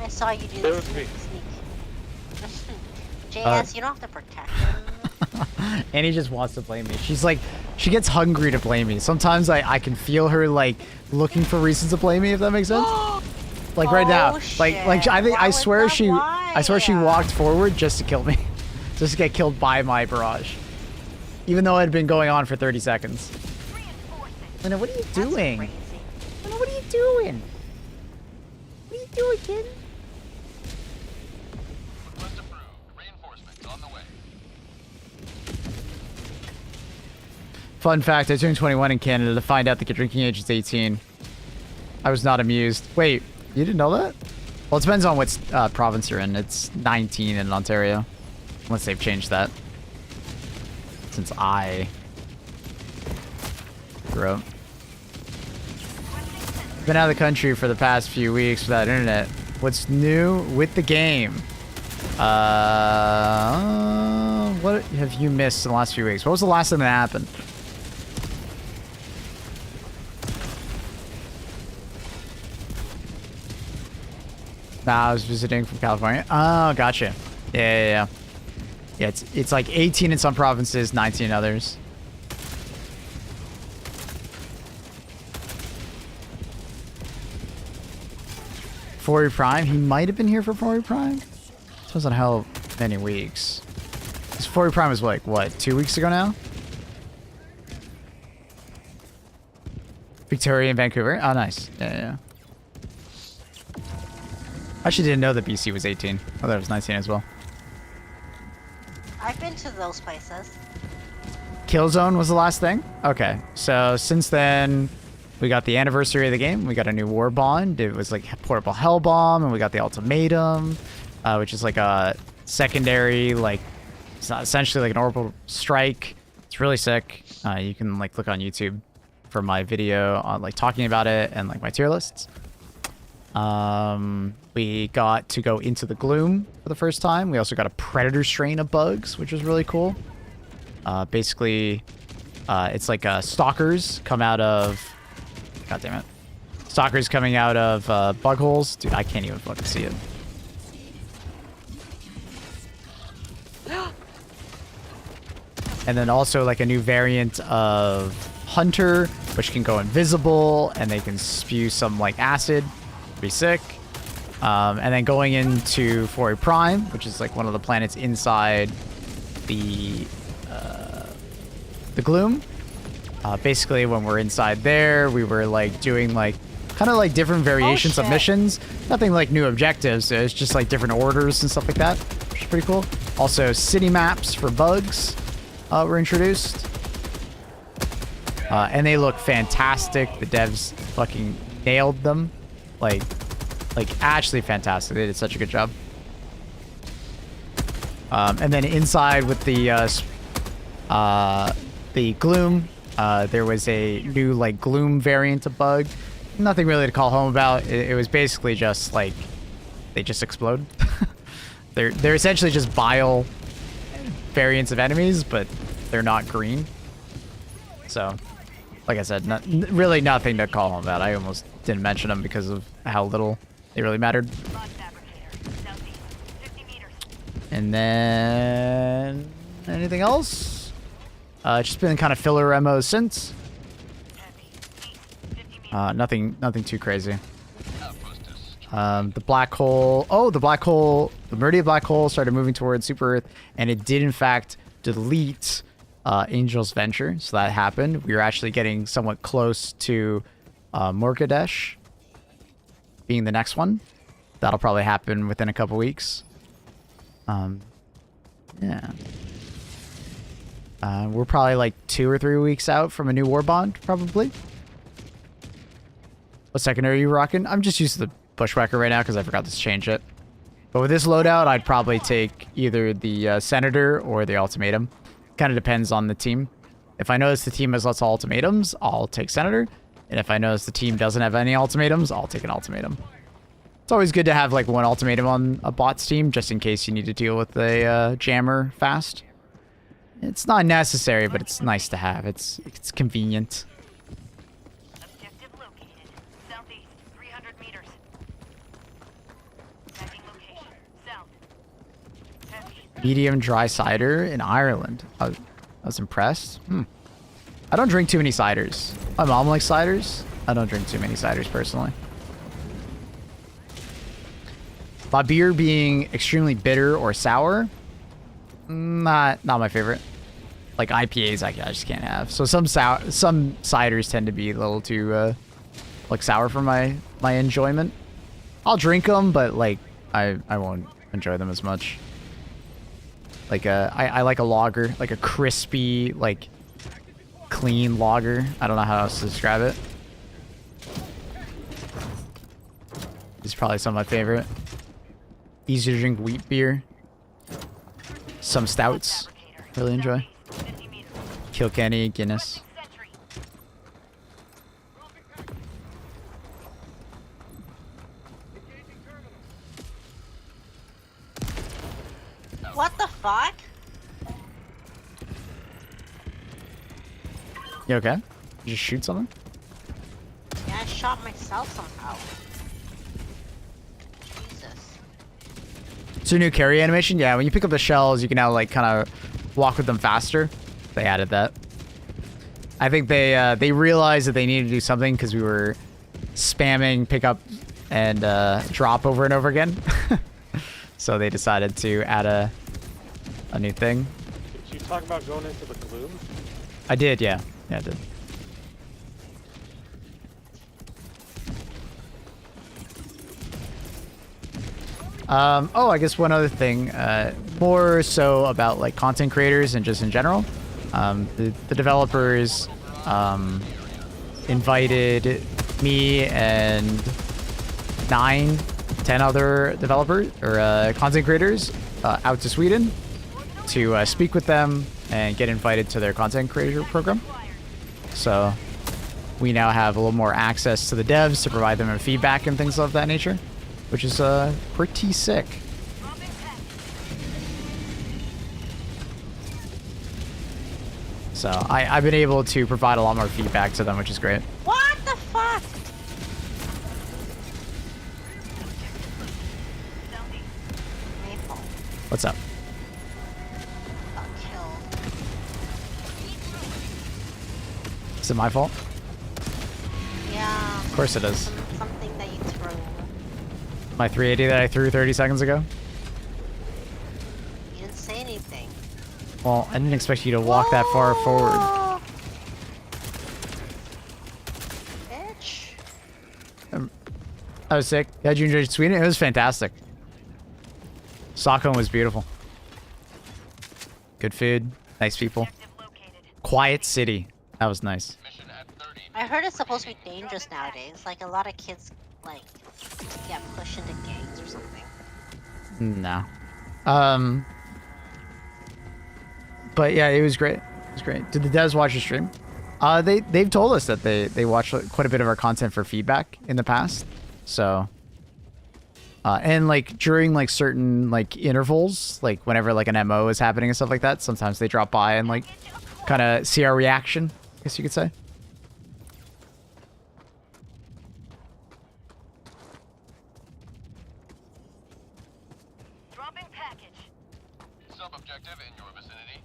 I saw you do It the was me. sneak. JS, you don't have to protect him. Annie just wants to blame me. She's like, she gets hungry to blame me. Sometimes I can feel her like looking for reasons to blame me, if that makes sense. Like right now, like I think Why I was swear that? she I swear she Why? walked forward just to kill me, just to get killed by my barrage, even though it had been going on for 30 seconds. Lena, what are you That's doing? crazy. Lena, what are you doing? What are you doing, kid? Request approved. Reinforcements on the way. Fun fact, I turned 21 in Canada to find out that the drinking age is 18. I was not amused. Wait, you didn't know that? Well, it depends on what province you're in. It's 19 in Ontario. Unless they've changed that. Since I grew up. Been out of the country for the past few weeks without internet. What's new with the game? What have you missed in the last few weeks? What was the last thing that happened? Nah, I was visiting from California. Oh, gotcha. Yeah. Yeah, it's like 18 in some provinces, 19 in others. Fori Prime? He might have been here for Fori Prime? Depends on how many weeks. This Fori Prime was like, what, 2 weeks ago now? Victoria and Vancouver? Oh, nice. Yeah. I actually didn't know that BC was 18. I thought it was 19 as well. I've been to those places. Killzone was the last thing? Okay. So since then, we got the anniversary of the game. We got a new war bond. It was like portable hell bomb, and we got the ultimatum, which is like a secondary, like it's not essentially like an orbital strike. It's really sick. You can like look on YouTube for my video on like talking about it and like my tier lists. We got to go into the gloom for the first time. We also got a predator strain of bugs, which was really cool. Basically, it's like stalkers come out of... God damn it. Stalkers coming out of bug holes. Dude, I can't even fucking see it. And then also like a new variant of hunter, which can go invisible, and they can spew some like acid. Pretty sick. And then going into Fori Prime, which is like one of the planets inside the gloom. Basically, when we're inside there, we were like doing like kind of like different variations of missions. Nothing like new objectives. It's just like different orders and stuff like that, which is pretty cool. Also, city maps for bugs were introduced. And they look fantastic. The devs fucking nailed them. Like actually fantastic. They did such a good job. And then inside with the gloom, there was a new like gloom variant of bug. Nothing really to call home about. It was basically just like they just explode. They're essentially just bile variants of enemies, but they're not green. So, like I said, really nothing to call home about. I almost didn't mention them because of how little they really mattered. And then anything else? Just been kind of filler MOs since. Nothing too crazy. The black hole. Oh, the black hole. The Meridian black hole started moving towards Super Earth, and it did in fact delete Angel's Venture. So that happened. We were actually getting somewhat close to Morgadesh being the next one. That'll probably happen within a couple weeks. Yeah. We're probably like 2 or 3 weeks out from a new war bond, probably. What secondary are you rocking? I'm just using the Bushwhacker right now because I forgot to change it. But with this loadout, I'd probably take either the Senator or the Ultimatum. Kind of depends on the team. If I notice the team has lots of ultimatums, I'll take Senator. And if I notice the team doesn't have any ultimatums, I'll take an ultimatum. It's always good to have like one ultimatum on a bot's team, just in case you need to deal with a jammer fast. It's not necessary, but it's nice to have. It's convenient. Objective located. Southeast, 300 meters. Tracking location. South. Heavy. Medium dry cider in Ireland. I was impressed. I don't drink too many ciders. My mom likes ciders. I don't drink too many ciders personally. My beer being extremely bitter or sour, not my favorite. Like IPAs, I just can't have. So some ciders tend to be a little too like sour for my enjoyment. I'll drink them, but like I won't enjoy them as much. Like I like a lager, like a crispy, like clean lager. I don't know how else to describe it. It's probably some of my favorite. Easy to drink wheat beer. Some stouts. Really enjoy. Kilkenny, Guinness. What the fuck? You okay? You just shoot something? Yeah, I shot myself somehow. Jesus. It's a new carry animation. Yeah, when you pick up the shells, you can now like kind of walk with them faster. They added that. I think they realized that they needed to do something because we were spamming pick up and drop over and over again. So they decided to add a new thing. Did you talk about going into the gloom? I did, yeah. Yeah, I did. Oh, I guess one other thing, more so about like content creators and just in general. The developers invited me and 10 other developers or content creators out to Sweden to speak with them and get invited to their content creator program. So we now have a little more access to the devs to provide them with feedback and things of that nature, which is pretty sick. So I've been able to provide a lot more feedback to them, which is great. What the fuck? Maple What's up? got killed. Is it my fault? Yeah. Of course it is. Something that you threw. My 380 that I threw 30 seconds ago? You didn't say anything. Well, I didn't expect you to walk that far forward. Whoa! Bitch. I was sick. How'd you enjoy Sweden? It was fantastic. Stockholm was beautiful. Good food. Nice people. Quiet city. That was nice. Mission at 30. I heard it's supposed to be dangerous nowadays. Like a lot of kids, like, get pushed into gangs or something. No. But yeah, it was great. It was great. Did the devs watch the stream? They've told us that they watch quite a bit of our content for feedback in the past. So, and like during like certain like intervals, like whenever like an MO is happening and stuff like that, sometimes they drop by and like kind of see our reaction, I guess you could say. Dropping package. Sub-objective in your vicinity.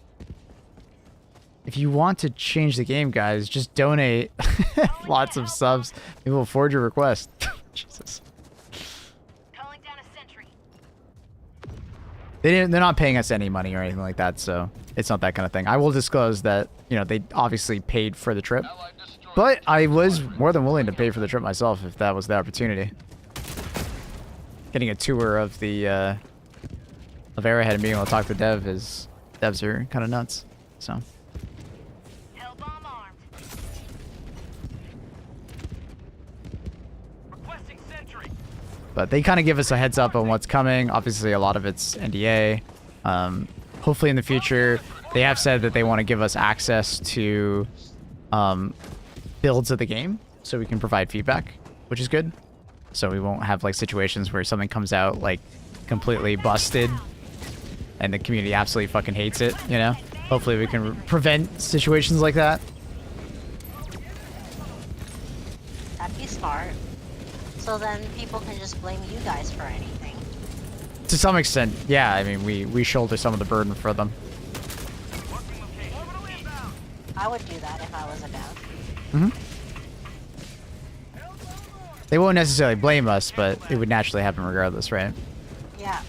If you want to change the game, guys, just donate lots of subs. Maybe we'll forward your request. Jesus. Calling down a sentry. They're not paying us any money or anything like that, so it's not that kind of thing. I will disclose that, you know, they obviously paid for the trip, Allied destroyer. but I was more than willing to pay for the trip myself if that was the opportunity. Getting a tour of the of Arrowhead and being able to talk to devs are kind of nuts. So. Hellbomb armed. Requesting sentry. But they kind of give us a heads up on what's coming. Obviously, a lot of it's NDA. Hopefully, in the future, they have said that they want to give us access to builds of the game so we can provide feedback, which is good. So we won't have like situations where something comes out like completely busted and the community absolutely fucking hates it, you know? Hopefully we can prevent situations like that. That'd be smart. So then people can just blame you guys for anything. To some extent, yeah. I mean, we shoulder some of the burden for them. I would do that if I was a dev. Mm-hmm. They won't necessarily blame us, but it would naturally happen regardless, right? Yeah.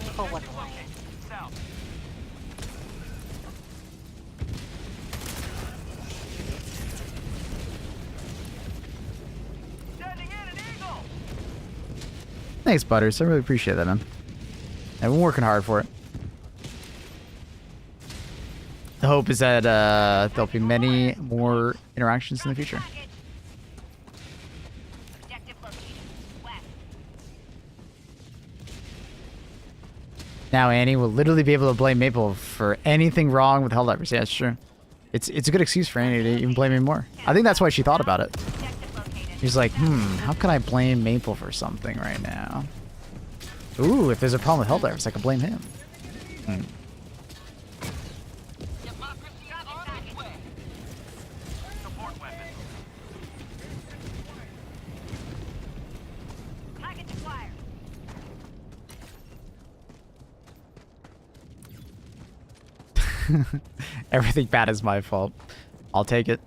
People would blame. Thanks, Butters. I really appreciate that, man. I've been working hard for it. The hope is that there'll be many more interactions in the future. Now Annie will literally be able to blame Maple for anything wrong with Helldivers. Yeah, it's true. It's a good excuse for Annie to even blame me more. I think that's why she thought about it. He's like, how can I blame Maple for something right now? Ooh, if there's a problem with Helldivers, I can blame him. Everything bad is my fault. I'll take it.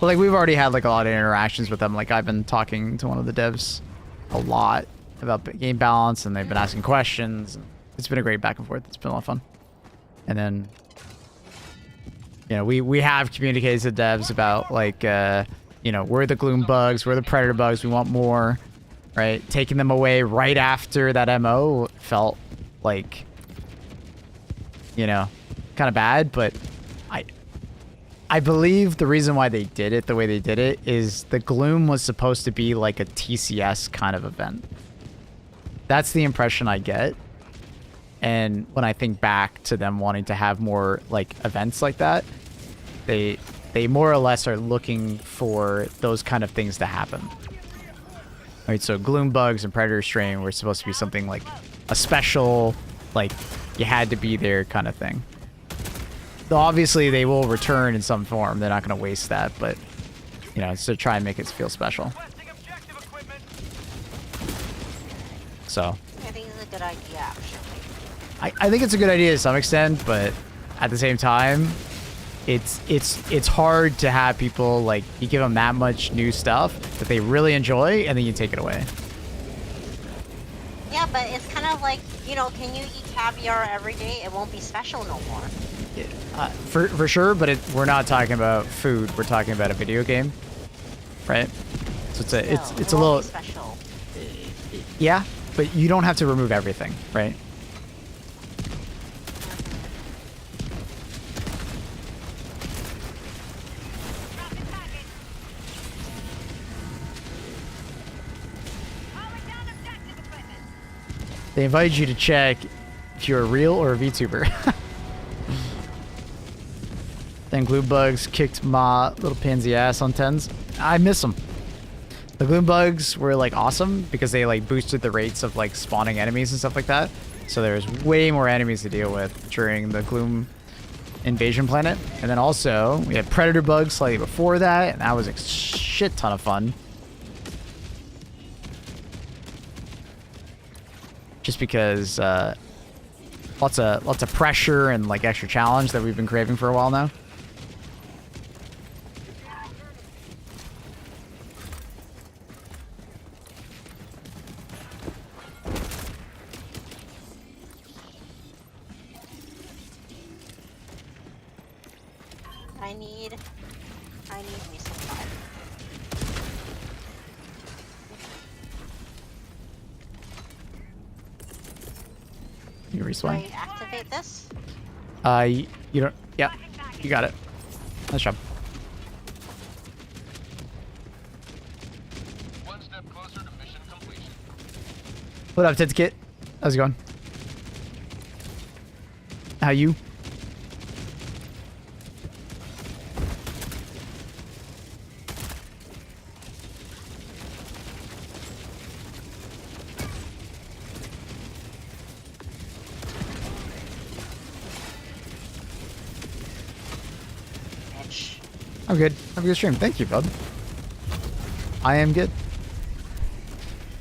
But like we've already had like a lot of interactions with them. Like I've been talking to one of the devs a lot about game balance, and they've been asking questions. It's been a great back and forth. It's been a lot of fun. And then, you know, we have communicated to devs about like, you know, we're the gloom bugs, we're the predator bugs. We want more, right? Taking them away right after that MO felt like, you know, kind of bad, but I believe the reason why they did it the way they did it is the gloom was supposed to be like a TCS kind of event. That's the impression I get. And when I think back to them wanting to have more like events like that, they more or less are looking for those kind of things to happen. Right, so gloom bugs and predator strain were supposed to be something like a special, like you had to be there kind of thing. Though obviously they will return in some form. They're not going to waste that, but you know, it's to try and make it feel special. So I think it's a good idea, actually. I think it's a good idea to some extent, but at the same time, it's hard to have people like you give them that much new stuff that they really enjoy, and then you take it away. Yeah, but it's kind of like, you know, can you eat caviar every day? It won't be special no more. For sure, but we're not talking about food. We're talking about a video game, right? So it's a little special. Yeah, but you don't have to remove everything, right? They invited you to check if you're a real or a VTuber. Then glue bugs kicked my little pansy ass on 10s. I miss them. The gloom bugs were like awesome because they like boosted the rates of like spawning enemies and stuff like that. So there's way more enemies to deal with during the gloom invasion planet. And then also we had predator bugs slightly before that, and that was a shit ton of fun. Just because lots of pressure and like extra challenge that we've been craving for a while now. I need me some fire. You respawn. Can I activate this? You don't. Yeah, you got it. Nice job. One step closer to mission completion. What up, Tits Kit? How's it going? How you? I'm good. Have a good stream. Thank you, bud. I am good.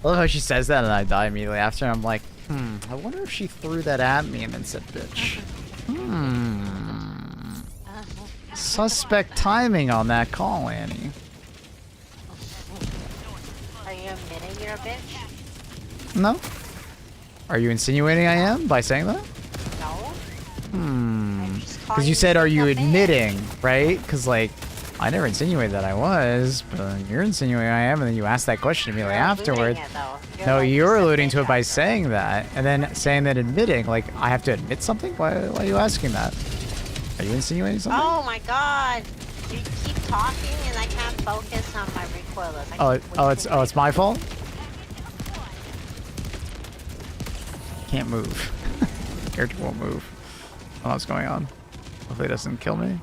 I love how she says that and I die immediately after. I'm like, I wonder if she threw that at me and then said bitch. Suspect timing on that call, Annie. Are you admitting you're a bitch? No? Are you insinuating I am by saying that? No. Because you said, are you admitting, right? Because, like, I never insinuated that I was, but you're insinuating I am, and then you asked that question immediately afterward. No, you're alluding to it by saying that, and then saying that admitting, like, I have to admit something? Why are you asking that? Are you insinuating something? Oh my god. You keep talking and I can't focus on my recoilless. It's my fault? Can't move. Character won't move. I don't know what's going on. Hopefully it doesn't kill me.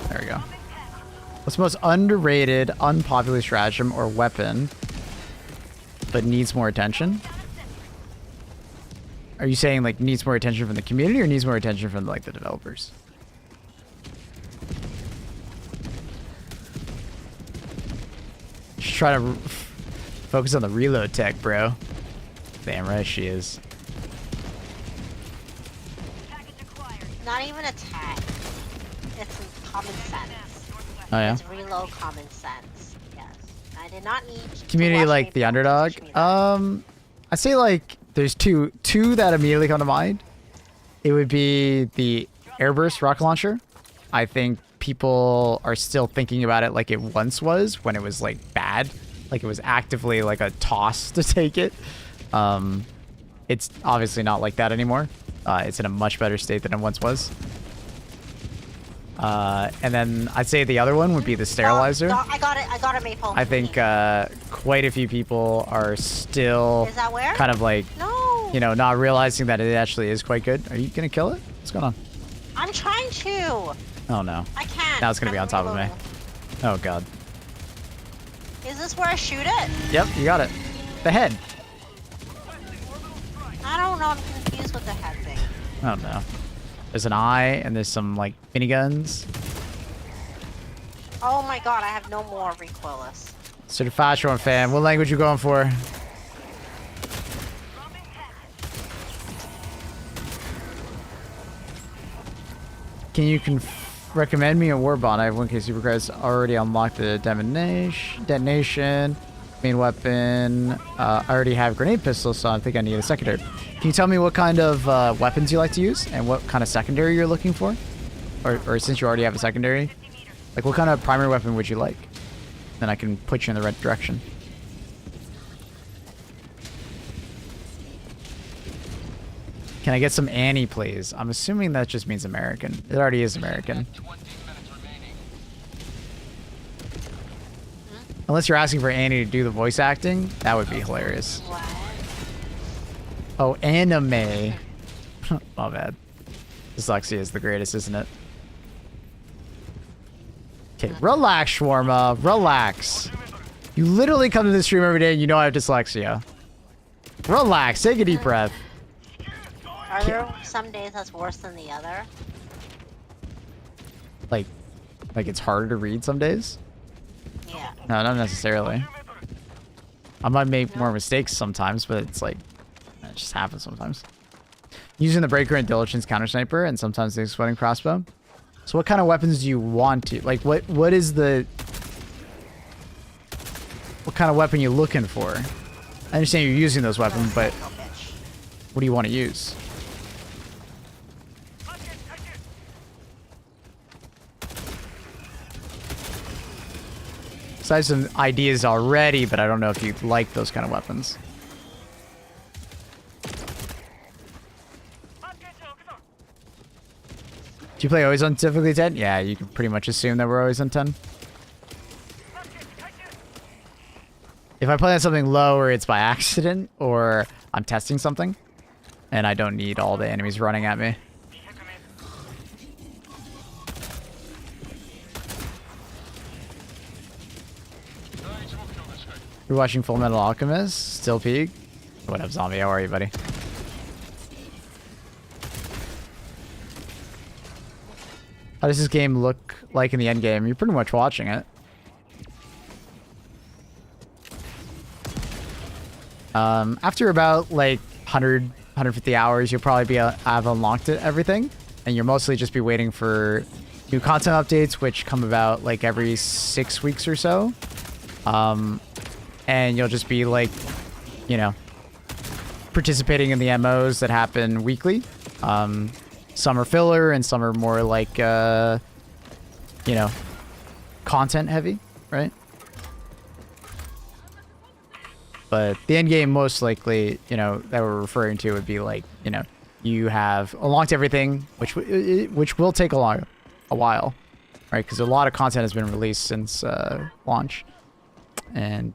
There we go. What's the most underrated, unpopular stratagem or weapon, but needs more attention? Are you saying, like, needs more attention from the community or needs more attention from, like, the developers? She's trying to focus on the reload tech, bro. Damn right she is. Not even a tag. It's common sense. Oh yeah? It's reload common sense. Yes. I did not need Community to like the underdog? I say, like, there's two that immediately come to mind. It would be the airburst rocket launcher. I think people are still thinking about it like it once was, when it was, like, bad. Like, it was actively, like, a toss to take it. It's obviously not like that anymore. It's in a much better state than it once was. And then I'd say the other one would be the sterilizer. I got it, Maple. I think quite a few people are still Is that where? kind of like, No. you know, not realizing that it actually is quite good. Are you gonna kill it? What's going on? I'm trying to. Oh no. I can't. Now it's gonna be on top of me. reloading. Oh god. Is this where I shoot it? Yep, you got it. The head. I don't know. I'm confused with the head thing. I don't know. There's an eye and there's some like miniguns. Oh my god, I have no more recoilless. Certified Shorn fan. What language you going for? Can you recommend me a war bond? I have 1K supercredits already unlocked the detonation. Main weapon. I already have grenade pistols, so I think I need a secondary. Can you tell me what kind of weapons you like to use and what kind of secondary you're looking for? Or since you already have a secondary, like what kind of primary weapon would you like? Then I can put you in the right direction. Can I get some Annie, please? I'm assuming that just means American. It already is American. 20 minutes remaining. Unless you're asking for Annie to do the voice acting, that would be hilarious. What? Oh, anime. My bad. Dyslexia is the greatest, isn't it? Okay, relax, Shawarma. Relax. You literally come to this stream every day and you know I have dyslexia. Relax. Take a deep breath. Are there some days that's worse than the other? Like it's harder to read some days? Yeah. No, not necessarily. I might make more mistakes sometimes, but it's like, it just happens sometimes. Using the breaker and diligence counter sniper, and sometimes the exploding crossbow. So what kind of weapons do you want to, like, what kind of weapon you looking for? I understand you're using those weapons, but what do you want to use? So I have some ideas already, but I don't know if you like those kind of weapons. Do you play always on difficulty 10? Yeah, you can pretty much assume that we're always on 10. If I play on something low or it's by accident or I'm testing something and I don't need all the enemies running at me. You're watching Full Metal Alchemist? Still peak? What up, zombie? How are you, buddy? How does this game look like in the end game? You're pretty much watching it. After about like 100, 150 hours, you'll probably be have unlocked it, everything, and you'll mostly just be waiting for new content updates, which come about like every 6 weeks or so. And you'll just be like, you know, participating in the MOs that happen weekly. Some are filler and some are more like, you know, content heavy, right? But the end game, most likely, you know, that we're referring to would be like, you know, you have unlocked everything, which will take a while, right? Because a lot of content has been released since launch, and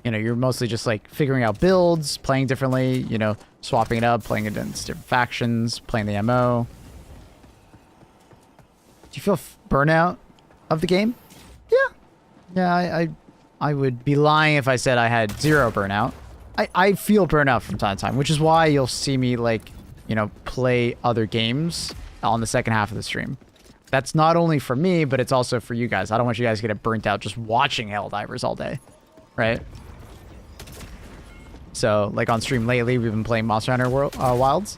you know, you're mostly just like figuring out builds, playing differently, you know, swapping it up, playing against different factions, playing the MO. Do you feel burnout of the game? Yeah, I would be lying if I said I had zero burnout. I feel burnout from time to time, which is why you'll see me like, you know, play other games on the second half of the stream. That's not only for me, but it's also for you guys. I don't want you guys to get burnt out just watching Helldivers all day, right? So, like on stream lately, we've been playing Monster Hunter Wilds.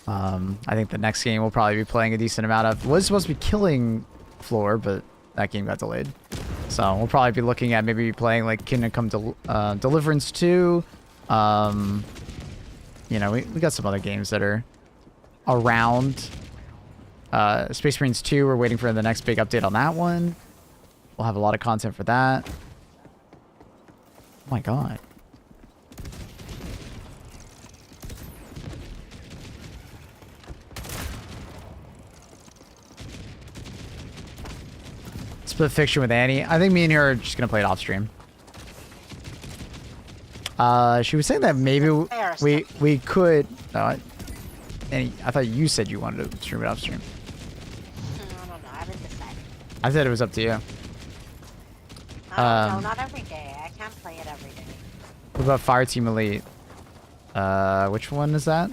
I think the next game we'll probably be playing a decent amount of. It was supposed to be Killing Floor, but that game got delayed. So we'll probably be looking at maybe playing like Kingdom Come Deliverance 2. You know, we got some other games that are around. Space Marines 2, we're waiting for the next big update on that one. We'll have a lot of content for that. Oh my god. Split fiction with Annie. I think me and her are just gonna play it off stream. She was saying that maybe we could. Annie, I thought you said you wanted to stream it off stream. I don't know. I haven't decided. I said it was up to you. No, not every day. I can't play it every day. What about Fireteam Elite? Which one is that?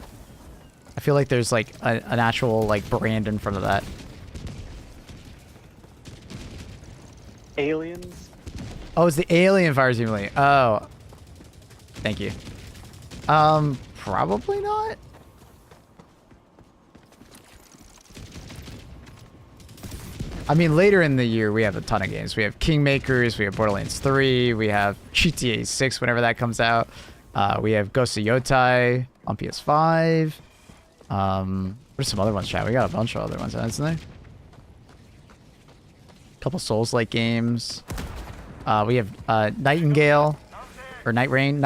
I feel like there's like an actual like brand in front of that. Aliens? Oh, it's the Alien Fireteam Elite. Oh. Thank you. Probably not. I mean, later in the year, we have a ton of games. We have Kingmakers, we have Borderlands 3, we have GTA 6 whenever that comes out. We have Ghost of Yotai on PS5. What are some other ones, chat? We got a bunch of other ones, isn't there? Couple Souls-like games. We have Nightingale, or Night Rain,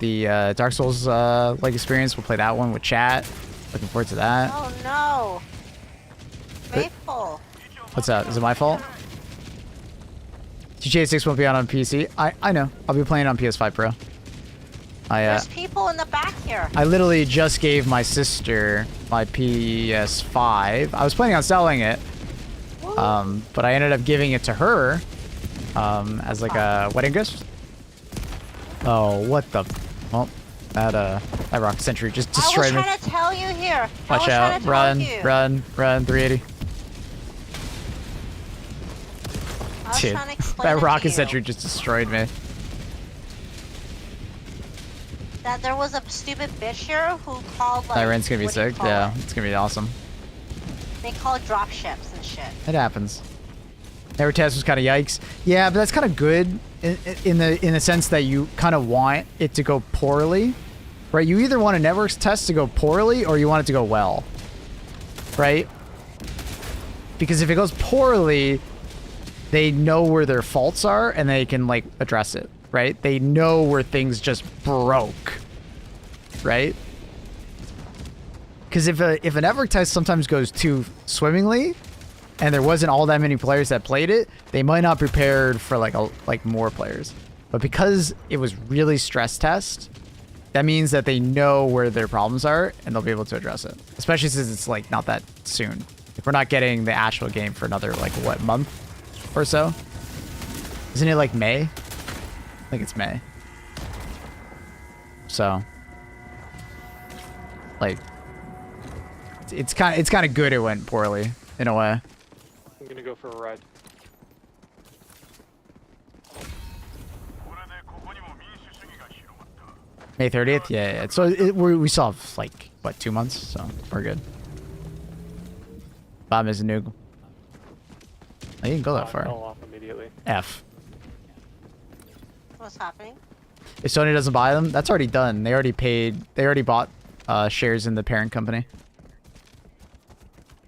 the Dark Souls like experience. We'll play that one with chat. Looking forward to that. Oh no! Faithful. What's that? Is it my fault? GTA 6 won't be out on PC. I know. I'll be playing on PS5 Pro. There's people in the back here. I literally just gave my sister my PS5. I was planning on selling it. But I ended up giving it to her as like a wedding gift. Oh, what the? Well, that rocket sentry just destroyed me. I was trying to tell you here. Watch out! Run! 380. Dude, that rocket sentry just destroyed me. That there was a stupid bitch here who called like. Iran's gonna be sick. Yeah, it's gonna be awesome. They call it drop ships and shit. It happens. Every test was kind of yikes. Yeah, but that's kind of good in the sense that you kind of want it to go poorly, right? You either want a network test to go poorly or you want it to go well, right? Because if it goes poorly, they know where their faults are and they can like address it, right? They know where things just broke, right? Because if a network test sometimes goes too swimmingly, and there wasn't all that many players that played it, they might not prepared for like more players. But because it was really stress test, that means that they know where their problems are and they'll be able to address it. Especially since it's like not that soon. If we're not getting the actual game for another like what, month or so? Isn't it like May? I think it's May. So like it's kind of good it went poorly. in a way. I'm gonna go for a ride. これでここにも民主主義が広がった。 May 30th? Yeah. So we still have, like, what, 2 months? So we're good. Bomb is a nuke. Oh, you can go that Fell far. off immediately. F. What's happening? If Sony doesn't buy them, that's already done. They already paid. They already bought shares in the parent company.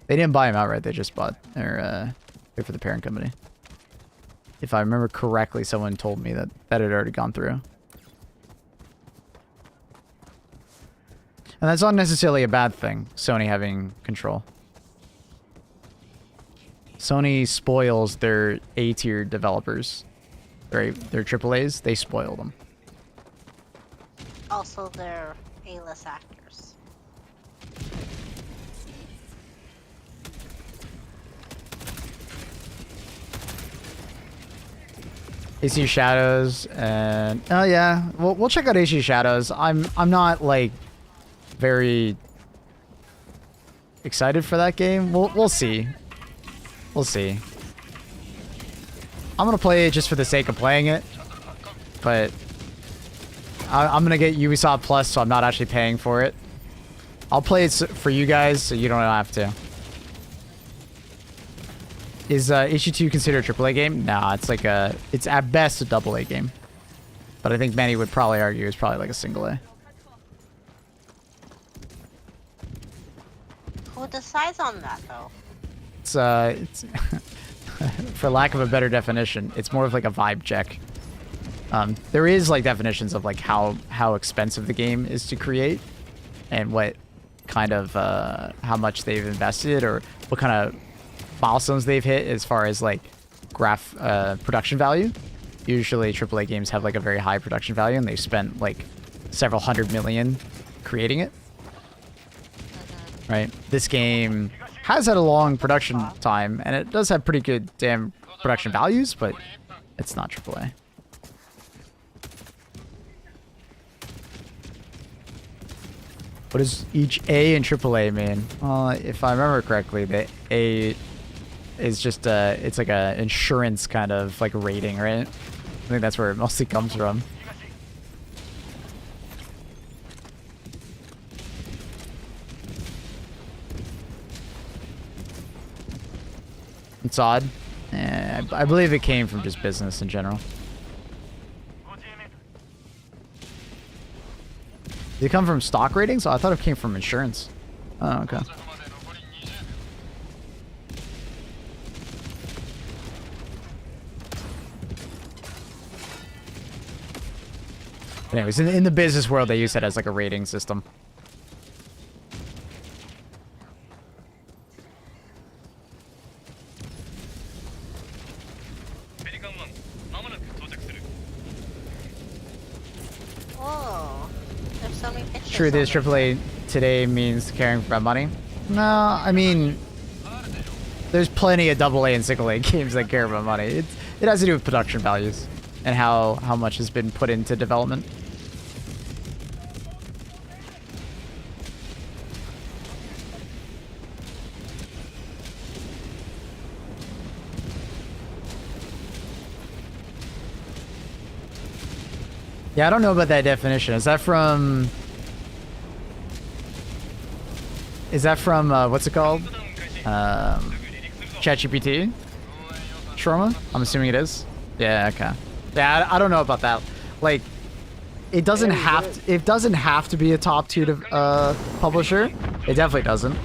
They didn't buy them outright. They just bought or paid for the parent company. If I remember correctly, someone told me that that had already gone through. And that's not necessarily a bad thing, Sony having control. Sony spoils their A-tier developers. Their AAAs, they spoil them. Also, they're A-list actors. AC Shadows and oh yeah, we'll check out AC Shadows. I'm not like very excited for that game. We'll see. We'll see. I'm gonna play it just for the sake of playing it, but I'm gonna get Ubisoft Plus, so I'm not actually paying for it. I'll play it for you guys, so you don't have to. Is HD2 considered a AAA game? Nah, it's like it's at best a AA game. But I think many would probably argue it's probably like a single A. Who decides on that, though? It's for lack of a better definition, it's more of like a vibe check. There is like definitions of like how expensive the game is to create, and what kind of how much they've invested or what kind of milestones they've hit as far as like production value. Usually AAA games have like a very high production value, and they've spent like several hundred million creating it. Right? This game has had a long production time, and it does have pretty good damn production values, but it's not AAA. What does each A and AAA mean? Well, if I remember correctly, the A is just it's like a insurance kind of like rating, right? I think that's where it mostly comes from. It's odd. I believe it came from just business in general. Did it come from stock ratings? Oh, I thought it came from insurance. Oh, okay. Anyways, in the business world, they use it as like a rating system. Oh, there's so many pictures. True, this over AAA today means caring about money. No, I mean, there's plenty of AA and single A games that care about money. It has to do with production values and how much has been put into development. Yeah, I don't know about that definition. Is that from what's it called? ChatGPT? Trauma? I'm assuming it is. Yeah, okay. Yeah, I don't know about that. Like, it doesn't have to be a top tier publisher. It definitely doesn't.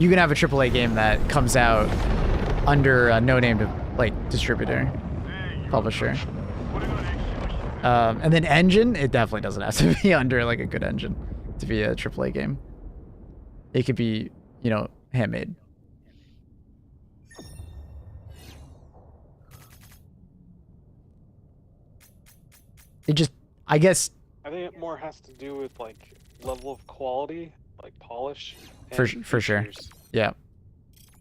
You can have a AAA game that comes out under a no-name like distributor, publisher. And then engine, it definitely doesn't have to be under like a good engine to be a AAA game. It could be, you know, handmade. It just, I guess. I think it more has to do with like level of quality, like polish. For and sure. features. Yeah.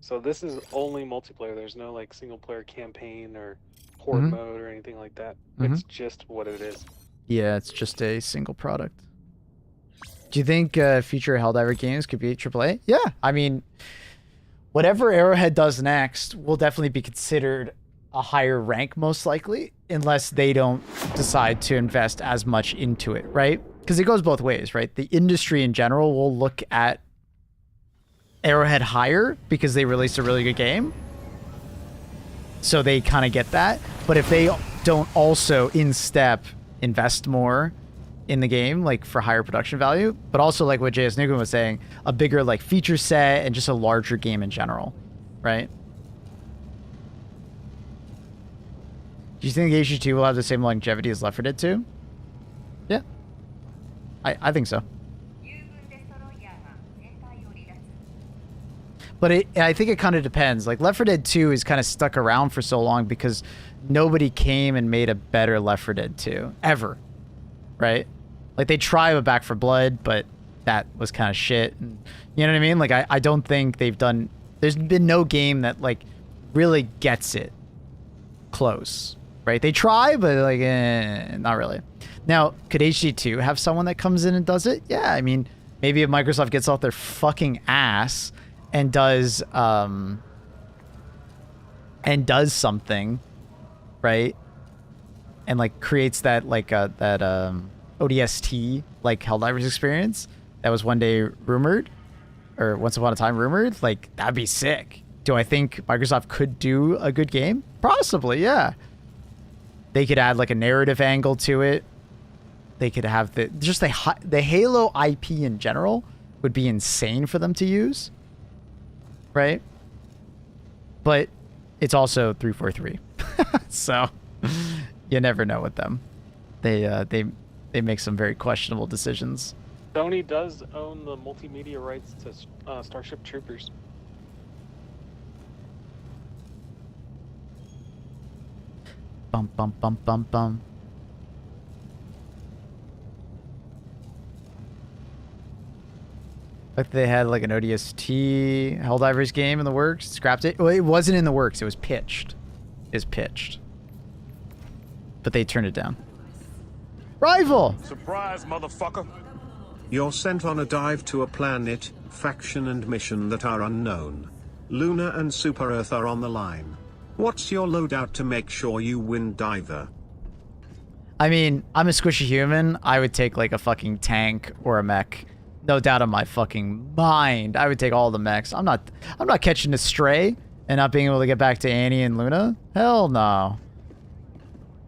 So this is only multiplayer. There's no like single player campaign or horde mode or anything like that. It's just what it is. Yeah, it's just a single product. Do you think future Helldiver games could be AAA? Yeah, I mean, whatever Arrowhead does next will definitely be considered a higher rank, most likely, unless they don't decide to invest as much into it, right? Because it goes both ways, right? The industry in general will look at Arrowhead higher because they released a really good game. So they kind of get that. But if they don't also, in step, invest more in the game, like for higher production value, but also like what JS Nugent was saying, a bigger like feature set and just a larger game in general, right? Do you think HD2 will have the same longevity as Left 4 Dead 2? Yeah. I think so. But I think it kind of depends. Like, Left 4 Dead 2 is kind of stuck around for so long because nobody came and made a better Left 4 Dead 2. Ever. Right? Like, they tried with Back 4 Blood, but that was kind of shit. And, you know what I mean? Like, I don't think they've done... There's been no game that, like, really gets it close. Right? They try, but, like, not really. Now, could HD2 have someone that comes in and does it? Yeah, I mean, maybe if Microsoft gets off their fucking ass and does something, right? And like creates that like that ODST like Helldivers experience that was one day rumored, or once upon a time rumored. Like, that'd be sick. Do I think Microsoft could do a good game? Possibly, yeah. They could add like a narrative angle to it. They could have the Halo IP in general would be insane for them to use. Right? But it's also 343. So you never know with them. They make some very questionable decisions. Sony does own the multimedia rights to Starship Troopers. Bum bum bum bum bum. Like they had like an ODST Helldivers game in the works, scrapped it. Well, it wasn't in the works. It was pitched. Is pitched. But they turned it down. Rival! Surprise, motherfucker. You're sent on a dive to a planet, faction and mission that are unknown. Luna and Super Earth are on the line. What's your loadout to make sure you win, diver? I mean, I'm a squishy human. I would take like a fucking tank or a mech. No doubt in my fucking mind. I would take all the mechs. I'm not catching a stray and not being able to get back to Annie and Luna. Hell no.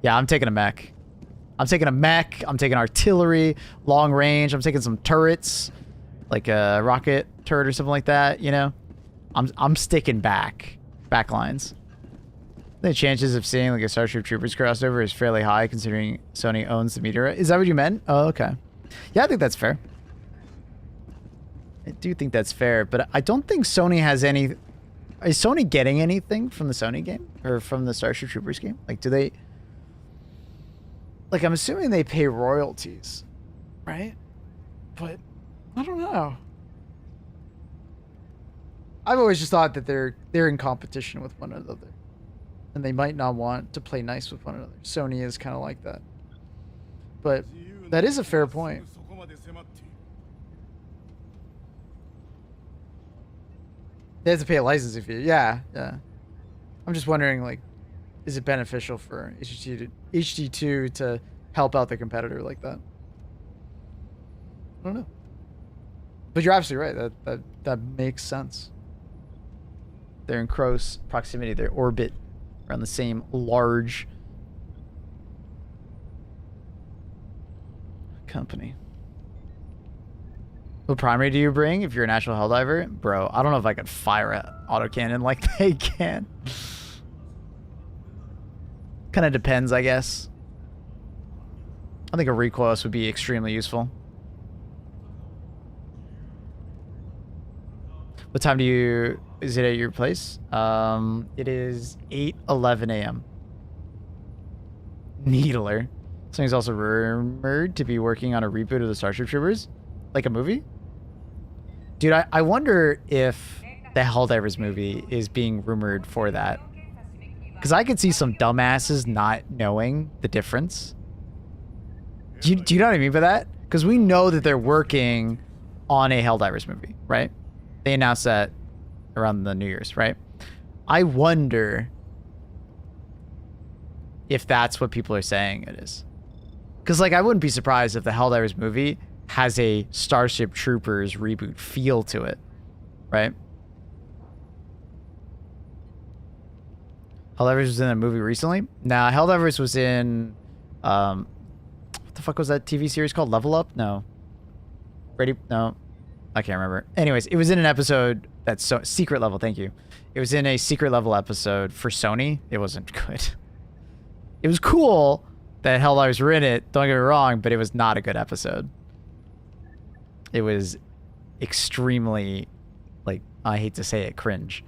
Yeah, I'm taking a mech. I'm taking a mech. I'm taking artillery, long range. I'm taking some turrets, like a rocket turret or something like that, you know? I'm sticking back lines. The chances of seeing like a Starship Troopers crossover is fairly high considering Sony owns the meteorite. Is that what you meant? Oh, okay. Yeah, I think that's fair. I do think that's fair, but I don't think Sony has any... Is Sony getting anything from the Sony game? Or from the Starship Troopers game? Like, do they... Like, I'm assuming they pay royalties, right? But, I don't know. I've always just thought that they're in competition with one another. And they might not want to play nice with one another. Sony is kind of like that. But, that is a fair point. They have to pay a licensing fee. Yeah, yeah. I'm just wondering, like, is it beneficial for HD2 to help out the competitor like that? I don't know. But you're absolutely right. That makes sense. They're in close proximity. They orbit around the same large company. What primary do you bring if you're a natural helldiver? Bro, I don't know if I could fire an autocannon like they can. Kind of depends, I guess. I think a recoilless would be extremely useful. What time do you... Is it at your place? It is 8:11 a.m. Needler. Something's also rumored to be working on a reboot of the Starship Troopers. Like a movie? Dude, I wonder if the Helldivers movie is being rumored for that. Because I could see some dumbasses not knowing the difference. Do you know what I mean by that? Because we know that they're working on a Helldivers movie, right? They announced that around the New Year's, right? I wonder if that's what people are saying it is. Because, like, I wouldn't be surprised if the Helldivers movie has a Starship Troopers reboot feel to it, right? Helldivers was in a movie recently. Now, Helldivers was in, what the fuck was that TV series called? Level Up? No. No. I can't remember. Anyways, it was in an episode that's Secret Level, thank you. It was in a Secret Level episode for Sony. It wasn't good. It was cool that Helldivers were in it, don't get me wrong, but it was not a good episode. It was extremely, like, I hate to say it, cringe.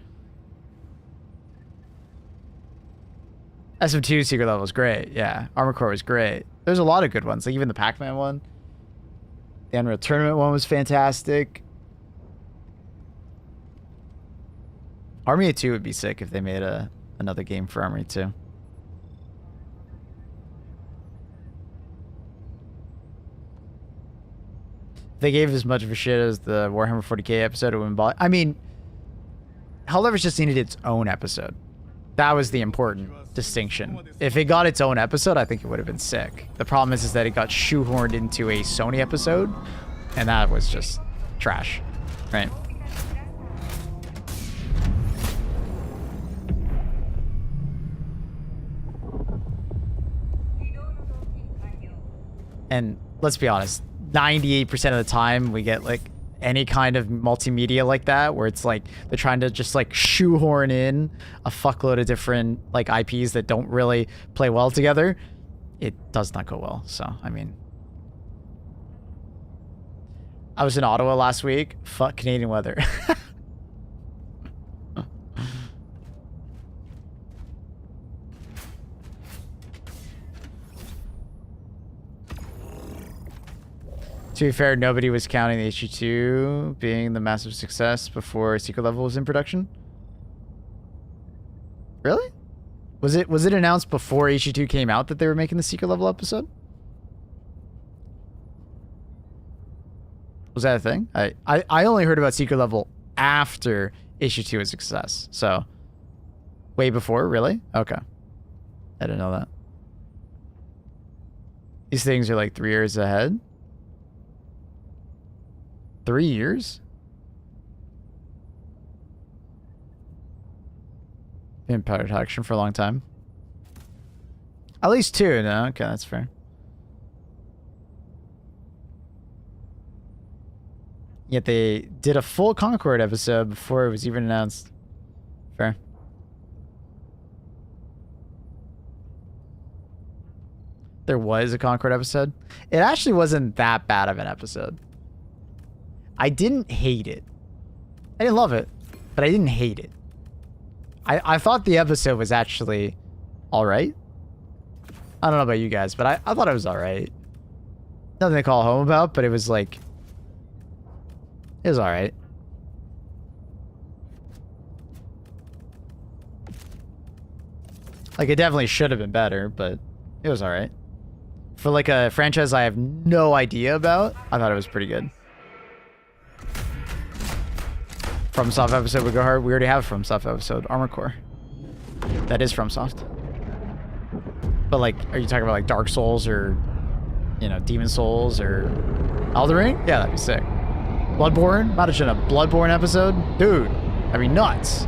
SM2 Secret Level was great, yeah. Armored Core was great. There's a lot of good ones, like even the Pac-Man one. The Unreal Tournament one was fantastic. Army of 2 would be sick if they made another game for Army of 2. If they gave as much of a shit as the Warhammer 40k episode, it wouldn't bother. I mean, Helldivers just needed its own episode. That was the important distinction. If it got its own episode, I think it would have been sick. The problem is that it got shoehorned into a Sony episode, and that was just trash, right? And let's be honest, 98% of the time we get like any kind of multimedia like that where it's like they're trying to just like shoehorn in a fuckload of different like IPs that don't really play well together. It does not go well. So, I mean, I was in Ottawa last week. Fuck Canadian weather. To be fair, nobody was counting the HD2 being the massive success before Secret Level was in production. Really? Was it announced before HD2 came out that they were making the Secret Level episode? Was that a thing? I only heard about Secret Level after HD2 was a success. So, way before, really? Okay. I didn't know that. These things are like 3 years ahead. 3 years? Been in production for a long time. At least 2, no? Okay, that's fair. Yet they did a full Concord episode before it was even announced. Fair. There was a Concord episode. It actually wasn't that bad of an episode. I didn't hate it. I didn't love it, but I didn't hate it. I thought the episode was actually alright. I don't know about you guys, but I thought it was alright. Nothing to call home about, but it was like... It was alright. Like, it definitely should have been better, but it was alright. For like a franchise I have no idea about, I thought it was pretty good. FromSoft episode would go hard. We already have a FromSoft episode, Armored Core. That is FromSoft. But like, are you talking about like Dark Souls or, you know, Demon Souls or Elden Ring? Yeah, that'd be sick. Bloodborne? Imagine a Bloodborne episode? Dude, that'd be nuts.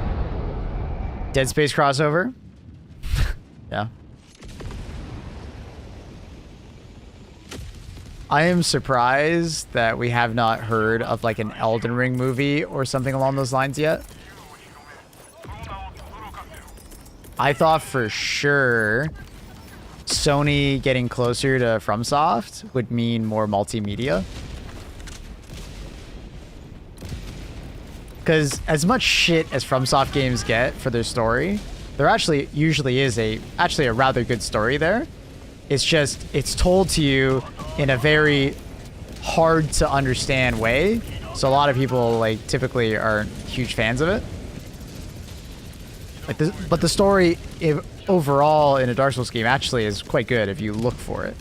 Dead Space crossover? Yeah. I am surprised that we have not heard of like an Elden Ring movie or something along those lines yet. I thought for sure Sony getting closer to FromSoft would mean more multimedia. Because as much shit as FromSoft games get for their story, there actually usually is a rather good story there. It's just, it's told to you in a very hard to understand way. So a lot of people like typically aren't huge fans of it. Like but the story overall in a Dark Souls game actually is quite good if you look for it.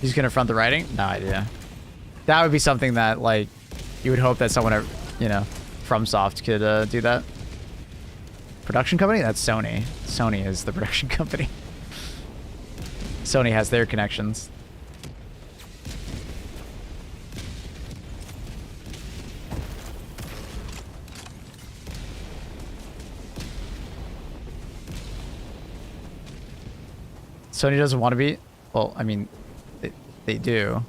Who's gonna front the writing? No idea. That would be something that like you would hope that someone, you know, FromSoft could do that. Production company? That's Sony. Sony is the production company. Sony has their connections. Sony doesn't want to be. Well, I mean, they do.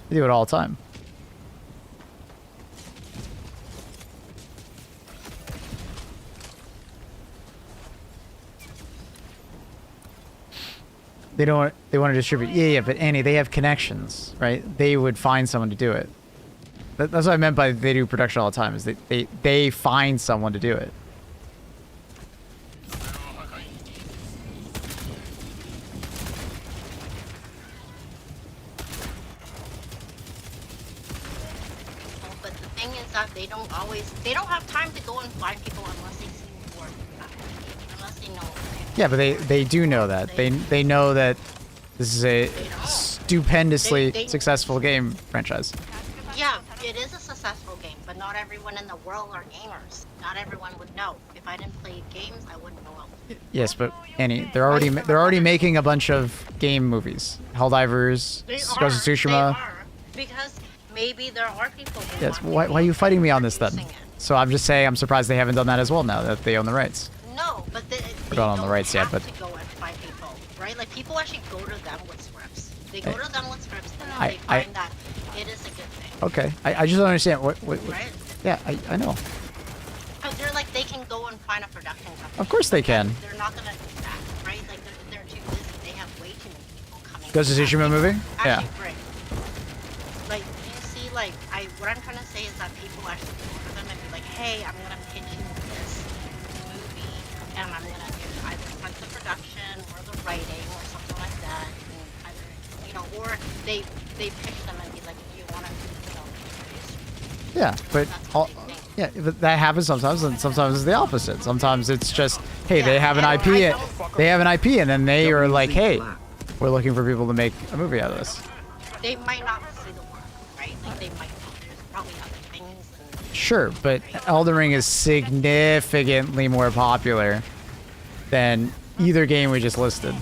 They do it all the time. They don't. They want to distribute. Yeah, but Annie, they have connections, right? They would find someone to do it. That's what I meant by they do production all the time. Is they find someone to do it. But the thing is that they don't have time to go and find people unless they see work, unless they know. Yeah, but they do know that. They know that this is a stupendously successful game franchise. Yeah, it is a successful game, but not everyone in the world are gamers. Not everyone would know. If I didn't play games, I wouldn't know. Yes, but Annie, they're already making a bunch of game movies. Helldivers, Ghost of Tsushima. They are, because maybe there are people who Yes, want why are you fighting me on this then? producing it. So I'm just saying I'm surprised they haven't done that as well now that they own the rights. No, but they don't own the rights yet, have but- to go and find people, right? Like people actually go to them with scripts. They go to them with scripts, and I- they find that it is a good thing, Okay, I just don't understand what right? yeah, I know. But they're like they can go and find a production company. Of course they can. They're not gonna do that, right? Like they're too busy. They have way too many people coming. Ghost of to that Tsushima table. movie? Yeah. Actually, great. Like you see, like what I'm trying to say is that people actually go to them and be like, hey, I'm gonna pitch you this movie, and I'm gonna do either like the production or the writing or something like that, and either or they pitch them and be like, do you want to produce? Yeah, but That's what they think. yeah, but that happens sometimes, and sometimes it's the opposite. Sometimes it's just, hey, Yeah, they have an and IP, I don't- they have an IP, and then they are like, WZ hey, Black. we're looking for people to make a movie out of this. They might not see the work, right? Like they might. There's probably other things. And Sure, but Elden Ring is significantly more popular than either game we just listed.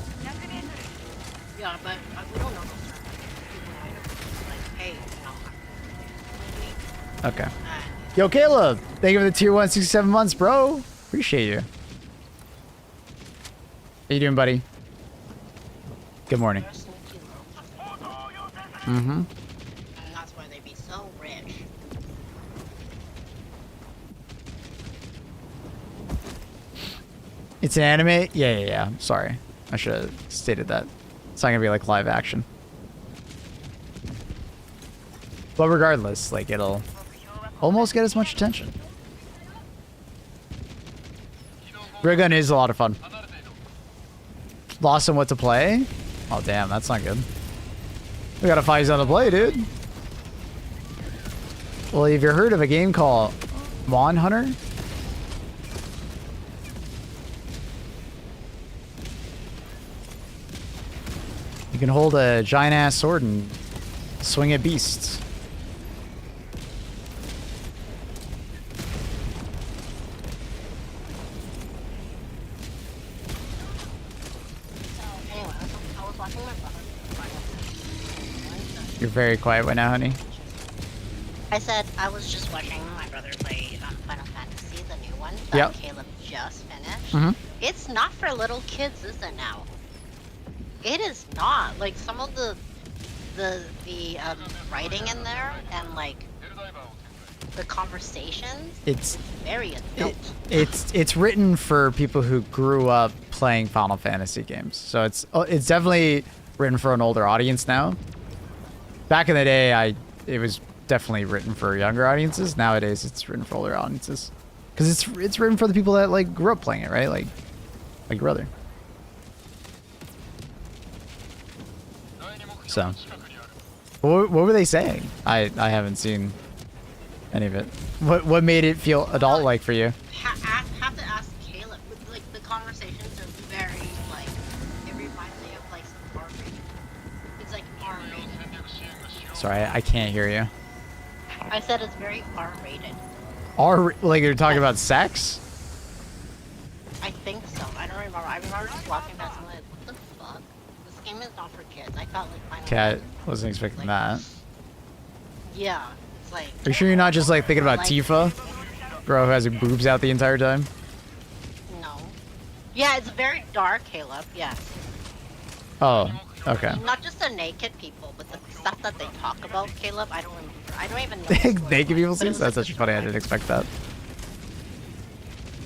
yeah, but we don't know those terms. People might have been like, hey, I'm Okay. Yo, Caleb, thank you for the tier 1 67 months, bro. Appreciate you. How you doing, buddy? Good morning. they're sneaky little companies, Mm-hmm. and that's why they be so rich. It's an anime? Yeah. Sorry. I should have stated that. It's not gonna be like live action. But regardless, like it'll almost get as much attention. Gun is a lot of fun. Lost on what to play? Oh damn, that's not good. We gotta find something to play, dude. Well, have you heard of a game called Mon Hunter? You can hold a giant ass sword and swing at beasts. So anyway, I was watching my brother. You're very quiet right now, honey. I said I was just watching my brother play Final Fantasy, the new one that Yep. Caleb just finished. Mhm. It's not for little kids, is it now? It is not. Like some of the writing in there and like the conversations, It's very adult. it's written for people who grew up playing Final Fantasy games. So it's definitely written for an older audience now. Back in the day, it was definitely written for younger audiences. Nowadays, it's written for older audiences because it's written for the people that like grew up playing it, right? Like your brother. So, what were they saying? I haven't seen any of it. What made it feel adult-like for you? Have to ask Caleb. Like the conversations are very like it reminds me of like some R rated. It's like R Sorry, I can't hear you. I said it's very R-rated. Like you're talking about sex? I think so. I don't remember. I remember just walking past and like, what the fuck? This game is not for kids. I felt like Final Cat Fantasy. wasn't expecting Like, that. Yeah. It's like. Are you sure you're not just like thinking about Like- Tifa? Bro who has her boobs out the entire time? No. Yeah, it's very dark, Caleb. Yes. Oh, okay. Not just the naked people, but the stuff that they talk about, Caleb. I don't remember. I don't even know. the story Naked people but it scenes? was That's like actually funny. I didn't expect that.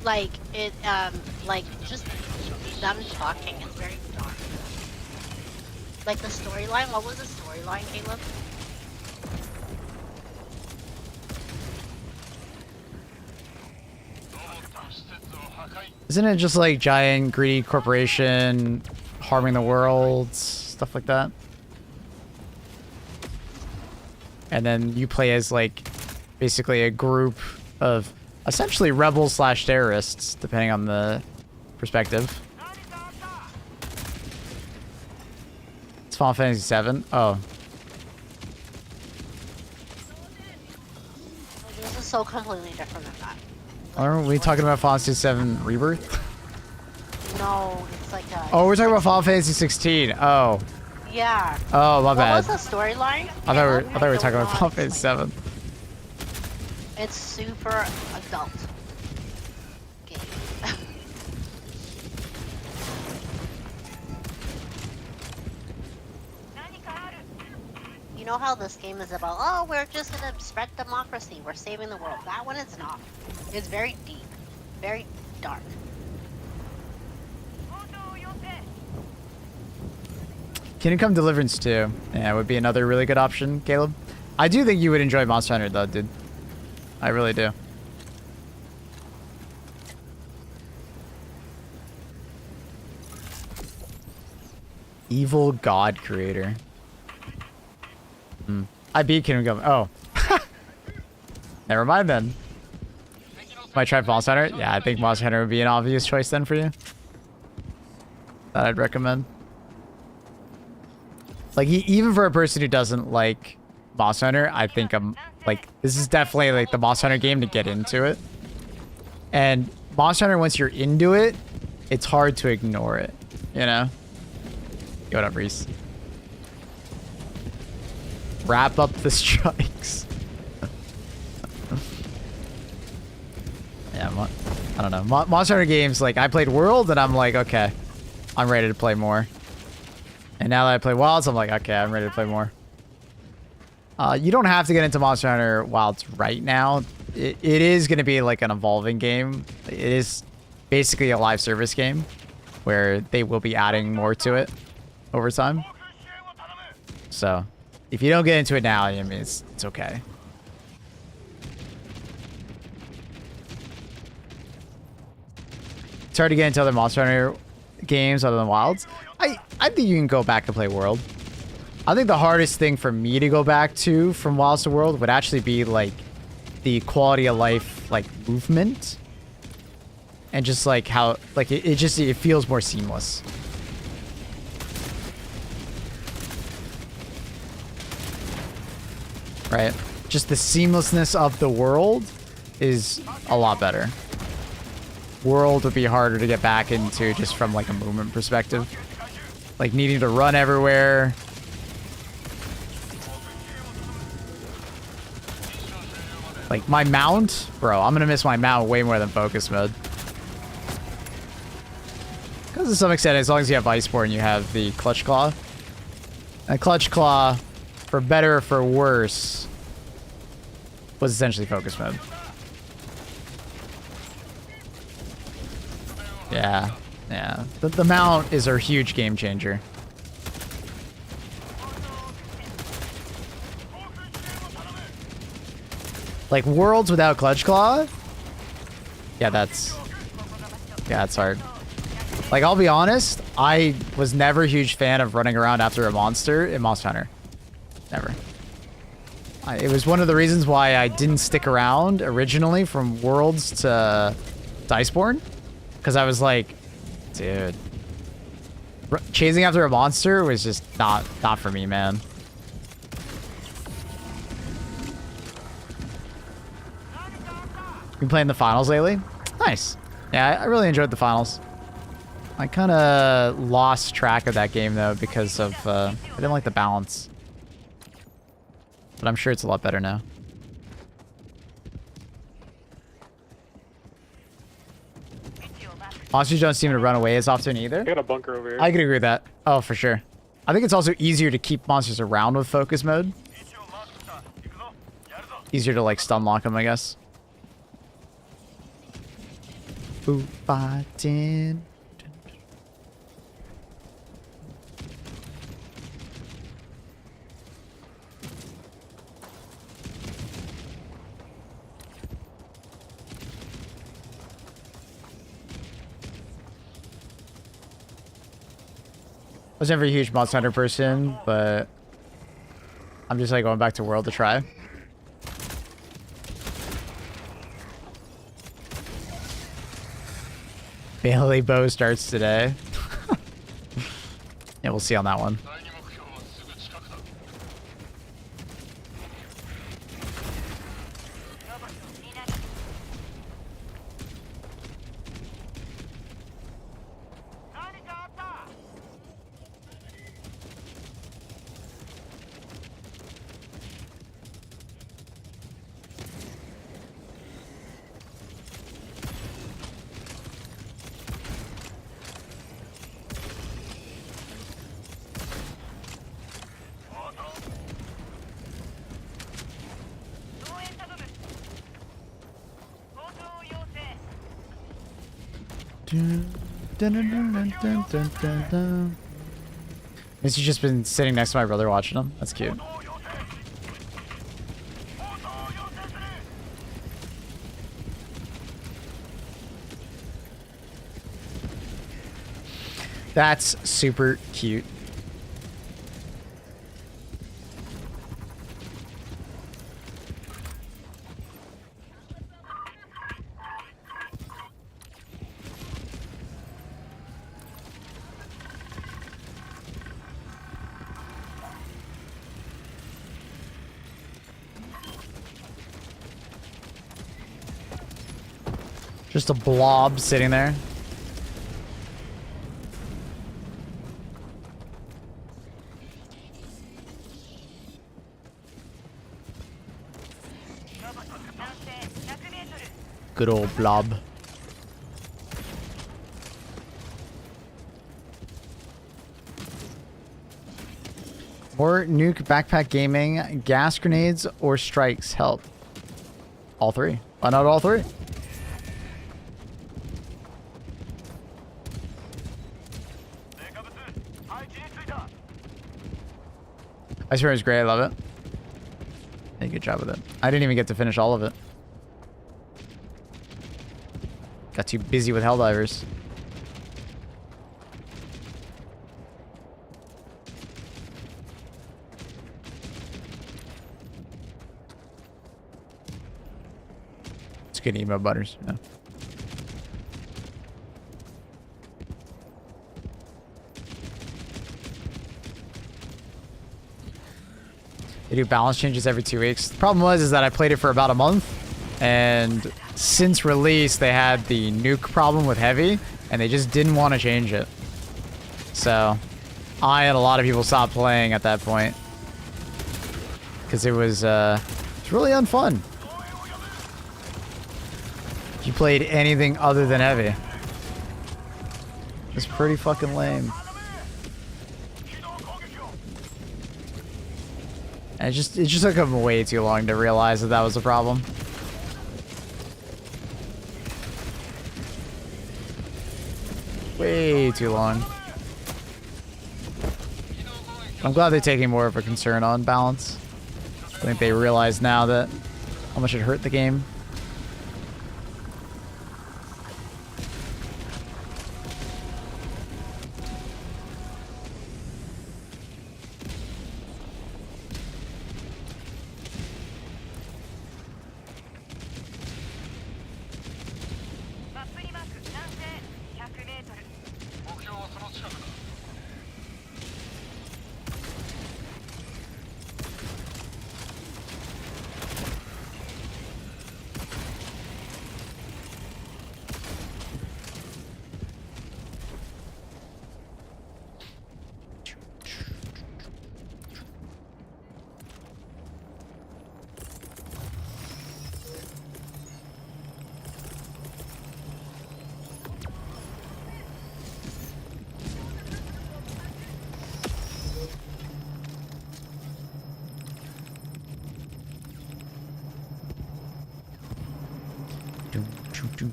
Like it, like just them talking is very dark. Like the storyline. What was the storyline, Caleb? Isn't it just like giant greedy corporation harming the world, stuff like that? And then you play as like basically a group of essentially rebels slash terrorists, depending on the perspective. It's Final Fantasy VII. Oh, This is so completely different than that. are we talking about Final Fantasy VII Rebirth? No, it's like a. Oh, we're talking about Final Fantasy 16. Oh, Yeah. oh, my What bad. was the storyline? I thought we were talking about Final Fantasy 7. It's super adult game. You know how this game is about, oh, we're just gonna spread democracy, we're saving the world. That one is not. It's very deep, very dark. Kingdom Come Deliverance 2. Yeah, would be another really good option, Caleb. I do think you would enjoy Monster Hunter, though, dude. I really do. Evil God Creator. I beat Kingdom Come. Oh. Never mind, then. Might try Monster Hunter? Yeah, I think Monster Hunter would be an obvious choice, then, for you. That I'd recommend. Like, even for a person who doesn't like Monster Hunter, I think like, this is definitely, like, the Monster Hunter game to get into it. And Monster Hunter, once you're into it, it's hard to ignore it, you know? Yo, what up, Reese? Wrap up the strikes. Yeah, I don't know. Monster Hunter games, like, I played World, and I'm like, okay, I'm ready to play more. And now that I play Wilds, I'm like, okay, I'm ready to play more. You don't have to get into Monster Hunter Wilds right now. It is going to be like an evolving game. It is basically a live service game where they will be adding more to it over time. So if you don't get into it now, I mean, it's okay. It's hard to get into other Monster Hunter games other than Wilds. I think you can go back and play World. I think the hardest thing for me to go back to from Wilds to World would actually be like the quality of life, like movement, and just like how like it feels more seamless. Right? Just the seamlessness of the world is a lot better. World would be harder to get back into just from like a movement perspective. Like needing to run everywhere. Like my mount, bro, I'm gonna miss my mount way more than focus mode. Because to some extent, as long as you have Iceborne, you have the Clutch Claw. And Clutch Claw, for better or for worse, was essentially focus mode. Yeah, yeah. The mount is a huge game changer. Like Worlds without Clutch Claw? Yeah, that's hard. Like, I'll be honest, I was never a huge fan of running around after a monster in Monster Hunter. Never. It was one of the reasons why I didn't stick around originally from Worlds to Iceborne. Because I was like, dude, chasing after a monster was just not for me, man. Been playing the finals lately? Nice. Yeah, I really enjoyed the finals. I kind of lost track of that game, though, because of... I didn't like the balance. But I'm sure it's a lot better now. Monsters don't seem to run away as often either. I got a bunker over here. I could agree with that. Oh, for sure. I think it's also easier to keep monsters around with focus mode. Easier to, like, stun lock them, I guess. Ooh, 5, 10. I was never a huge Monster Hunter person, but I'm just like going back to World to try. Bailey Bow starts today. Yeah, we'll see on that one. Missy's just been sitting next to my brother watching him. That's cute. That's super cute. Just a blob sitting there. Good old blob. More nuke, backpack gaming, gas grenades, or strikes help? All three. Why not all three? I swear it's great. I love it. Hey, good job with it. I didn't even get to finish all of it. Got too busy with Helldivers. It's good emo butters. Yeah. They do balance changes every 2 weeks. The problem was is that I played it for about a month, and since release they had the nuke problem with heavy, and they just didn't want to change it. So I and a lot of people stopped playing at that point because it was really unfun. If you played anything other than heavy, it's pretty fucking lame. And it just took them way too long to realize that that was a problem. Way too long. I'm glad they're taking more of a concern on balance. I think they realize now that how much it hurt the game.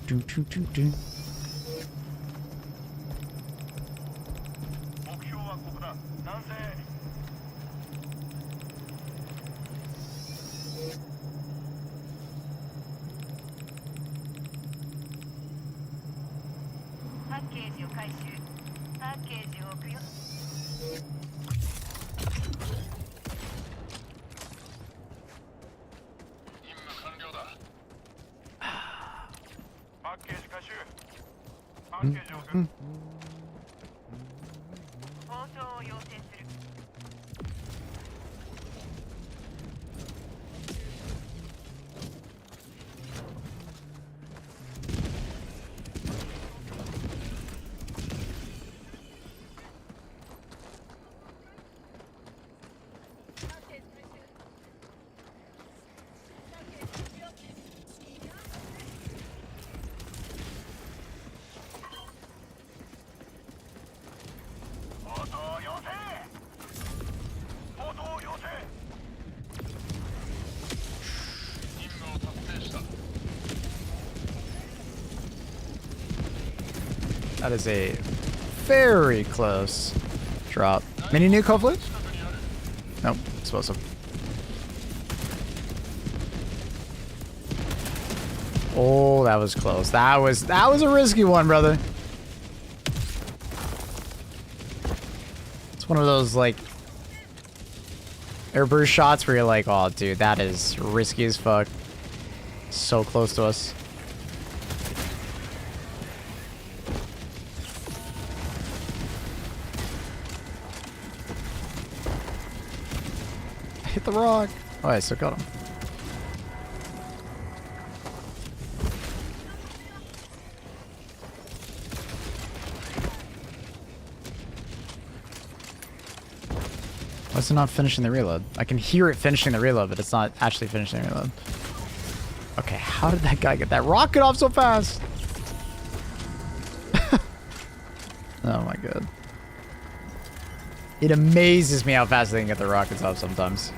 目標はここだ。南西へ。パッケージを回収。パッケージを置くよ。任務完了だ。パッケージ回収。パッケージを置く。放送を要請する。放送を要請。放送を要請。任務を達成した。 That is a very close drop. Mini nuke, hopefully? Nope, explosive. Oh, that was close. That was a risky one, brother. It's one of those like airburst shots where you're like, oh, dude, that is risky as fuck. So close to us. Hit the rock. Oh, I still got him. Why is it not finishing the reload? I can hear it finishing the reload, but it's not actually finishing the reload. Okay, how did that guy get that rocket off so fast? Oh my god. It amazes me how fast they can get the rockets off sometimes.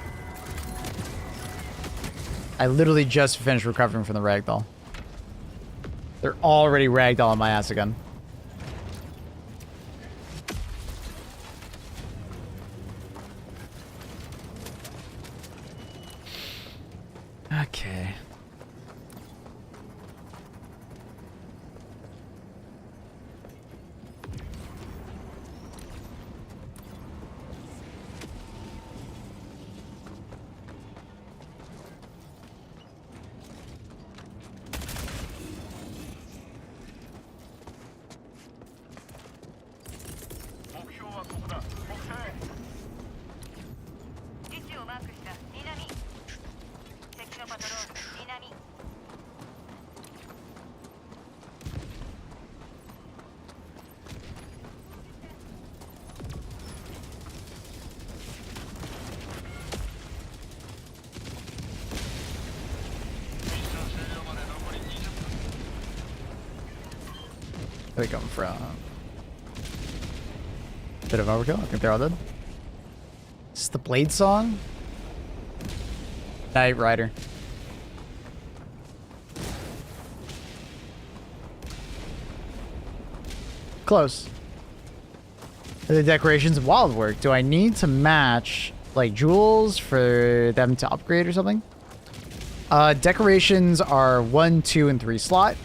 I literally just finished recovering from the ragdoll. They're already ragdolling my ass again. Okay. Where are they coming from? Bit of overkill. I think they're all dead. Is this the Blade song? Night Rider. Close. The decorations of wild work. Do I need to match like jewels for them to upgrade or something? Decorations are 1, 2, and 3 slot.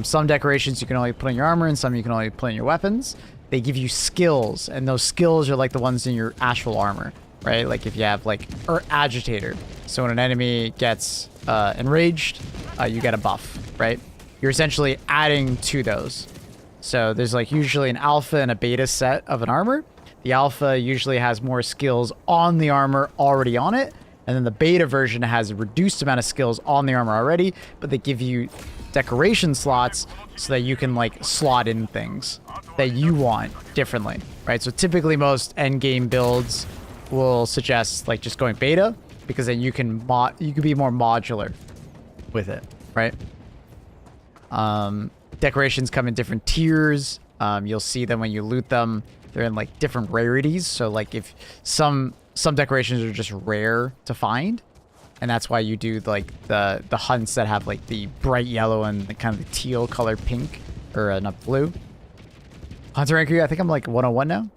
Some decorations you can only put on your armor, and some you can only put on your weapons. They give you skills, and those skills are like the ones in your actual armor, right? Like if you have like Agitator, so when an enemy gets enraged, you get a buff, right? You're essentially adding to those. So there's like usually an alpha and a beta set of an armor. The alpha usually has more skills on the armor already on it, and then the beta version has a reduced amount of skills on the armor already, but they give you decoration slots so that you can like slot in things that you want differently, right? So typically most end game builds will suggest like just going beta, because then you can be more modular with it, right? Decorations come in different tiers. You'll see them when you loot them. They're in like different rarities. So like if some decorations are just rare to find, And that's why you do like the hunts that have like the bright yellow and the kind of the teal color pink, or not blue. Hunter rank, I think I'm like 101 now.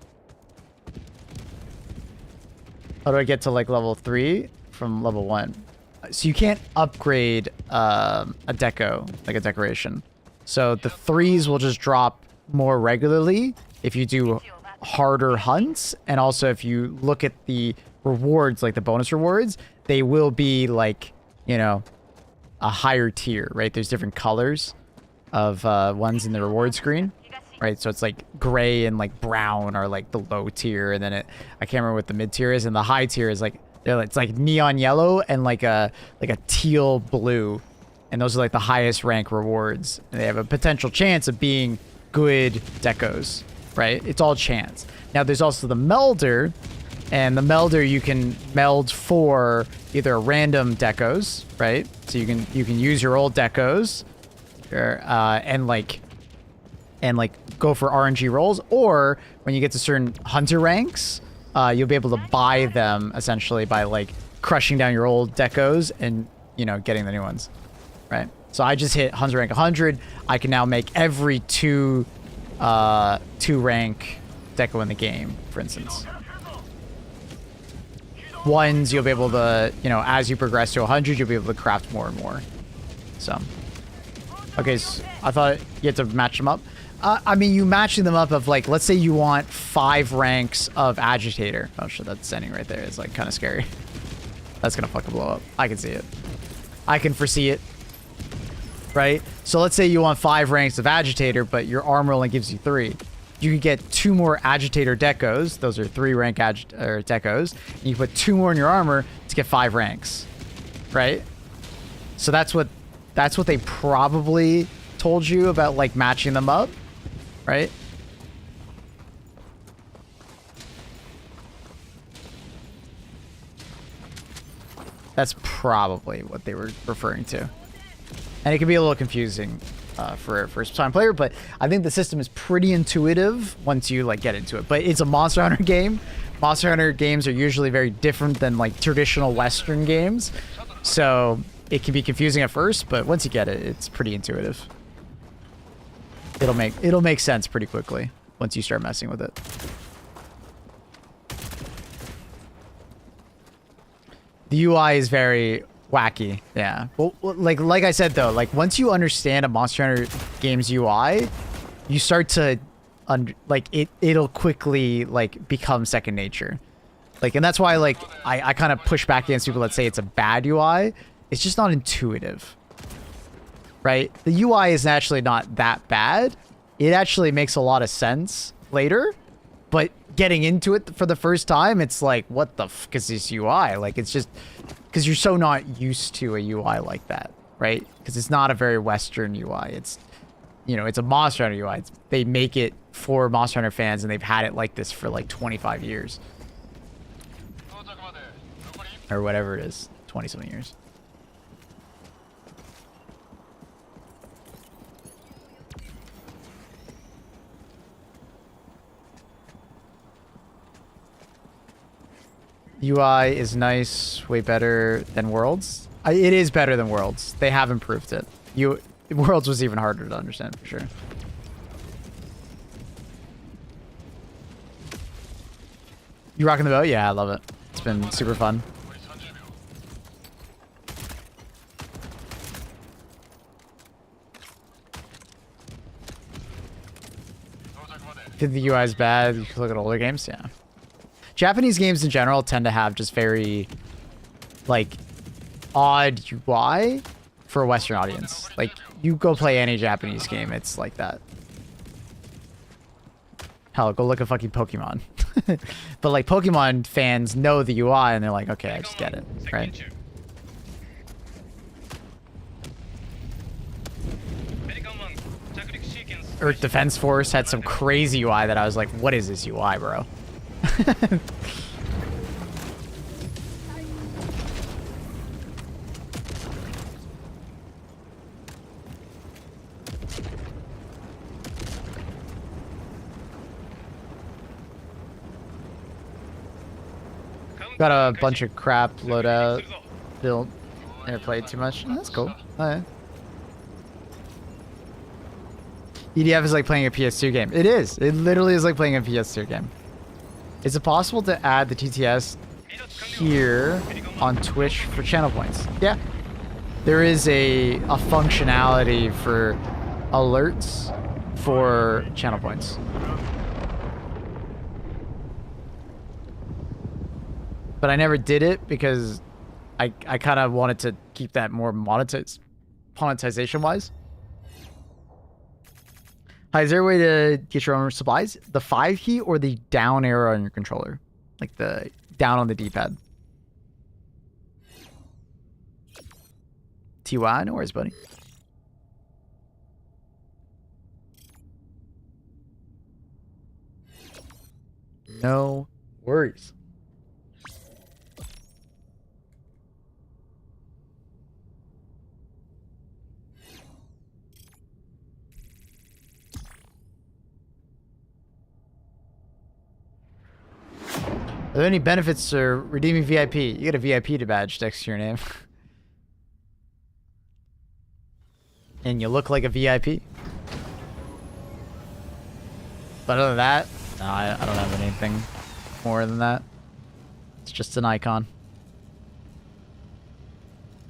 How do I get to like level 3 from level 1? So you can't upgrade a deco, like a decoration. So the 3s will just drop more regularly if you do harder hunts. And also if you look at the rewards, like the bonus rewards, they will be like, you know, a higher tier, right? There's different colors of ones in the reward screen, right? So it's like gray and like brown are like the low tier, and then I can't remember what the mid tier is, and the high tier is like it's like neon yellow and like a teal blue, and those are like the highest rank rewards. And they have a potential chance of being good decos, right? It's all chance. Now there's also the melder, and the melder you can meld for either random decos, right? So you can use your old decos, and like go for RNG rolls, or when you get to certain hunter ranks, you'll be able to buy them essentially by like crushing down your old decos and, you know, getting the new ones, right? So I just hit hunter rank 100. I can now make every two rank deco in the game, for instance. Ones you'll be able to, you know, as you progress to 100, you'll be able to craft more and more. So, okay, so I thought you had to match them up. I mean, you matching them up of like, let's say you want 5 ranks of agitator. Oh shit, that's standing right there. It's like kind of scary. That's gonna fucking blow up. I can see it. I can foresee it. Right? So let's say you want 5 ranks of agitator, but your armor only gives you 3. You can get 2 more agitator decos. Those are 3 rank decos. And you put 2 more in your armor to get 5 ranks. Right? So that's what they probably told you about, like matching them up. Right? That's probably what they were referring to. And it can be a little confusing for a first-time player, but I think the system is pretty intuitive once you like get into it. But it's a Monster Hunter game. Monster Hunter games are usually very different than like traditional Western games, so it can be confusing at first, but once you get it, it's pretty intuitive. It'll make sense pretty quickly once you start messing with it. The UI is very wacky, yeah. Well, like I said though, like once you understand a Monster Hunter game's UI, you start to it'll quickly like become second nature. Like, and that's why like I kind of push back against people that say it's a bad UI. It's just not intuitive, right? The UI is actually not that bad. It actually makes a lot of sense later, but getting into it for the first time, it's like, what the fuck is this UI? Like, it's just because you're so not used to a UI like that, right? Because it's not a very Western UI. It's, you know, it's a Monster Hunter UI. They make it for Monster Hunter fans, and they've had it like this for like 25 years. Or whatever it is, 20-something years. UI is nice, way better than Worlds. It is better than Worlds. They have improved it. Worlds was even harder to understand for sure. You rocking the boat? Yeah, I love it. It's been super fun. Think the UI is bad? You can look at older games, yeah. Japanese games in general tend to have just very, like, odd UI for a Western audience. Like, you go play any Japanese game, it's like that. Hell, go look at fucking Pokemon. But, like, Pokemon fans know the UI, and they're like, okay, I just get it, right? Earth Defense Force had some crazy UI that I was like, what is this UI, bro? Got a bunch of crap loadout. built or played too much. That's cool. Alright. EDF is like playing a PS2 game. It is. It literally is like playing a PS2 game. Is it possible to add the TTS here on Twitch for channel points? Yeah. There is a functionality for alerts for channel points. But I never did it because I kind of wanted to keep that more monetization-wise. Hi, is there a way to get your own supplies? The 5 key or the down arrow on your controller? Like the down on the D-pad. TY, no worries, buddy. No worries. Are there any benefits to redeeming VIP? You get a VIP badge next to your name. And you look like a VIP. But other than that, no, I don't have anything more than that. It's just an icon.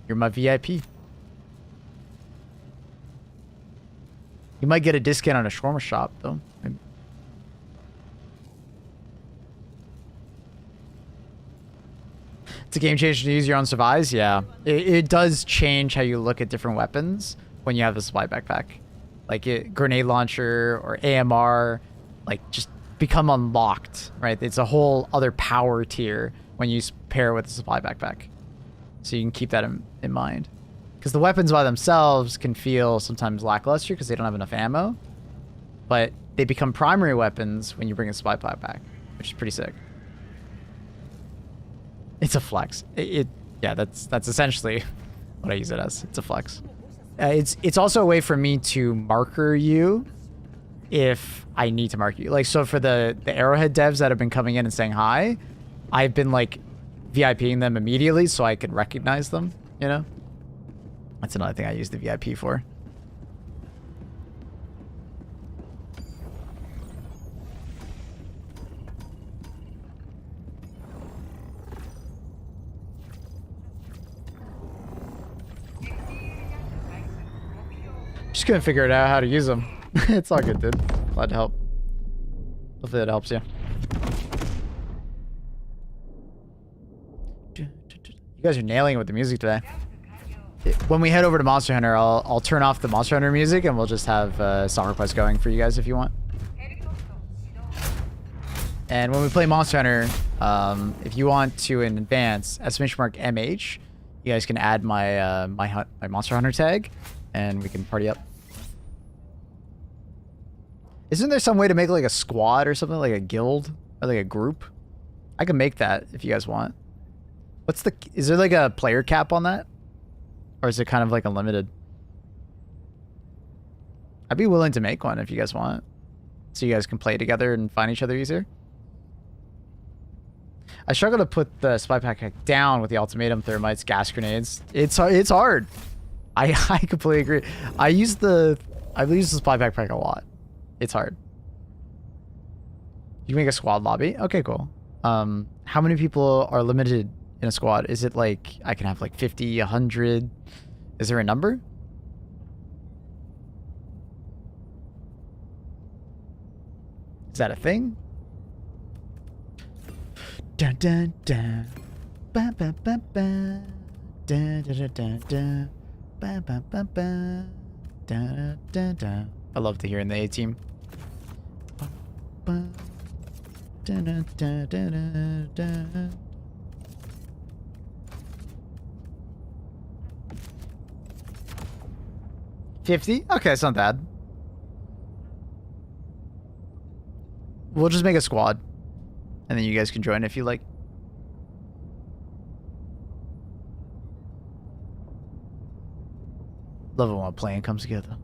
You're my VIP. You might get a discount on a shawarma shop, though. Maybe. It's a game changer to use your own supplies. Yeah, it does change how you look at different weapons when you have the supply backpack. Like grenade launcher or AMR, like just become unlocked, right? It's a whole other power tier when you pair with the supply backpack. So you can keep that in mind. Because the weapons by themselves can feel sometimes lackluster because they don't have enough ammo. But they become primary weapons when you bring a supply backpack, which is pretty sick. It's a flex. Yeah, that's essentially what I use it as. It's a flex. It's also a way for me to marker you if I need to mark you. Like, so for the Arrowhead devs that have been coming in and saying hi, I've been like VIPing them immediately so I can recognize them, you know? That's another thing I use the VIP for. Just couldn't figure it out how to use them. It's all good, dude. Glad to help. Hopefully that helps you. You guys are nailing it with the music today. When we head over to Monster Hunter, I'll turn off the Monster Hunter music and we'll just have song requests going for you guys if you want. And when we play Monster Hunter, if you want to in advance, !MH, you guys can add my my Monster Hunter tag, and we can party up. Isn't there some way to make like a squad or something, like a guild or like a group? I can make that if you guys want. Is there like a player cap on that? Or is it kind of like unlimited? I'd be willing to make one if you guys want. So you guys can play together and find each other easier. I struggle to put the supply backpack down with the ultimatum, thermites, gas grenades. It's hard. I completely agree. I use the supply backpack a lot. It's hard. You can make a squad lobby. Okay, cool. How many people are limited in a squad? Is it like I can have like 50, 100? Is there a number? Is that a thing? Dun dun dun. Ba ba ba ba. Dun dun dun dun. Ba ba ba ba. Dun dun dun. I love to hear in the A team. Ba, dun dun dun dun dun. 50? Okay, it's not bad. We'll just make a squad. And then you guys can join if you like. Love it when a plan comes together.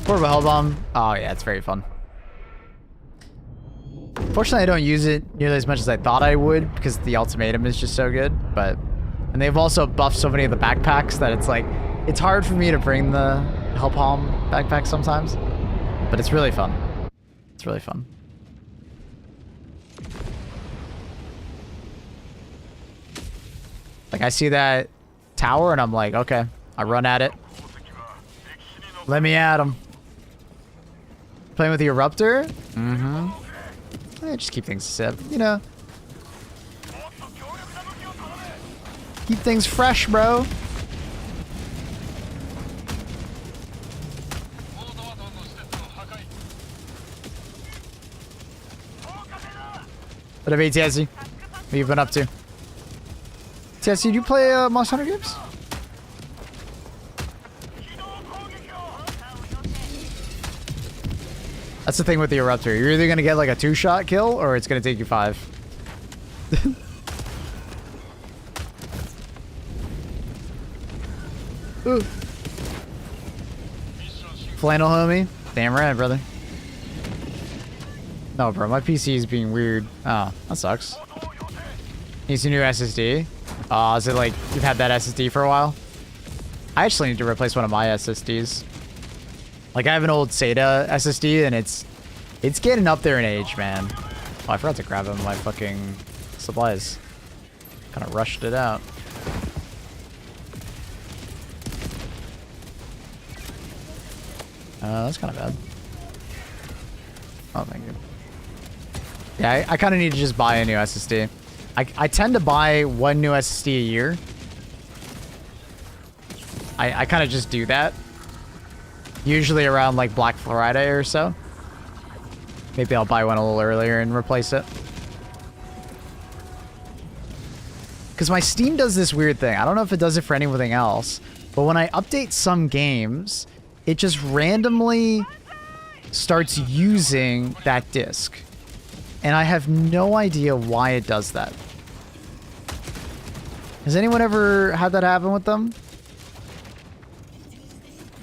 Portable Hellbomb. Oh yeah, it's very fun. Fortunately, I don't use it nearly as much as I thought I would because the ultimatum is just so good. And they've also buffed so many of the backpacks that it's like, it's hard for me to bring the Hellpalm backpack sometimes. But it's really fun. It's really fun. Like, I see that tower and I'm like, okay, I run at it. Let me at him. Playing with the Eruptor? Mm-hmm. Just keep things simple, you know. Keep things fresh, bro. What up, ATSC? What you been up to? TSC, do you play Monster Hunter games? That's the thing with the Eruptor. You're either gonna get like a 2-shot kill, or it's gonna take you 5. Ooh. Flannel homie. Damn right, brother. No, bro, my PC is being weird. Oh, that sucks. Needs a new SSD. Is it like you've had that SSD for a while? I actually need to replace one of my SSDs. Like, I have an old SATA SSD, and it's getting up there in age, man. Oh, I forgot to grab my fucking supplies. Kind of rushed it out. That's kind of bad. Oh, thank you. Yeah, I kind of need to just buy a new SSD. I tend to buy one new SSD a year. I kind of just do that. Usually around like Black Friday or so. Maybe I'll buy one a little earlier and replace it. Because my Steam does this weird thing. I don't know if it does it for anything else. But when I update some games, it just randomly starts using that disc. And I have no idea why it does that. Has anyone ever had that happen with them?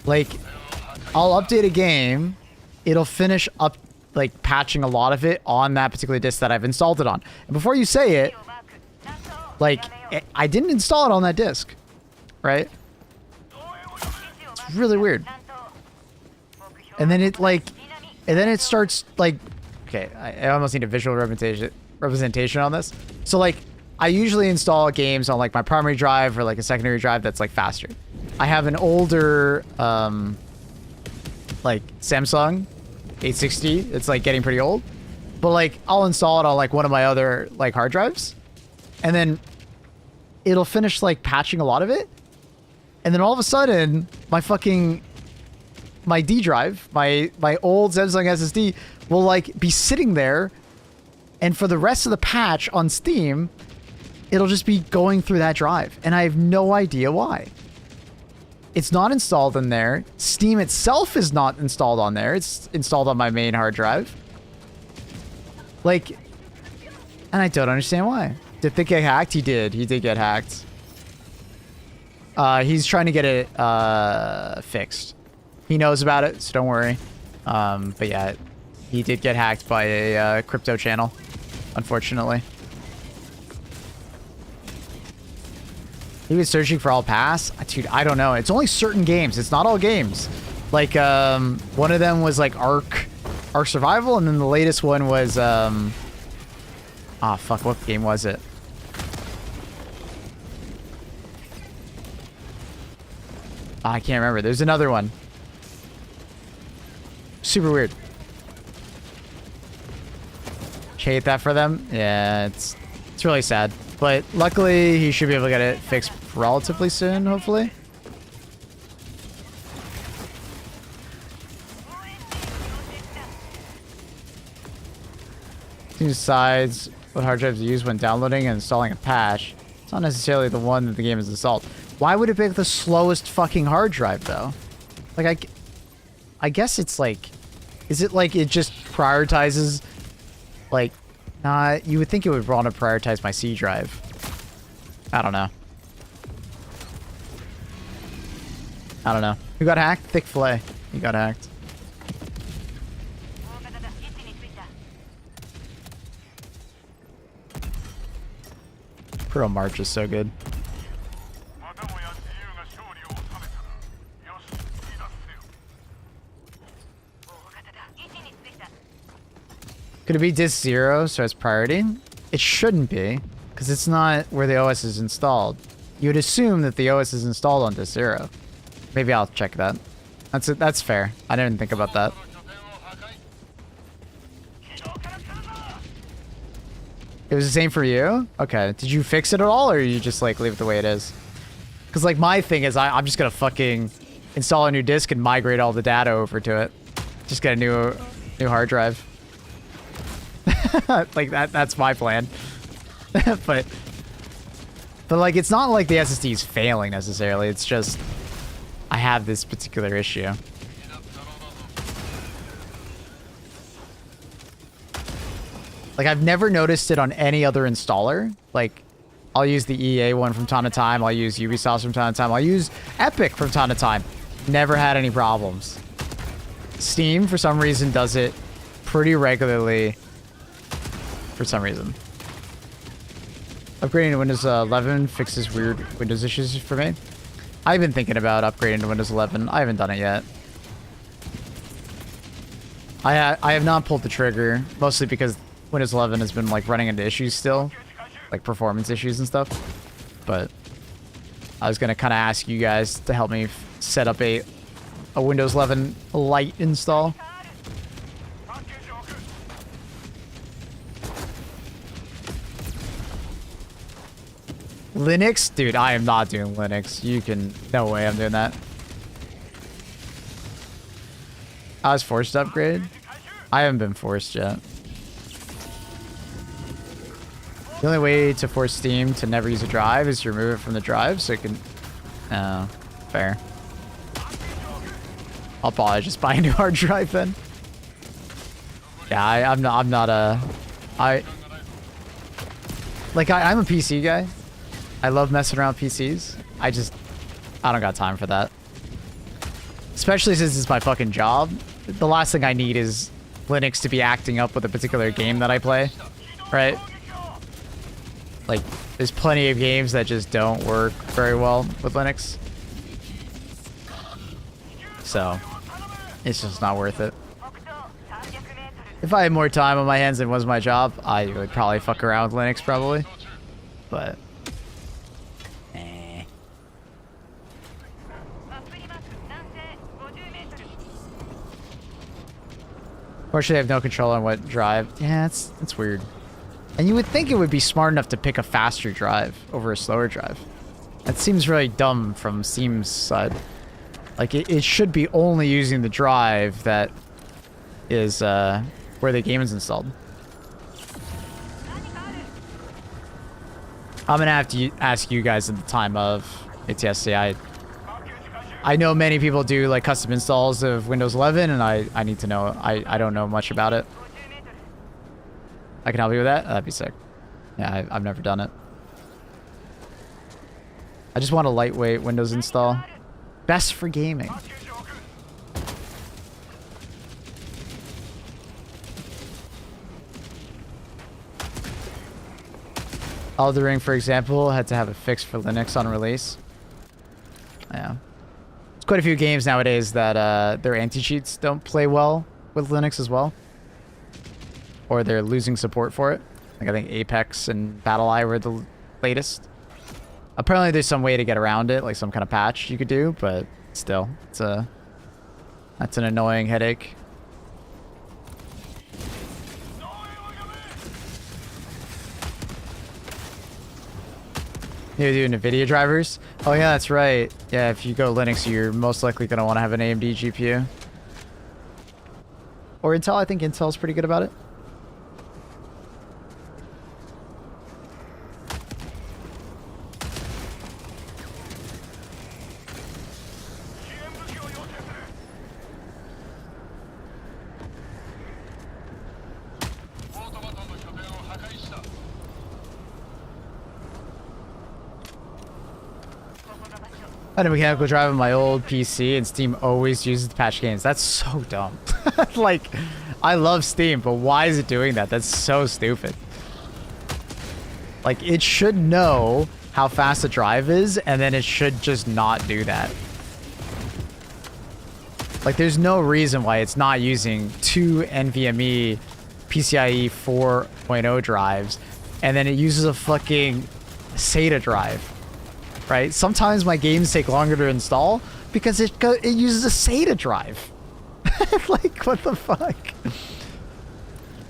Like, I'll update a game, it'll finish up, like, patching a lot of it on that particular disc that I've installed it on. And before you say it, like, I didn't install it on that disc, right? It's really weird. And then it, like, and then it starts, like, okay, I almost need a visual representation on this. So, like, I usually install games on, like, my primary drive or, like, a secondary drive that's, like, faster. I have an older, like, Samsung 860. It's, like, getting pretty old. But, like, I'll install it on, like, one of my other, like, hard drives. And then it'll finish, like, patching a lot of it. And then all of a sudden, my D drive, my old Samsung SSD will, like, be sitting there. And for the rest of the patch on Steam, it'll just be going through that drive. And I have no idea why. It's not installed in there. Steam itself is not installed on there. It's installed on my main hard drive. Like, and I don't understand why. Did it get hacked? He did. He did get hacked. He's trying to get it fixed. He knows about it, so don't worry. But yeah, he did get hacked by a crypto channel, unfortunately. He was searching for all pass? Dude, I don't know. It's only certain games. It's not all games. Like, one of them was like Ark Survival, and then the latest one was, fuck, what game was it? I can't remember. There's another one. Super weird. Hate that for them. Yeah, it's really sad. But luckily, he should be able to get it fixed relatively soon, hopefully. He decides what hard drive to use when downloading and installing a patch. It's not necessarily the one that the game is installed. Why would it pick the slowest fucking hard drive, though? Like, I guess it's like... Is it like it just prioritizes... Like... Nah, you would think it would want to prioritize my C drive. I don't know. I don't know. Who got hacked? Thick Flay. He got hacked. Pro March is so good. またもや自由な勝利を収めたな。よし、引き出せよ。 Could it be disk 0 so it's priority? It shouldn't be, because it's not where the OS is installed. You would assume that the OS is installed on disk 0. Maybe I'll check that. That's fair. I didn't think about that. It was the same for you? Okay. Did you fix it at all, or you just like leave it the way it is? Because like my thing is I'm just gonna fucking install a new disk and migrate all the data over to it. Just get a new hard drive. Like that's my plan. but like it's not like the SSD is failing necessarily. It's just I have this particular issue. Like, I've never noticed it on any other installer. Like, I'll use the EA one from time to time. I'll use Ubisoft from time to time. I'll use Epic from time to time. Never had any problems. Steam, for some reason, does it pretty regularly. For some reason. Upgrading to Windows 11 fixes weird Windows issues for me. I've been thinking about upgrading to Windows 11. I haven't done it yet. I have not pulled the trigger, mostly because Windows 11 has been like running into issues still, like performance issues and stuff. But I was gonna kind of ask you guys to help me set up a Windows 11 Lite install. Linux? Dude, I am not doing Linux. You can... No way I'm doing that. I was forced to upgrade? I haven't been forced yet. The only way to force Steam to never use a drive is to remove it from the drive so it can... Oh, fair. I'll probably just buy a new hard drive then. Yeah, I'm not a... I'm a PC guy. I love messing around with PCs. I don't got time for that. Especially since it's my fucking job. The last thing I need is Linux to be acting up with a particular game that I play. Right? Like, there's plenty of games that just don't work very well with Linux. So, it's just not worth it. If I had more time on my hands than was my job, I would probably fuck around with Linux probably. But... Fortunately, I have no control on what drive. Yeah, it's weird. And you would think it would be smart enough to pick a faster drive over a slower drive. That seems really dumb from Steam's side. Like, it should be only using the drive that is where the game is installed. I'm gonna have to ask you guys at the time of ATSC. I know many people do like custom installs of Windows 11, and I need to know. I don't know much about it. I can help you with that? That'd be sick. Yeah, I've never done it. I just want a lightweight Windows install. Best for gaming. Elden Ring, for example, had to have it fixed for Linux on release. Yeah. There's quite a few games nowadays that their anti-cheats don't play well with Linux as well. Or they're losing support for it. Like I think Apex and BattleEye were the latest. Apparently there's some way to get around it, like some kind of patch you could do, but still, that's an annoying headache. You're doing NVIDIA drivers? Oh yeah, that's right. Yeah, if you go Linux, you're most likely going to want to have an AMD GPU. Or Intel. I think Intel's pretty good about it. I had a mechanical drive on my old PC, and Steam always uses the patch games. That's so dumb. Like, I love Steam, but why is it doing that? That's so stupid. Like, it should know how fast the drive is, and then it should just not do that. Like, there's no reason why it's not using 2 NVMe PCIe 4.0 drives, and then it uses a fucking SATA drive, right? Sometimes my games take longer to install because it uses a SATA drive. Like, what the fuck?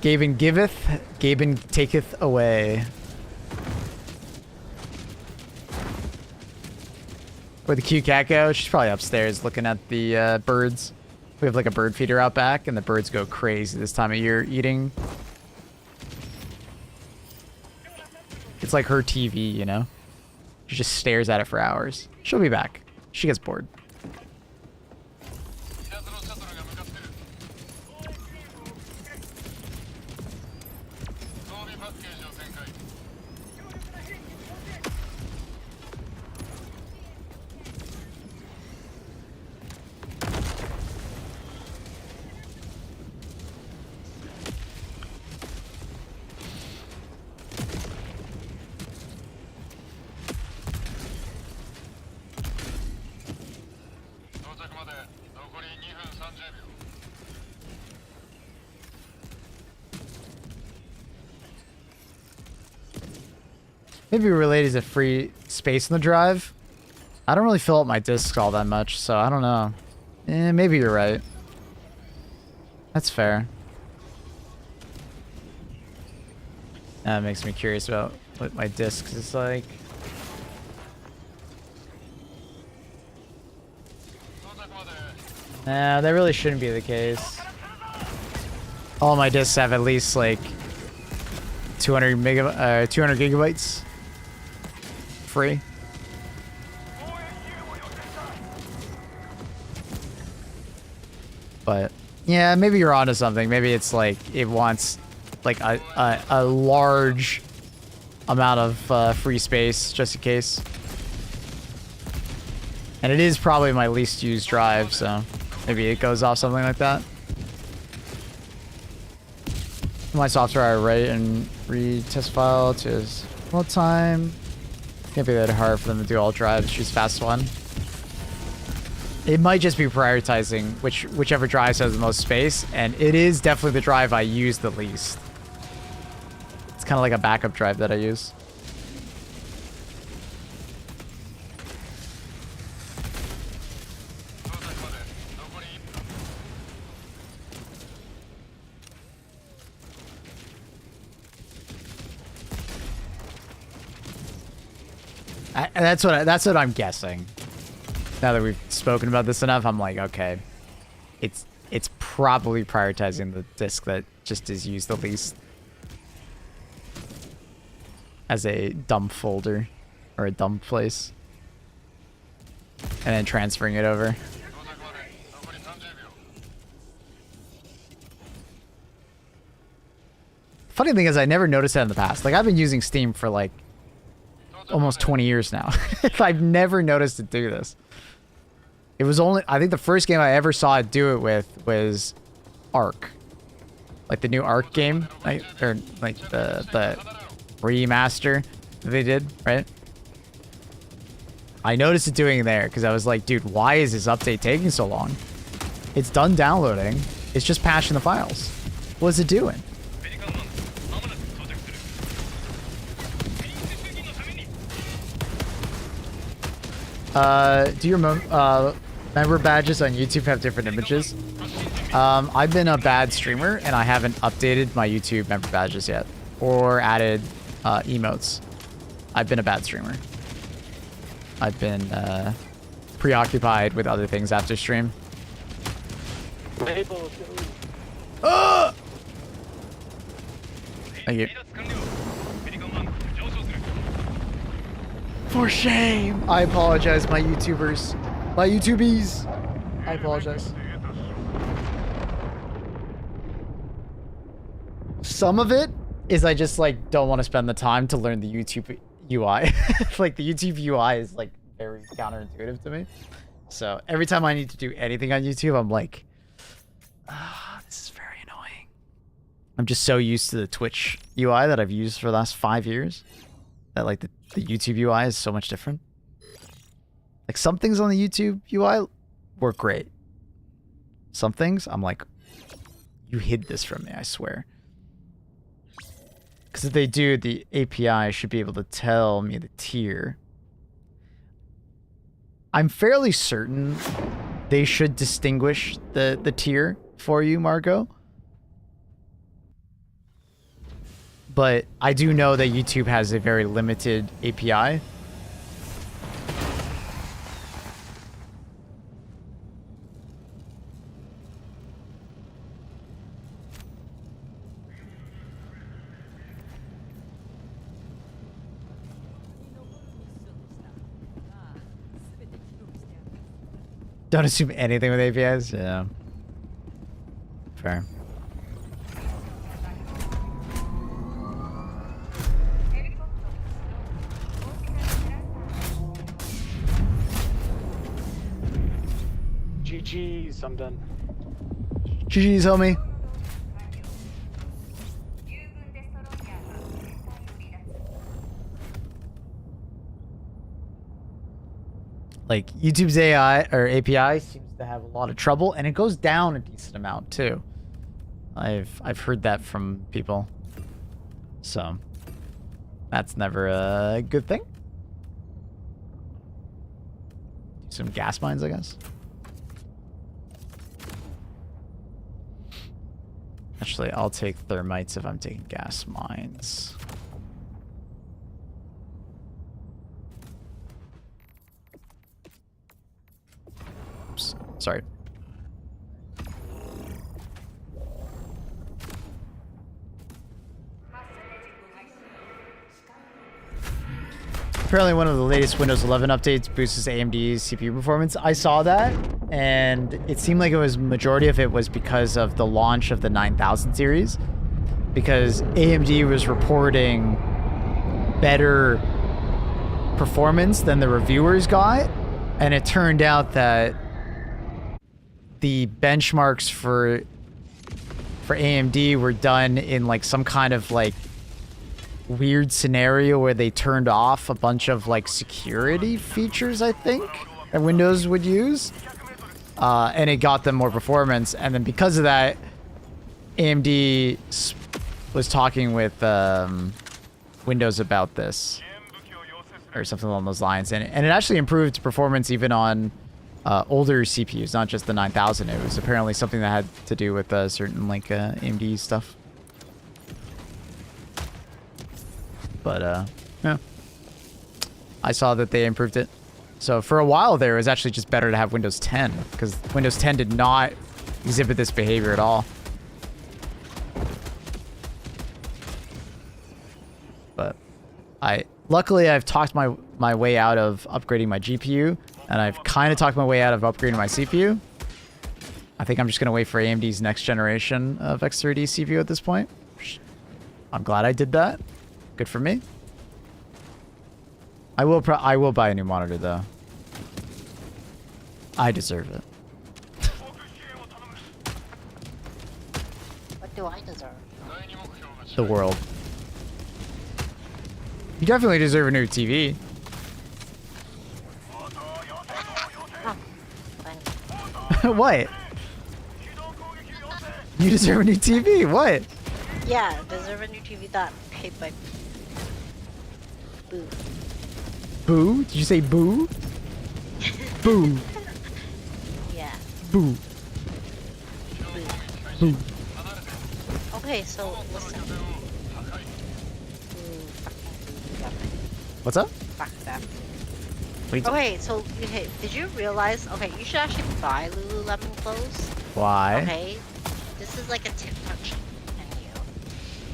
Gaben giveth, Gaben taketh away. Where'd the cute cat go? She's probably upstairs looking at the birds. We have like a bird feeder out back, and the birds go crazy this time of year eating. It's like her TV, you know? She just stares at it for hours. She'll be back. She gets bored. Maybe related to free space in the drive. I don't really fill up my discs all that much, so I don't know. Maybe you're right. That's fair. That makes me curious about what my discs is like. Nah, that really shouldn't be the case. All my discs have at least like 200 gigabytes free. But yeah, maybe you're onto something. Maybe it's like it wants like a large amount of free space just in case. And it is probably my least used drive, so maybe it goes off something like that. My software, I write and read test file to his load time. Can't be that hard for them to do all drives. Choose fast one. It might just be prioritizing whichever drive has the most space, and it is definitely the drive I use the least. It's kind of like a backup drive that I use. That's what I'm guessing. Now that we've spoken about this enough, I'm like, okay, it's probably prioritizing the disk that just is used the least as a dump folder or a dump place, and then transferring it over. Funny thing is, I never noticed that in the past. Like, I've been using Steam for like almost 20 years now. I've never noticed it do this. It was only, I think the first game I ever saw it do it with was Ark. Like the new Ark game, or like the remaster that they did, right? I noticed it doing it there because I was like, dude, why is this update taking so long? It's done downloading. It's just patching the files. What's it doing? Do your member badges on YouTube have different images? I've been a bad streamer and I haven't updated my YouTube member badges yet or added emotes. I've been a bad streamer. I've been preoccupied with other things after stream. Thank you. For shame! I apologize, my YouTubers. My YouTubies! I apologize. Some of it is I just, like, don't want to spend the time to learn the YouTube UI. Like, the YouTube UI is, like, very counterintuitive to me. So, every time I need to do anything on YouTube, I'm like, this is very annoying. I'm just so used to the Twitch UI that I've used for the last 5 years. that like the YouTube UI is so much different. Like some things on the YouTube UI work great. Some things I'm like, you hid this from me, I swear. Because if they do, the API should be able to tell me the tier. I'm fairly certain they should distinguish the tier for you, Margot. But I do know that YouTube has a very limited API. Don't assume anything with APIs? Yeah. Fair. GG's, I'm done. GG's, homie. Like YouTube's AI or API seems to have a lot of trouble, and it goes down a decent amount too. I've heard that from people, so that's never a good thing. Do some gas mines, I guess. Actually, I'll take thermites if I'm taking gas mines. Oops, sorry. Apparently one of the latest Windows 11 updates boosts AMD's CPU performance. I saw that, and it seemed like it was majority of it was because of the launch of the 9000 series, because AMD was reporting better performance than the reviewers got, and it turned out that the benchmarks for AMD were done in like some kind of like weird scenario where they turned off a bunch of like security features, I think, that Windows would use, and it got them more performance. And then because of that, AMD was talking with Windows about this or something along those lines, and it actually improved performance even on older CPUs, not just the 9000. It was apparently something that had to do with certain like AMD stuff. But, yeah. I saw that they improved it. So for a while there, it was actually just better to have Windows 10, because Windows 10 did not exhibit this behavior at all. But luckily I've talked my way out of upgrading my GPU, and I've kind of talked my way out of upgrading my CPU. I think I'm just going to wait for AMD's next generation of X30 CPU at this point. I'm glad I did that. Good for me. I will buy a new monitor though. I deserve it. What do I deserve? The world. You definitely deserve a new TV. Oh, fine. What? You deserve a new TV. What? Yeah, deserve a new TV that paid by Boo. Boo? Did you say boo? Boo. Yeah. Boo. Boo. Okay, so listen. What's up? Fuck that. Wait. Okay, so okay, did you realize? Okay, you should actually buy Lululemon clothes. Why? Okay, this is like a tip from you,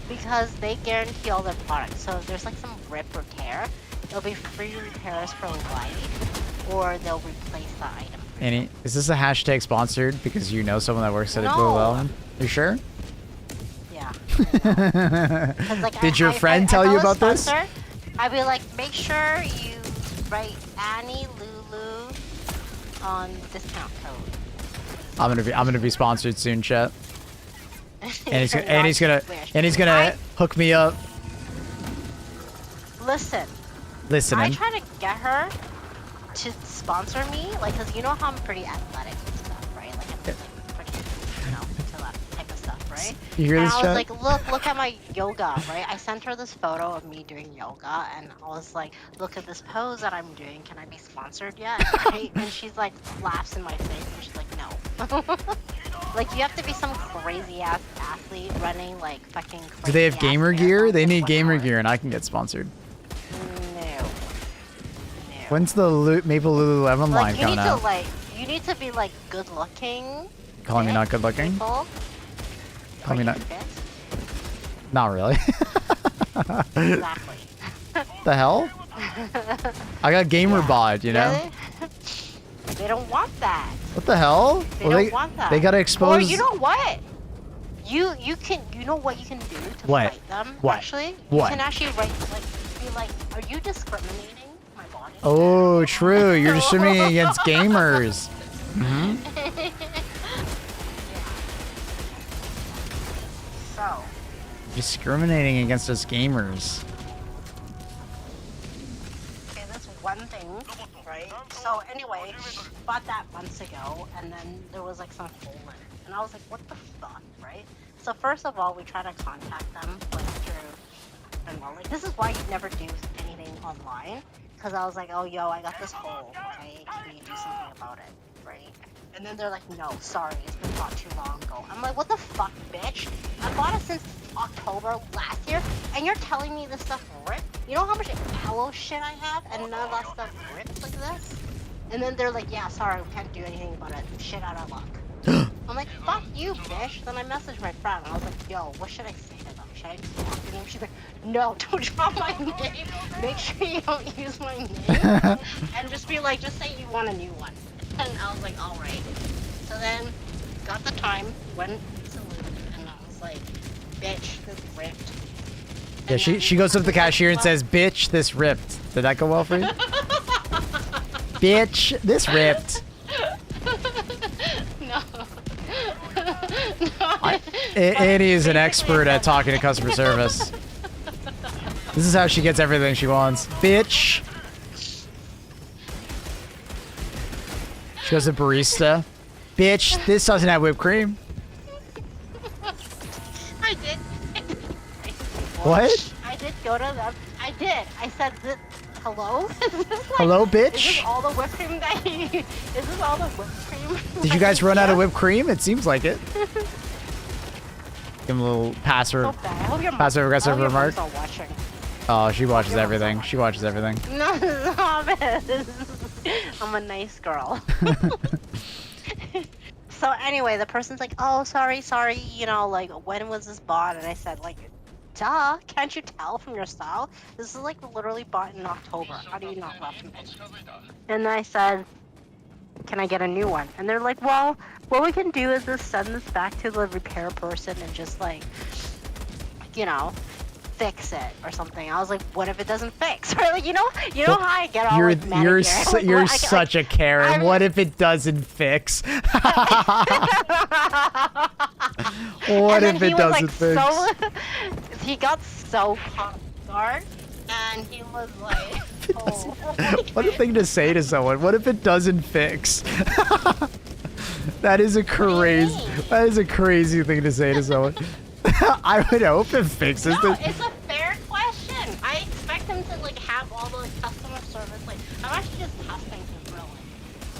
because they guarantee all their products. So if there's like some rip or tear, it'll be free repairs for life, or they'll replace the item. Annie, is this a hashtag sponsored because you know someone that works at a No. Lululemon? You sure? Yeah. 'Cause, like, Did your friend if tell I you was about this? sponsored, I'd be like, make sure you write Annie Lulu on discount code. I'm gonna be sponsored soon, chat. And he's You're gonna not Wish. hook me up. listen. I Listening. try to get her to sponsor me, like, cause you know how I'm pretty athletic and stuff, right? Like I'm pretty, into that type of stuff, right? You hear And this, I was chat? like, look at my yoga, right? I sent her this photo of me doing yoga, and I was like, look at this pose that I'm doing. Can I be sponsored yet? Right? And she's like, laughs in my face, and she's like, no. Like you have to be some crazy ass athlete running like fucking. Do they have crazy-ass gamer gear? marathons They in need 1 gamer hour. gear, and I can get sponsored. No. When's the Maple Lululemon line Like you coming need out? to you need to be like good looking. Calling me not good looking? People. Call me Or not. you fit. Not really. Exactly. The hell? I got gamer bod, you know? Really? They don't want that. What the hell? They Well, don't want that. They gotta Or expose. you know what? You know what you can do to What? fight them? What? Actually, What? you can actually be like, are you discriminating my body? Oh, true. You're discriminating against gamers. Hmm. So. Discriminating against us gamers. Okay, that's one thing, right? So anyway, bought that months ago, and then there was like some hole in it, and I was like, what the fuck, right? So first of all, we try to contact them like through, I don't know, like this is why you never do anything online, because I was like, oh yo, I got this hole, okay? Can you do something about it, right? And then they're like, no, sorry, it's been bought too long ago. I'm like, what the fuck, bitch? I bought it since October last year, and you're telling me this stuff ripped? You know how much pillow shit I have, and none of that stuff rips like this? And then they're like, yeah, sorry, we can't do anything about it. Shit out of luck. I'm like, fuck you, bitch. Then I messaged my friend, and I was like, yo, what should I say to them? Should I just drop your name? She's like, no, don't drop my name. Make sure you don't use my name. And just be like, just say you want a new one. And I was like, alright. So then, got the time, went to Luke, and I was like, bitch, this ripped. Yeah, she goes up to the cashier and says, "Bitch, this ripped." Did that go well for you? Bitch, this ripped. No. Annie is an expert at talking to customer service. This is how she gets everything she wants. Bitch. She goes to barista. Bitch, this doesn't have whipped cream. I did. What? I did go to them. I did. I said, hello? Is this like, Hello, Is this bitch? all the whipped cream that you... Is this all the whipped cream? Did you guys run out of whipped cream? It seems like it. Give him a little passive, So bad. I hope your mom- passive aggressive I hope your remark. mom's not watching. Oh, she watches everything. She watches everything. No, stop it. I'm a nice girl. So anyway, the person's like, oh, sorry, you know, like, when was this bought? And I said, like, duh, can't you tell from your style? This is, like, literally bought in October. How do you not recognize it? And I said, can I get a new one? And they're like, well, what we can do is just send this back to the repair person and just, like, you know, fix it or something. I was like, what if it doesn't fix? Right? Like, you know how I get all You're like manicured? you're Like, such a Karen. I'm- What if it doesn't fix? What and if then he it was, doesn't like, fix? So, he got so caught off guard, and he was like, oh. What a thing to say to someone. What if it doesn't fix? That is a crazy. mean? That is a crazy thing to say to someone. I would hope it fixes. No, the- it's a fair question. I expect him to like have all the customer service. Like, I'm actually just testing him, really.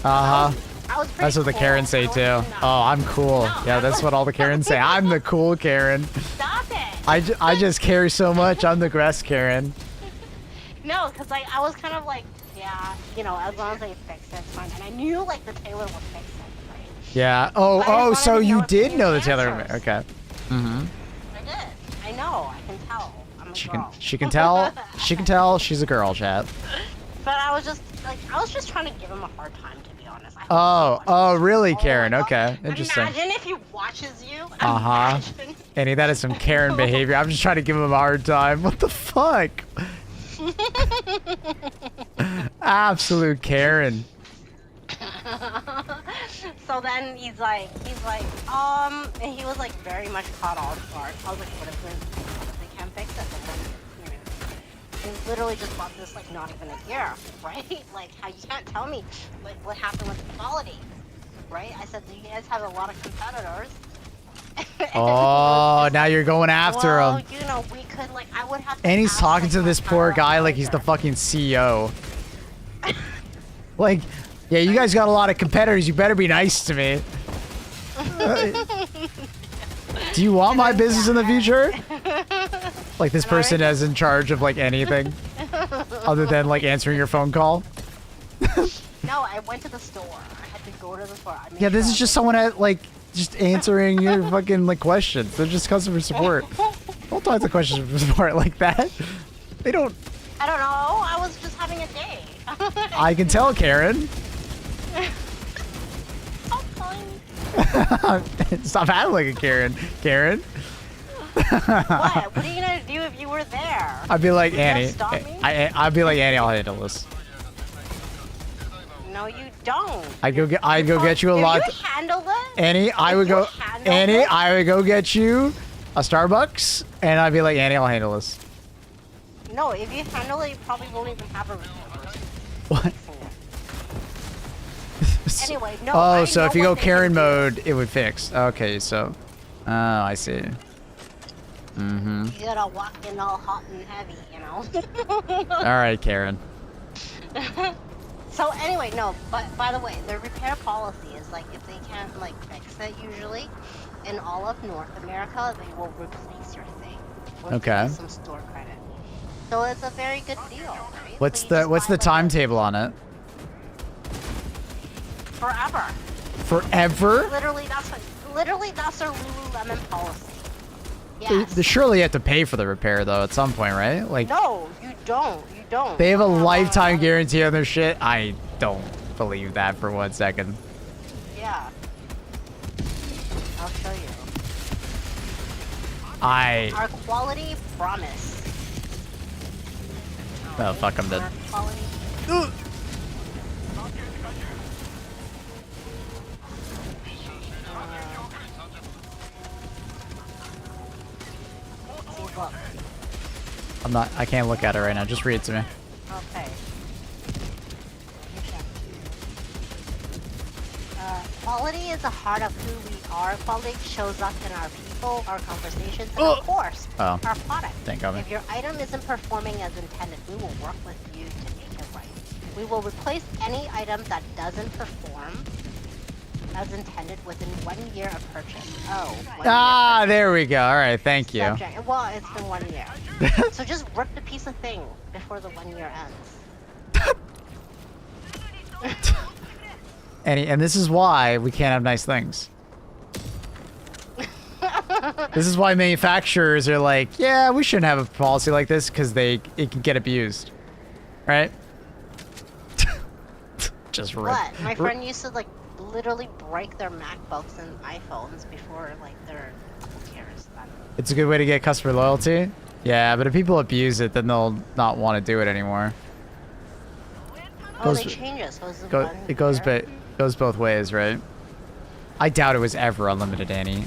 Uh huh. I was pretty That's what the cool. Karens say I too. wasn't, Oh, I'm cool. No, Yeah, that's what all the Karens say. I'm the cool Karen. Stop it. I just care so much. I'm the grass Karen. No, because like I was kind of like, yeah, you know, as long as they fix it, it's fine. And I knew like the tailor would fix it, right? Yeah. I just wanted So to you know if did he know the had Taylor. answers. Okay. Mm-hmm. I did. I know. I can tell. I'm a girl. She can tell. She can tell she's a girl, chat. But I was just trying to give him a hard time, to be honest. I hope he Oh, watches. really, Oh my Karen? God. Okay, interesting. Imagine if he watches you. Uh-huh. Imagine. Annie, that is some Karen behavior. I'm just trying to give him a hard time. What the fuck? Absolute Karen. So then he's like, and he was like very much caught off guard. I was like, what if they can't fix it? Then, you know. literally just bought this like not even a year, right? Like how you can't tell me what happened with the quality, right? I said you guys have a lot of competitors. Oh, now you're going after well, him. you know, we could like I would have. And he's ask, talking like, to my this poor fellow guy like he's the manager. fucking CEO. Like, yeah, you guys got a lot of competitors. You better be nice to me. Do you want my business in the future? Like this person is in charge of like anything other than like answering your phone call. No, I went to the store. I had to go to the store. I made Yeah, this sure is I just went someone at like just answering your fucking like questions. They're just customer support. Don't talk to customer support like that. They don't. I don't know. I was just having a day. I can tell, Karen. How funny. Stop acting like a Karen. Karen. What? What are you gonna do if you were there? I'd be like Would you have Annie. stopped me? I'd be like Annie. I'll handle this. No, you don't. I'd go get you a if lot. you handle it, Annie, I would go. handle Annie, it- I would go get you a Starbucks, and I'd be like, Annie, I'll handle this. No, if you handle it, you probably won't even have a reverse. What? Anyway, no. Oh, I so know if you what go they Karen can do. mode, it would fix. Okay, so. Oh, I see. Mm-hmm. You gotta walk in all hot and heavy, you know. All right, Karen. So anyway, no. But by the way, the repair policy is like if they can't like fix it, usually, in all of North America, they will replace your thing. Or give Okay. you some store credit. So it's a very good deal, right? What's So you the just what's buy, the like, timetable on it? Forever. Forever? Literally, that's their Lululemon policy. They Yes. surely have to pay for the repair though at some point, right? Like No, you don't. You don't. they have a lifetime guarantee on their shit. I don't believe that for 1 second. Yeah. I'll show you. Our quality promise. Oh fuck, I'm dead. Our quality. See, look. I'm not. I can't look at it right now. Just read it to me. Okay. Quality is the heart of who we are. Quality shows up in our people, our conversations, and of course, Oh. our product. Thank God. If your item isn't performing as intended, we will work with you to make it right. We will replace any item that doesn't perform as intended within 1 year of purchase. Oh. 1 year Ah, purchase. there we go. All right, thank you. Subject. Well, it's been 1 year. So just rip the piece of thing before the 1 year ends. And this is why we can't have nice things. This is why manufacturers are like, yeah, we shouldn't have a policy like this because it can get abused, right? Just rip. What? My friend used to like literally break their MacBooks and iPhones before like their couple years. It's a good way to get customer loyalty. Yeah, but if people abuse it, then they'll not want to do it anymore. Oh, Goes- they change it. So it's It goes both ways, right? I doubt it was ever unlimited, Annie.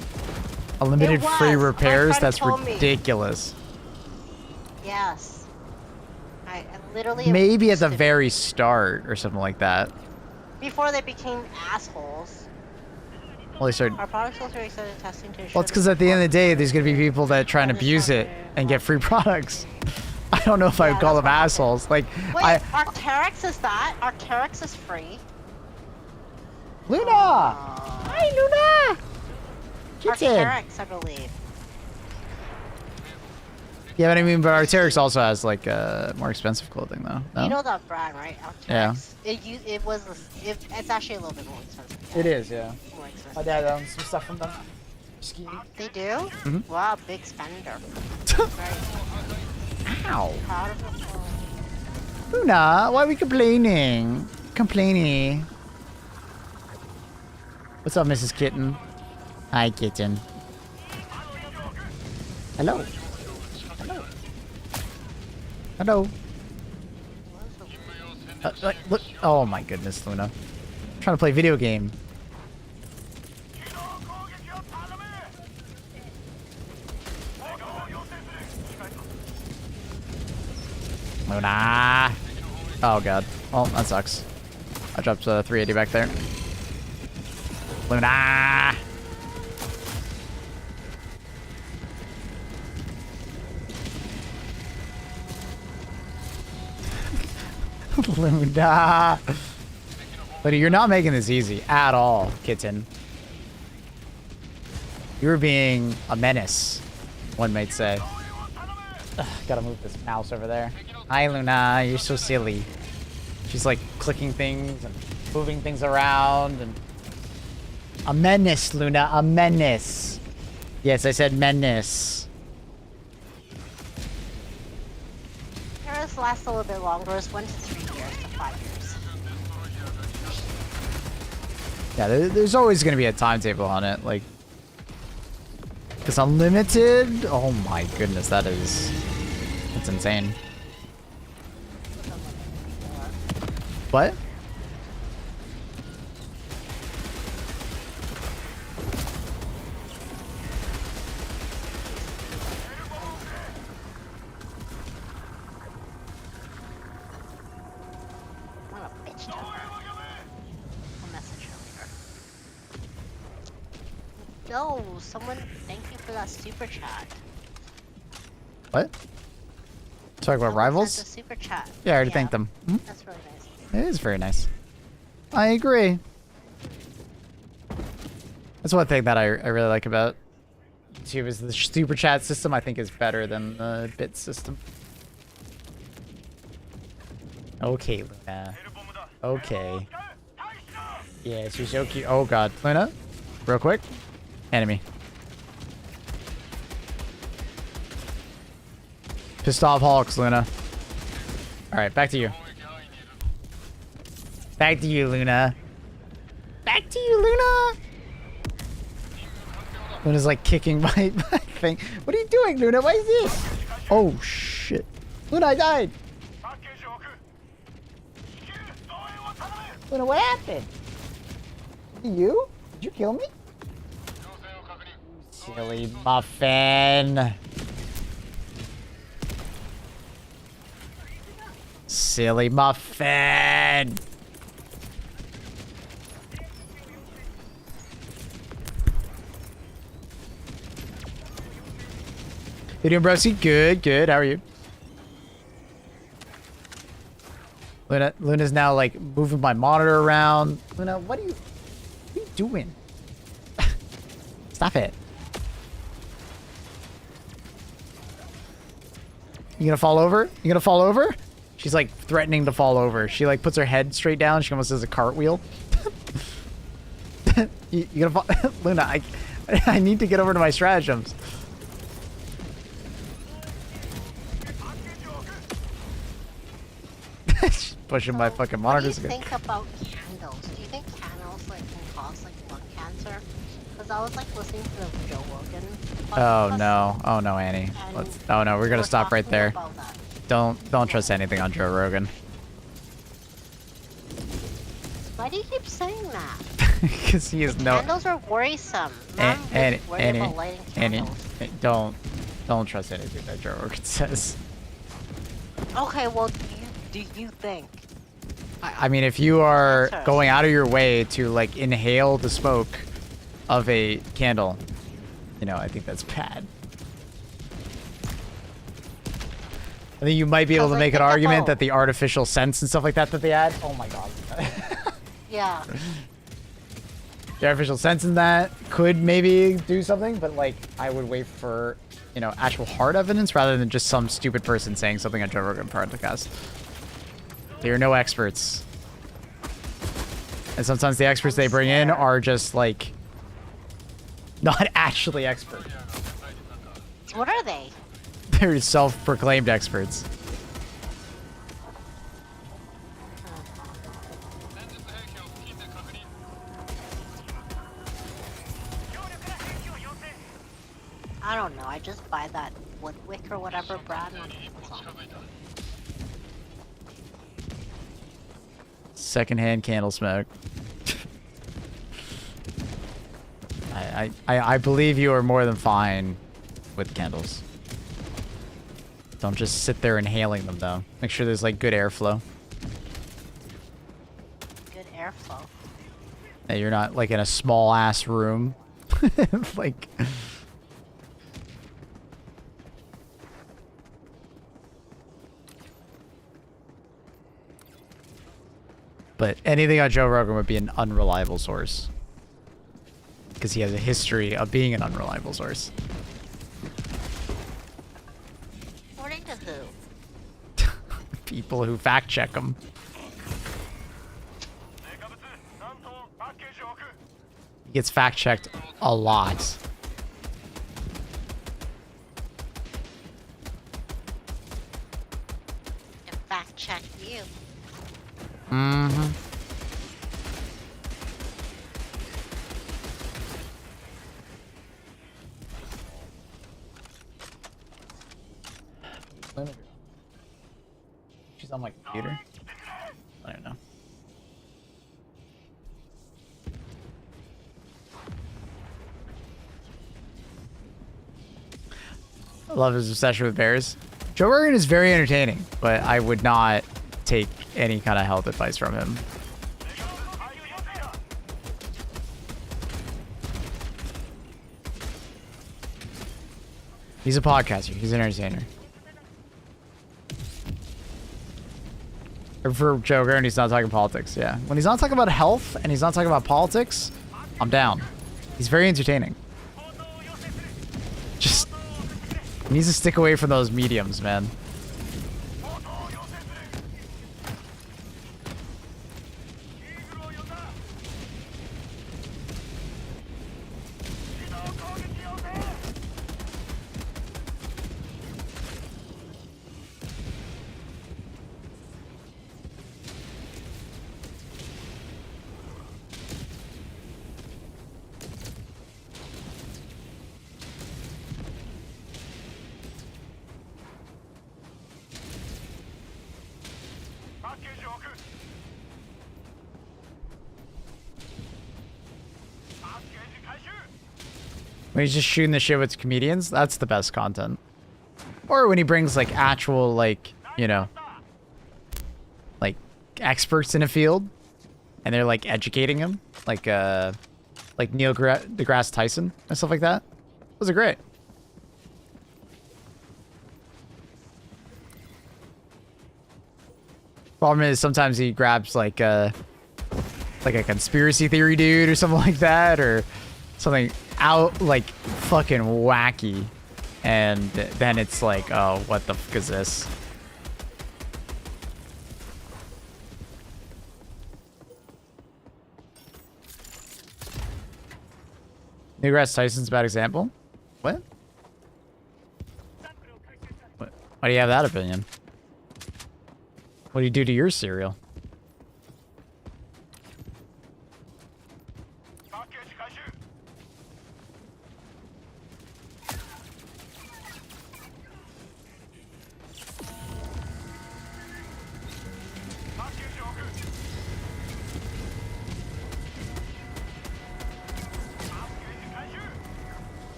Unlimited It was. free My repairs? friend That's told me. ridiculous. Yes. I literally. Maybe at used the to- very start or something like that. Before they became assholes. Well, they started. Our products will be started testing to ensure. Well, it's because at the end of the day, there's gonna be people that try and abuse it and get free products. I don't know if I Yeah, would call that's them what happened. assholes. Like, Wait, I Arc'teryx is that? Arc'teryx is free. Luna. Hi, Luna. Kitten. Arc'teryx, I believe. Yeah, but I mean, but Arc'teryx also has like more expensive clothing though. No? You know that brand, right? Yeah. Arc'teryx. It's actually a little bit more expensive. It is, yeah. More expensive. My dad owns some stuff from them. They do? Mhm. Wow, big spender. Very Ow. proud of them. Luna, why are we complaining? Complaining. What's up, Mrs. Kitten? Hi, Kitten. Hello. Hello. Hello. Look. Oh my goodness, Luna. I'm trying to play video game. Luna. Oh god. Oh, that sucks. I dropped 380 back there. Luna. Luna. But you're not making this easy at all, kitten. You're being a menace, one might say. Ugh, gotta move this mouse over there. Hi, Luna. You're so silly. She's like clicking things and moving things around and... A menace, Luna. A menace. Yes, I said menace. Yours lasts a little bit longer. It's 1 to 3 years to 5 years. Yeah, there's always going to be a timetable on it. Like, it's unlimited. Oh my goodness, that's insane. What? What a bitch to her. I'll message her later. Yo, someone thank you for that super chat. What? Talk about Someone rivals? sent a super chat. Yeah, I already thanked them. Hmm? That's really nice. It is very nice. I agree. That's one thing that I really like about YouTube is the super chat system. I think is better than the bit system. Okay, Luna. Okay. Yeah, she's so cute. Oh god, Luna, real quick, enemy. Pissed off Hulks, Luna. All right, back to you. Back to you, Luna. Back to you, Luna. Luna's like kicking my thing. What are you doing, Luna? What is this? Oh shit. Luna, I died. Luna, what happened? You? Did you kill me? Silly muffin. Silly muffin. You doing, broski? Good, good. How are you? Luna's now like moving my monitor around. Luna, what are you doing? Stop it. You gonna fall over? You gonna fall over? She's like threatening to fall over. She like puts her head straight down. She almost does a cartwheel. you gonna fall? Luna, I need to get over to my stratagems. She's pushing my fucking monitors What do you again. think about candles? Do you think candles like can cause like lung cancer? Because I was like listening to the Joe Rogan podcast. Oh no, Annie. and Let's. Oh no, we're they gonna were stop right talking there. about that. Don't trust anything on Joe Rogan. Why do you keep saying that? Because he is no. Candles are worrisome. Mom is Annie, worried about lighting candles. don't trust anything that Joe Rogan says. Okay, well, do you think? I mean, if you are Answer. going out of your way to like inhale the smoke of a candle, you know, I think that's bad. I think you might be able to Because, make like, an think argument about- that the artificial scents and stuff like that they add. Oh my god. Yeah. The artificial scents in that could maybe do something, but like I would wait for, you know, actual hard evidence rather than just some stupid person saying something on Joe Rogan podcast. They are no experts. And sometimes the experts they bring in are just like not actually experts. What are they? They're self-proclaimed experts. I don't know. I just buy that Woodwick or whatever brand on Amazon. Secondhand candle smoke. I believe you are more than fine with candles. Don't just sit there inhaling them, though. Make sure there's, like, good airflow. Good airflow. That you're not, like, in a small-ass room. Like... But anything on Joe Rogan would be an unreliable source. Because he has a history of being an unreliable source. According to who? People who fact check him. He gets fact checked a lot. And fact check you. Mm-hmm. She's on my computer. I don't know. I love his obsession with bears. Joe Rogan is very entertaining, but I would not take any kind of health advice from him. He's a podcaster. He's an entertainer. For Joe Rogan, he's not talking politics. Yeah. When he's not talking about health and he's not talking about politics, I'm down. He's very entertaining. Just he needs to stick away from those mediums, man. When he's just shooting the shit with comedians, that's the best content. Or when he brings like actual like, you know, like experts in a field and they're like educating him, like Neil deGrasse Tyson and stuff like that. Those are great. Problem is sometimes he grabs like a conspiracy theory dude or something like that, or something out like fucking wacky, and then it's like, oh, what the fuck is this? Neil deGrasse Tyson's a bad example. What? Why do you have that opinion? What do you do to your cereal?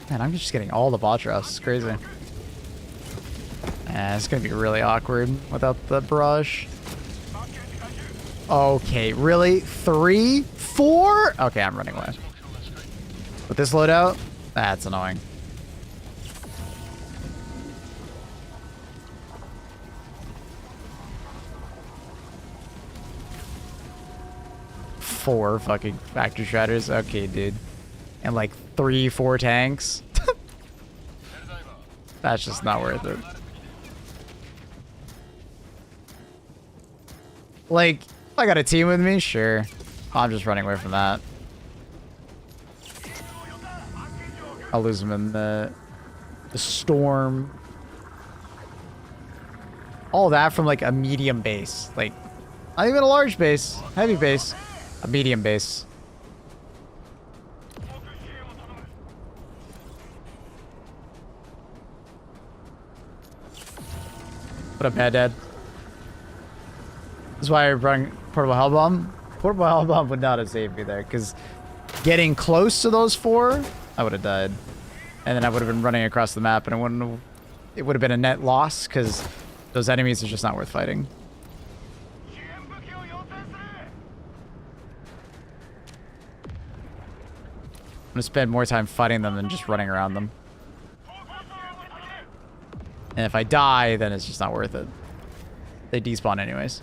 Man, I'm just getting all the bot drops. It's crazy. It's gonna be really awkward without the barrage. Okay, really? 3? 4? Okay, I'm running away. With this loadout? That's annoying. Four fucking factory shredders? Okay, dude. And like 3, 4 tanks? That's just not worth it. Like, if I got a team with me, sure. I'm just running away from that. I'll lose them in the storm. All that from like a medium base. Like, not even a large base, heavy base, a medium base. What up, Bad Dad? This is why I brought portable hell bomb. Portable hell bomb would not have saved me there, because getting close to those 4, I would have died. And then I would have been running across the map, and it would have been a net loss, because those enemies are just not worth fighting. I'm gonna spend more time fighting them than just running around them. And if I die, then it's just not worth it. They despawn anyways.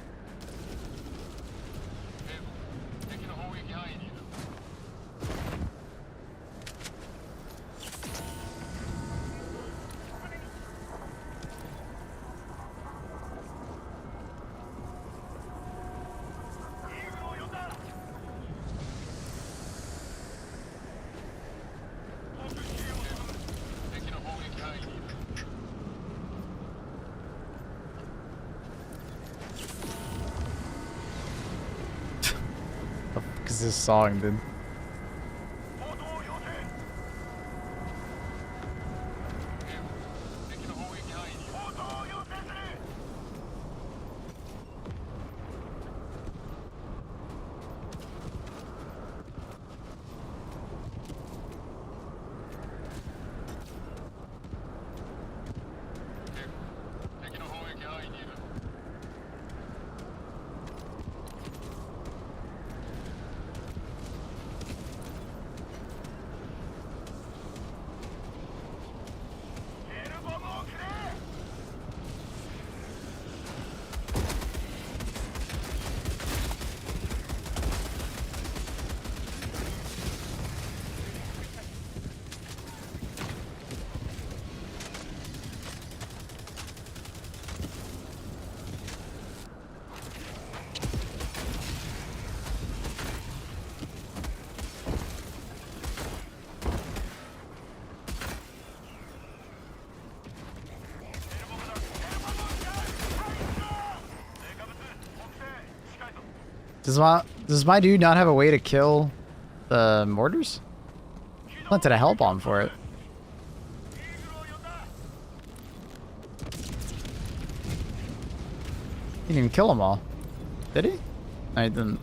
This song, dude. Does my dude not have a way to kill the mortars? Planted a hell bomb for it. He didn't even kill them all. Did he? I didn't.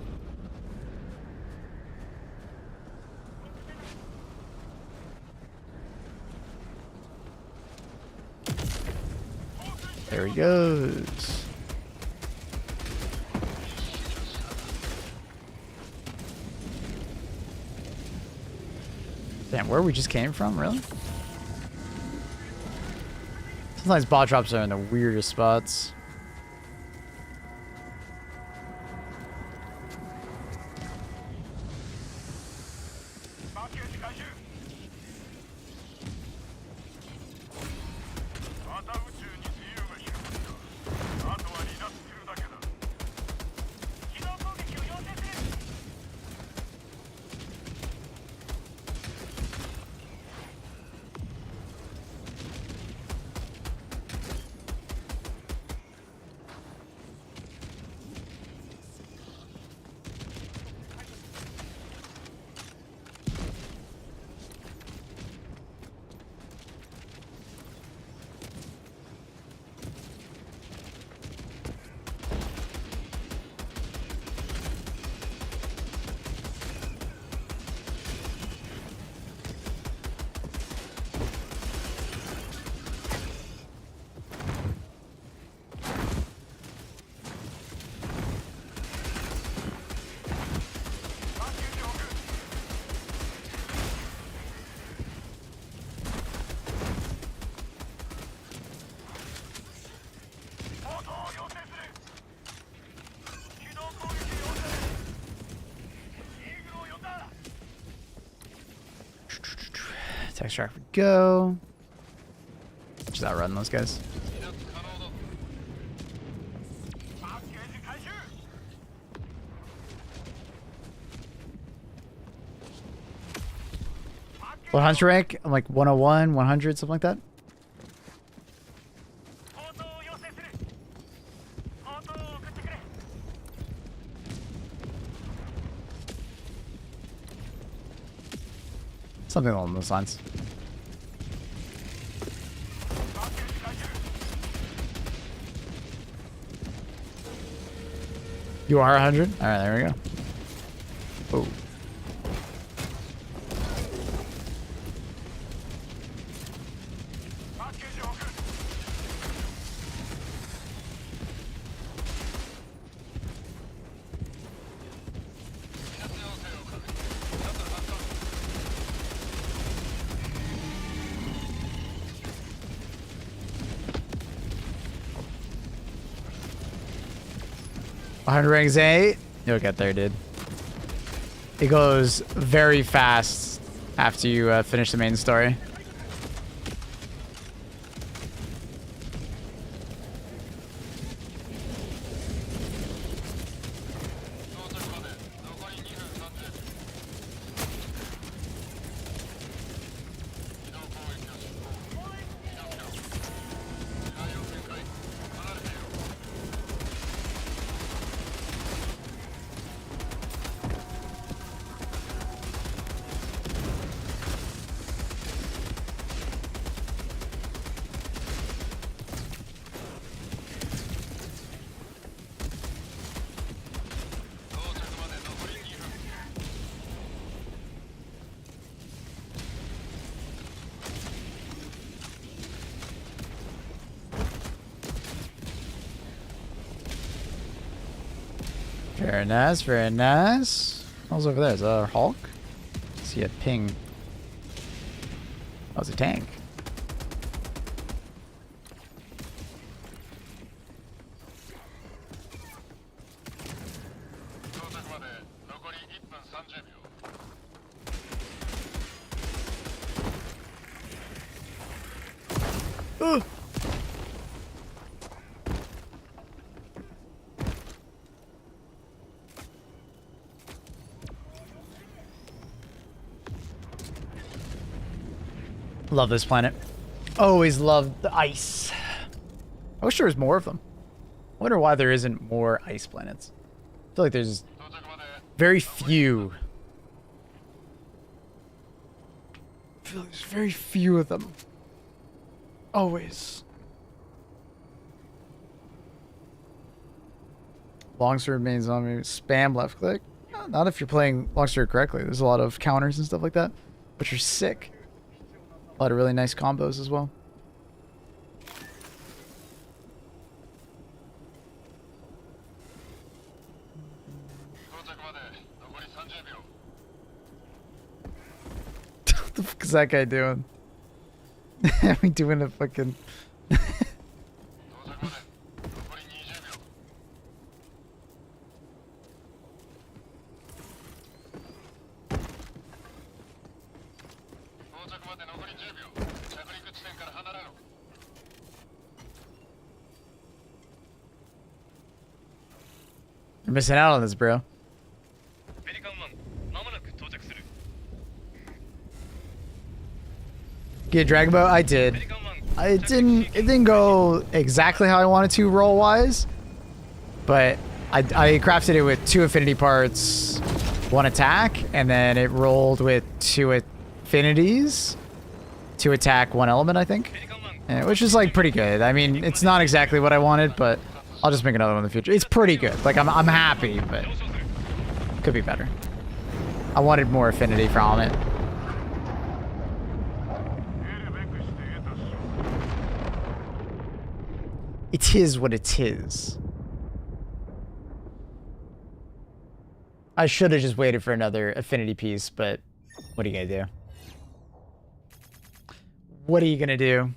There he goes. Damn, where we just came from, really? Sometimes bot drops are in the weirdest spots. Text track we go. Just outrun those guys. What hunter rank? I'm like 101, 100, something like that. Something along those lines. You are 100? Alright, there we go. Oh. 100 rings 8. You'll get there, dude. It goes very fast after you finish the main story. Very nice, very nice. What was over there? Is that a Hulk? I see a ping. That was a tank. Ugh. Love this planet. Always loved the ice. I wish there was more of them. I wonder why there isn't more ice planets. I feel like there's very few. I feel like there's very few of them. Always. Longsword main zombie. Spam left click. Not if you're playing Longsword correctly. There's a lot of counters and stuff like that, which are sick. A lot of really nice combos as well. What the fuck is that guy doing? We doing a fucking... You're missing out on this, bro. Get Dragon Boat? I did. It didn't go exactly how I wanted to roll wise, but I crafted it with 2 affinity parts, 1 attack, and then it rolled with 2 affinities, 2 attack, 1 element, I think, which is like pretty good. I mean, it's not exactly what I wanted, but I'll just make another one in the future. It's pretty good. Like I'm happy, but could be better. I wanted more affinity from it. It is what it is. I should have just waited for another affinity piece, but what are you gonna do? What are you gonna do?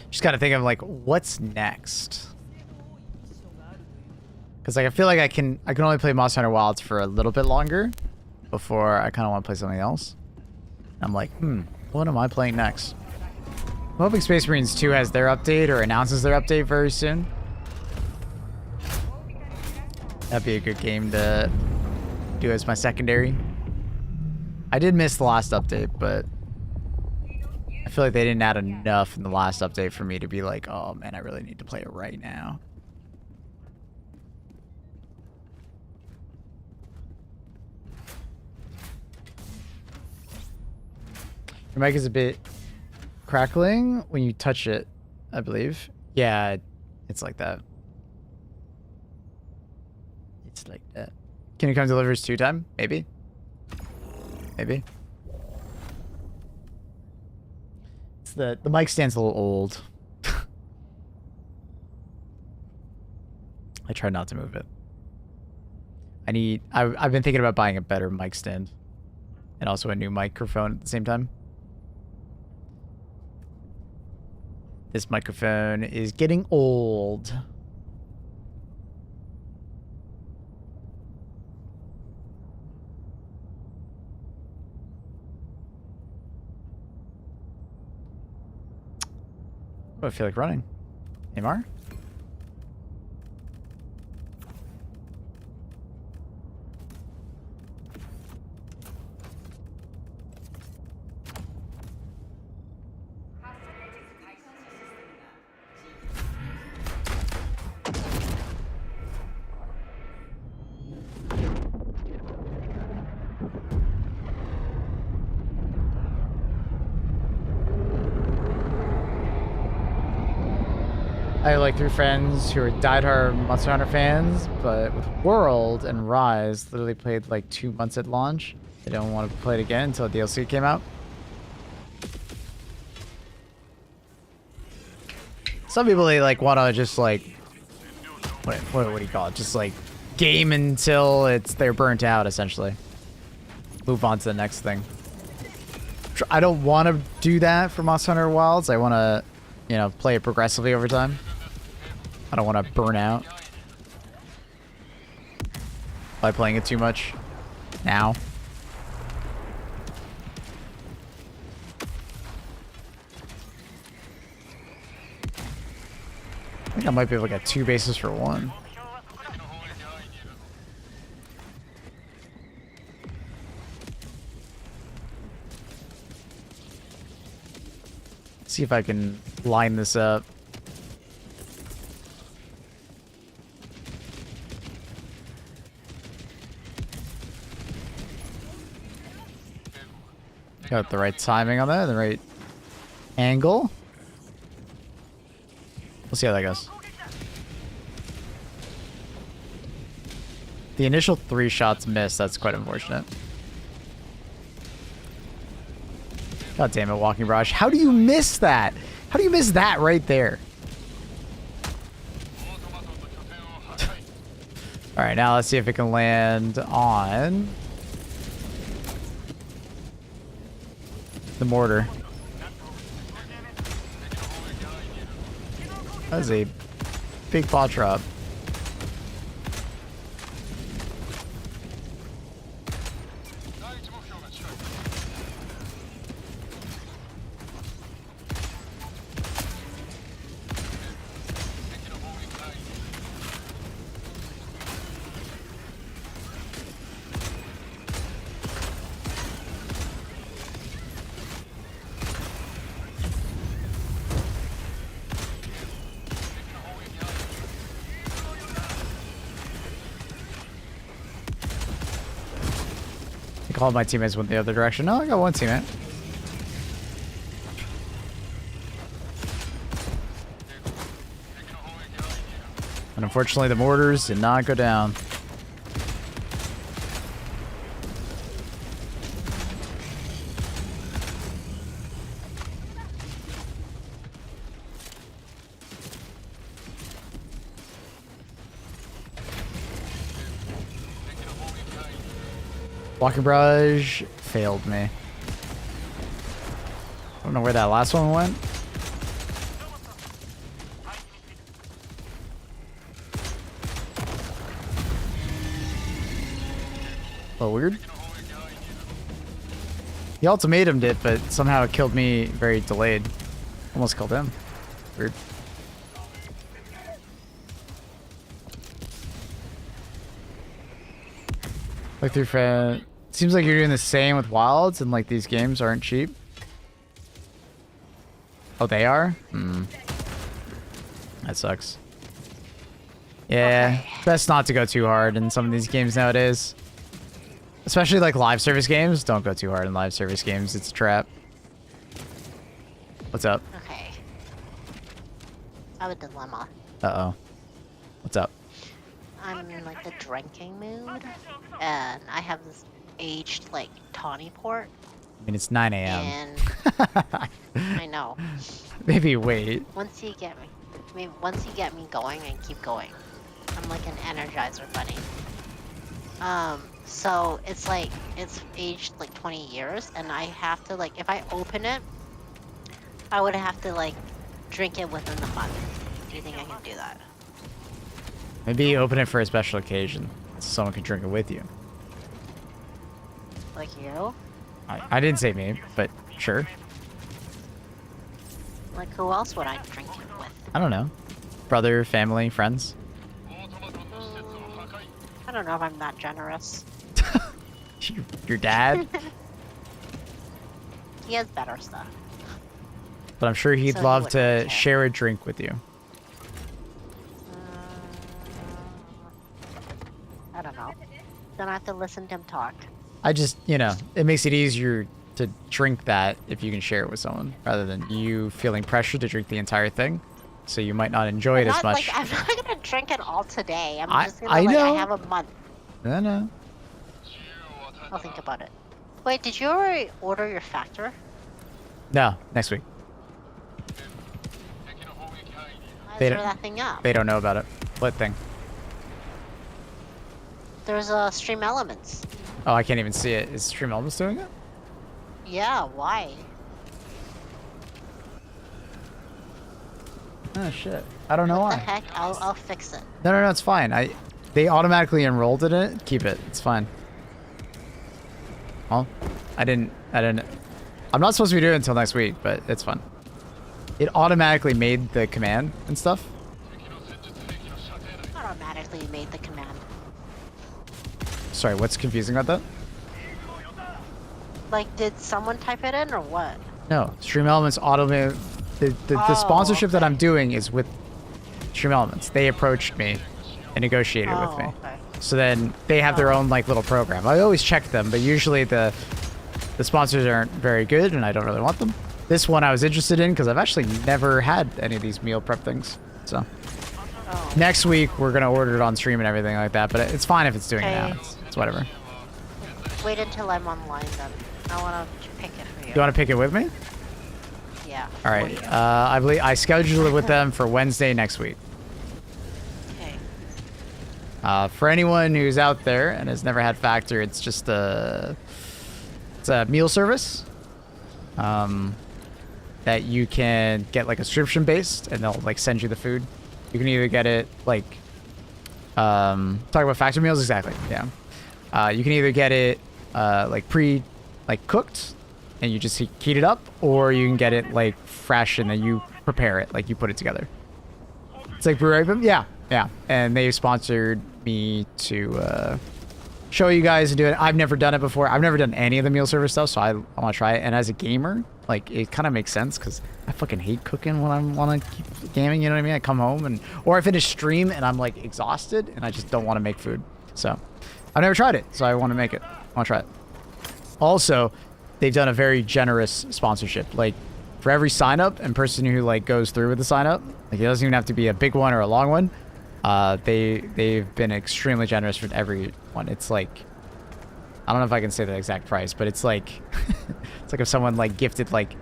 Just gotta think of like, what's next? Because like I feel like I can only play Monster Hunter Wilds for a little bit longer before I kind of want to play something else. I'm like, what am I playing next? I'm hoping Space Marines 2 has their update or announces their update very soon. That'd be a good game to do as my secondary. I did miss the last update, but I feel like they didn't add enough in the last update for me to be like, oh man, I really need to play it right now. Your mic is a bit crackling when you touch it, I believe. Yeah, it's like that. It's like that. Can you come deliver us 2 time? Maybe. Maybe. It's the mic stand's a little old. I try not to move it. I've been thinking about buying a better mic stand. And also a new microphone at the same time. This microphone is getting old. Oh, I feel like running. Neymar? I have like 3 friends who are diehard Monster Hunter fans, but with World and Rise, literally played like 2 months at launch. They don't want to play it again until DLC came out. Some people, they like want to just like, what do you call it? Just like game until they're burnt out, essentially. Move on to the next thing. I don't want to do that for Monster Hunter Wilds. I want to, you know, play it progressively over time. I don't want to burn out by playing it too much now. I think I might be able to get 2 bases for 1. See if I can line this up. Got the right timing on that, the right angle. We'll see how that goes. The initial 3 shots missed. That's quite unfortunate. God damn it, Walking Barrage. How do you miss that? How do you miss that right there? Alright, now let's see if it can land on the mortar. That was a big ball drop. All my teammates went the other direction. No, I got 1 teammate. And unfortunately, the mortars did not go down. Walking Barrage failed me. I don't know where that last one went. A little weird. He ultimatumed it, but somehow it killed me very delayed. Almost killed him. Weird. Like through fan. Seems like you're doing the same with Wilds, and like these games aren't cheap. Oh, they are? Hmm. That sucks. Yeah, Okay. best not to go too hard in some of these games nowadays. Especially like live service games. Don't go too hard in live service games. It's a trap. What's up? Okay. I have a dilemma. Uh-oh. What's up? I'm in like the drinking mood, and I have this aged like tawny port, I mean, it's 9 a.m. and I know. Maybe wait. Once you get me, once you get me going and keep going, I'm like an Energizer bunny. So it's like it's aged like 20 years, and I have to like if I open it, I would have to like drink it within the month. Do you think I can do that? Maybe open it for a special occasion, so someone can drink it with you. Like you? I didn't say me, but sure. Like who else would I drink it with? I don't know. Brother, family, friends. I don't know if I'm that generous. Your dad? He has better stuff. But I'm sure he'd So he love wouldn't to care. share a drink with you. I don't know. Then I have to listen to him talk. I just, you know, it makes it easier to drink that if you can share it with someone rather than you feeling pressured to drink the entire thing. So you might not enjoy it as Not much. like I'm not gonna drink it all today. I'm I- just gonna I like know. I have a month. I know. I'll think about it. Wait, did you already order your factor? No, next week. I They threw don't- that thing up. They don't know about it. What thing? There's a stream elements. Oh, I can't even see it. Is Stream Elements doing it? Yeah, why? Oh shit. I don't know What the why. heck? I'll fix it. No, it's fine. They automatically enrolled in it. Keep it. It's fine. Well, I didn't. I'm not supposed to be doing it until next week, but it's fun. It automatically made the command and stuff. Automatically made the command. Sorry, what's confusing about that? Like, did someone type it in or what? No, Stream Elements automated. The Oh, sponsorship that okay. I'm doing is with Stream Elements. They approached me and negotiated with me. Okay. So then they have their own like little program. I always check them, but usually the sponsors aren't very good, and I don't really want them. This one I was interested in because I've actually never had any of these meal prep things. So Oh. next week we're gonna order it on stream and everything like that. But it's fine if it's doing it now. Okay. It's whatever. Wait until I'm online then. I wanna pick it for you. You want to pick it with me? Yeah. All right. I believe I scheduled it with them for Wednesday next week. Okay. For anyone who's out there and has never had Factor, it's just it's a meal service that you can get like a subscription based, and they'll like send you the food. You can either get it like talk about Factor meals exactly. Yeah. You can either get it like cooked, and you just heat it up, or you can get it like fresh and then you prepare it, like you put it together. It's like brewery, yeah. And they sponsored me to show you guys and do it. I've never done it before. I've never done any of the meal service stuff, so I want to try it. And as a gamer, like it kind of makes sense because I fucking hate cooking when I want to keep gaming. You know what I mean? I come home or I finish stream and I'm like exhausted and I just don't want to make food. So I've never tried it, so I want to make it. I want to try it. Also, they've done a very generous sponsorship. Like for every sign up and person who like goes through with the sign up, like it doesn't even have to be a big one or a long one. They've been extremely generous with everyone. It's like, I don't know if I can say the exact price, but it's like it's like if someone like gifted like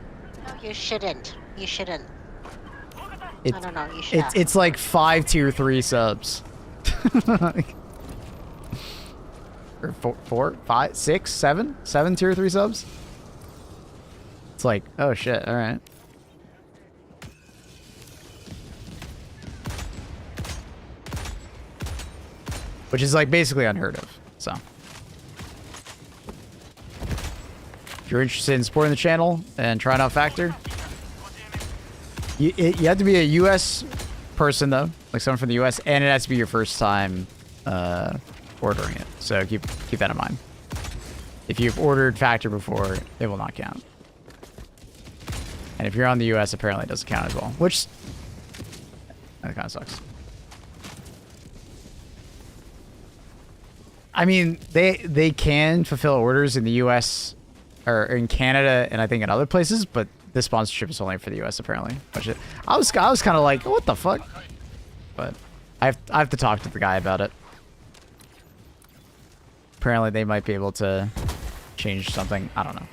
No, you shouldn't. You shouldn't. it, I don't know. You should. it's like 5 tier 3 subs. Or 4, 5, 6, 7 tier 3 subs. It's like, oh shit, all right. Which is like basically unheard of. So if you're interested in supporting the channel and trying out Factor, you have to be a US person though, like someone from the US, and it has to be your first time ordering it. So keep that in mind. If you've ordered Factor before, it will not count. And if you're on the US, apparently it doesn't count as well, which that kind of sucks. I mean, they can fulfill orders in the US or in Canada and I think in other places, but this sponsorship is only for the US apparently. Which I was kind of like, what the fuck? But I have to talk to the guy about it. Apparently they might be able to change something. I don't know.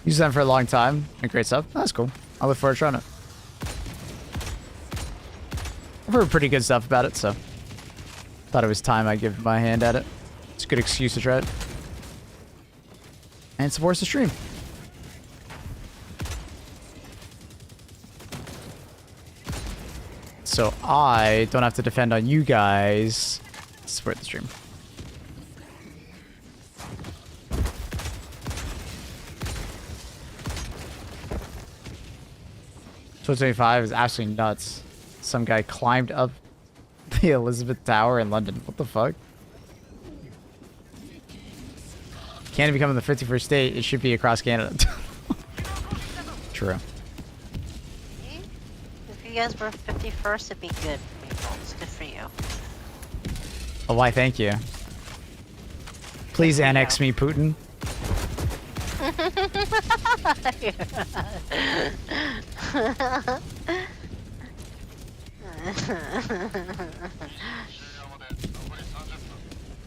Used them for a long time and great stuff. That's cool. I look forward to trying it. I've heard pretty good stuff about it, so thought it was time I give my hand at it. It's a good excuse to try it. And it supports the stream. So I don't have to defend on you guys to support the stream. So 25 is absolutely nuts. Some guy climbed up the Elizabeth Tower in London. What the fuck? Canada becoming the 51st state, it should be across Canada. True. If you guys were 51st, it'd be good. It's good for you. Oh, why, thank you. Please annex me, Putin.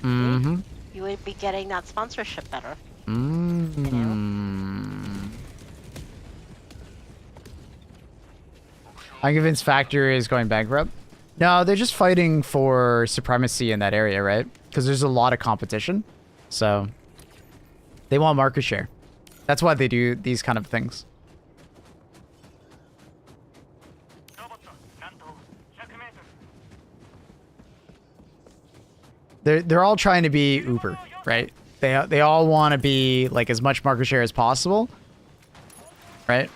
Mm-hmm. You would be getting that sponsorship better. Mm-hmm. I'm convinced Factory is going bankrupt. No, they're just fighting for supremacy in that area, right? Because there's a lot of competition. So they want market share. That's why they do these kind of things. They're all trying to be Uber, right? They all want to be like as much market share as possible, right?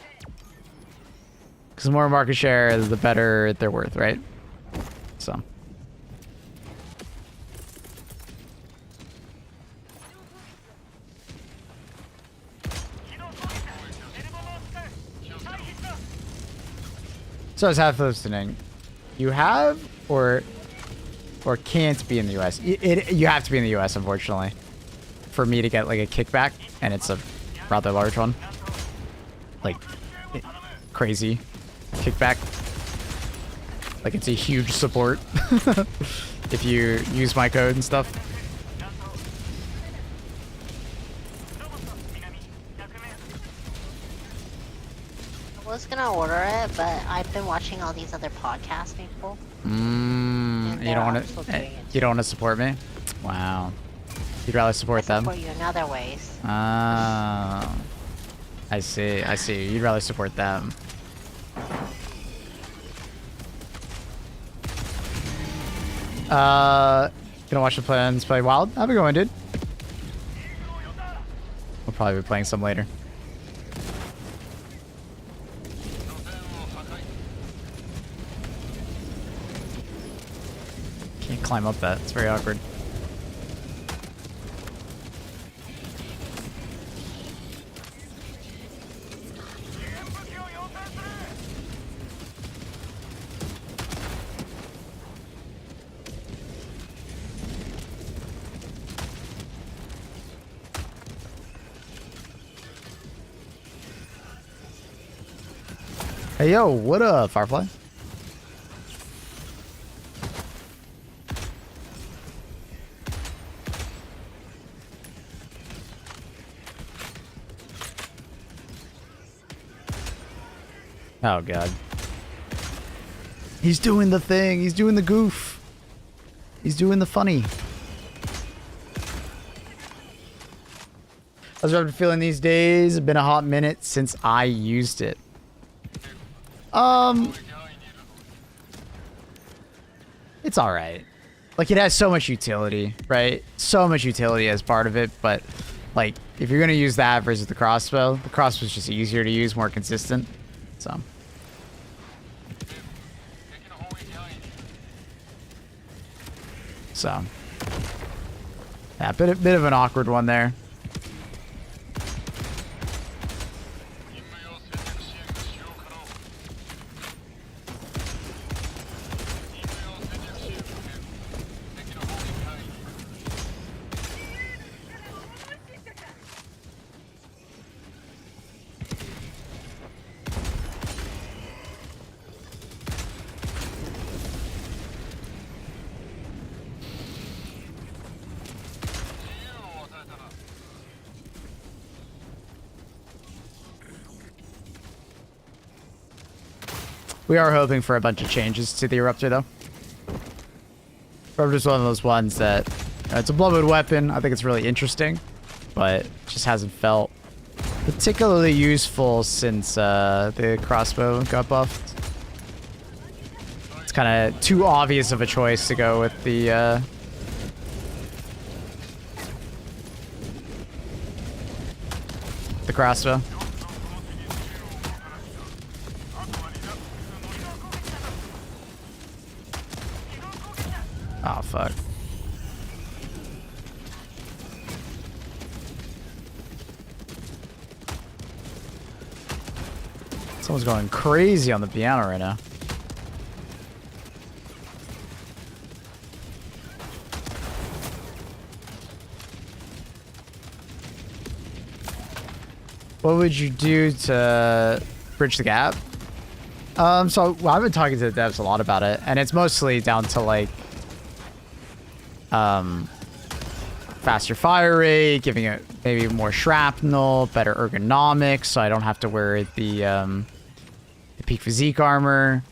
Because the more market share, the better they're worth, right? So. So I was half listening. You have or can't be in the US. You have to be in the US, unfortunately, for me to get like a kickback, and it's a rather large one. Like crazy kickback. Like it's a huge support if you use my code and stuff. I was gonna order it, but I've been watching all these other podcast people. You don't want to. You don't want to support me? Wow. You'd rather support them? Support you in other ways. Oh. I see. I see. You'd rather support them. Gonna watch the plans play Wild. How's it going, dude? We'll probably be playing some later. Can't climb up that. It's very awkward. Hey, yo, what up, Firefly? Oh, God. He's doing the thing. He's doing the goof. He's doing the funny. How's everyone feeling these days? It's been a hot minute since I used it. It's alright. Like, it has so much utility, right? So much utility as part of it, but, like, if you're gonna use that versus the crossbow's just easier to use, more consistent. So. Yeah, bit of an awkward one there. We are hoping for a bunch of changes to the Eruptor, though. Eruptor's one of those ones that it's a bloodwood weapon. I think it's really interesting, but it just hasn't felt particularly useful since the crossbow got buffed. It's kind of too obvious of a choice to go with the crossbow. Oh, fuck. Someone's going crazy on the piano right now. What would you do to bridge the gap? So well, I've been talking to the devs a lot about it, and it's mostly down to like faster fire rate, giving it maybe more shrapnel, better ergonomics, so I don't have to wear the peak physique armor.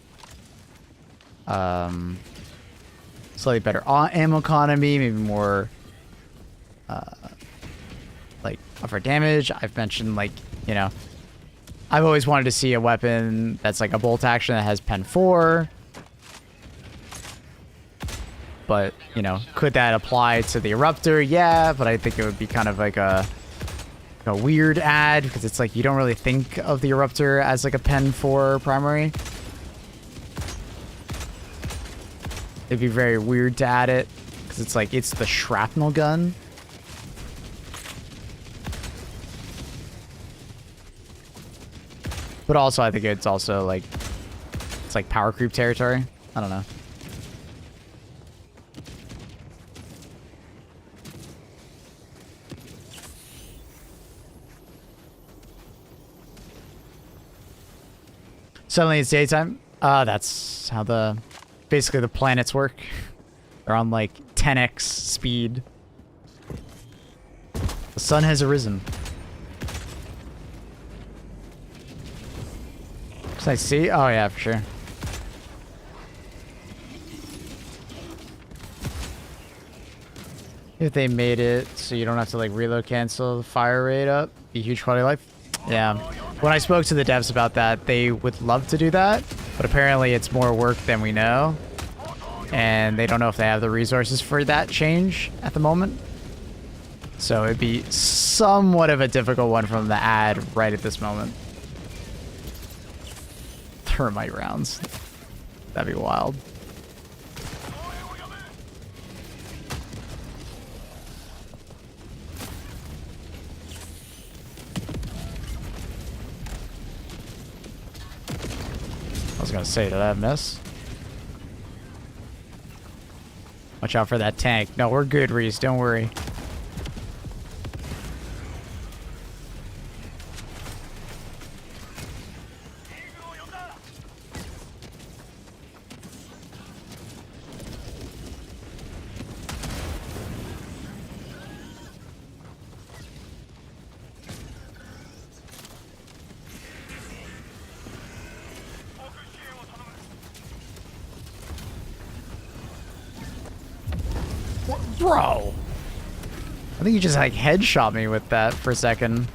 Slightly better ammo economy, maybe more like upper damage. I've mentioned, like, you know, I've always wanted to see a weapon that's like a bolt action that has Pen 4. But, you know, could that apply to the Eruptor? Yeah, but I think it would be kind of like a weird add, because it's like you don't really think of the Eruptor as like a Pen 4 primary. It'd be very weird to add it, because it's like it's the shrapnel gun. But also, I think it's also like, it's like power creep territory. I don't know. Suddenly it's daytime. That's how basically the planets work. They're on like 10x speed. The sun has arisen. Can I see? Oh yeah, for sure. If they made it so you don't have to like reload cancel the fire rate up, be huge quality of life. Yeah. When I spoke to the devs about that, they would love to do that, but apparently it's more work than we know, and they don't know if they have the resources for that change at the moment. So it'd be somewhat of a difficult one from the ad right at this moment. Thermite rounds. That'd be wild. I was gonna say, did I miss? Watch out for that tank. No, we're good, Reese. Don't worry. Bro! I think you just like headshot me with that for a second.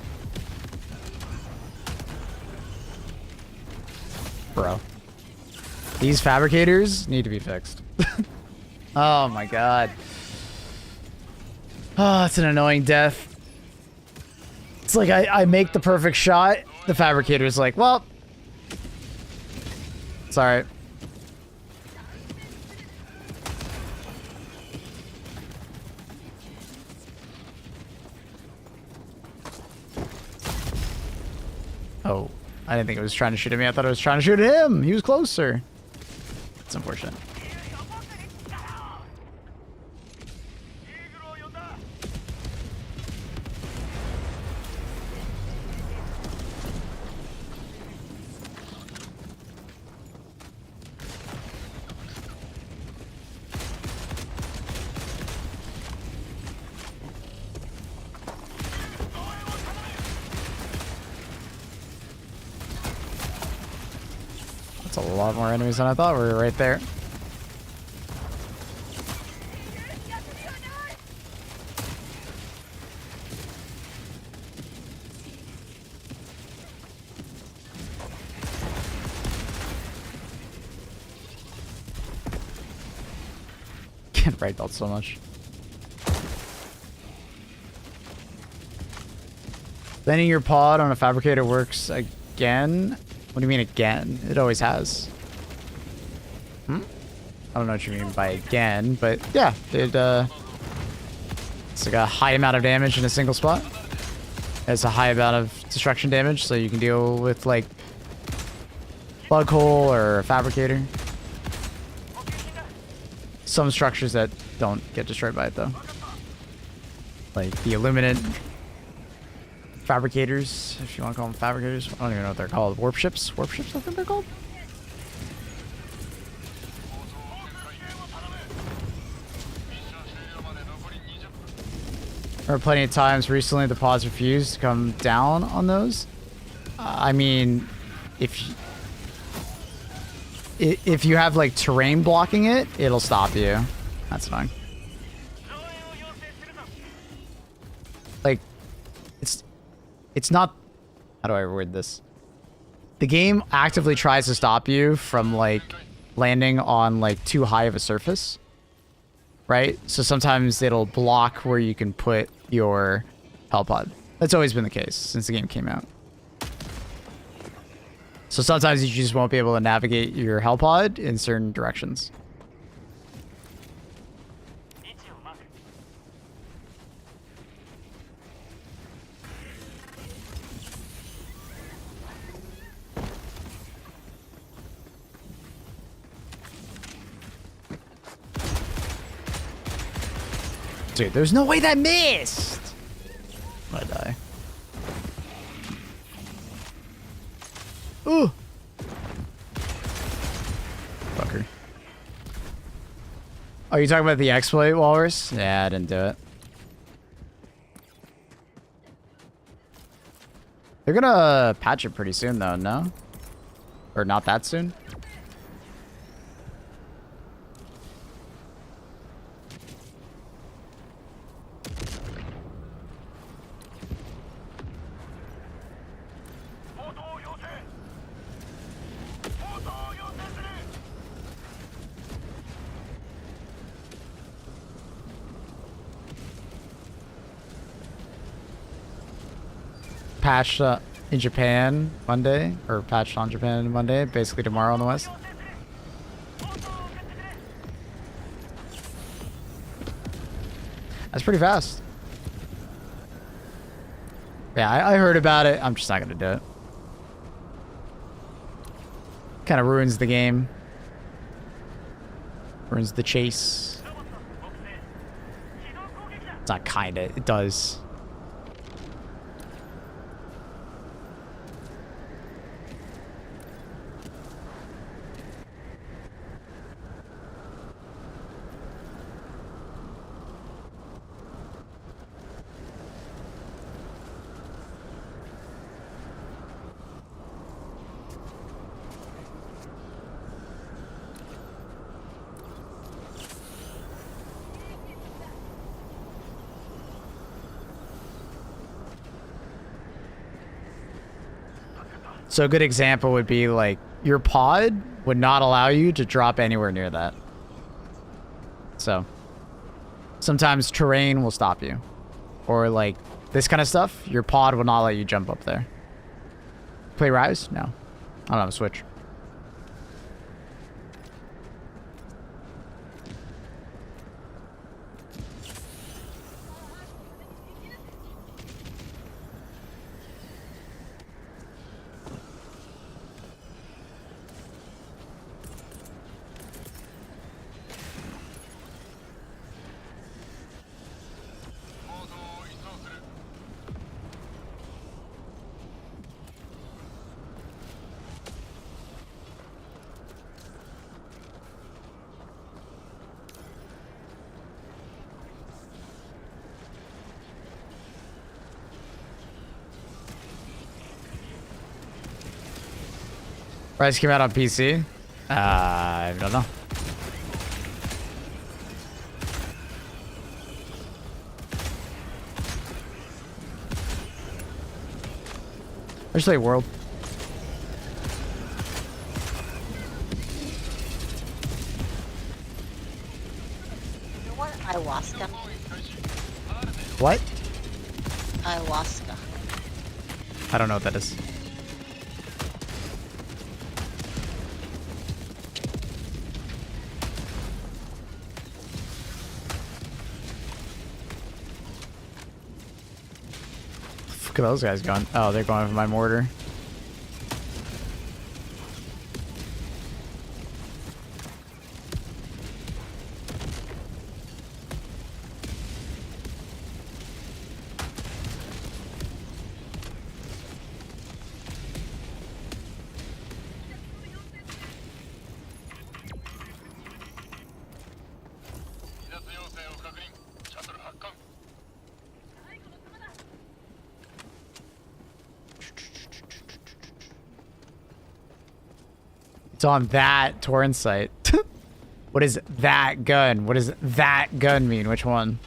Bro. These fabricators need to be fixed. Oh my god. Oh, it's an annoying death. It's like I make the perfect shot. The fabricator's like, well, it's alright. Oh, I didn't think it was trying to shoot at me. I thought it was trying to shoot at him. He was closer. It's unfortunate. It's a lot more enemies than I thought. We were right there. Can't break belt so much. Landing your pod on a fabricator works again? What do you mean again? It always has. I don't know what you mean by again, but yeah, it's like a high amount of damage in a single spot. It's a high amount of destruction damage, so you can deal with like bug hole or a fabricator. Some structures that don't get destroyed by it though. Like the illuminant fabricators, if you want to call them fabricators. I don't even know what they're called. Warp ships? Warp ships, I think they're called? There were plenty of times recently the pods refused to come down on those. I mean, if you have like terrain blocking it, it'll stop you. That's fine. Like, it's not, how do I word this? The game actively tries to stop you from like landing on like too high of a surface, right? So sometimes it'll block where you can put your helipod. That's always been the case since the game came out. So sometimes you just won't be able to navigate your helipod in certain directions. Dude, there's no way that missed! I'm gonna die. Ooh! Fucker. Oh, you talking about the exploit, Walrus? Yeah, I didn't do it. They're gonna patch it pretty soon, though, no? Or not that soon? Patched in Japan Monday, or patched on Japan Monday, basically tomorrow in the West. That's pretty fast. Yeah, I heard about it. I'm just not gonna do it. Kind of ruins the game. Ruins the chase. It's not kinda, it does. So a good example would be like your pod would not allow you to drop anywhere near that. So sometimes terrain will stop you, or like this kind of stuff. Your pod will not let you jump up there. Play Rise? No, I don't have a Switch. Rise came out on PC? I don't know. I just say world. You know what? Ayahuasca. What? Ayahuasca. I don't know what that is. Look at those guys going. Oh, they're going for my mortar. It's on that torrent site. What is that gun? What does that gun mean? Which one?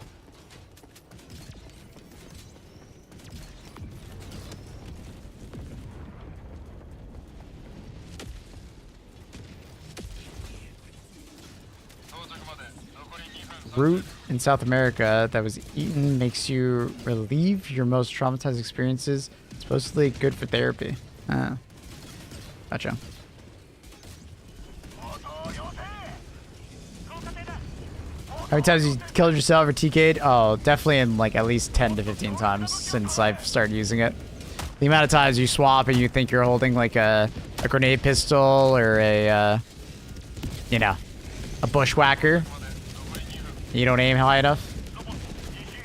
Root in South America that was eaten makes you relieve your most traumatized experiences. Supposedly good for therapy. Ah. Gotcha. How many times you killed yourself or TK'd? Oh, definitely in like at least 10 to 15 times since I've started using it. The amount of times you swap and you think you're holding like a grenade pistol or a, you know, a bushwhacker. You don't aim high enough.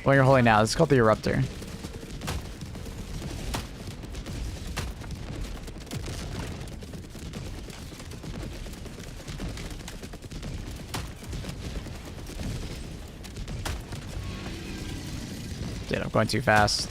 What you're holding now, it's called the Eruptor. Dude, I'm going too fast.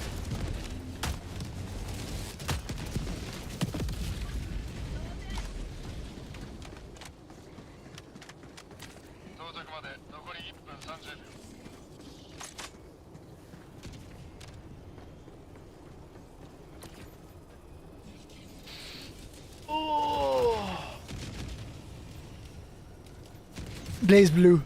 Blaze blue.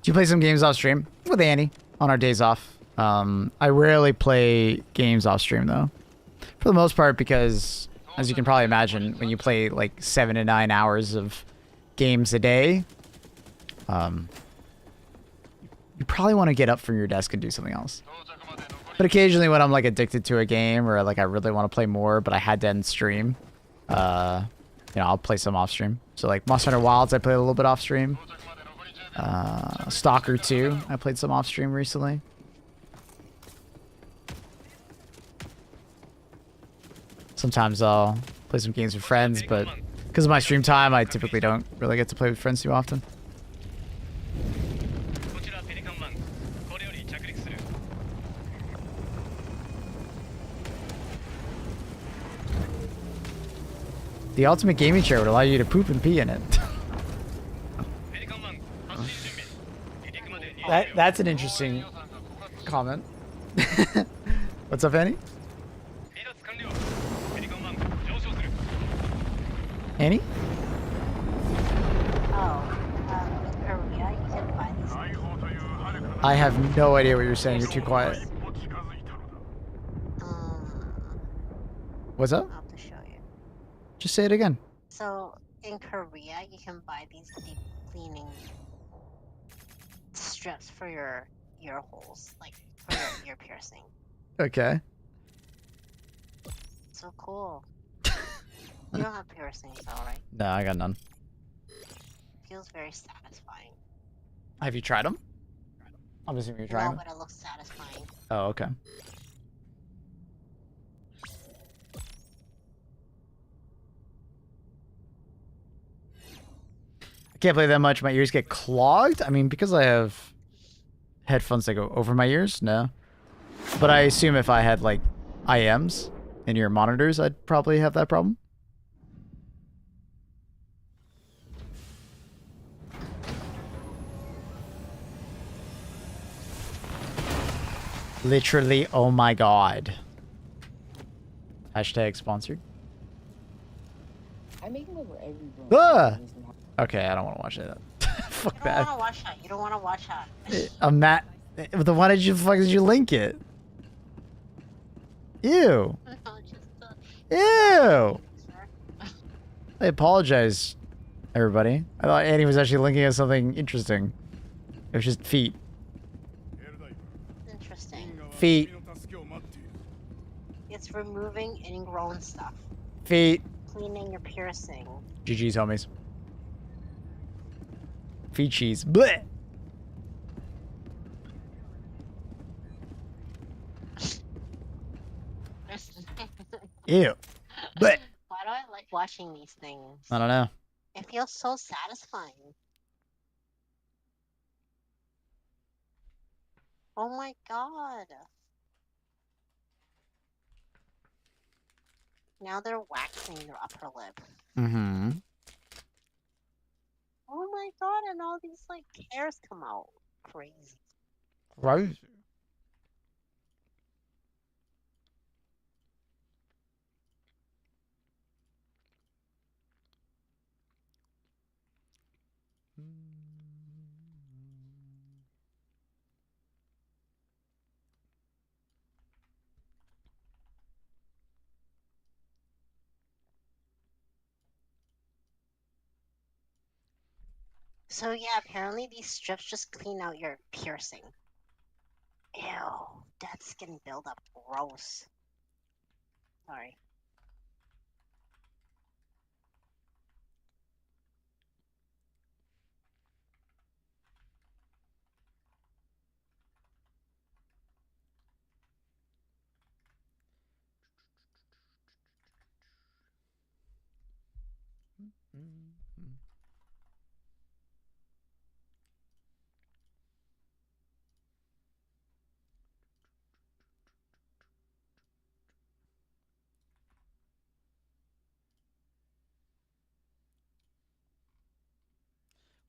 Do you play some games off stream? With Annie on our days off. I rarely play games off stream though. For the most part because, as you can probably imagine, when you play like 7 to 9 hours of games a day, you probably want to get up from your desk and do something else. But occasionally when I'm like addicted to a game or like I really want to play more but I had to end stream, you know, I'll play some off stream. So like Monster Hunter Wilds I played a little bit off stream. Stalker 2 I played some off stream recently. Sometimes I'll play some games with friends, but because of my stream time I typically don't really get to play with friends too often. The ultimate gaming chair would allow you to poop and pee in it. That's an interesting comment. What's up, Annie? Annie? Korea, you can buy these. I have no idea what you're saying. You're too quiet. What's up? I'll have to show you. Just say it again. So in Korea, you can buy these deep cleaning strips for your ear holes, like for your ear piercing. Okay. So cool. You don't have piercings, though, right? No, I got none. Feels very satisfying. Have you tried them? I'm assuming you're trying No, them. but it looks satisfying. Oh, okay. I can't play that much. My ears get clogged. I mean, because I have headphones that go over my ears. No, but I assume if I had like IMs in your monitors, I'd probably have that problem. Literally, oh my god. Hashtag sponsored. I'm making over every room. Ah! Okay, I don't want to watch that. Fuck You don't that. want to watch that. You don't want to watch that. Then why did you link it? Ew. No, just, Ew. I apologize, everybody. I thought Annie was actually linking us something interesting. It was just feet. Interesting. Feet. It's removing ingrown stuff. Feet. Cleaning your piercing. GG's, homies. Feet cheese. Blech. Ew. Blech. Why do I like watching these things? I don't know. It feels so satisfying. Oh my god. Now they're waxing your upper lip. Mm-hmm. Oh my god, and all these like hairs come out. Crazy. Right. So yeah, apparently these strips just clean out your piercing. Ew, dead skin buildup. Gross. Sorry.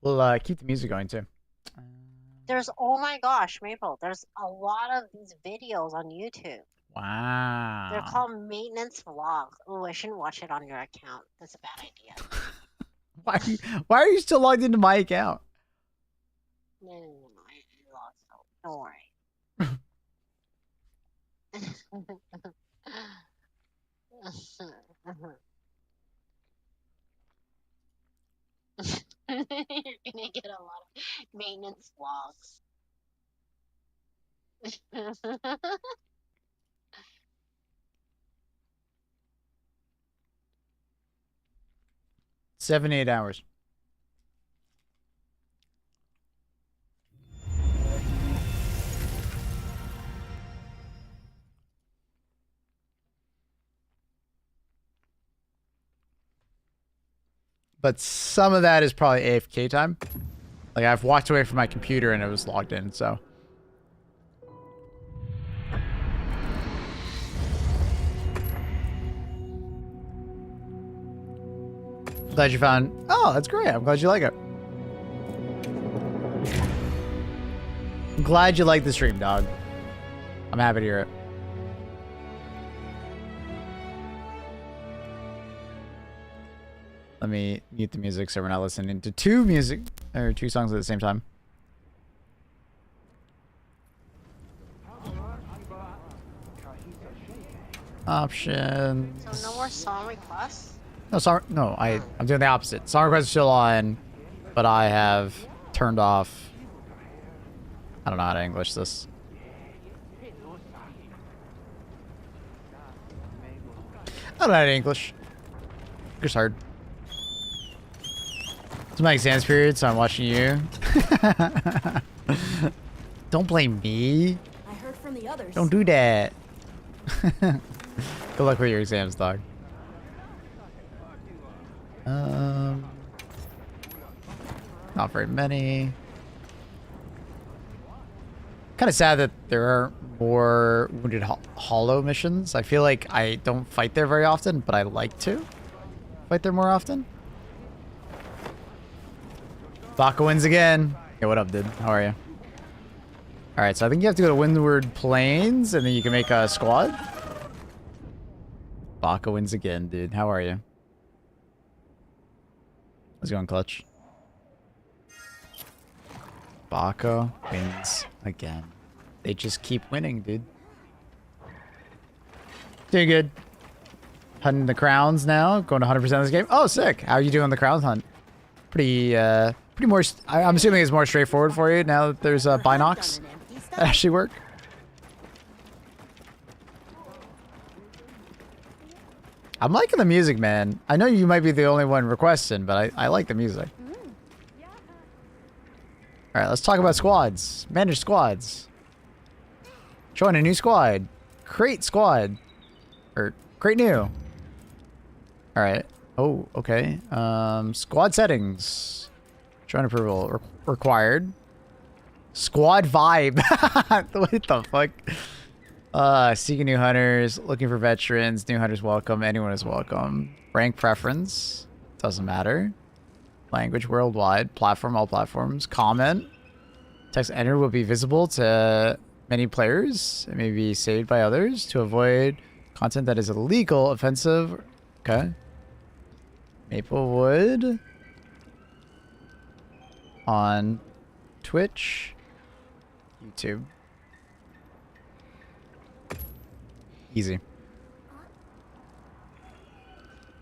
We'll keep the music going too. There's, oh my gosh, Maple, there's a lot of these videos on YouTube. Wow. They're called maintenance vlogs. Oh, I shouldn't watch it on your account. That's a bad idea. Why are you still logged into my account? No, I lost it. Don't worry. You're gonna get a lot of maintenance vlogs. 7-8 hours. But some of that is probably AFK time. Like, I've walked away from my computer and it was logged in, so. Glad you found... Oh, that's great. I'm glad you like it. I'm glad you like the stream, dog. I'm happy to hear it. Let me mute the music so we're not listening to two songs at the same time. Options. So no more song requests? No, I'm doing the opposite. Song requests are still on, but I have turned off. I don't know how to English this. I don't know any English. English hard. It's my exams period, so I'm watching you. Don't blame me. I heard from the others. Don't do that. Good luck with your exams, dog. Not very many. Kind of sad that there aren't more Wounded Hollow missions. I feel like I don't fight there very often, but I like to fight there more often. Baka wins again. Hey, what up, dude? How are you? Alright, so I think you have to go to Windward Plains, and then you can make a squad. Baka wins again, dude. How are you? How's it going, Clutch? Baka wins again. They just keep winning, dude. Doing good. Hunting the crowns now. Going to 100% of this game. Oh, sick. How are you doing the crown hunt? Pretty more... I'm assuming it's more straightforward for you now that there's binocs that actually work. I'm liking the music, man. I know you might be the only one requesting, but I like the music. Alright, let's talk about squads. Manage squads. Join a new squad. Create squad. Or, create new. Alright. Oh, okay. Squad settings. Join approval. Required. Squad vibe. What the fuck? Seeking new hunters. Looking for veterans. New hunters welcome. Anyone is welcome. Rank preference. Doesn't matter. Language worldwide. Platform, all platforms. Comment. Text entered will be visible to many players. It may be saved by others to avoid content that is illegal, offensive. Okay. Maplewood. On Twitch. YouTube. Easy.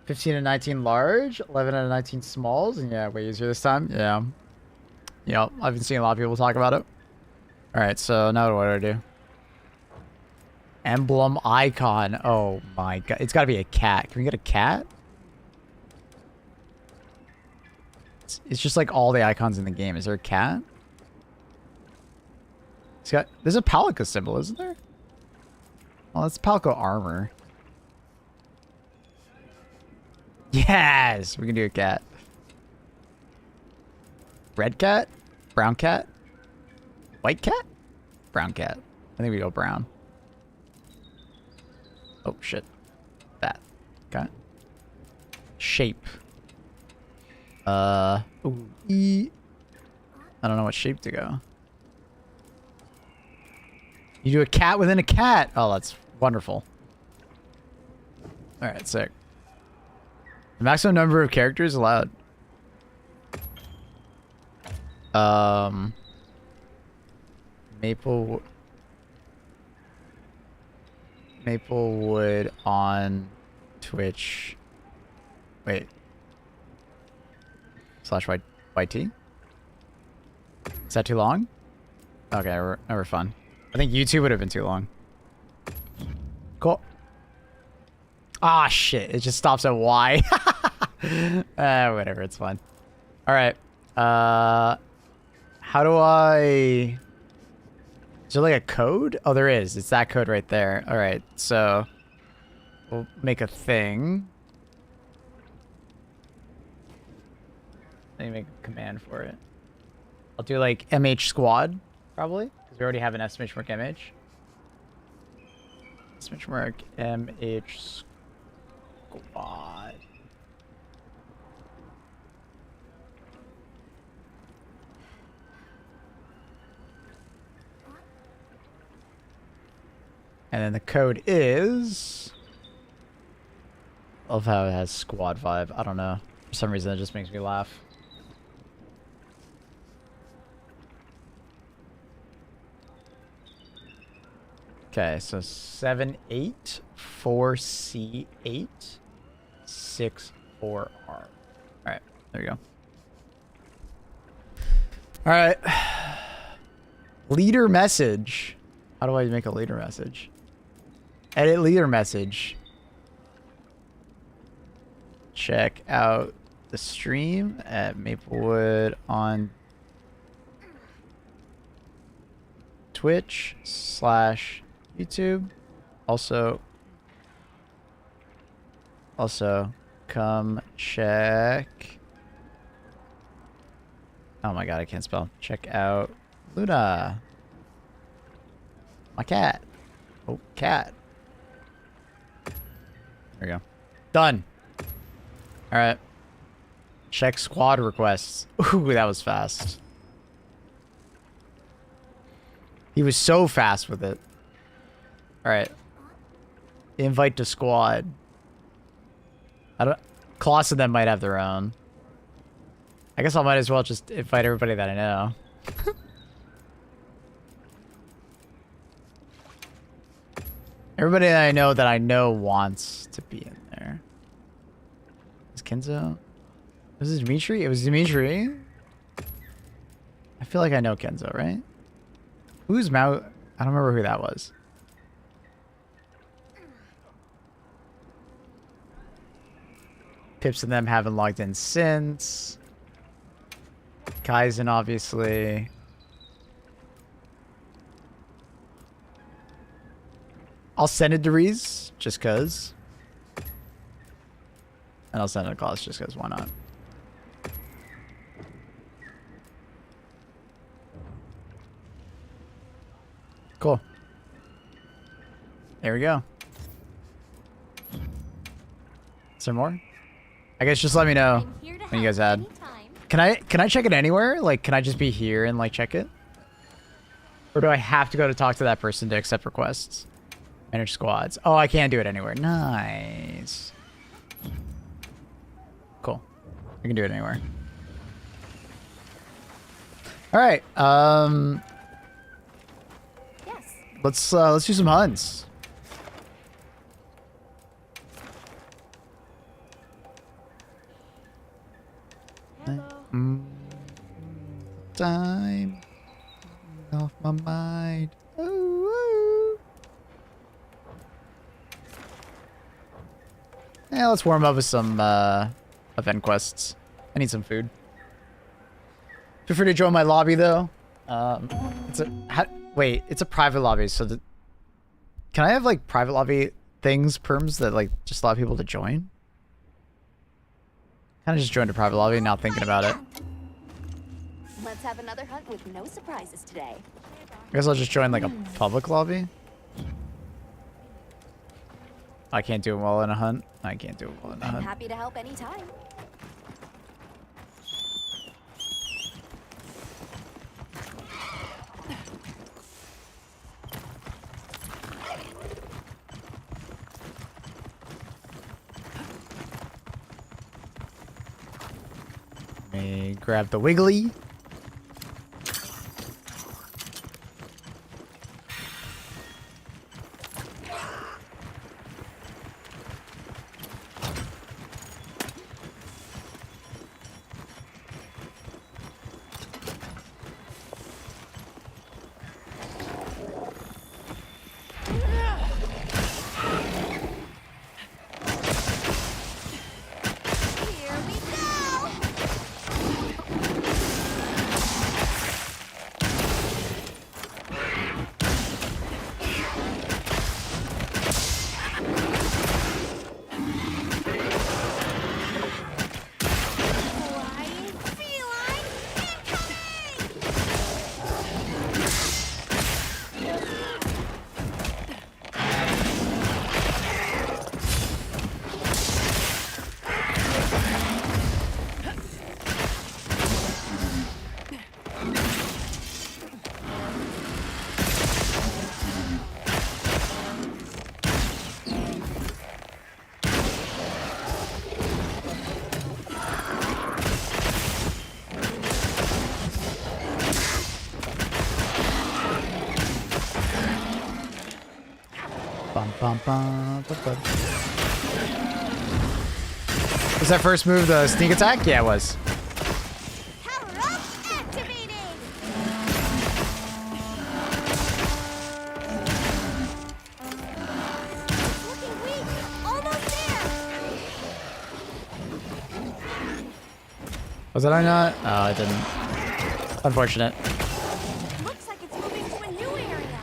15 and 19 large, 11 and 19 smalls, and yeah, way easier this time. Yeah. Yep, I've been seeing a lot of people talk about it. Alright, so now what do I do? Emblem icon. Oh my god. It's gotta be a cat. Can we get a cat? It's just like all the icons in the game. Is there a cat? There's a Palico symbol, isn't there? Oh, that's Palico armor. Yes! We can do a cat. Red cat? Brown cat? White cat? Brown cat. I think we go brown. Oh, shit. That. Okay. Shape. Ooh, E. I don't know what shape to go. You do a cat within a cat. Oh, that's wonderful. Alright, sick. The maximum number of characters allowed. Maplewood on Twitch. Wait. /YT? Is that too long? Okay, we're fun. I think YouTube would have been too long. Cool. Ah, shit. It just stops at Y. Whatever. It's fine. All right. How do I... Is there like a code? Oh, there is. It's that code right there. All right. So we'll make a thing. Let me make a command for it. I'll do like MH squad, probably. Because we already have an estimation mark MH. Estimation mark MH squad. And then the code is... I love how it has squad vibe. I don't know. For some reason, it just makes me laugh. Okay, so 784C8 64R. Alright, there you go. Alright. Leader message. How do I make a leader message? Edit leader message. check out the stream at Maplewood on Twitch/YouTube. Also, come check. Oh my god, I can't spell. Check out Luna. My cat. Oh, cat. There we go. Done. Alright. Check squad requests. Ooh, that was fast. He was so fast with it. Alright. Invite to squad. I don't... Kloss and them might have their own. I guess I might as well just invite everybody that I know. Everybody that I know wants to be in there. Is Kenzo? Was it Dimitri? It was Dimitri. I feel like I know Kenzo, right? Who's Mao? I don't remember who that was. Pips and them haven't logged in since. Kaizen, obviously. I'll send it to Reese, just cause. And I'll send it to Klaus, just cause, why not? Cool. There we go. Is there more? I guess just let me know when you guys add. Can I check it anywhere? Like, can I just be here and like check it? Or do I have to go to talk to that person to accept requests? Manage squads. Oh, I can't do it anywhere. Nice. Cool. I can do it anywhere. All right. Let's do some hunts. Time off my mind. Ooh. Yeah, let's warm up with some event quests. I need some food. Feel free to join my lobby though. Wait, it's a private lobby, so can I have like private lobby things, perms that like just allow people to join? Kind of just joined a private lobby, not thinking about it. Let's have another hunt with no surprises today. I guess I'll just join like a public lobby. I can't do it well in a hunt. I can't do it well in a I'm hunt. happy to help anytime. Let me grab the Wiggly. Was that first move the sneak attack? Yeah, it was. Power up, activating. Looking weak. Almost there. Was it or not? Oh, I didn't. Unfortunate. Looks like it's moving to a new area.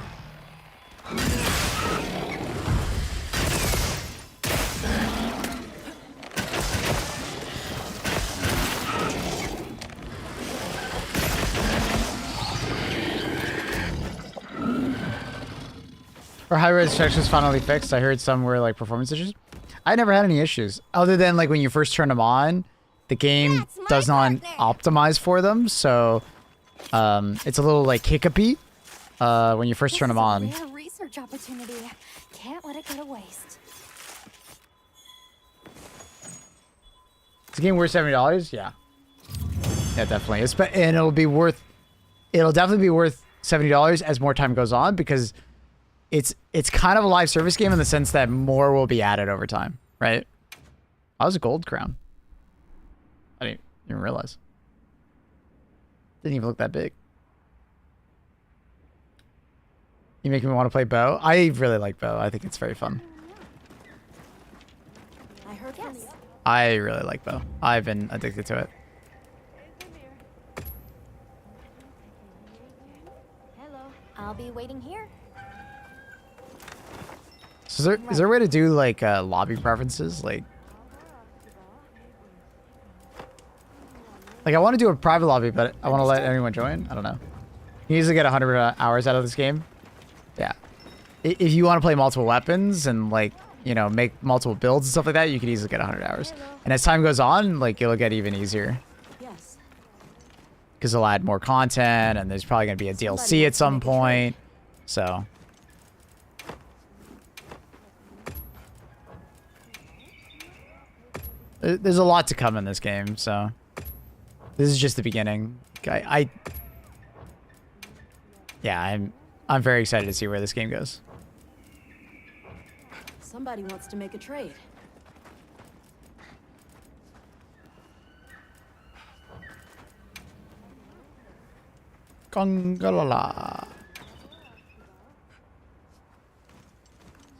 Or high-res textures finally fixed. I heard some were like performance issues. I never had any issues other than like when you first turn them on, the game does not optimize for them. So it's a little like hiccupy when you first turn them on. Rare research opportunity. Can't let it go to waste. Is the game worth $70? Yeah. Yeah, definitely. And it'll definitely be worth $70 as more time goes on because it's kind of a live service game in the sense that more will be added over time, right? That was a gold crown. I didn't even realize. Didn't even look that big. You make me want to play Bow. I really like Bow. I think it's very fun. I heard yes. I really like Bow. I've been addicted to it. Hello. I'll be waiting here. So is there a way to do like lobby preferences? Like I want to do a private lobby, but I want to let anyone join. I don't know. You usually get 100 hours out of this game. Yeah. If you want to play multiple weapons and like, you know, make multiple builds and stuff like that, you could easily get 100 hours. And as time goes on, like it'll get even easier. Yes. Because they'll add more content and there's probably going to be a DLC at some point. So... There's a lot to come in this game, so this is just the beginning. Yeah, I'm very excited to see where this game goes. Somebody wants to make a trade. Congalala.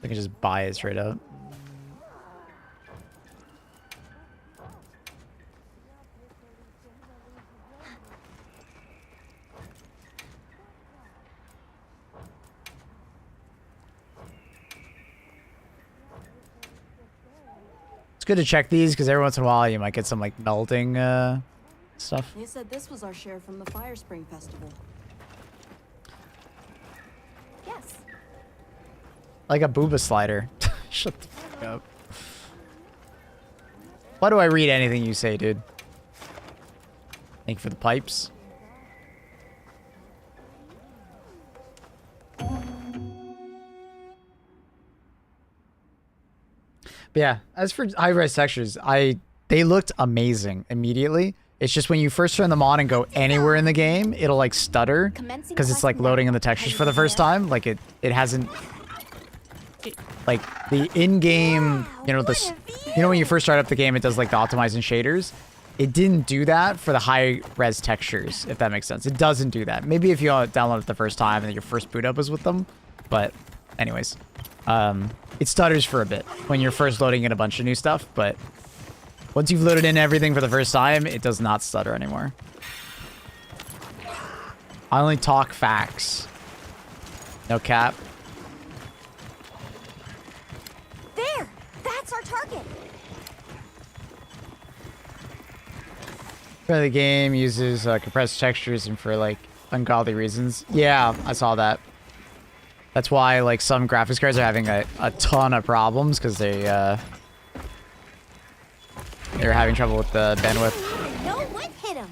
I can just buy it straight up. Good to check these because every once in a while you might get some like melting stuff. They said this was our share from the Fire Spring Festival. Yes. Like a booba slider. Shut the fuck up. Why do I read anything you say, dude? Thank you for the pipes. Yeah, as for high-res textures, they looked amazing immediately. It's just when you first turn them on and go anywhere in the game, it'll like stutter because it's like loading in the textures for the first time. Like it hasn't like the in-game, you know, when you first start up the game, it does like the optimizing shaders. It didn't do that for the high-res textures, if that makes sense. It doesn't do that. Maybe if you download it the first time and your first boot up is with them, but anyways. It stutters for a bit when you're first loading in a bunch of new stuff, but once you've loaded in everything for the first time, it does not stutter anymore. I only talk facts. No cap. There! That's our target! The game uses compressed textures and for like ungodly reasons. Yeah, I saw that. That's why like some graphics cards are having a ton of problems because they're having trouble with the bandwidth. No one hit him.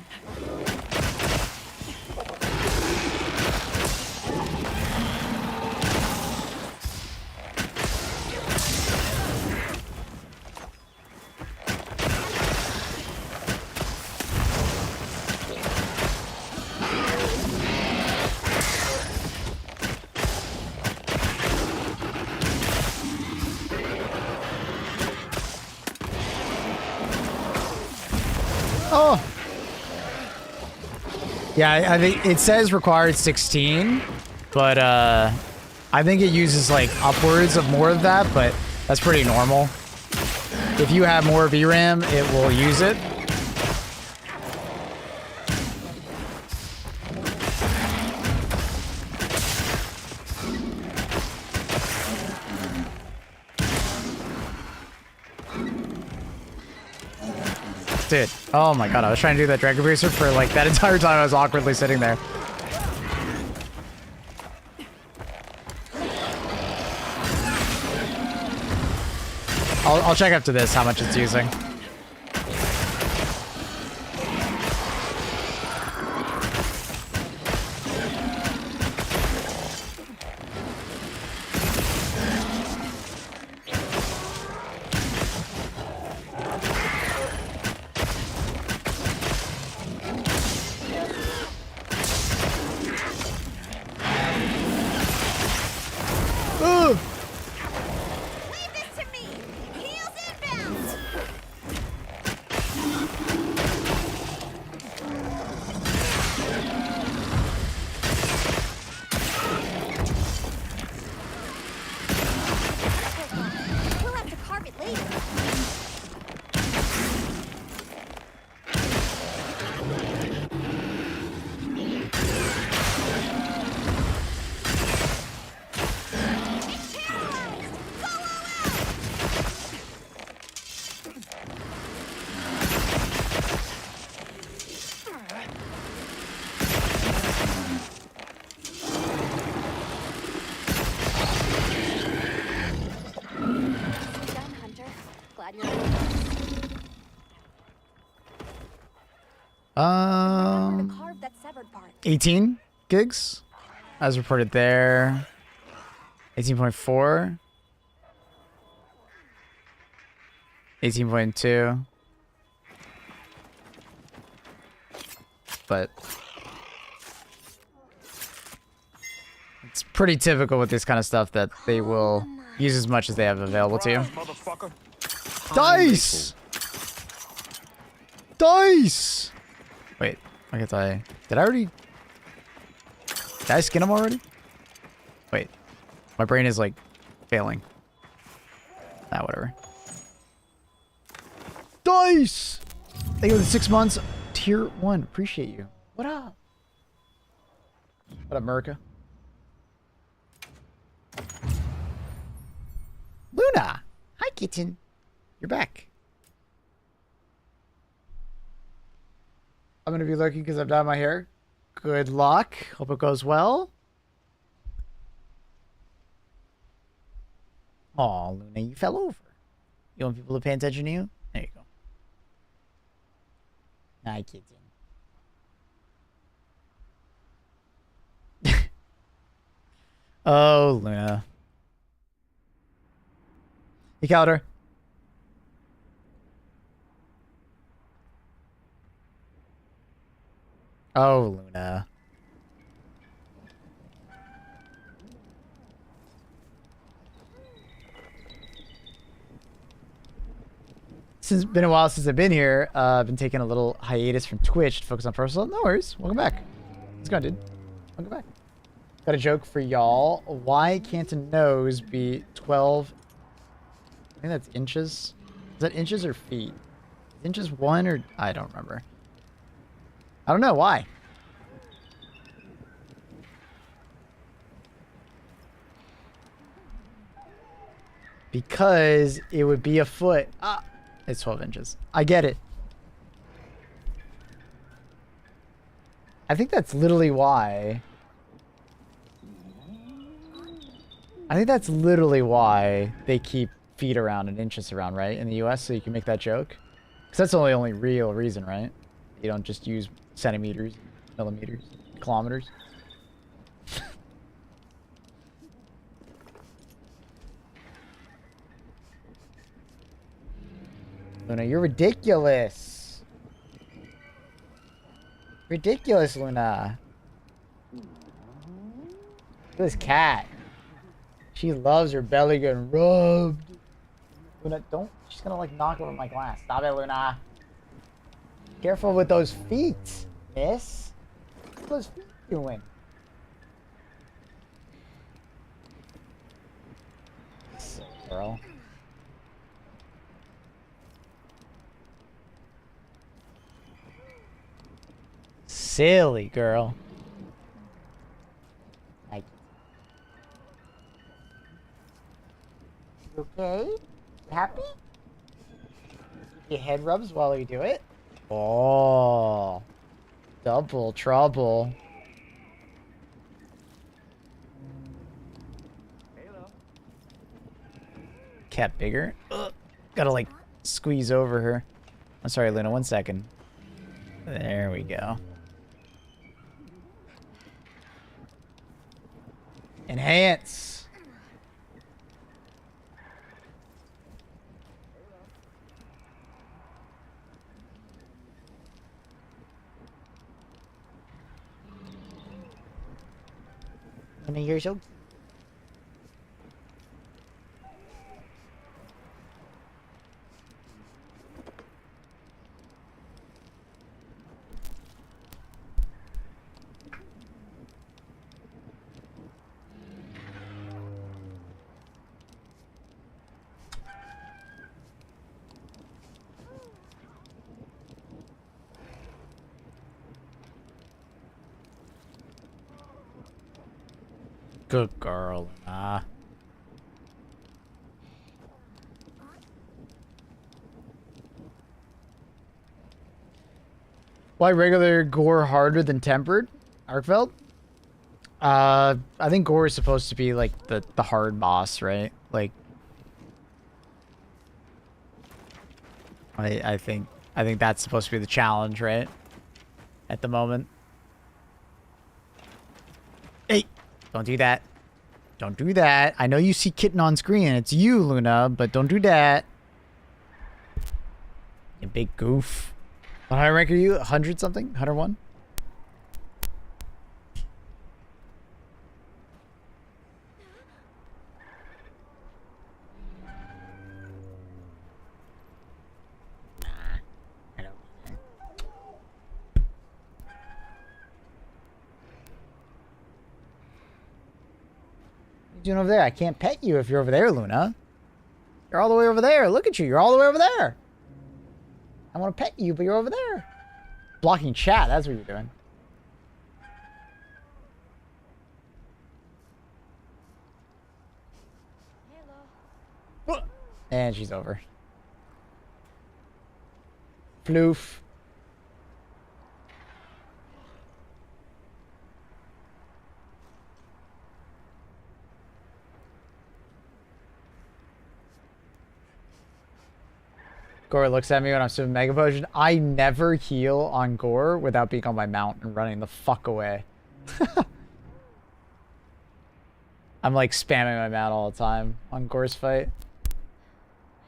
Oh. Yeah, I think it says required 16, but I think it uses like upwards of more of that, but that's pretty normal. If you have more VRAM, it will use it. Dude, oh my god, I was trying to do that Dragon Bracer for like that entire time I was awkwardly sitting there. I'll check after this how much it's using. Glad you're 18 gigs, as reported there. 18.4. 18.2. But it's pretty typical with this kind of stuff that they will use as much as they have available to you. Dice! Dice! Wait, I guess did I skin him already? Wait, my brain is like failing. Ah, whatever. Dice! Thank you for the 6 months. Tier 1, appreciate you. What up? What up, America? Luna! Hi, kitten. You're back. I'm gonna be lucky because I've dyed my hair. Good luck. Hope it goes well. Aw, Luna, you fell over. You want people to pay attention to you? There you go. Hi, kitten. Oh, Luna. Hey, Calder. Oh, Luna. Since it's been a while since I've been here, I've been taking a little hiatus from Twitch to focus on personal. No worries. Welcome back. Let's go, dude. Welcome back. Got a joke for y'all. Why can't a nose be 12? I think that's inches. Is that inches or feet? Inches 1 or... I don't remember. I don't know. Why? Because it would be a foot. Ah, it's 12 inches. I get it. I think that's literally why. I think that's literally why they keep feet around and inches around, right? In the US, so you can make that joke. Because that's the only real reason, right? You don't just use centimeters, millimeters, kilometers. Luna, you're ridiculous. Ridiculous, Luna. Look at this cat. She loves her belly getting rubbed. Luna, don't. She's gonna like knock over my glass. Stop it, Luna. Careful with those feet, miss. What's those feet doing? Sick girl. Silly girl. Like, you okay? You happy? Give your head rubs while you do it. Oh, double trouble. Cat bigger. Ugh. Gotta like squeeze over her. I'm sorry, Luna. 1 second. There we go. Enhance. Luna, you're so. Good girl. Why regular gore harder than tempered? Arkfeld? I think gore is supposed to be like the hard boss, right? Like I think that's supposed to be the challenge, right? At the moment. Hey, don't do that. Don't do that. I know you see Kitten on screen. It's you, Luna, but don't do that. You big goof. What high rank are you? 100 something? 101? Doing over there? I can't pet you if you're over there, Luna. You're all the way over there. Look at you. You're all the way over there. I want to pet you, but you're over there. Blocking chat. That's what you're doing. Hello. And she's over. Floof. Gore looks at me when I'm swimming Mega Potion. I never heal on Gore without being on my mount and running the fuck away. I'm like spamming my mount all the time on Gore's fight.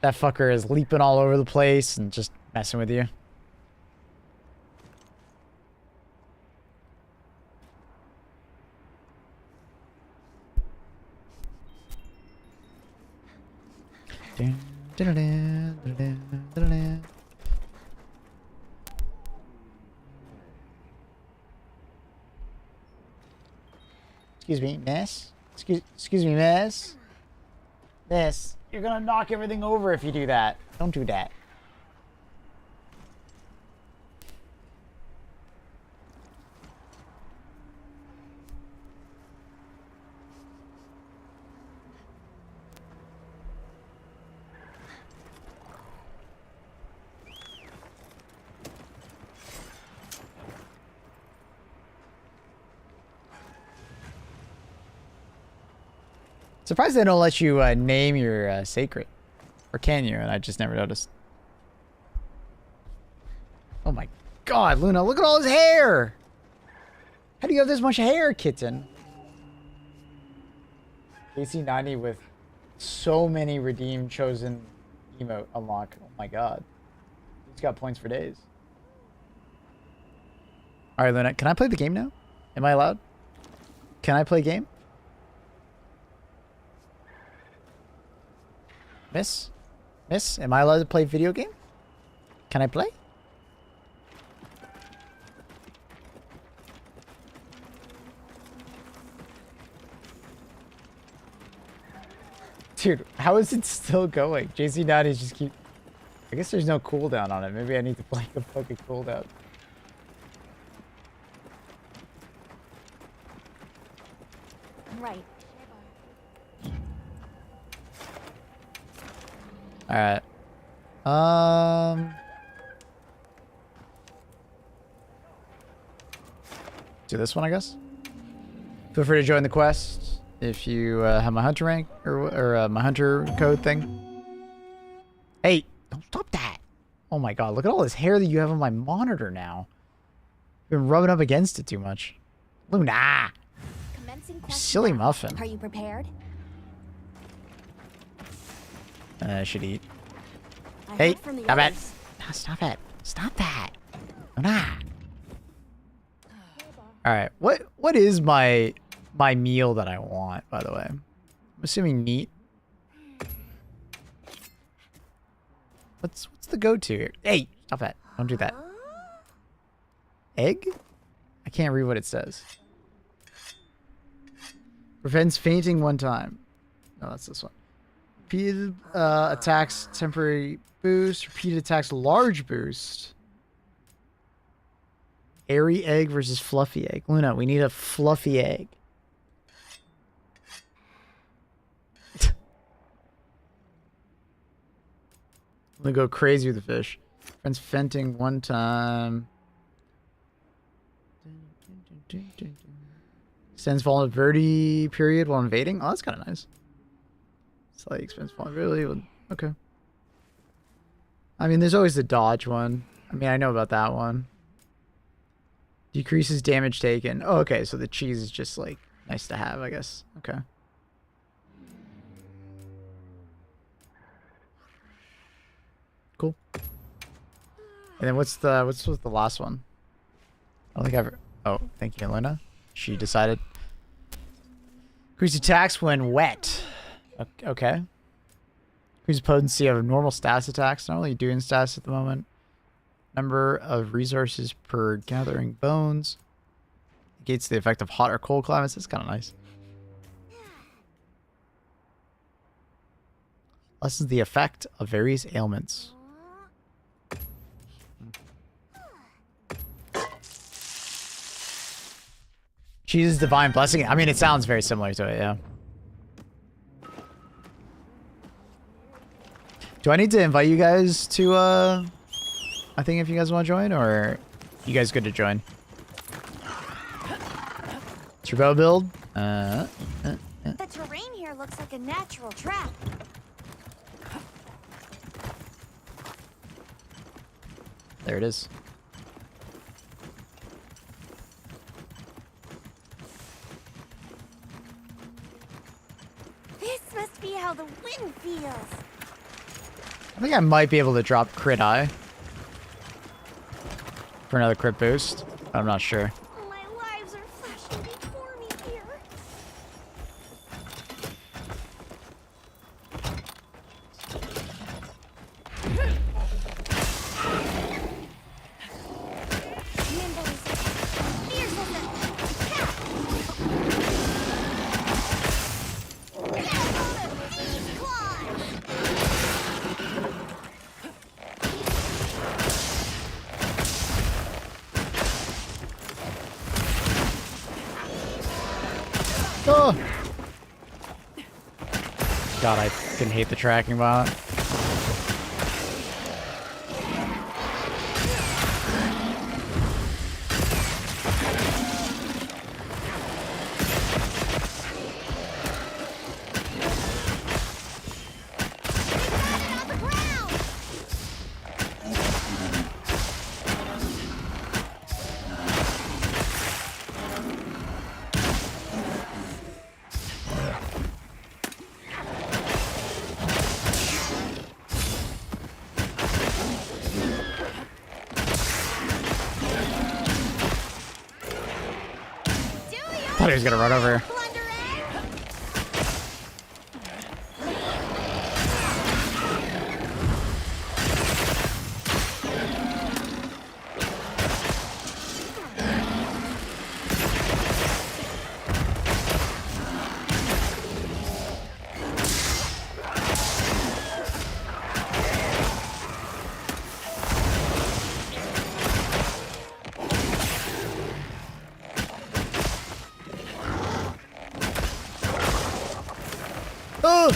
That fucker is leaping all over the place and just messing with you. Excuse me, miss. Excuse me, miss. Miss, you're gonna knock everything over if you do that. Don't do that. Surprised they don't let you name your sacred. Or can you? And I just never noticed. Oh my god, Luna, look at all his hair! How do you have this much hair, kitten? AC90 with so many redeemed chosen emote unlock. Oh my god. He's got points for days. Alright, Luna, can I play the game now? Am I allowed? Can I play game? Miss? Miss? Am I allowed to play video game? Can I play? Dude, how is it still going? JC90 just keep... I guess there's no cooldown on it. Maybe I need to play a fucking cooldown. Right. Alright. Do this one, I guess. Feel free to join the quest if you have my hunter rank or my hunter code thing. Hey, don't stop that. Oh my god, look at all this hair that you have on my monitor now. You've been rubbing up against it too much. Luna! Silly muffin. Are you prepared? I should eat. I Hey, heard from the stop it. others. No, stop it. Stop that. Luna! Alright, what is my meal that I want, by the way? I'm assuming meat. What's the go-to here? Hey, stop that. Don't do that. Egg? I can't read what it says. Prevents fainting 1 time. No, that's this one. Repeated attacks temporary boost. Repeated attacks large boost. Airy egg versus fluffy egg. Luna, we need a fluffy egg. I'm gonna go crazy with the fish. Prevents fainting 1 time. Extends vulnerability period while invading. Oh, that's kind of nice. Slightly expense vulnerability. Okay. I mean, there's always the dodge one. I mean, I know about that one. Decreases damage taken. Oh, okay. So the cheese is just like nice to have, I guess. Okay. Cool. And then what's the last one? I don't think I've. Oh, thank you, Luna. She decided. Increase attacks when wet. Okay. Increase potency of normal status attacks. Not really doing status at the moment. Number of resources per gathering bones. Negates the effect of hot or cold climates. That's kind of nice. Lessens the effect of various ailments. Cheese's divine blessing. I mean, it sounds very similar to it, yeah. Do I need to invite you guys to, I think if you guys want to join, or you guys good to join? Turbo build? The terrain here looks like a natural trap. There it is. This must be how the wind feels. I think I might be able to drop crit eye for another crit boost. I'm not sure. My lives are flashing before me here. Nimble as a fierce as a cat. Deep claws. Oh! God, I can hate the tracking bot. Thought he was gonna run over. Oh!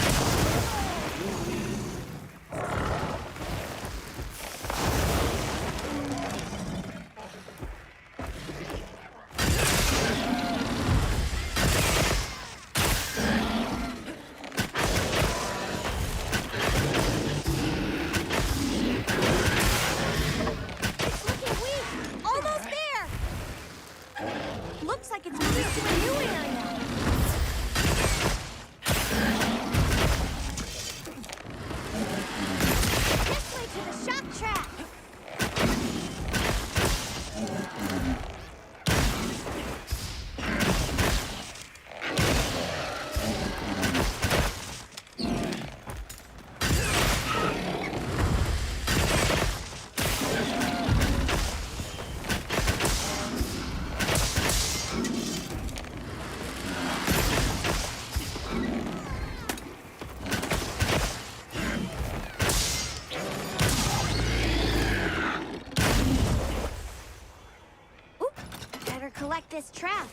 this trap.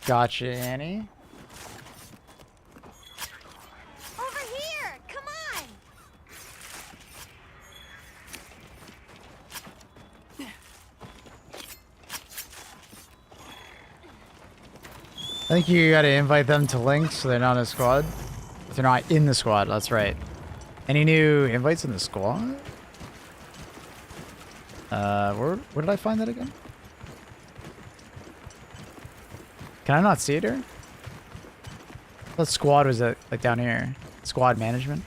Gotcha, Annie. Over here! Come on! I think you gotta invite them to Link so they're not in a squad. If they're not in the squad, that's right. Any new invites in the squad? Where did I find that again? Can I not see it here? What squad was it? Like down here? Squad management?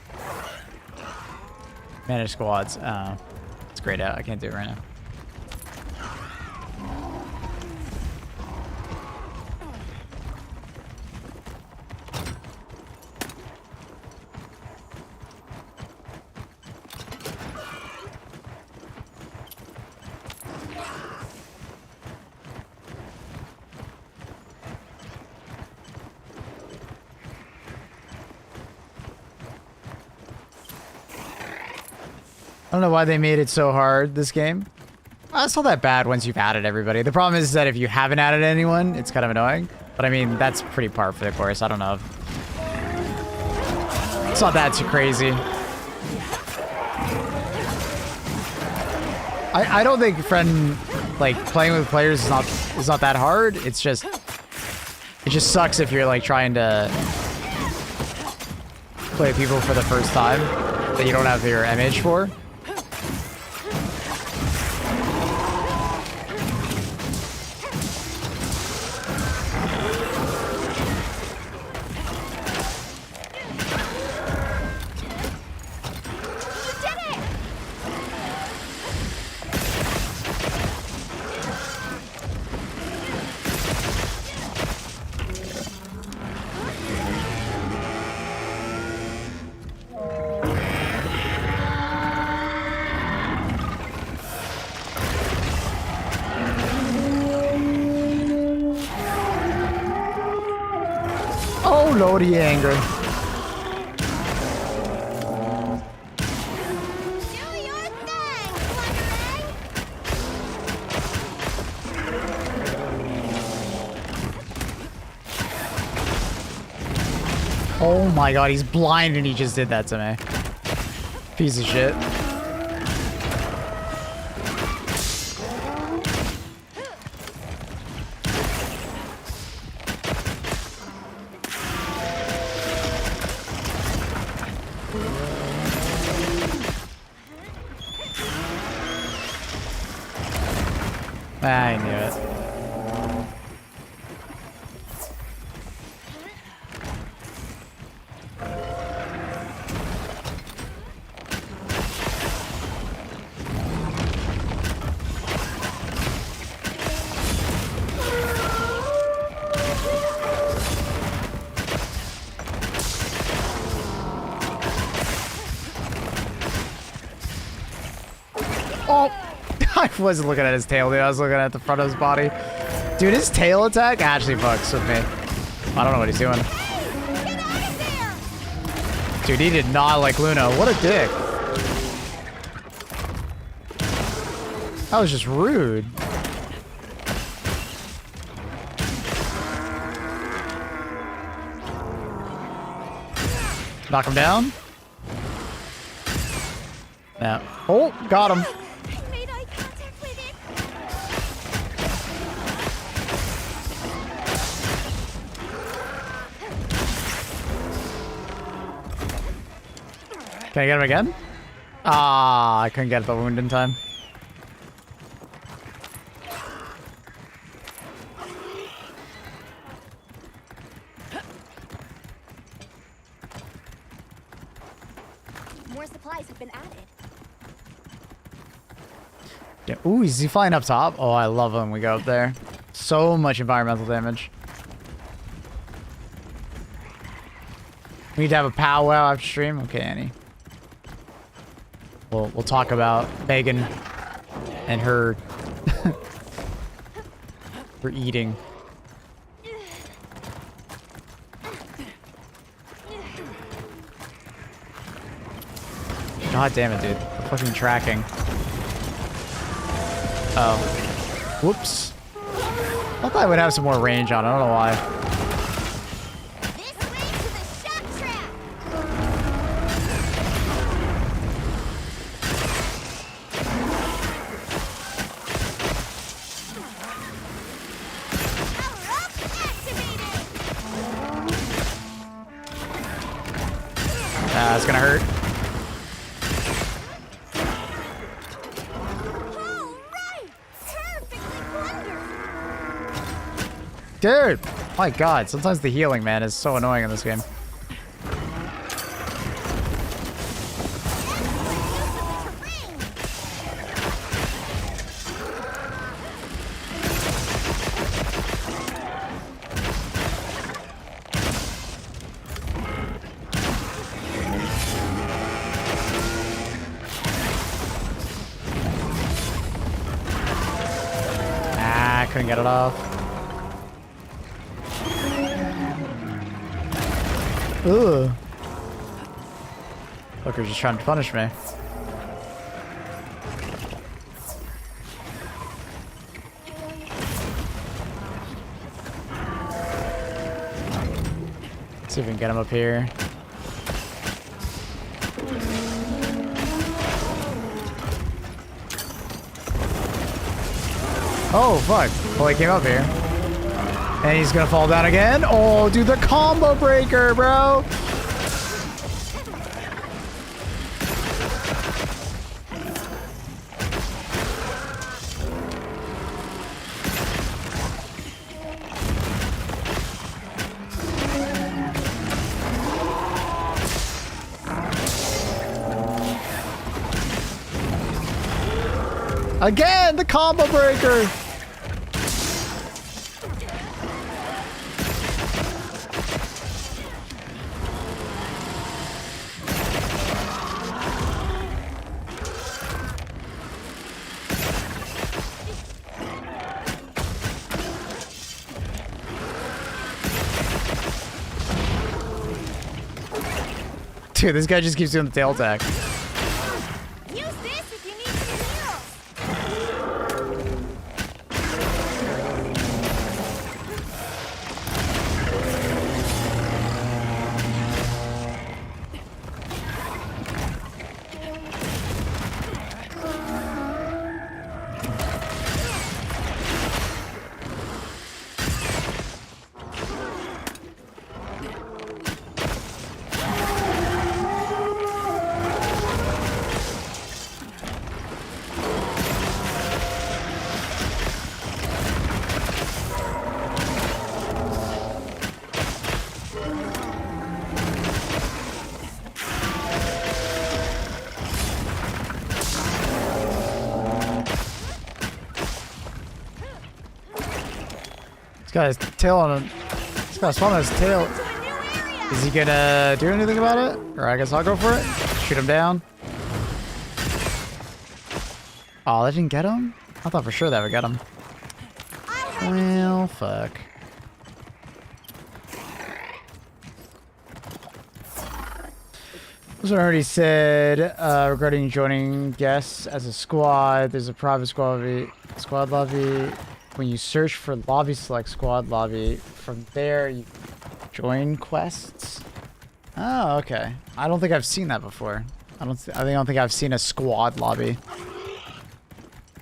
Manage squads. Oh. It's grayed out. I can't do it right now. I don't know why they made it so hard, this game. It's not that bad once you've added everybody. The problem is that if you haven't added anyone, it's kind of annoying. But I mean, that's pretty par for the course. I don't know. It's not that too crazy. I don't think playing with players is not that hard. It just sucks if you're like trying to play people for the first time that you don't have your MH for. Oh, Lordy anger. Oh my god, he's blind and he just did that to me. Piece of shit. I knew it. Oh! I wasn't looking at his tail, dude. I was looking at the front of his body. Dude, his tail attack actually fucks with me. I don't know what he's doing. Dude, he did not like Luna. What a dick. That was just rude. Knock him down. Yeah. Oh, got him. Can I get him again? Ah, I couldn't get the wound in time. More supplies have been added. Yeah. Ooh, is he flying up top? Oh, I love when we go up there. So much environmental damage. We need to have a powwow after stream. Okay, Annie. We'll talk about Megan and her her eating. God damn it, dude. The fucking tracking. Oh. Whoops. I thought I would have some more range on it. I don't know why. This way to the shock trap. Power up activated. It's gonna hurt. All right. Perfectly wonderful. Dude! My god, sometimes the healing, man, is so annoying in this game. Ah, couldn't get it off. Ugh. Fucker's just trying to punish me. See if we can get him up here. Oh, fuck. Well, he came up here. And he's gonna fall down again. Oh, dude, the combo breaker, bro. Again, the combo breaker. Dude, this guy just keeps doing the tail attack. Use this if you need some heals. This guy's tail on him. This guy's on his tail. Is he gonna do anything about it? Or I guess I'll go for it. Shoot him down. Oh, that didn't get him? I thought for sure that would get him. Well, fuck. This one already said regarding joining guests as a squad. There's a private squad lobby. When you search for lobby, select squad lobby. From there, you join quests. Oh, okay. I don't think I've seen that before. I don't think I've seen a squad lobby.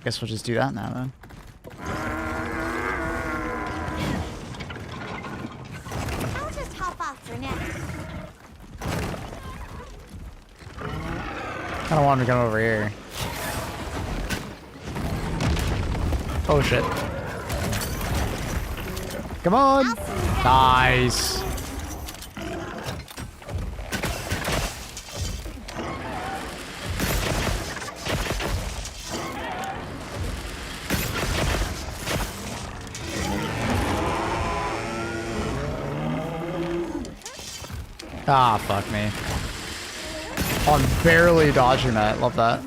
Guess we'll just do that now then. I'll just hop off for now. I don't want him to come over here. Oh shit. Come on! Nice! Ah, fuck me. Oh, I'm barely dodging that. Love that.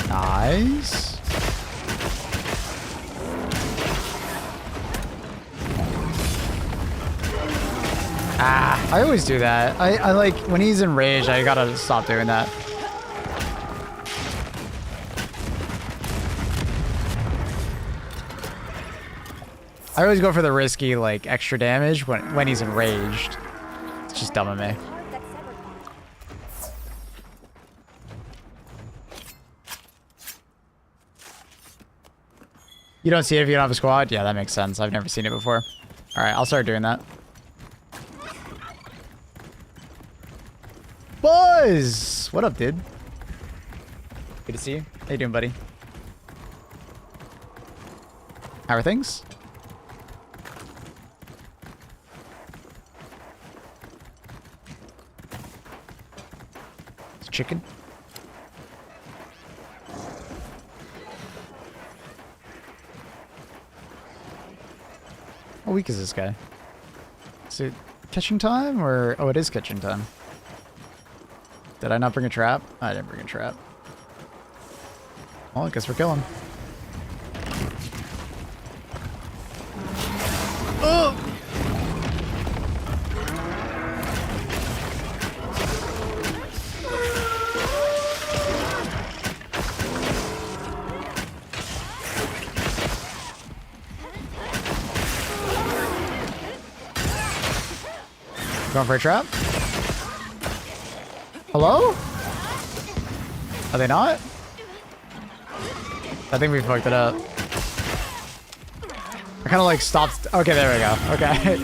Nice. I always do that. I like, when he's enraged, I gotta stop doing that. I always go for the risky, like, extra damage when he's enraged. It's just dumb of me. You don't see it if you don't have a squad? Yeah, that makes sense. I've never seen it before. Alright, I'll start doing that. Buzz! What up, dude? Good to see you. How you doing, buddy? How are things? It's chicken. How weak is this guy? Is it catching time or... Oh, it is catching time. Did I not bring a trap? I didn't bring a trap. Well, I guess we're killing. Oh! Going for a trap? Hello? Are they not? I think we fucked it up. I kind of like stopped. Okay, there we go. Okay.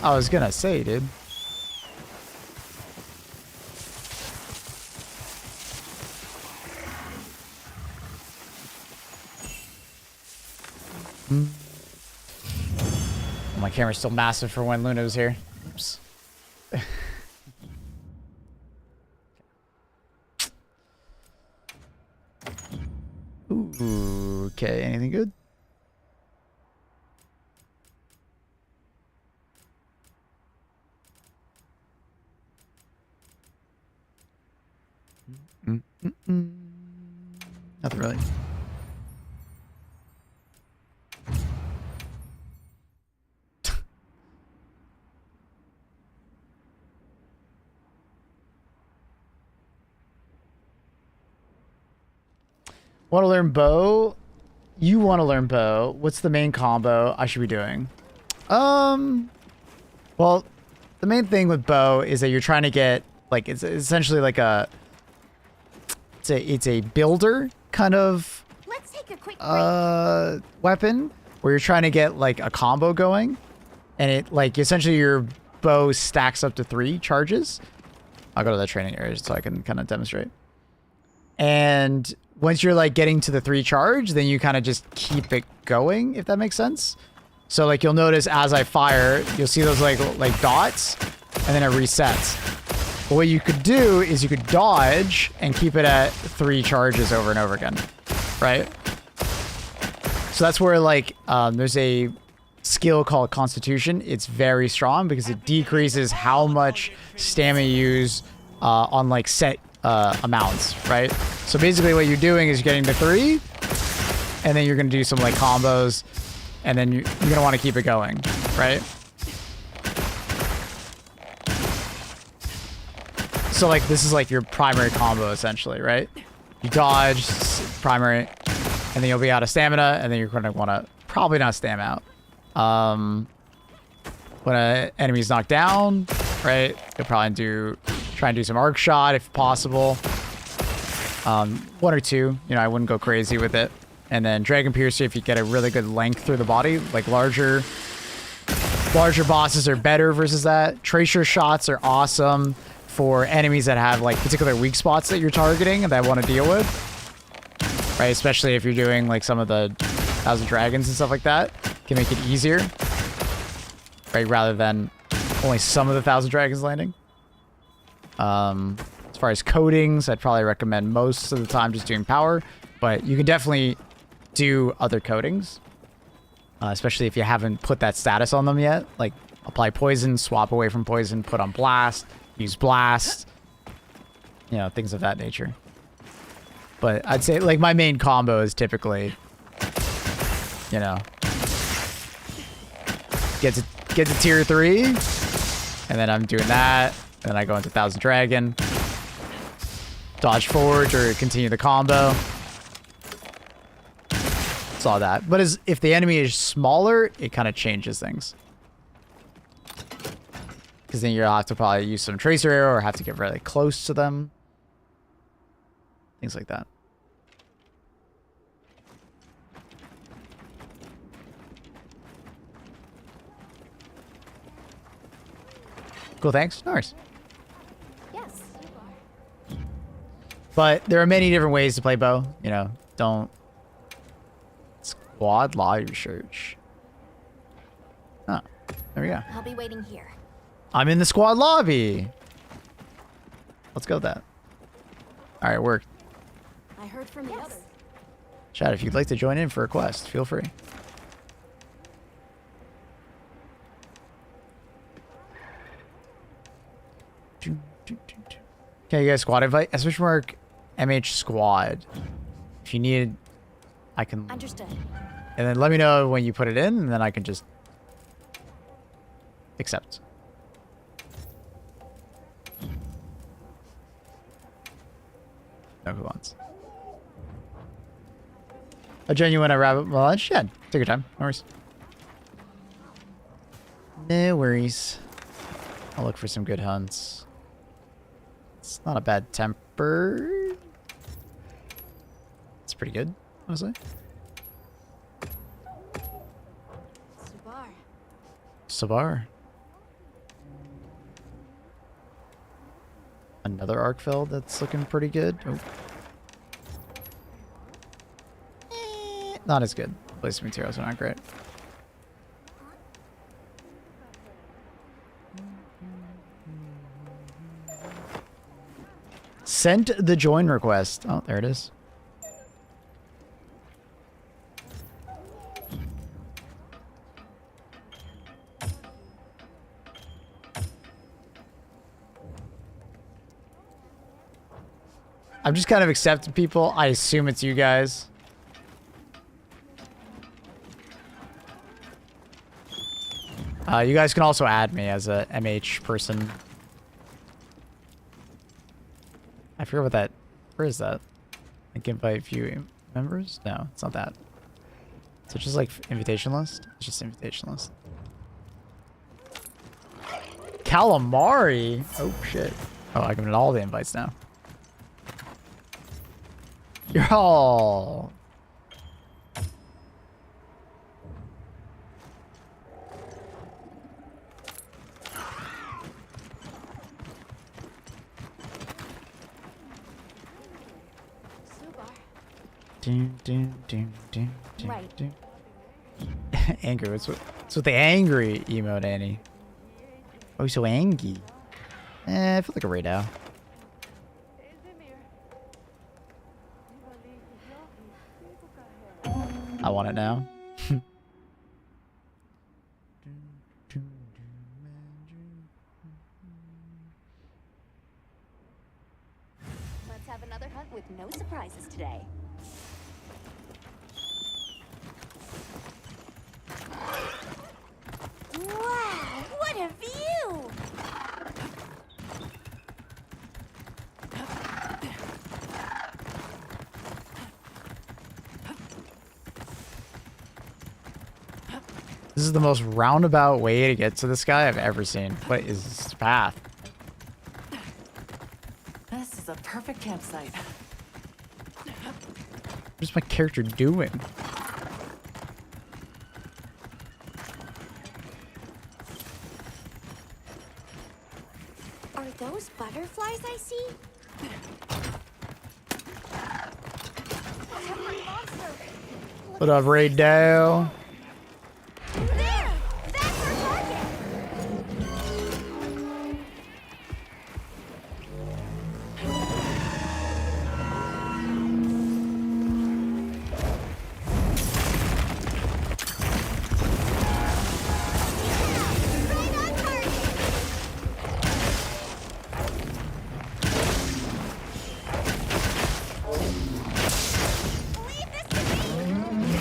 I was gonna say, dude. My camera's still massive for when Luna was here. Oops. Ooh, okay, anything good? Nothing really. Want to learn bow? You want to learn bow. What's the main combo I should be doing? Well, the main thing with bow is that you're trying to get, like, it's essentially like a, it's a builder kind of Let's take a quick weapon where you're trying to get like a combo going, and it like essentially your bow stacks up to 3 charges. I'll go to the training area so I can kind of demonstrate. And once you're like getting to the 3 charge, then you kind of just keep it going, if that makes sense. So like you'll notice as I fire, you'll see those like dots, and then it resets. But what you could do is you could dodge and keep it at 3 charges over and over again, right? So that's where like there's a skill called Constitution. It's very strong because it decreases how much stamina you use on like set amounts, right? So basically what you're doing is you're getting to 3, and then you're going to do some like combos, and then you're going to want to keep it going, right? So like this is like your primary combo essentially, right? You dodge, primary, and then you'll be out of stamina, and then you're going to want to probably not stam out. When an enemy's knocked down, right? You'll probably try and do some arc shot if possible. 1 or 2, you know, I wouldn't go crazy with it. And then Dragon Piercer if you get a really good length through the body. Like larger bosses are better versus that. Tracer shots are awesome for enemies that have like particular weak spots that you're targeting and that I want to deal with. Right, especially if you're doing like some of the 1,000 Dragons and stuff like that. Can make it easier. Right, rather than only some of the 1,000 Dragons landing. As far as coatings, I'd probably recommend most of the time just doing power, but you can definitely do other coatings, especially if you haven't put that status on them yet. Like apply poison, swap away from poison, put on blast, use blast, you know, things of that nature. But I'd say like my main combo is typically, you know, get to get to tier 3. And then I'm doing that. And then I go into 1000 Dragon. Dodge forward or continue the combo. Saw that. But if the enemy is smaller, it kind of changes things. Because then you'll have to probably use some tracer arrow or have to get really close to them. Things like that. Cool, thanks. No worries. Yes. But there are many different ways to play bow. You know, don't... Squad lobby research. Oh, there we go. I'll be waiting here. I'm in the squad lobby. Let's go with that. All right, worked. I heard from the others. Chat, if you'd like to join in for a quest, feel free. Okay, you guys, squad invite. Exclamation mark MH squad. If you need, I can. Understood. And then let me know when you put it in, and then I can just accept. No, who wants? A genuine rabbit lunch? Yeah, take your time. No worries. No worries. I'll look for some good hunts. It's not a bad temper. It's pretty good, honestly. Subar. Sabar. Another arc filled that's looking pretty good. Oh. Not as good. Placement materials are not great. Sent the join request. Oh, there it is. I'm just kind of accepting people. I assume it's you guys. You guys can also add me as a MH person. I forget what that... Where is that? I can invite view members? No, it's not that. So just like invitation list? It's just invitation list. Calamari? Oh shit. Oh, I can get all the invites now. You're all... Right. Angry. What's with the angry emote, Annie? Oh, so angry. I feel like a raid now. I want it now. Let's have another hunt with no surprises today. Wow, what a view! This is the most roundabout way to get to this guy I've ever seen. What is this path? This is a perfect campsite. What's my character doing? Are those butterflies I see? What up, Raid Dale? There! That's our target! Right on target! Leave this to me!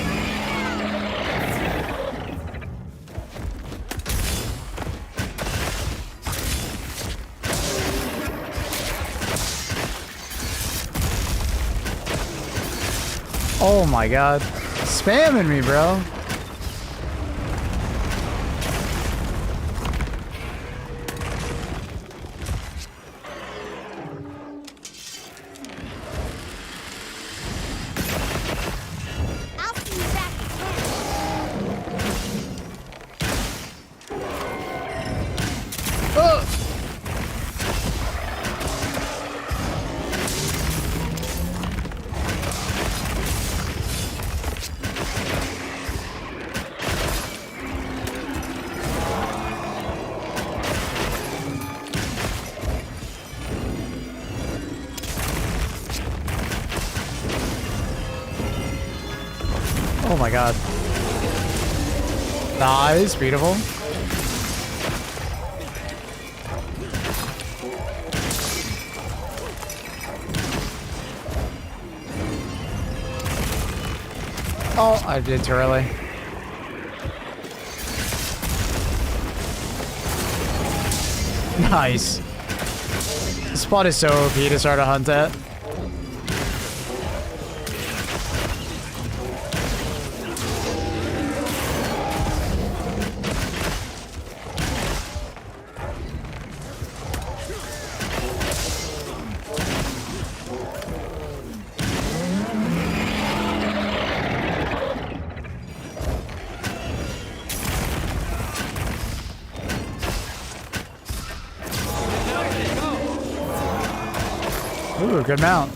Oh my god. Spamming me, bro. I'll see you back in Oh. Oh my god. Nice, beautiful. Oh, I did too early. Nice. This spot is so OP to start a hunt at. Ooh, good mount.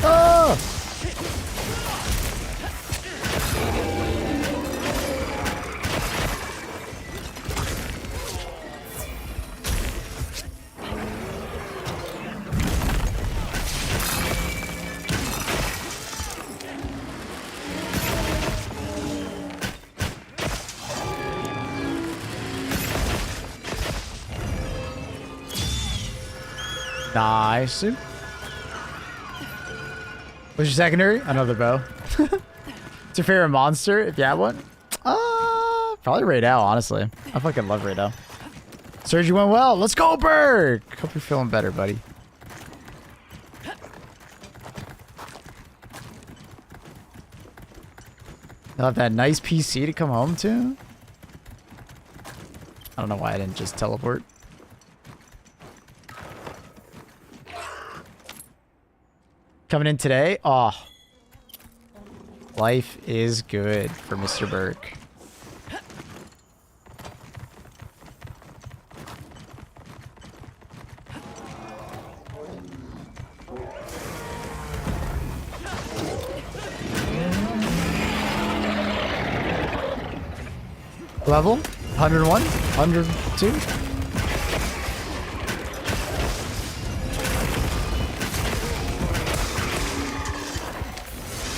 Oh! Nice. What's your secondary? Another bow. What's your favorite monster, if you have one? Probably Raidell, honestly. I fucking love Raidell. Surgery went well. Let's go, Berg! Hope you're feeling better, buddy. You'll have that nice PC to come home to? I don't know why I didn't just teleport. Coming in today? Oh. Life is good for Mr. Burke. Level? 101? 102?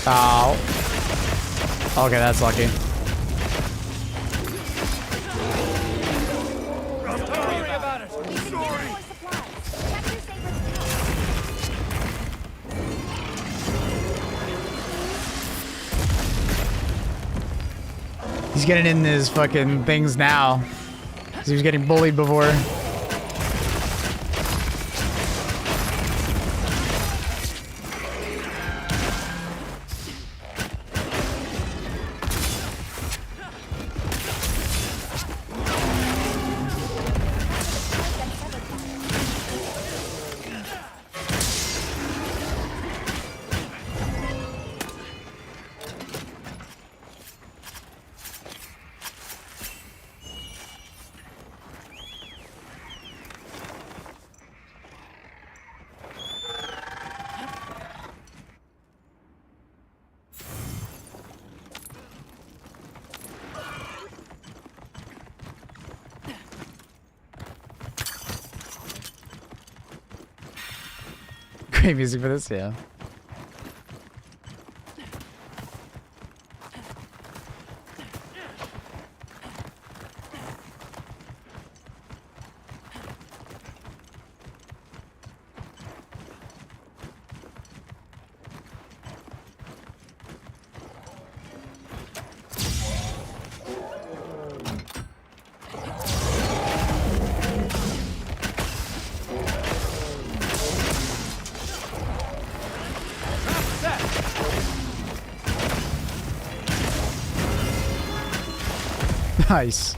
Ow. Okay, that's lucky. Don't worry about it. We can get more supplies. Check your saber's He's getting in his fucking things now. 'Cause he was getting bullied before. Great music for this, yeah. Nice.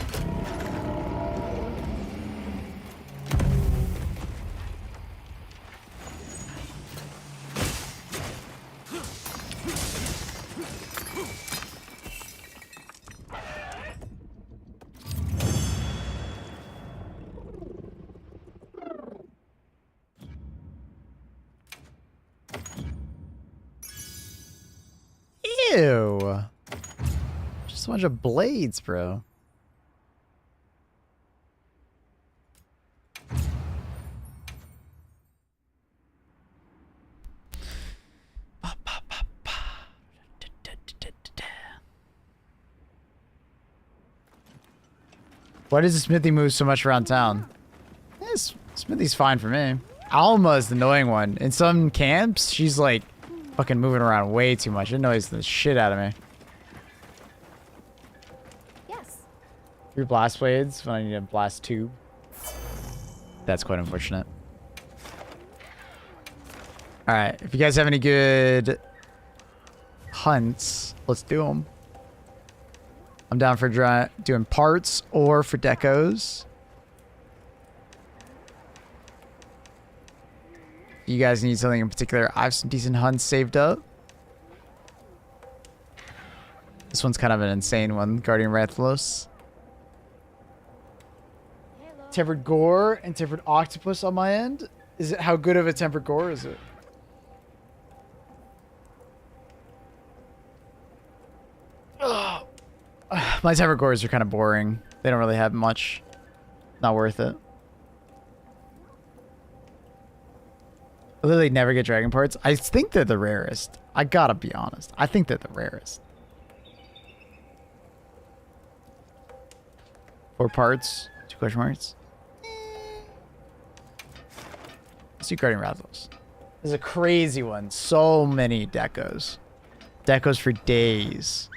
Ew. Just a bunch of blades, bro. Why does the smithy move so much around town? Smithy's fine for me. Alma's the annoying one. In some camps, she's like fucking moving around way too much. It annoys the shit out of me. Yes. 3 blast blades when I need a blast tube. That's quite unfortunate. Alright, if you guys have any good hunts, let's do them. I'm down for doing parts or for decos. You guys need something in particular? I have some decent hunts saved up. This one's kind of an insane one. Guardian Rathalos. Tempered Gore and Tempered Octopus on my end. Is it how good of a Tempered Gore is it? Ugh. My Tempered Gores are kind of boring. They don't really have much. Not worth it. I literally never get dragon parts. I think they're the rarest. I gotta be honest. I think they're the rarest. 4 parts. 2 question marks. Let's do Guardian Rathalos. This is a crazy one. So many decos. Decos for days.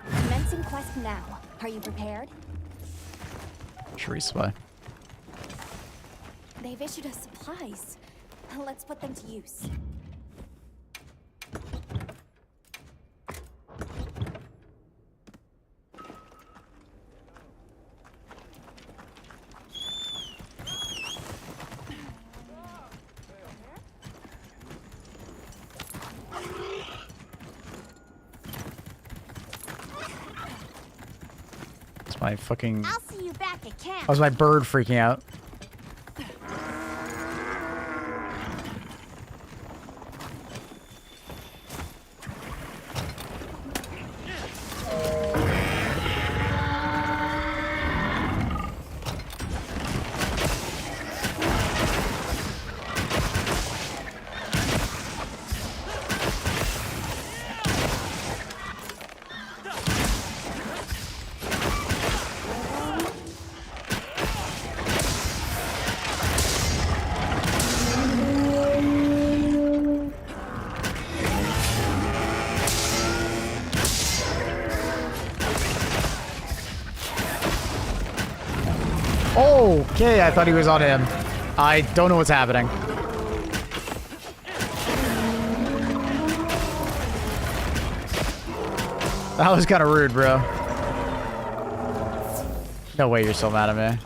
Commencing quest now. Are you prepared? Sure, resupply. They've issued us supplies. Let's put them to use. It's my fucking... I'll see you back at camp. How's my bird freaking out? Okay, I thought he was on him. I don't know what's happening. That was kind of rude, bro. No way you're so mad at me.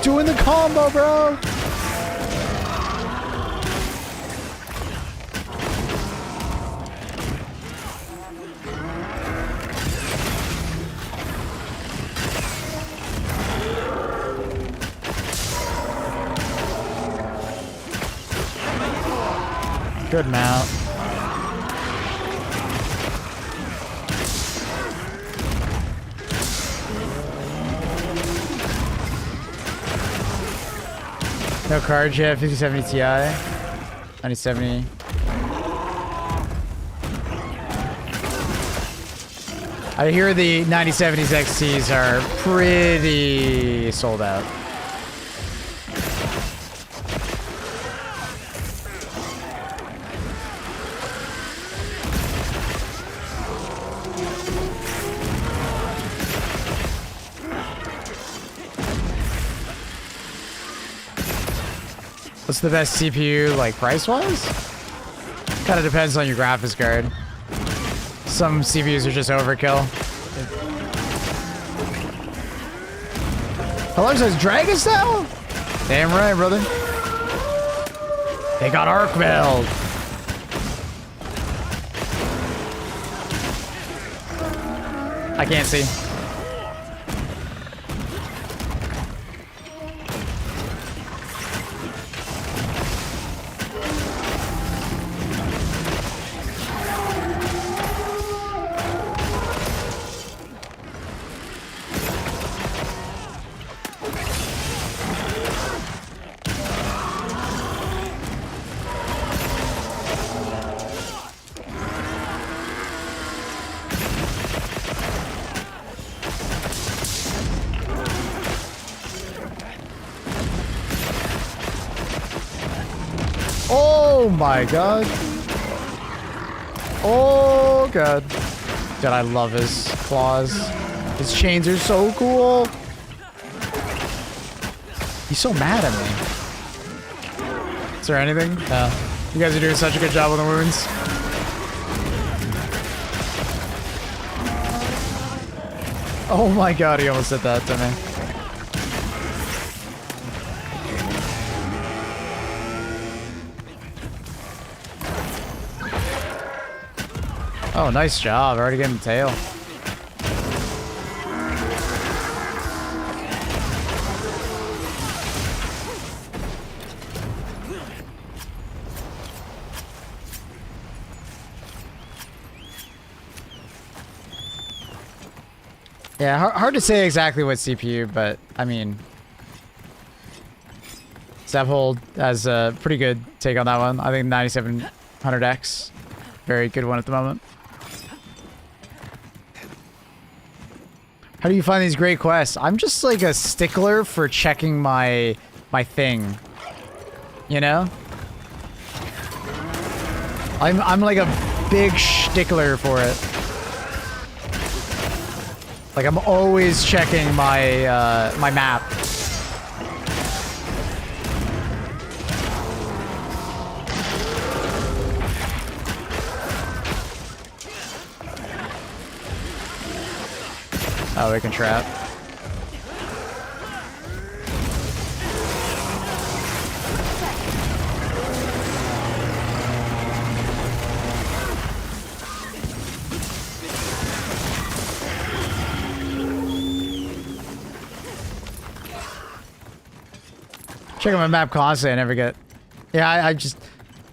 doing the combo, bro. Good mount. No cards yet. 5070 Ti. 9070. I hear the 9070s XTs are pretty sold out. What's the best CPU, like, price-wise? Kind of depends on your graphics card. Some CPUs are just overkill. Hello, says Dragon Style? Damn right, brother. They got arc meld. I can't see. Oh my god. Oh god. Dude, I love his claws. His chains are so cool. He's so mad at me. Is there anything? No. You guys are doing such a good job with the wounds. Oh my god, he almost did that to me. Oh, nice job. Already getting the tail. Yeah, hard to say exactly what CPU, but I mean, Zephold has a pretty good take on that one. I think 9700X, very good one at the moment. How do you find these great quests? I'm just like a stickler for checking my thing. You know? I'm like a big stickler for it. Like I'm always checking my my map. Oh, we can trap. Checking my map constantly, I never get... Yeah,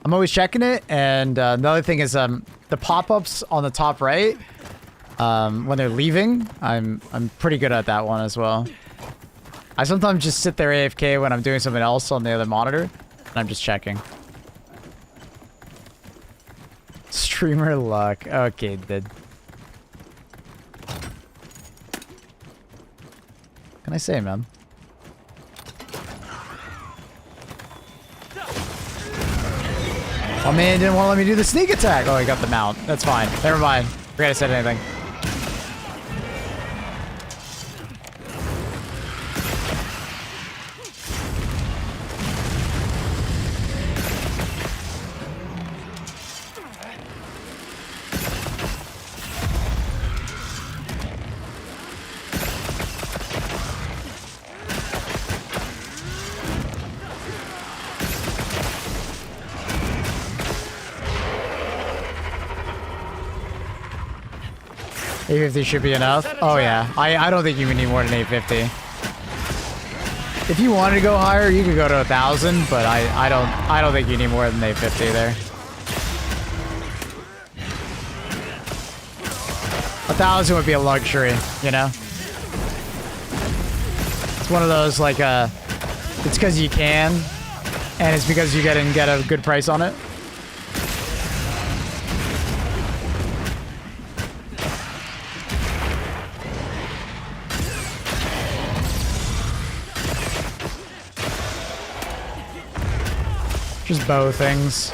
I'm always checking it, and the other thing is the pop-ups on the top right, when they're leaving, I'm pretty good at that one as well. I sometimes just sit there AFK when I'm doing something else on the other monitor, and I'm just checking. Streamer luck. Okay, dude. What can I say, man? Oh man, didn't want to let me do the sneak attack. Oh, I got the mount. That's fine. Never mind. Forget I said anything. 850 should be enough. Oh yeah, I don't think you need more than 850. If you wanted to go higher, you could go to 1,000, but I don't think you need more than 850 there. 1,000 would be a luxury, you know? It's one of those like it's because you can, and it's because you get a good price on it. Just bow things.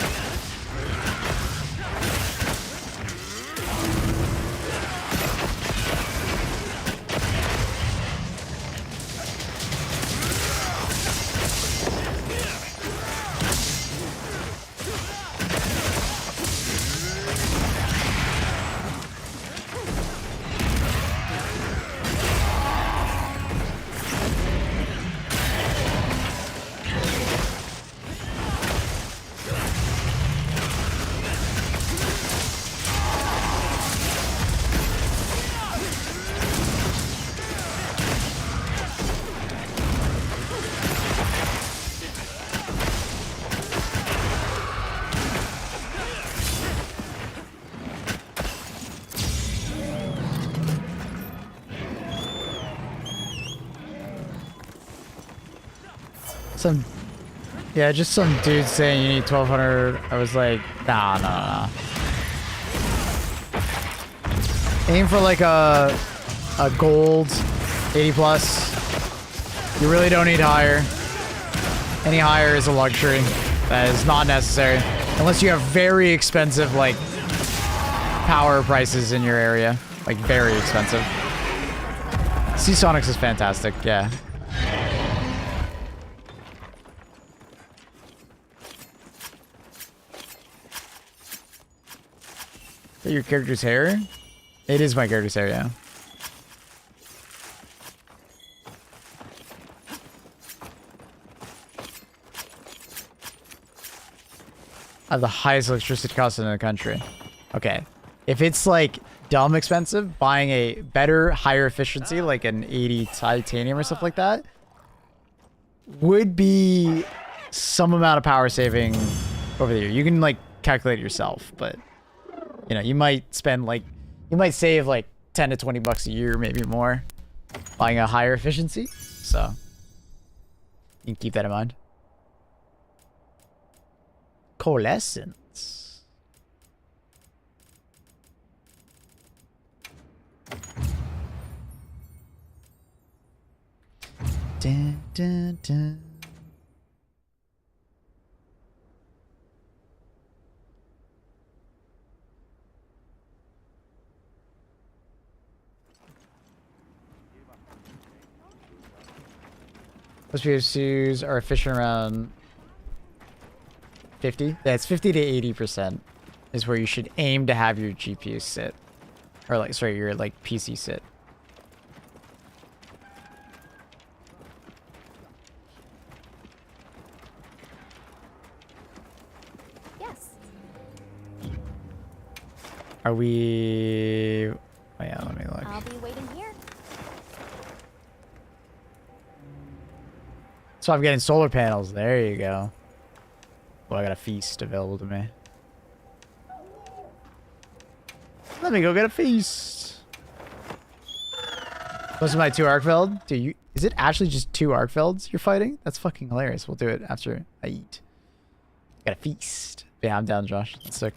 Yeah, just some dude saying you need 1,200. I was like, nah. Aim for like a gold 80 plus. You really don't need higher. Any higher is a luxury. That is not necessary. Unless you have very expensive, like, power prices in your area. Like, very expensive. Seasonics is fantastic, yeah. Is that your character's hair? It is my character's hair, yeah. I have the highest electricity cost in the country. Okay. If it's like dumb expensive, buying a better, higher efficiency, like an 80 titanium or stuff like that, would be some amount of power saving over the year. You can like calculate it yourself, but you know, you might spend like, you might save like 10 to 20 bucks a year, maybe more, buying a higher efficiency. So you can keep that in mind. Coalescence. Dun, dun, dun. Most PSUs are efficient around 50. Yeah, it's 50 to 80% is where you should aim to have your GPU sit. Or like, sorry, your like PC sit. Yes. Are we... Oh yeah, let me look. I'll be waiting here. So I'm getting solar panels. There you go. Well, I got a feast available to me. Let me go get a feast. Those are my 2 Arkfeld. Dude, you, is it actually just 2 Arkfelds you're fighting? That's fucking hilarious. We'll do it after I eat. Got a feast. Yeah, I'm down, Josh. That's sick.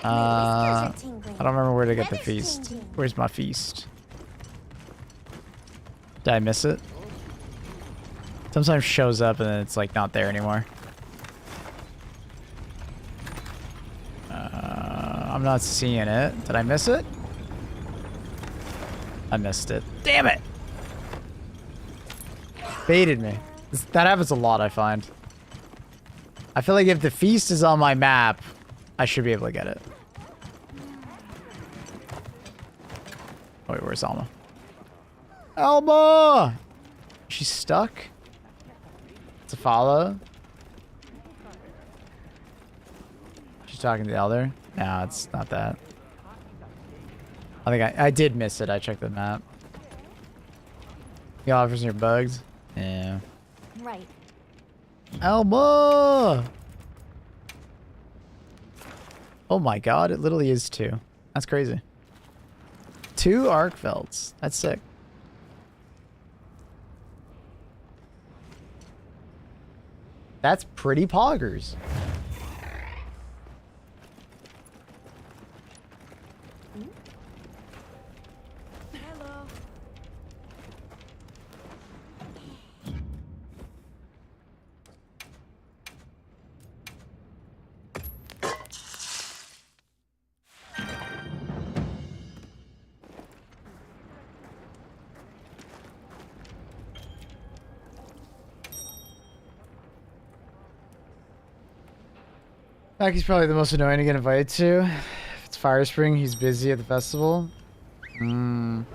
I don't remember where to get the feast. Where's my feast? Did I miss it? Sometimes shows up and then it's like not there anymore. I'm not seeing it. Did I miss it? I missed it. Damn it! Baited me. That happens a lot, I find. I feel like if the feast is on my map, I should be able to get it. Oh wait, where's Alma? Alma! She's stuck? To follow? She's talking to the elder? No, it's not that. I think I did miss it. I checked the map. You offers your bugs? Yeah. Right. Elma! Oh my god, it literally is 2. That's crazy. 2 arc felts. That's sick. That's pretty poggers. Hello. He's probably the most annoying to get invited to. If it's Fire Spring, he's busy at the festival. I don't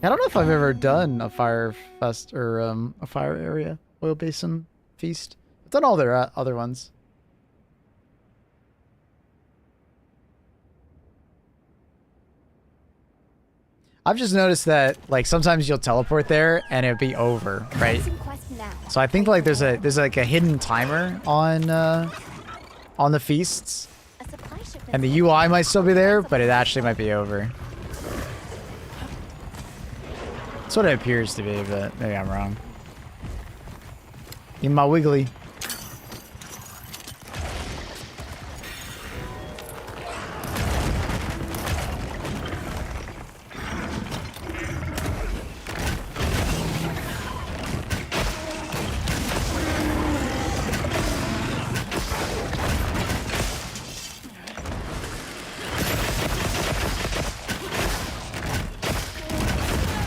know if I've ever done a fire fest or a fire area oil basin feast. I've done all their other ones. I've just noticed that like sometimes you'll teleport there and it'll be over, right? So I think like there's like a hidden timer on the feasts, and the UI might still be there, but it actually might be over. That's what it appears to be, but maybe I'm wrong. In my wiggly.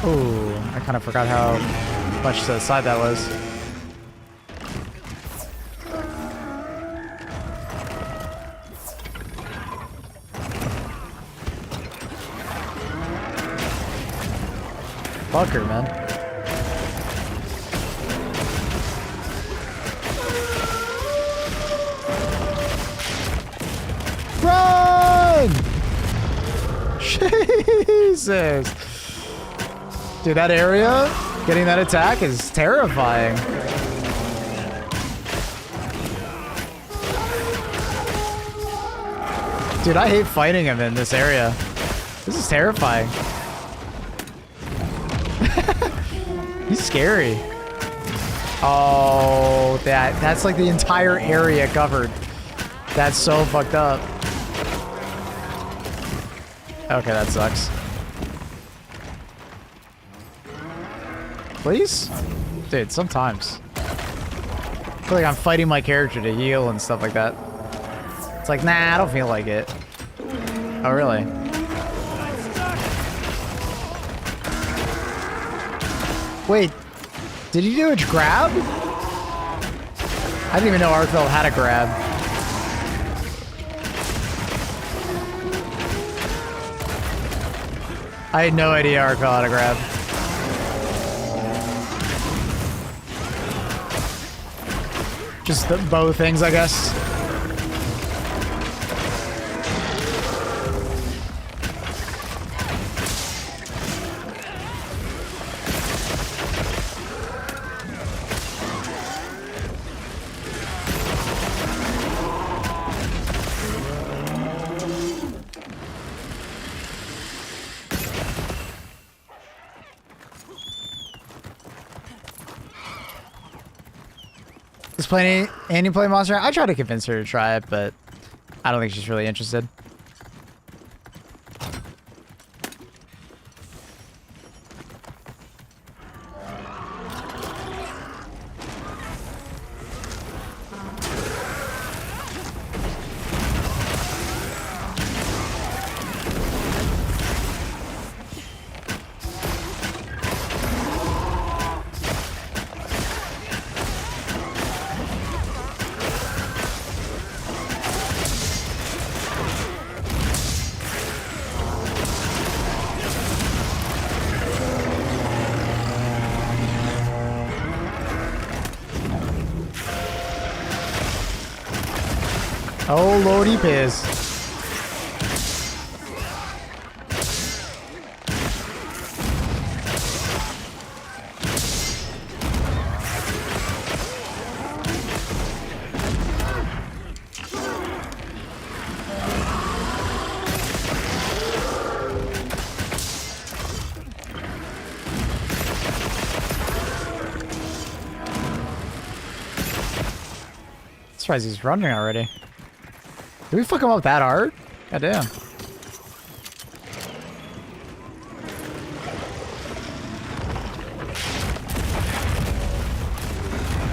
Ooh, I kind of forgot how much to the side that was. Fucker, man. Run! Jesus. Dude, that area, getting that attack is terrifying. Dude, I hate fighting him in this area. This is terrifying. He's scary. Oh, that's like the entire area covered. That's so fucked up. Okay, that sucks. Please? Dude, sometimes. I feel like I'm fighting my character to heal and stuff like that. It's like, nah, I don't feel like it. Oh, really? Wait, did you do a grab? I didn't even know Arkfeld had a grab. I had no idea Arkfeld had a grab. Just the bow things, I guess. Annie play Monster? I tried to convince her to try it, but I don't think she's really interested. Oh, Lordy Piz. Surprised he's running already. Did we fuck him up that hard? God damn.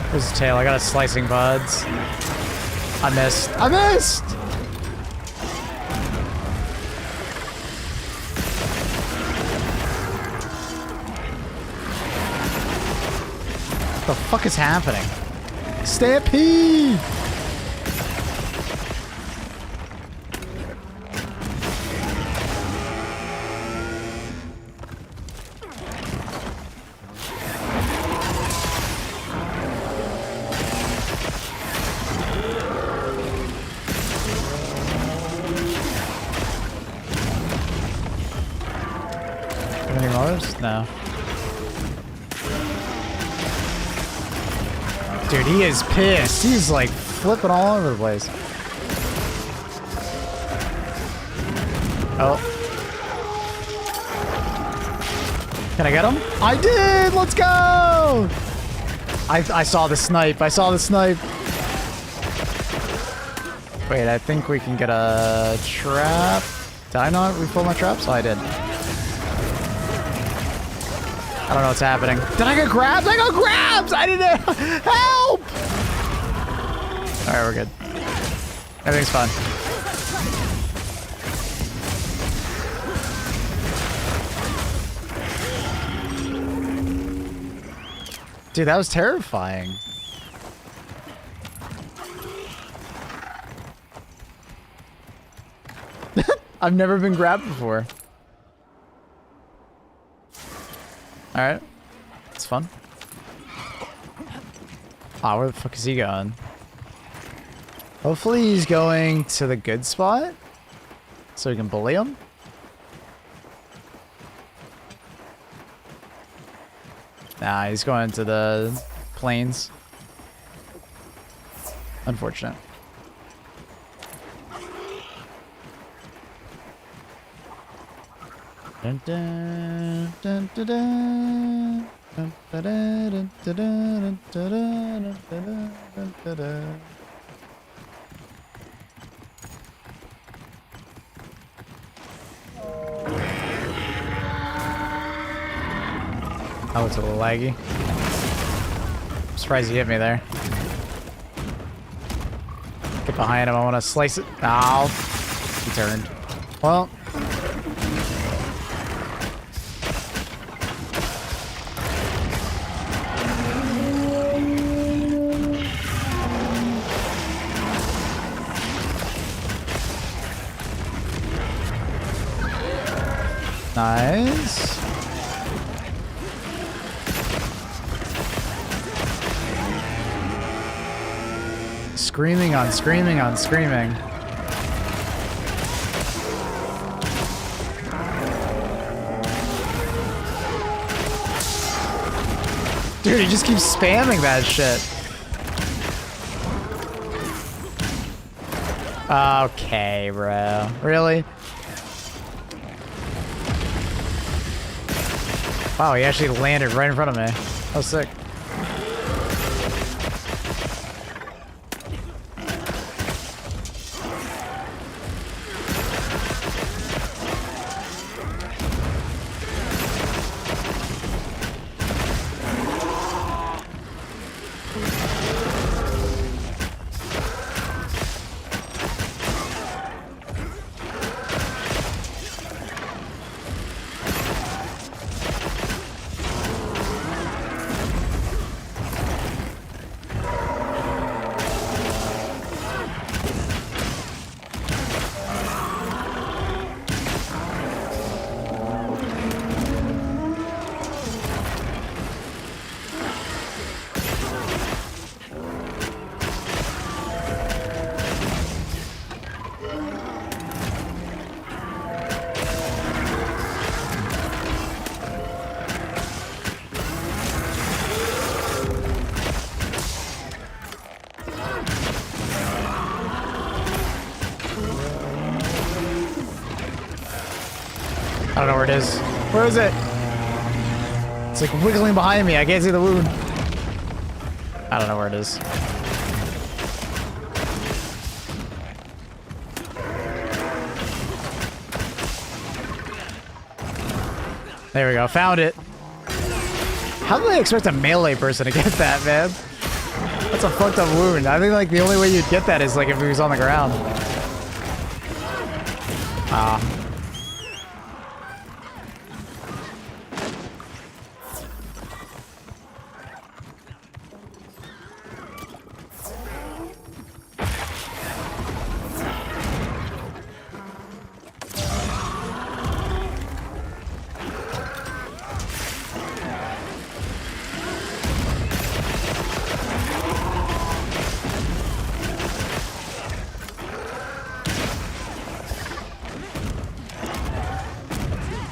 Where's his tail? I got a slicing buds. I missed. I missed! What the fuck is happening? Stampede! Any motors? No. Dude, he is pissed. He's like flipping all over the place. Oh. Can I get him? I did! Let's go! I saw the snipe. I saw the snipe. Wait, I think we can get a trap. Did I not refill my traps? Oh, I did. I don't know what's happening. Did I get grabs? I got grabs! I didn't... Help! Alright, we're good. Everything's fine. Dude, that was terrifying. I've never been grabbed before. Alright. It's fun. Ah, where the fuck is he going? Hopefully he's going to the good spot. So we can bully him. Nah, he's going to the plains. Unfortunate. Dun, dun, dun, dun, dun. Dun, dun, dun, dun, dun, dun, dun, dun, dun, dun, dun. Oh, it's a little laggy. I'm surprised he hit me there. Get behind him, I want to slice it. Ow. He turned. Well. Nice. Screaming on screaming on screaming. Dude, he just keeps spamming that shit. Okay, bro. Really? Wow, he actually landed right in front of me. That was sick. I don't know where it is. Where is it? It's like wiggling behind me. I can't see the wound. I don't know where it is. There we go. Found it. How do they expect a melee person to get that, man? That's a fucked up wound. I think like the only way you'd get that is like if he was on the ground. Ah.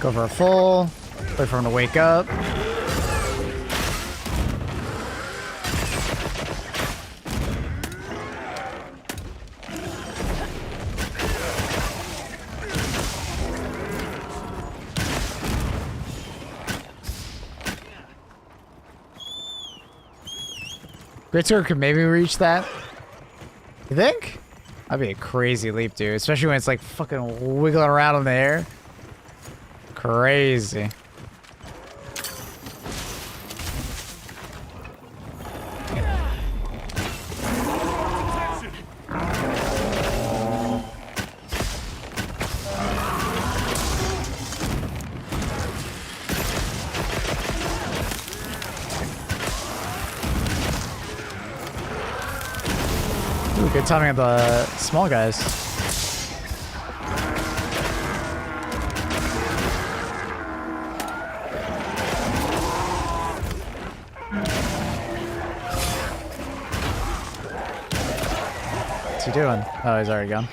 Go for a full. Wait for him to wake up. Great Sword could maybe reach that. You think? That'd be a crazy leap, dude. Especially when it's like fucking wiggling around in the air. Crazy. Ooh, good timing of the small guys. What's he doing? Oh, he's already gone.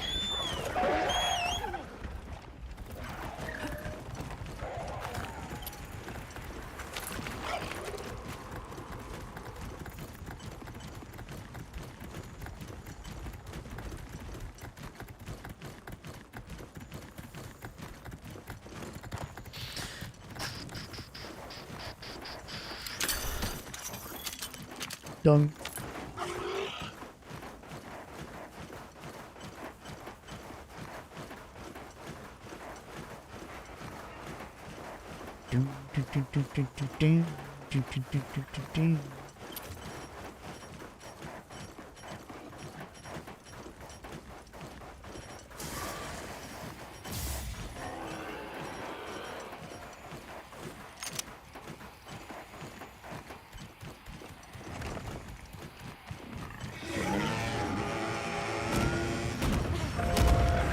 Done.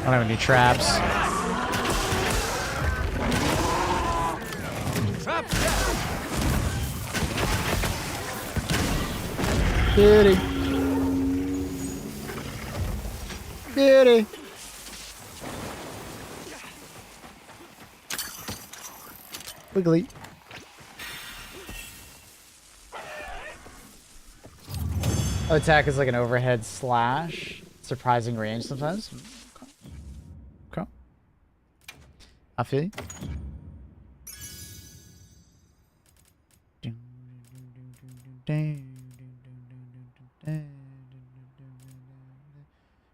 I don't have any traps. Beauty. Beauty. Wiggly. Attack is like an overhead slash. Surprising range sometimes. Okay. I feel you.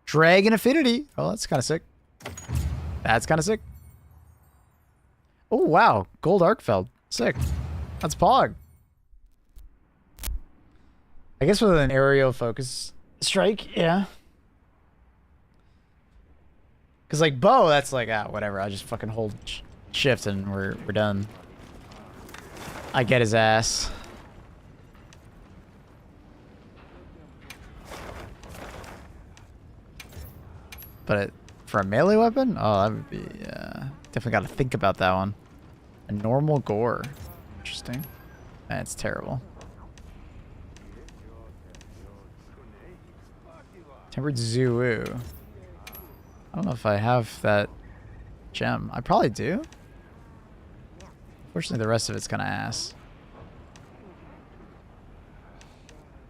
Dragon Affinity. Oh, that's kind of sick. That's kind of sick. Oh, wow. Gold Arkfeld. Sick. That's Pog. I guess with an aerial focus strike, yeah. Because, like, bow, that's like, whatever. I just fucking hold shift and we're done. I get his ass. But for a melee weapon? Oh, that would be, definitely got to think about that one. A normal gore. Interesting. That's terrible. Tempered Zuu. I don't know if I have that gem. I probably do. Unfortunately, the rest of it's kind of ass.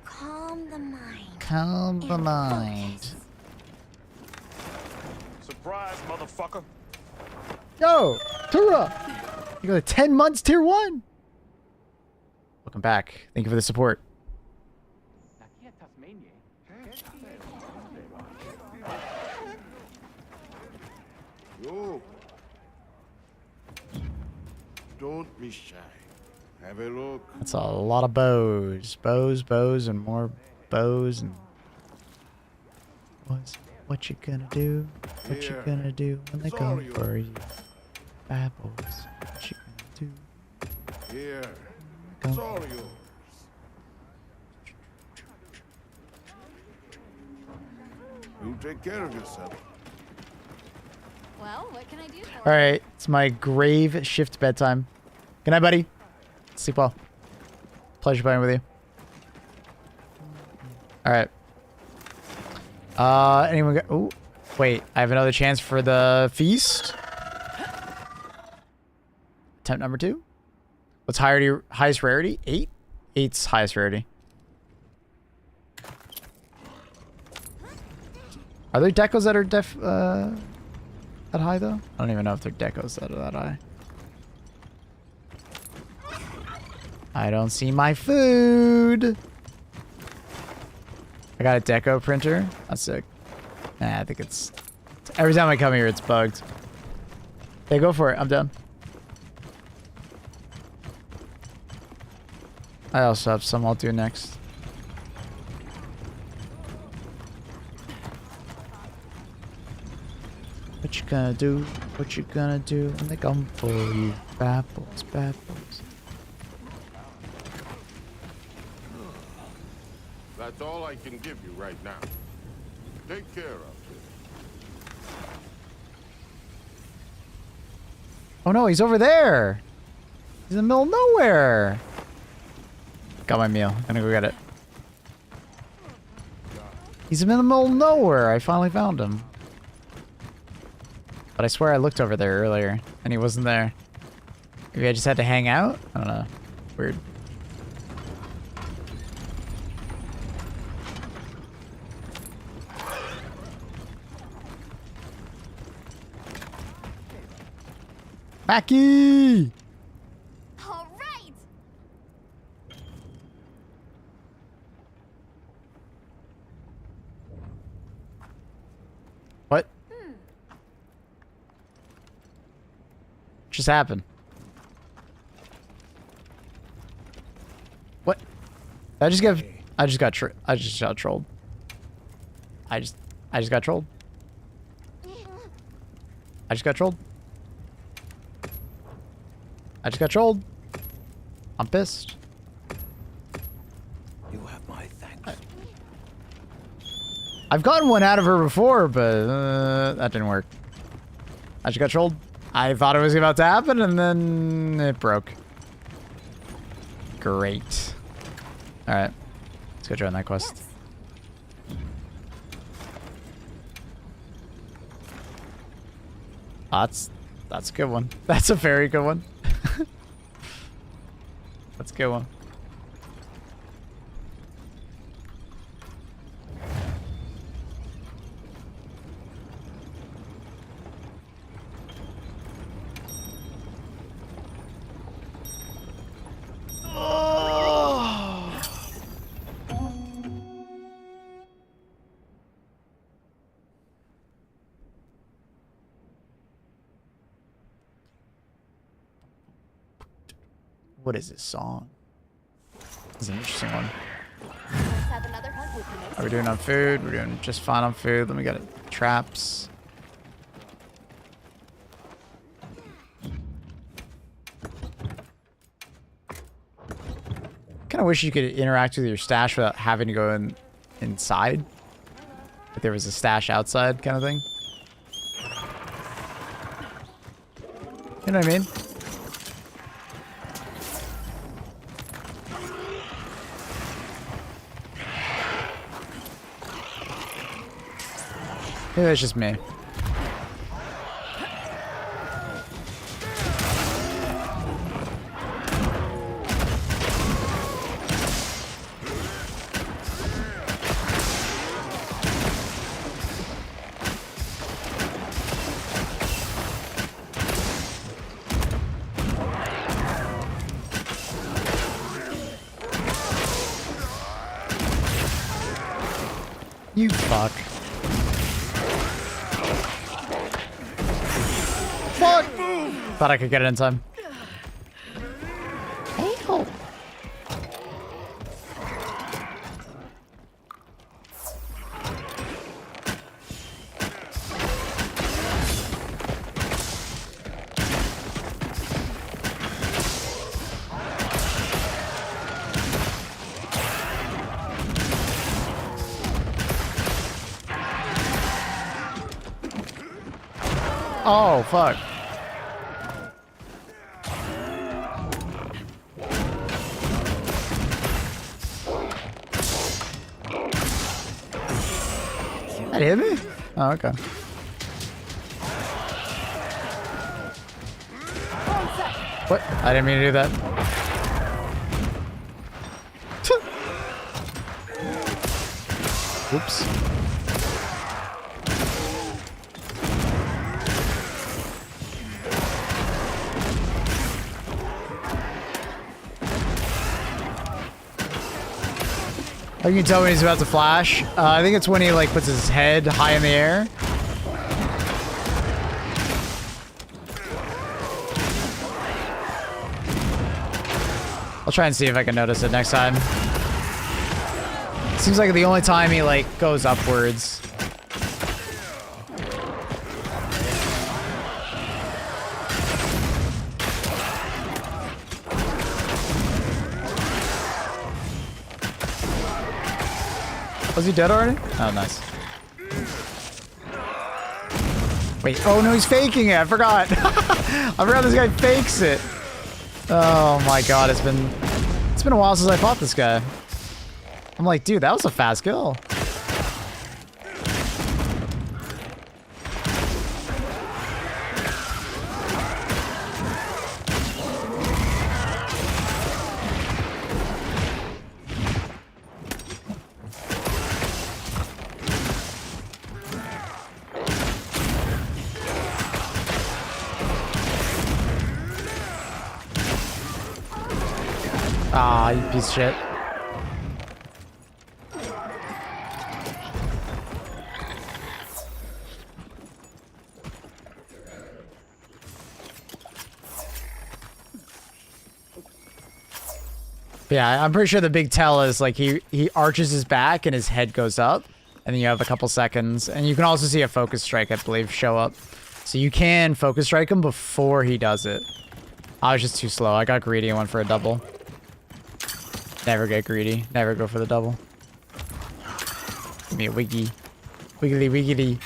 Calm the mind. Calm the mind. Surprise, motherfucker. Yo, Tura! You got a 10 months tier 1. Welcome back. Thank you for the support. don't be shy. Have a look. That's a lot of bows. Bows, and more bows. And what you gonna do? What you gonna do when they come for you? Bad boys. What you gonna do? Here. It's all yours. You take care of yourself. Well, what can I do for you? All right, it's my grave shift bedtime. Good night, buddy. Sleep well. Pleasure playing with you. All right. Anyone got... Oh, wait. I have another chance for the feast. Attempt number 2. What's highest rarity? 8? 8's highest rarity. Are there decos that are that high, though? I don't even know if they're decos that are that high. I don't see my food. I got a deco printer. That's sick. Nah, I think it's... Every time I come here, it's bugged. Yeah, go for it. I'm done. I also have some I'll do next. What you gonna do? What you gonna do when they come for you? Bad boys, bad boys. That's all I can give you right now. Take care of it. Oh no, he's over there. He's in the middle of nowhere. Got my meal. Gonna go get it. He's in the middle of nowhere. I finally found him. But I swear I looked over there earlier and he wasn't there. Maybe I just had to hang out? I don't know. Weird. Mackie! All right. What? Just happened? What? I just got trolled. I just got trolled. I just got trolled. I just got trolled. I'm pissed. You have my thanks. I've gotten one out of her before, but that didn't work. I just got trolled. I thought it was about to happen, and then it broke. Great. All right, let's go join that quest. That's a good one. That's a very good one. That's a good one. What is this song? This is an interesting one. Let's have another hunt with you. Are we doing on food? We're doing just fine on food. Let me get it. Traps. Kind of wish you could interact with your stash without having to go inside. Like there was a stash outside kind of thing. You know what I mean? Maybe that's just me. You fuck. Fuck! Thought I could get it in time. Oh, fuck. That hit me? Oh, okay. What? I didn't mean to do that. Oops. Oh, you can tell when he's about to flash. I think it's when he like puts his head high in the air. I'll try and see if I can notice it next time. Seems like the only time he like goes upwards. Was he dead already? Oh, nice. Wait, oh no, he's faking it. I forgot. I forgot this guy fakes it. Oh my god, it's been a while since I fought this guy. I'm like, dude, that was a fast kill. Ah, you piece of shit. Yeah, I'm pretty sure the big tell is like he arches his back and his head goes up, and then you have a couple seconds, and you can also see a focus strike, I believe, show up. So you can focus strike him before he does it. I was just too slow. I got greedy and went for a double. Never get greedy. Never go for the double. Give me a wiggy. Wiggly wiggly.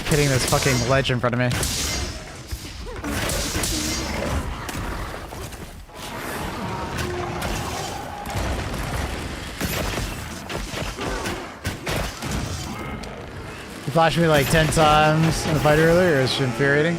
Hitting this fucking ledge in front of me. You flashed me like 10 times in the fight earlier, it's infuriating.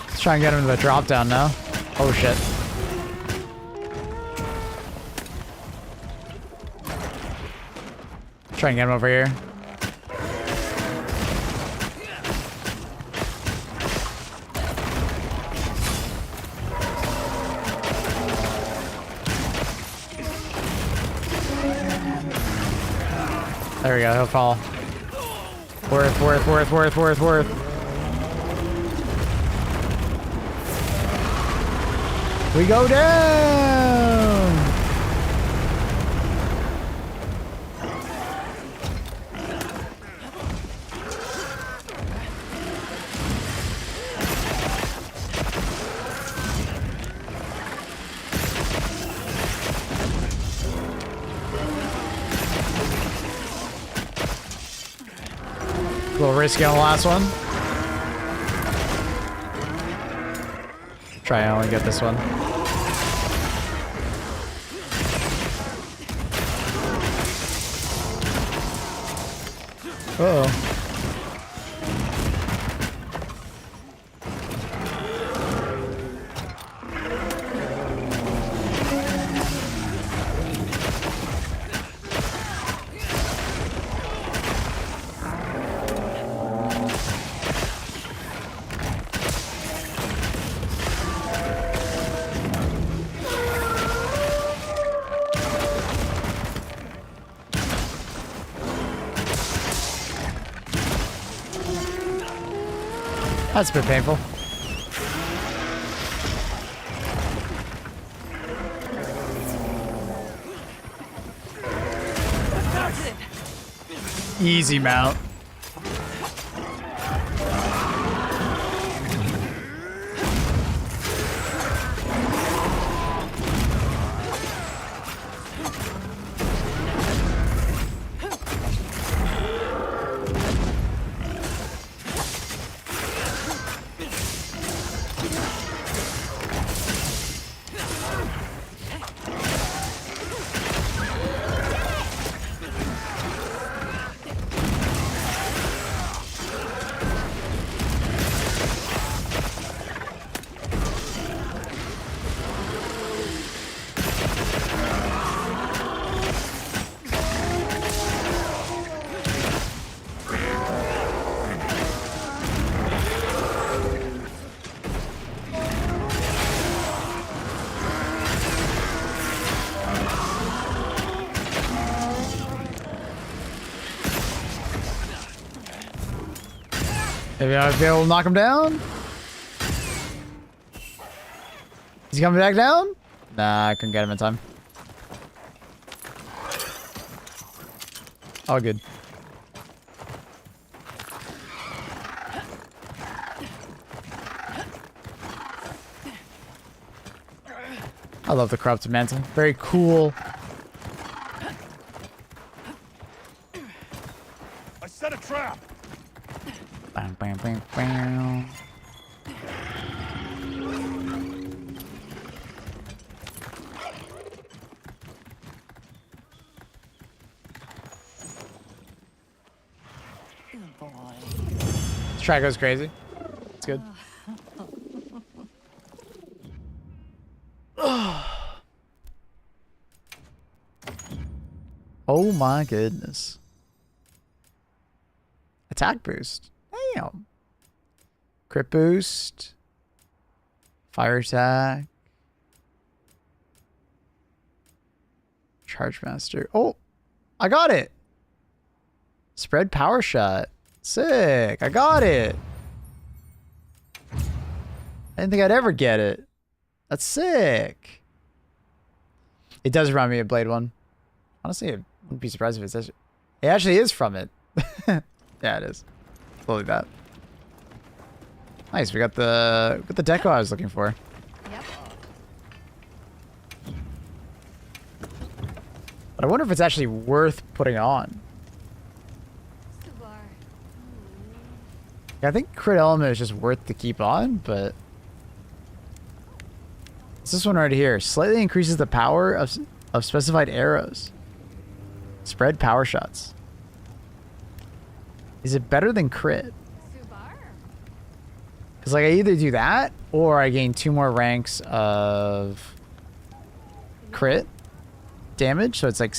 Let's try and get him to the drop down now. Oh shit. Try and get him over here. There we go, he'll fall. Worth. We go down! A little risky on the last one. Try and only get this one. Uh-oh. That's a bit painful. Easy mount. Maybe I'll be able to knock him down? Is he coming back down? Nah, I couldn't get him in time. All good. I love the corrupted mantle. Very cool. I set a trap. Bam, bam, bam, bam. Good boy. This track goes crazy. It's good. Oh my goodness. Attack boost. Damn. Crit boost. Fire attack. Charge master. Oh, I got it. Spread power shot. Sick. I got it. I didn't think I'd ever get it. That's sick. It does remind me of Blade 1. Honestly, I wouldn't be surprised if it actually is from it. Yeah, it is. Totally that. Nice. We got the deco I was looking for. Yep. But I wonder if it's actually worth putting on. Yeah, I think crit element is just worth to keep on, but it's this one right here. Slightly increases the power of specified arrows. Spread power shots. Is it better than crit? Because like I either do that or I gain 2 more ranks of crit damage. So it's like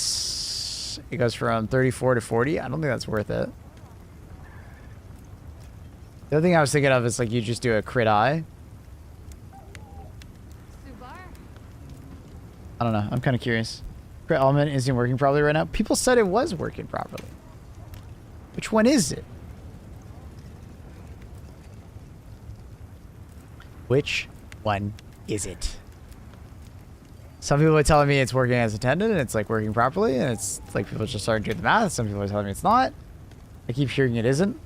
it goes from 34 to 40. I don't think that's worth it. The other thing I was thinking of is like you just do a crit eye. I don't know. I'm kind of curious. Crit element isn't working properly right now. People said it was working properly. Which one is it? Which one is it? Some people are telling me it's working as intended and it's like working properly and it's like people just starting to do the math. Some people are telling me it's not. I keep hearing it isn't.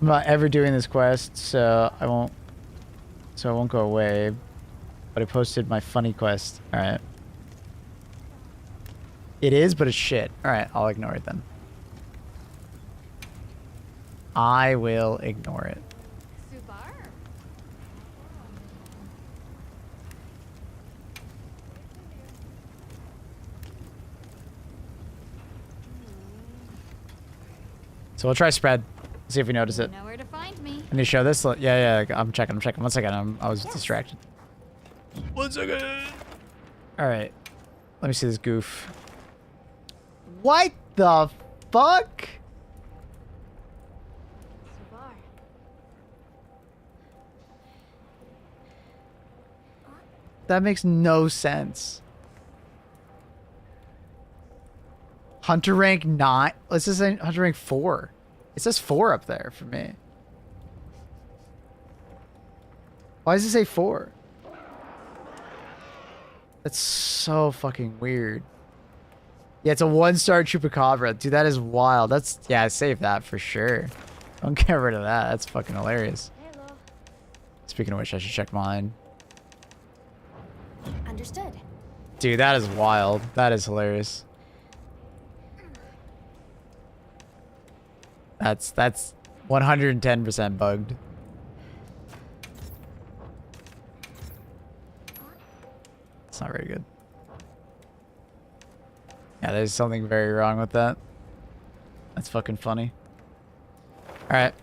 I'm not ever doing this quest, so I won't go away. But I posted my funny quest. Alright. It is, but it's shit. Alright, I'll ignore it then. I will ignore it. So we'll try spread. See if we notice it. Nowhere to find me. Can you show this? Yeah, I'm checking. 1 second. I was distracted. 1 second. All right. Let me see this goof. What the fuck? That makes no sense. Hunter rank 9. Let's just say Hunter rank 4. It It says 4 up there for me. Why does it say 4? That's so fucking weird. Yeah, it's a 1-star Chupacabra. Dude, that is wild. That's, yeah, save that for sure. Don't get rid of that. That's fucking hilarious. Hello. Speaking of which, I should check mine. Understood. Dude, that is wild. That is hilarious. That's 110% bugged. It's not very good. Yeah, there's something very wrong with that. That's fucking funny. Alright.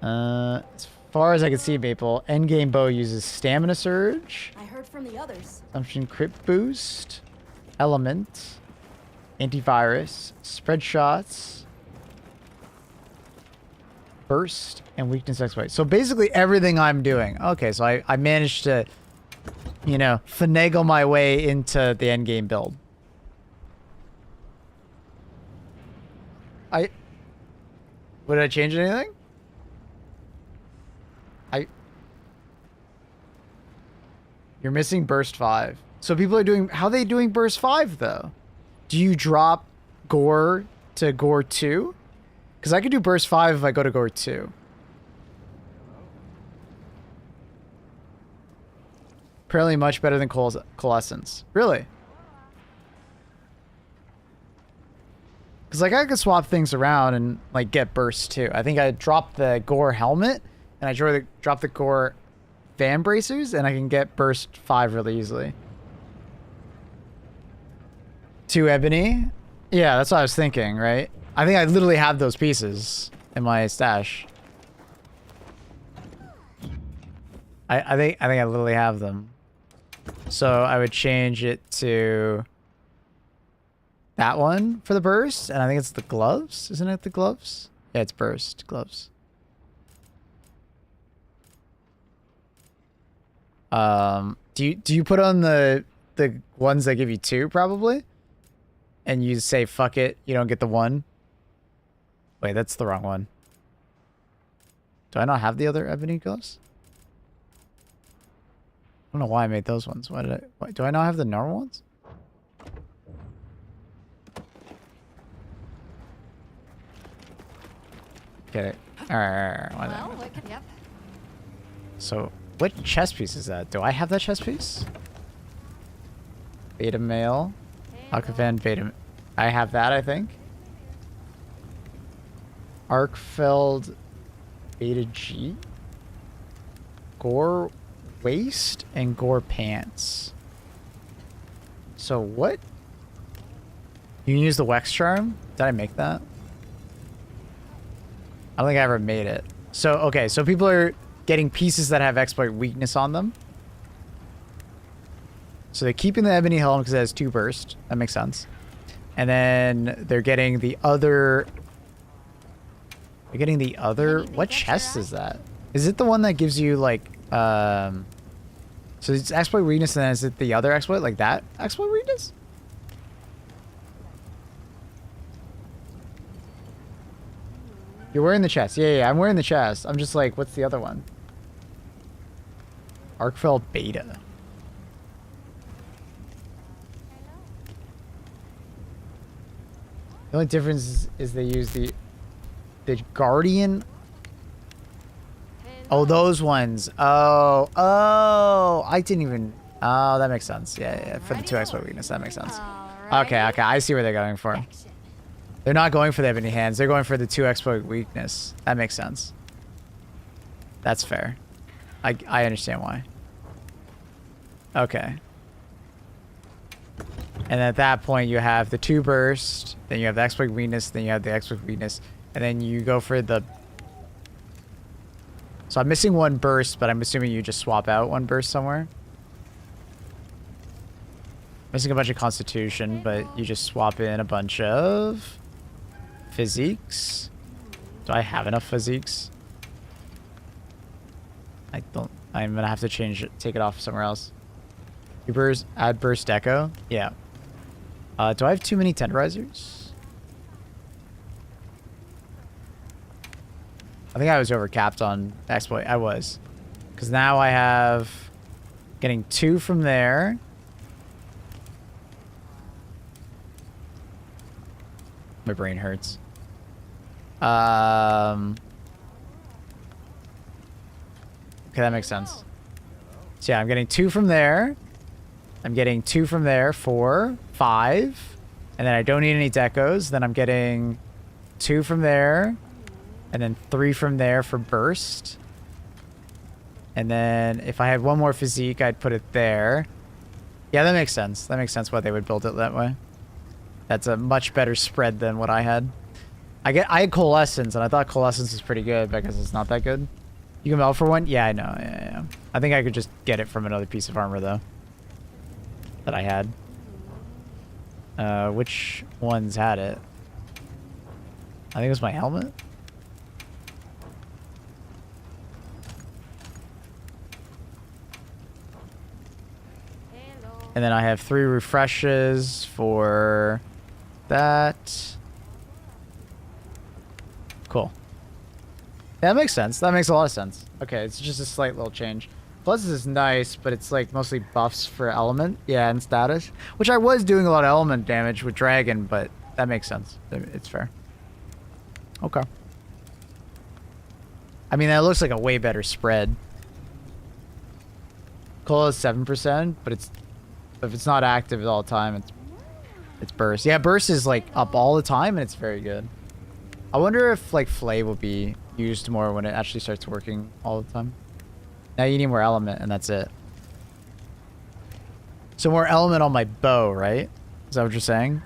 As far as I can see, Maple, endgame bow uses stamina surge, I heard from the others. assumption crit boost, element, antivirus, spread shots, burst, and weakness exploit. So basically everything I'm doing. Okay, so I managed to, you know, finagle my way into the endgame build. Would I change anything? You're missing burst 5. So people are doing, how are they doing burst 5 though? Do you drop gore to gore 2? Because I could do burst 5 if I go to gore 2. Apparently much better than Coalescence. Really? Because, like, I could swap things around and, like, get burst, too. I think I dropped the gore helmet, and I dropped the gore fan bracers, and I can get burst 5 really easily. 2 ebony? Yeah, that's what I was thinking, right? I think I literally have those pieces in my stash. I think I literally have them. So I would change it to that one for the burst, and I think it's the gloves. Isn't it the gloves? Yeah, it's burst gloves. Do you put on the ones that give you 2 probably, and you say fuck it, you don't get the 1? Wait, that's the wrong one. Do I not have the other ebony gloves? I don't know why I made those ones. Why do I not have the normal ones? Get it. Alright. Well, yep. So, what chest piece is that? Do I have that chest piece? Beta male. Akavan beta. I have that, I think. Arkfeld beta G. Gore waist and gore pants. So what? You can use the Wex charm? Did I make that? I don't think I ever made it. So, okay, so people are getting pieces that have exploit weakness on them. So they're keeping the ebony helm because it has 2 burst. That makes sense. And then they're getting the other... They're getting the other... What chest is that? Is it the one that gives you, like... So it's exploit weakness, and then is it the other exploit? Like that exploit weakness? You're wearing the chest. Yeah, I'm wearing the chest. I'm just like, what's the other one? Arkfell Beta. The only difference is they use the Guardian. Oh, those ones. Oh, I didn't even. Oh, that makes sense. Yeah. For the 2 exploit weakness, that makes sense. Okay. I see what they're going for. They're not going for the ebony hands. They're going for the 2 exploit weakness. That makes sense. That's fair. I understand why. Okay. And at that point, you have the 2 burst, then you have the exploit weakness, then you have the exploit weakness, and then you go for the... So I'm missing 1 burst, but I'm assuming you just swap out 1 burst somewhere. Missing a bunch of constitution, but you just swap in a bunch of physiques. Do I have enough physiques? I don't. I'm gonna have to change it, take it off somewhere else. You burst, add burst deco. Yeah. Do I have too many tenderizers? think I was overcapped on exploit. I was. Because now I have getting 2 from there. My brain hurts. Okay, that makes sense. So yeah, I'm getting 2 from there. I'm getting 2 from there, 4, 5. And then I don't need any decos. Then I'm getting 2 from there. And then 3 from there for burst. And then if I had one more physique, I'd put it there. Yeah, that makes sense. That makes sense why they would build it that way. That's a much better spread than what I had. I had Coalescence, and I thought Coalescence was pretty good because it's not that good. You can melt for one? Yeah, I know. Yeah. I think I could just get it from another piece of armor, though. That I had. Which ones had it? I think it was my helmet. And then I have 3 refreshes for that. Cool. Yeah, that makes sense. That makes a lot of sense. Okay, it's just a slight little change. Plus, this is nice, but it's like mostly buffs for element. Yeah, and status. Which I was doing a lot of element damage with Dragon, but that makes sense. It's fair. Okay. I mean, that looks like a way better spread. Cola is 7%, but it's if it's not active all the time, it's burst. Yeah, burst is like up all the time, and it's very good. I wonder if like Flay will be used more when it actually starts working all the time. Now you need more element, and that's it. So more element on my bow, right? Is that what you're saying?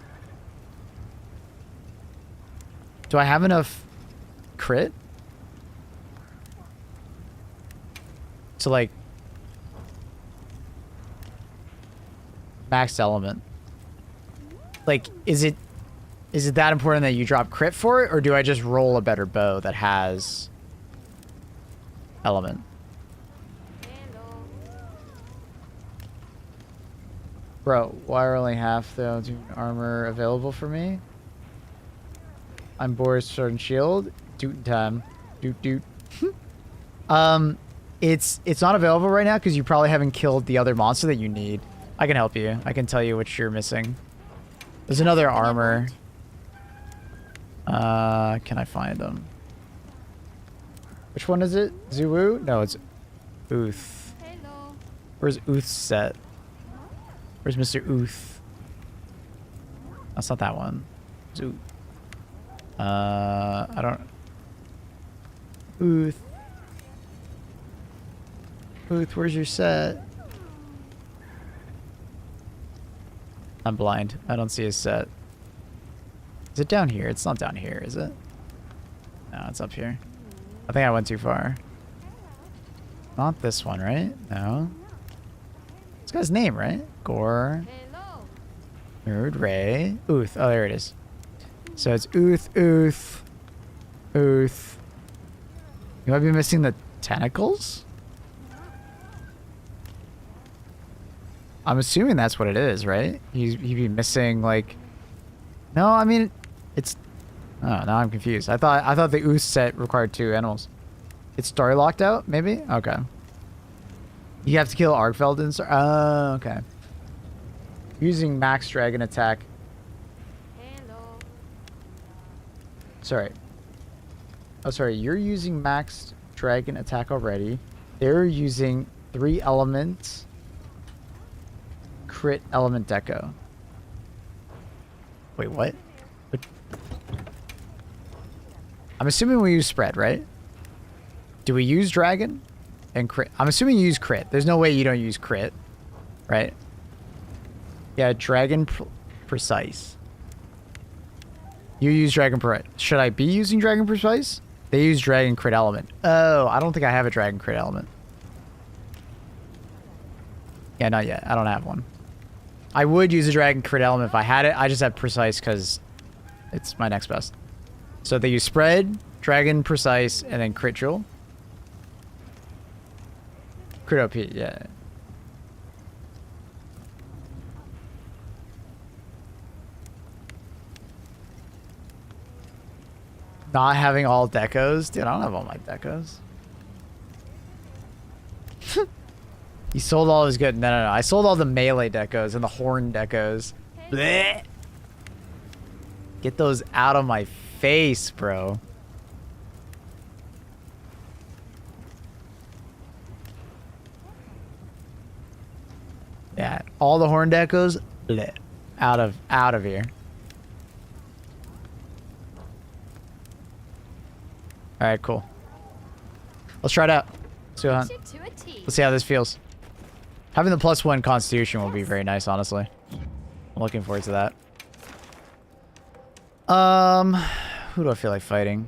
Do I have enough crit to like max element? Like, is it that important that you drop crit for it, or do I just roll a better bow that has element? Bro, why are only half the armor available for me? I'm Boris Sword and Shield. Doot time. Doot doot. It's not available right now because you probably haven't killed the other monster that you need. I can help you. I can tell you which you're missing. There's another armor. Can I find them? Which one is it? Zuwu? No, it's Uth. Hello. Where's Uth's set? Where's Mr. Uth? That's not that one. It's Uth. I don't... Uth. Uth, where's your set? I'm blind. I don't see his set. Is it down here? It's not down here, is it? No, it's up here. I think I went too far. Not this one, right? No. This guy's name, right? Gore. Mood, Ray. Uth. Oh, there it is. So it's Uth, Uth, Uth. You might be missing the tentacles? I'm assuming that's what it is, right? He'd be missing, like... No, I mean, it's... Oh, now I'm confused. I thought the Uth set required 2 animals. It's story locked out, maybe? Okay. You have to kill Argfeld and... Oh, okay. Using max dragon attack. Hello. Sorry. Oh, sorry. You're using max dragon attack already. They're using 3 elements... Crit element deco. Wait, what? I'm assuming we use spread, right? Do we use dragon and crit? I'm assuming you use crit. There's no way you don't use crit, right? Yeah, dragon precise. You use dragon precise. Should I be using dragon precise? They use dragon crit element. Oh, I don't think I have a dragon crit element. Yeah, not yet. I don't have one. I would use a dragon crit element if I had it. I just have precise because it's my next best. So they use spread, dragon precise, and then crit jewel. Crit OP, yeah. Not having all decos? Dude, I don't have all my decos. He sold all his good. No. I sold all the melee decos and the horn decos. Blech. Get those out of my face, bro. Yeah, all the horn decos, bleh. Out of here. All right, cool. Let's try it out. Let's see how this feels. Having the +1 Constitution will be very nice, honestly. I'm looking forward to that. Who do I feel like fighting?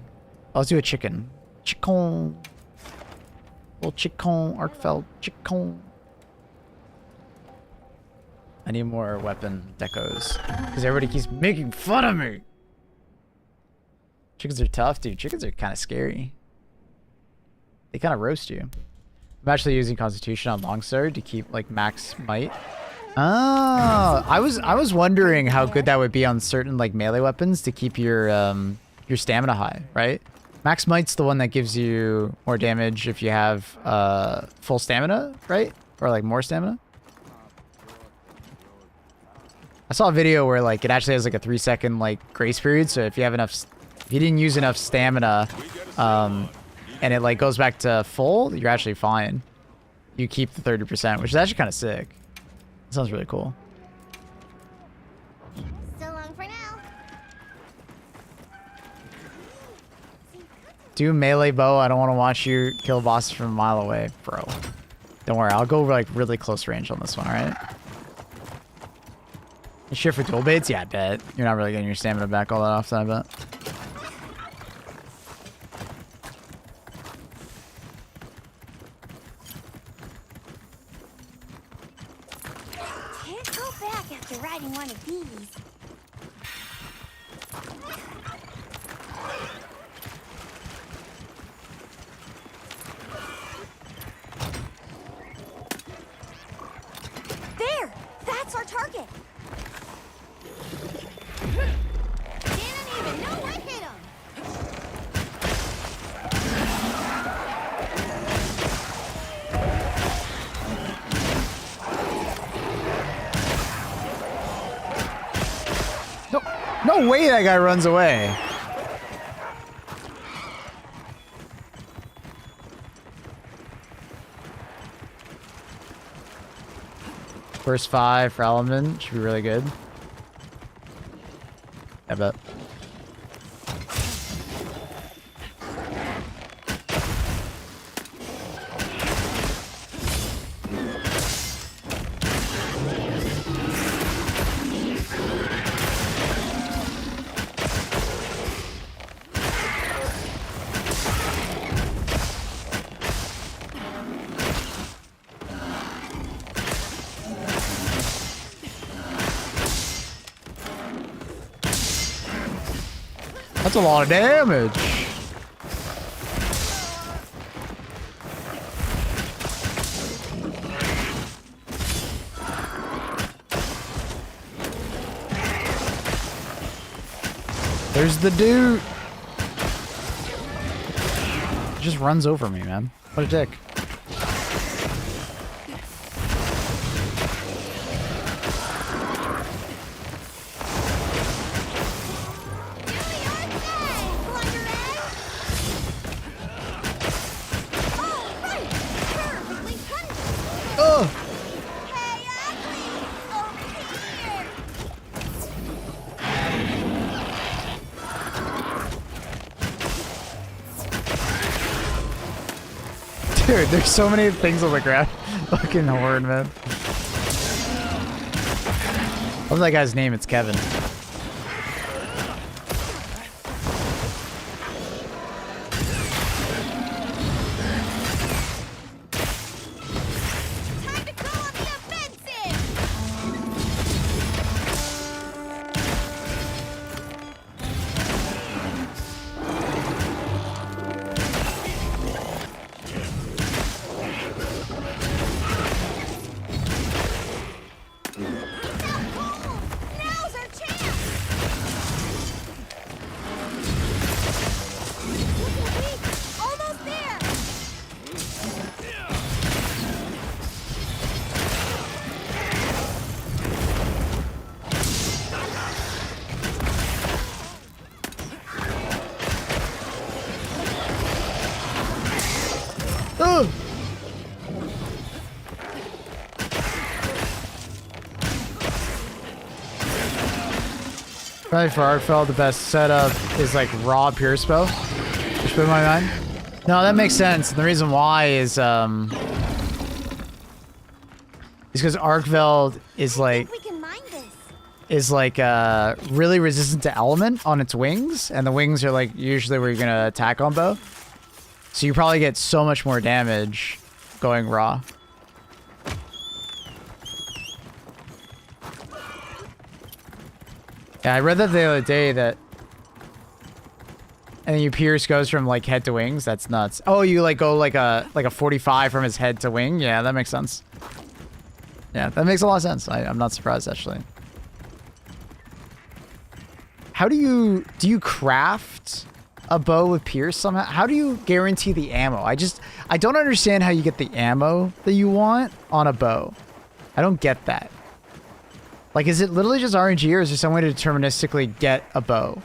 Oh, let's do a chicken. Chicken. Little chicken, Arkfeld. Chicken. I need more weapon decos. Because everybody keeps making fun of me. Chickens are tough, dude. Chickens are kind of scary. They kind of roast you. I'm actually using Constitution on Longsword to keep like max might. Oh, I was wondering how good that would be on certain like melee weapons to keep your stamina high, right? Max might's the one that gives you more damage if you have full stamina, right? Or like more stamina. I saw a video where like it actually has like a 3-second like grace period, so if you have enough, if you didn't use enough stamina, and it like goes back to full, you're actually fine. You keep the 30%, which is actually kind of sick. That sounds really cool. So long for now. Do melee bow. I don't want to watch you kill bosses from a mile away, bro. Don't worry, I'll go like really close range on this one, alright? Shit for dual baits? Yeah, I bet. You're not really getting your stamina back all that often, I bet. Can't go back after riding one of these. There! That's our target! Didn't even know I hit him! No way that guy runs away. First 5 for element should be really good. I bet. That's a lot of damage. There's the dude. Just runs over me, man. What a dick. Dude, there's so many things on the ground. Fucking horde, man. What's that guy's name? It's Kevin. Now's our chance! Probably for Arkfell, the best setup is like raw Pierce bow. Which blew my mind. No, that makes sense. The reason why is because Arkfell is like really resistant to element on its wings, and the wings are like usually where you're gonna attack on bow. So you probably get so much more damage going raw. Yeah, I read that the other day that, and then you Pierce goes from like head to wings. That's nuts. Oh, you like go like a 45 from his head to wing. Yeah, that makes sense. Yeah, that makes a lot of sense. I'm not surprised actually. How do you craft a bow with Pierce somehow? How do you guarantee the ammo? I don't understand how you get the ammo that you want on a bow. I don't get that. Like, is it literally just RNG, or is there some way to deterministically get a bow?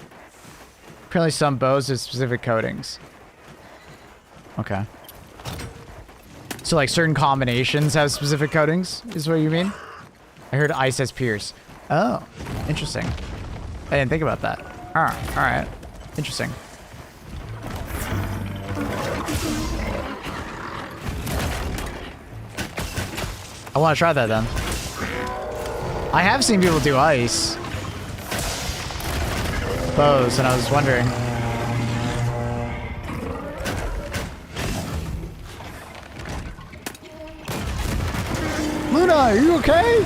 Apparently some bows have specific coatings. Okay. So, like, certain combinations have specific coatings, is what you mean? I heard ice has Pierce. Oh, interesting. I didn't think about that. Alright. Interesting. I want to try that then. I have seen people do ice bows, and I was wondering. Luna, are you okay?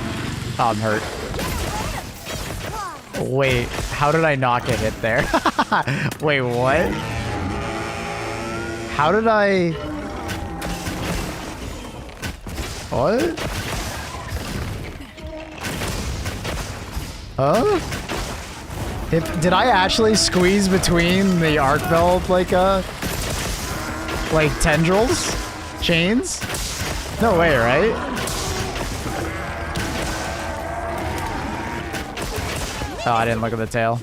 Oh, I'm hurt. Wait, how did I not get hit there? Wait, what? How did I... What? Huh? Did I actually squeeze between the Arkfell, like tendrils? Chains? No way, right? Oh, I didn't look at the tail.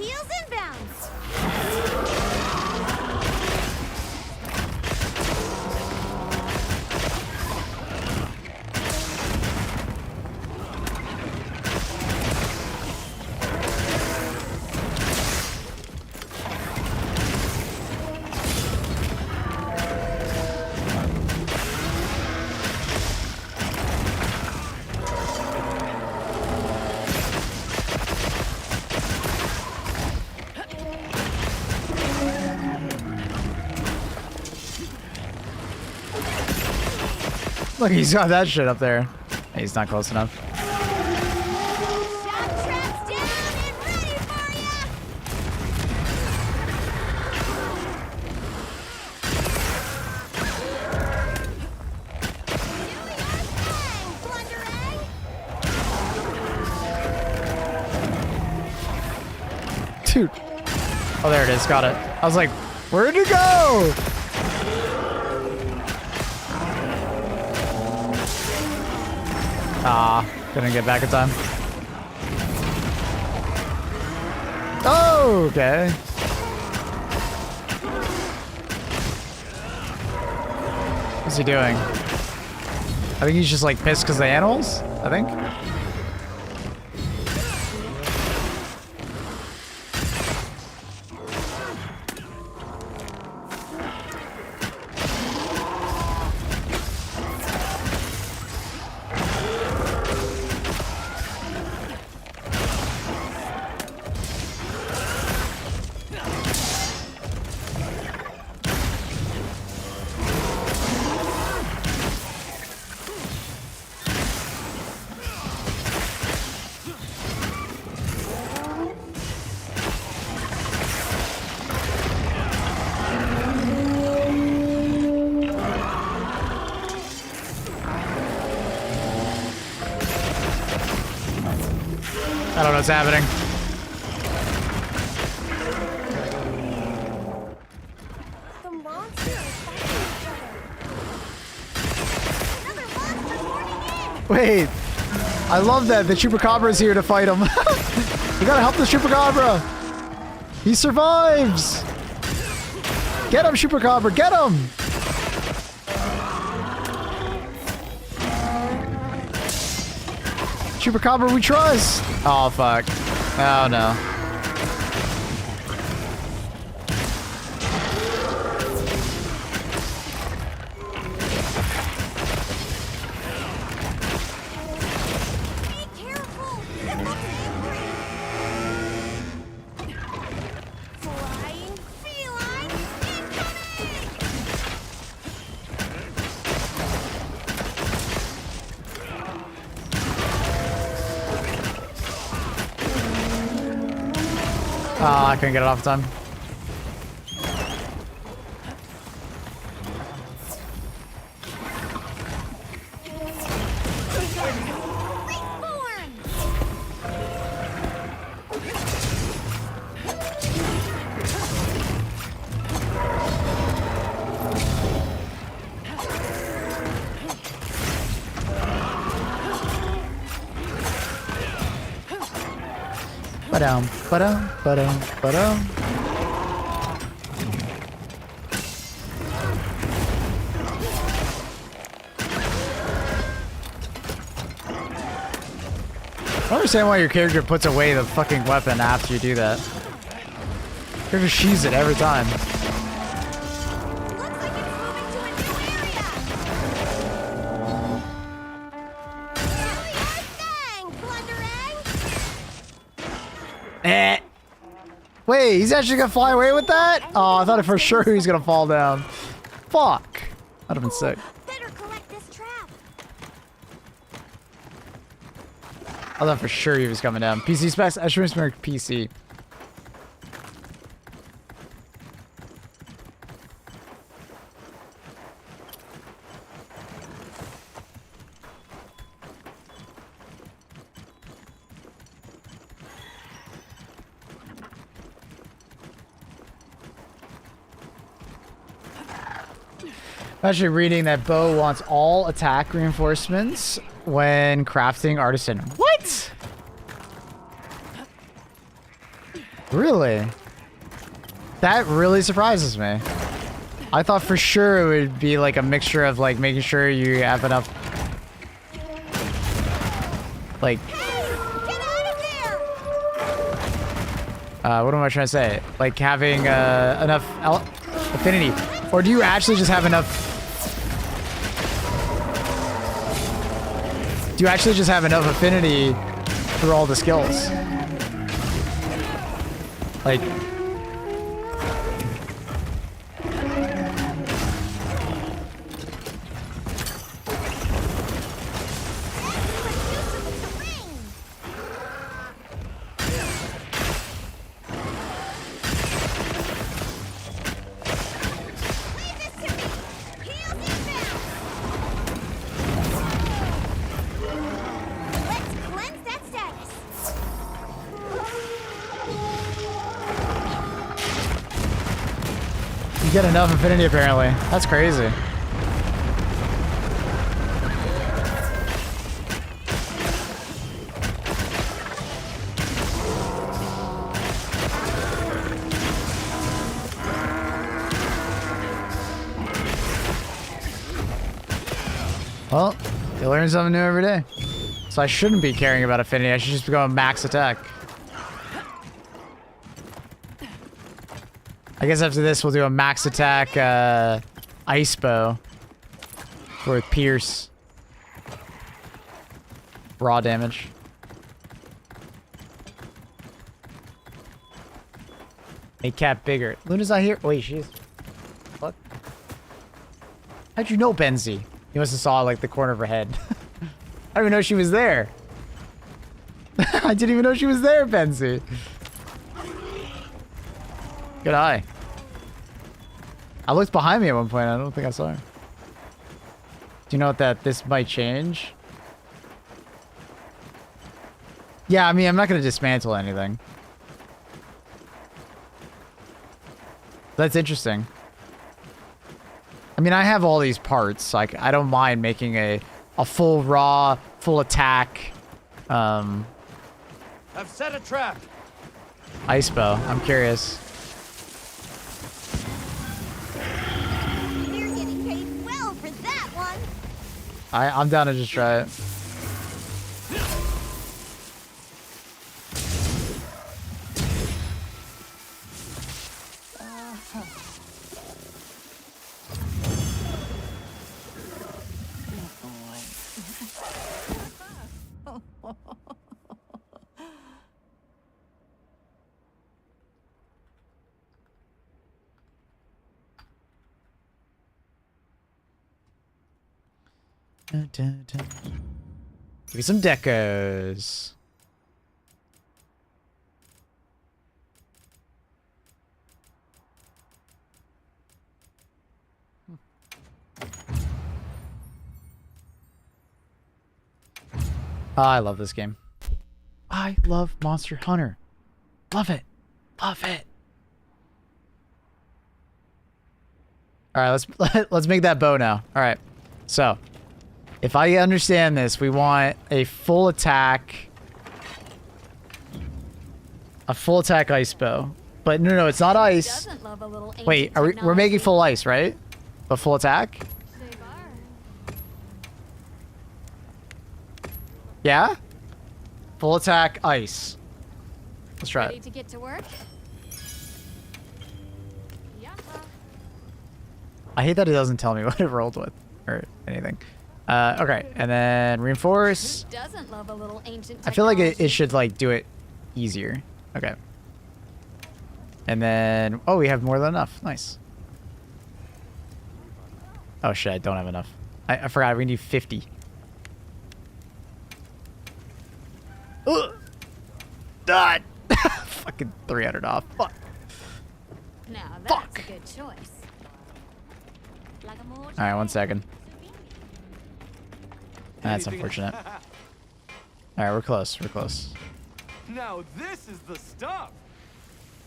Look, he's got that shit up there. He's not close enough. Dude. Oh, there it is. Got it. I was like, where'd you go? Ah, couldn't get back in time. Oh, okay. What's he doing? I think he's just like pissed because of the animals, I think. I don't know what's happening. The monster is fighting each other. Wait, I love that the Chupacabra is here to fight him. We gotta help the Chupacabra. He survives. Get him, Chupacabra, get him. Chupacabra, we trust. Oh, fuck. Oh, no. Oh, I couldn't get it off time. Ba-dum, ba-dum, ba-dum, ba-dum. I don't understand why your character puts away the fucking weapon after you do that. Your character sheathes it every time. Looks like it's moving to a new area. Do your thing, Plunderang. Eh. Wait, he's actually gonna fly away with that? Oh, I thought for sure he was gonna fall down. Fuck. That'd have been sick. Better collect this trap. I thought for sure he was coming down. PC specs, Ashwin's PC. I'm actually reading that Bo wants all attack reinforcements when crafting artisan. What? Really? That really surprises me. I thought for sure it would be like a mixture of like making sure you have enough. Like. What am I trying to say? Like having enough affinity. Or do you actually just have enough? Do you actually just have enough affinity for all the skills? Like. You get enough affinity apparently. That's crazy. Well, you learn something new every day. So I shouldn't be caring about affinity. I should just be going max attack. I guess after this we'll do a max attack ice bow with pierce. Raw damage. Make Cat bigger. Luna's not here. Wait, she is. What? How'd you know, Benzie? You must have saw like the corner of her head. I didn't even know she was there. I didn't even know she was there, Benzie. Good eye. I looked behind me at one point. I don't think I saw her. Do you know that this might change? Yeah, I mean, I'm not going to dismantle anything. That's interesting. I mean, I have all these parts. Like, I don't mind making a full raw, full attack. I've set a trap. Ice bow. I'm curious. You're getting paid well for that one. I'm down to just try it. Give me some decos. Oh, I love this game. I love Monster Hunter. Love it. Love it. All right, let's make that bow now. All right. So, if I understand this, we want a full attack ice bow. But no, it's not ice. Wait, we're making full ice, right? But full attack? Yeah? Full attack ice. Let's try Ready it. to get to work? I hate that it doesn't tell me what it rolled with or anything. Okay, and then reinforce. Who doesn't love a little ancient I feel like it technology? should like do it easier. Okay. And then, oh, we have more than enough. Nice. Oh shit, I don't have enough. I forgot, we need 50. Ugh. God. Fucking 300 off. Fuck. Now that's a good choice. Alright, 1 second. That's unfortunate. Alright, we're close. We're close. Now this is the stuff.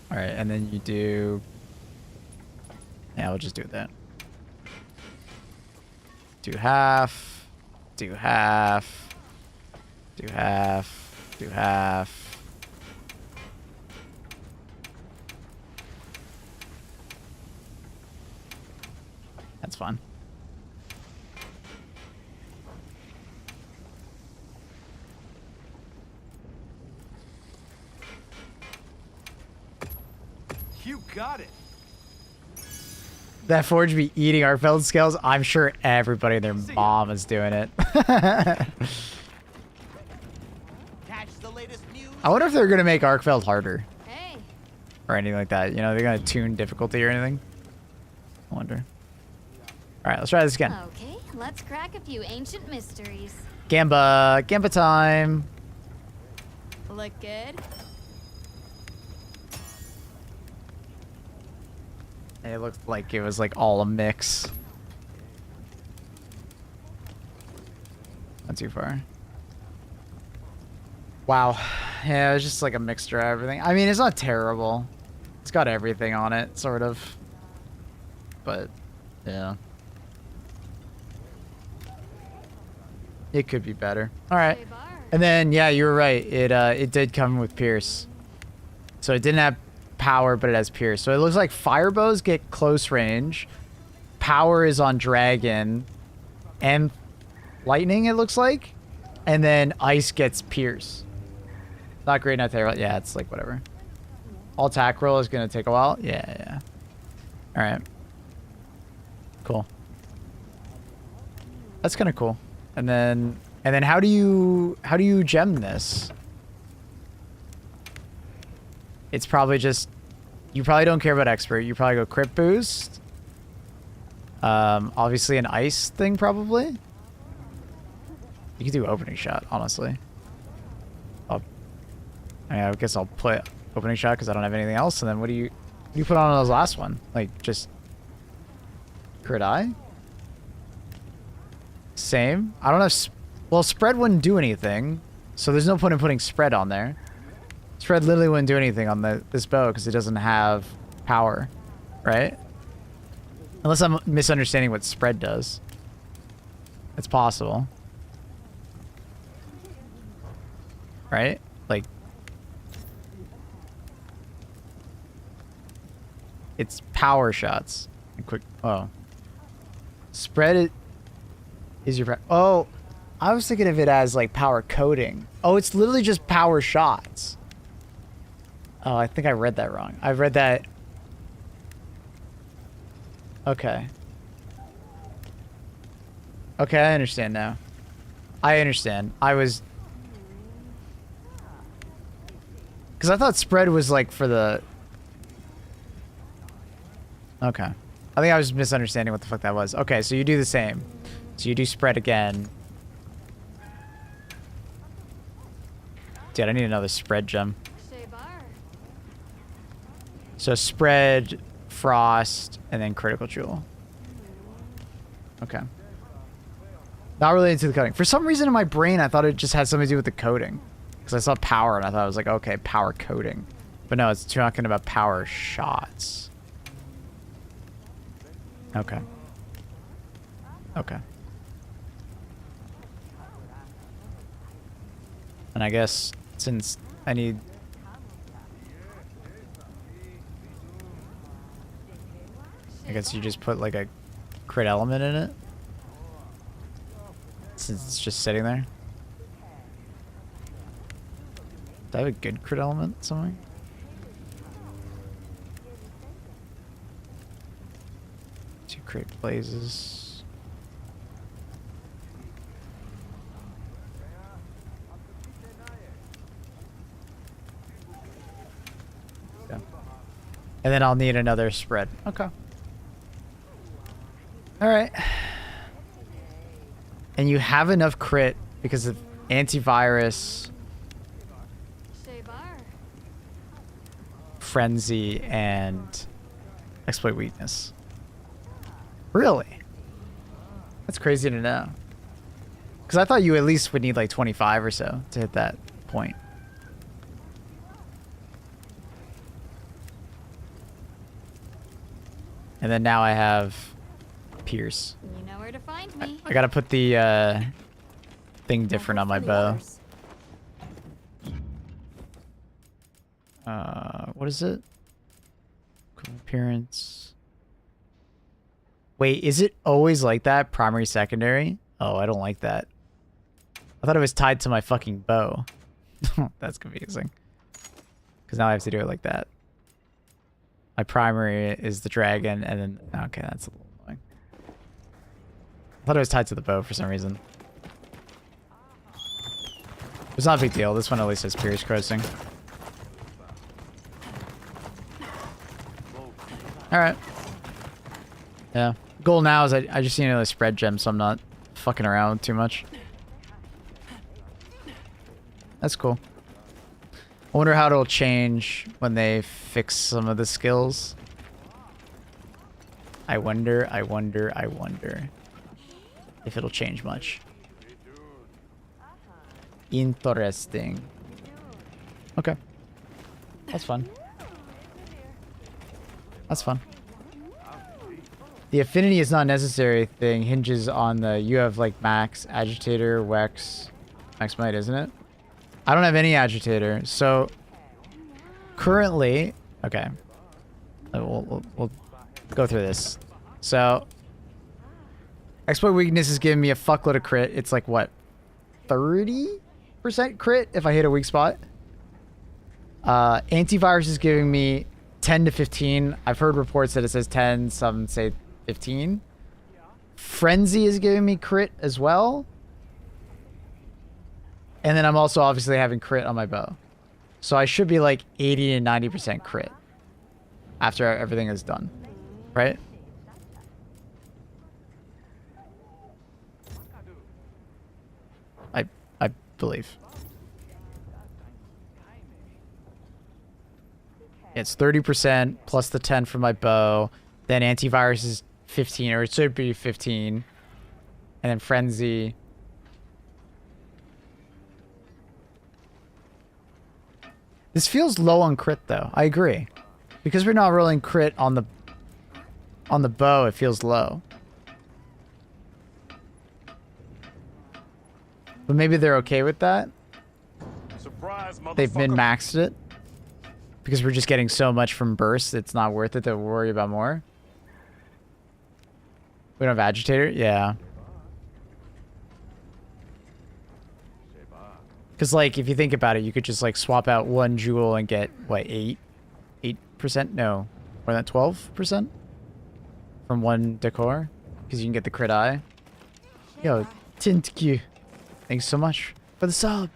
Alright, and then you do... Yeah, we'll just do that. Do half. Do half. Do half. Do half. That's fun. You got it. That forge be eating our felled scales. I'm sure everybody and their mom is doing it. Catch the latest news. I wonder if they're gonna make Arkfeld harder. Hey. Or anything like that. You know, they're gonna tune difficulty or anything. I wonder. Alright, let's try this again. Okay, let's crack a few ancient mysteries. Gamba. Gamba time. Look good? It looked like it was like all a mix. Not too far. Wow. Yeah, it was just like a mixture of everything. I mean, it's not terrible. It's got everything on it, sort of. But, yeah. It could be better. Alright. And then, yeah, you were right. It did come with Pierce. So it didn't have power, but it has Pierce. So it looks like fire bows get close range. Power is on dragon. And lightning, it looks like. And then ice gets Pierce. Not great, not terrible. Yeah, it's like whatever. All attack roll is going to take a while. Yeah. Alright. Cool. That's kind of cool. And then how do you gem this? It's probably just, you probably don't care about expert. You probably go crit boost. Obviously an ice thing probably. You could do opening shot, honestly. I guess I'll put opening shot because I don't have anything else. And then what do you put on those last one? Like just crit eye? Same. I don't know. Well, spread wouldn't do anything, so there's no point in putting spread on there. Spread literally wouldn't do anything on this bow because it doesn't have power, right? Unless I'm misunderstanding what spread does. It's possible. Right? Like, it's power shots. Quick. Oh. Spread is your... Oh, I was thinking of it as like power coding. Oh, it's literally just power shots. Oh, I think I read that wrong. I read that... Okay. Okay, I understand now. I understand. I was... Because I thought spread was like for the... Okay. I think I was misunderstanding what the fuck that was. Okay, so you do the same. So you do spread again. Dude, I need another spread gem. So spread, frost, and then critical jewel. Okay. Not really into the coding. For some reason in my brain, I thought it just had something to do with the coding. Because I saw power and I thought it was like, okay, power coding. But no, it's talking about power shots. Okay. Okay. And I guess since I need... I guess you just put like a crit element in it. Since it's just sitting there. Do I have a good crit element somewhere? Two crit blazes. Yeah. And then I'll need another spread. Okay. Alright. And you have enough crit because of antivirus, frenzy, and exploit weakness. Really? That's crazy to know. Because I thought you at least would need like 25 or so to hit that point. And then now I have Pierce. You know where to find me. I gotta put the thing different on my bow. What is it? Appearance. Wait, is it always like that? Primary, secondary? Oh, I don't like that. I thought it was tied to my fucking bow. That's confusing. Because now I have to do it like that. My primary is the dragon, and then... Okay, that's a little annoying. I thought it was tied to the bow for some reason. It's not a big deal. This one at least has Pierce crossing. Alright. Yeah. Goal now is I just need another spread gem, so I'm not fucking around too much. That's cool. I wonder how it'll change when they fix some of the skills. I wonder if it'll change much. Interesting. Okay. That's fun. That's fun. The affinity is not necessary thing hinges on the you have like max agitator, Wex, max might, isn't it? I don't have any agitator, so currently, okay, we'll go through this. So exploit weakness is giving me a fuckload of crit. It's like what, 30% crit if I hit a weak spot. Antivirus is giving me 10 to 15. I've heard reports that it says 10, some say 15. Frenzy is giving me crit as well. And then I'm also obviously having crit on my bow. So I should be like 80 to 90% crit after everything is done. Right? I believe. It's 30% plus the 10 for my bow. Then antivirus is 15, or it should be 15. And then frenzy. This feels low on crit though. I agree. Because we're not rolling crit on the bow, it feels low. But maybe they're okay with that. Surprise, They've min-maxed it. Because we're just getting so much from burst, it's not worth it to worry about more. We don't have agitator? Yeah. Because, like, if you think about it, you could just, like, swap out one jewel and get, what, 8%? No. More than 12%? From one decor? Because you can get the crit eye. Yo, Tintq. Thanks so much for the sub.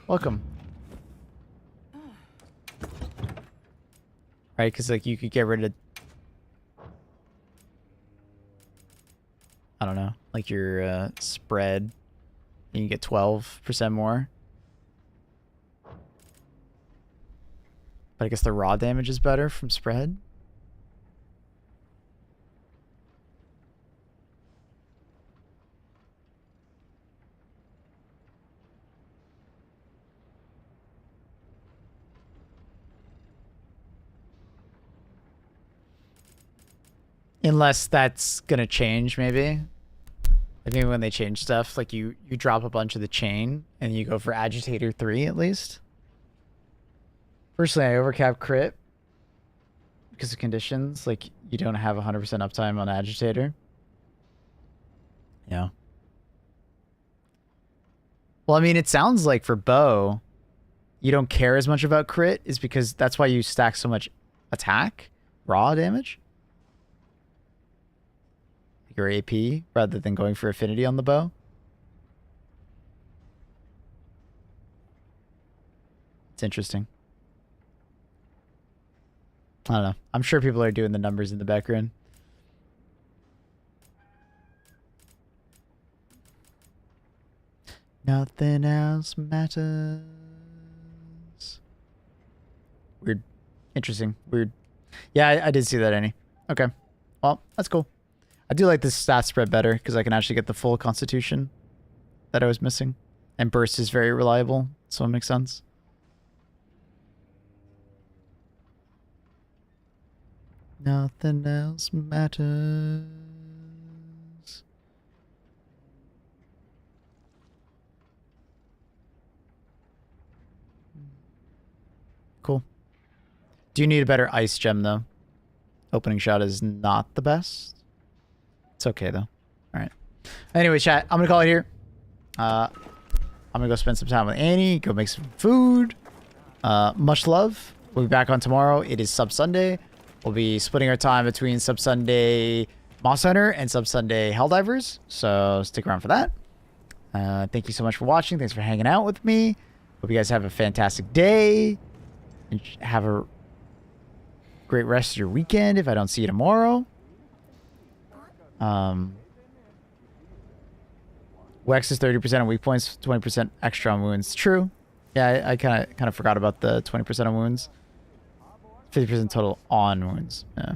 Welcome. Right, because, like, you could get rid of... I don't know. Like, your spread. You can get 12% more. But I guess the raw damage is better from spread. Unless that's gonna change, maybe. Like maybe when they change stuff, like you drop a bunch of the chain and you go for Agitator 3 at least. Personally, I overcap crit because of conditions. Like you don't have 100% uptime on Agitator. Yeah. Well, I mean, it sounds like for bow, you don't care as much about crit, is because that's why you stack so much attack, raw damage. Your AP rather than going for affinity on the bow. It's interesting. I don't know. I'm sure people are doing the numbers in the background. Nothing else matters. Weird. Interesting. Weird. Yeah, I did see that, Annie. Okay. Well, that's cool. I do like this stat spread better because I can actually get the full constitution that I was missing. And burst is very reliable, so it makes sense. Nothing else matters. Cool. Do you need a better ice gem, though? Opening shot is not the best. It's okay, though. Alright. Anyway, chat, I'm going to call it here. I'm going to go spend some time with Annie, go make some food. Much love. We'll be back on tomorrow. It is Sub Sunday. We'll be splitting our time between Sub Sunday Moss Hunter and Sub Sunday Helldivers. So stick around for that. Thank you so much for watching. Thanks for hanging out with me. Hope you guys have a fantastic day. And have a great rest of your weekend if I don't see you tomorrow. Wex is 30% on weak points, 20% extra on wounds. True. Yeah, I kind of forgot about the 20% on wounds. 50% total on wounds. Yeah.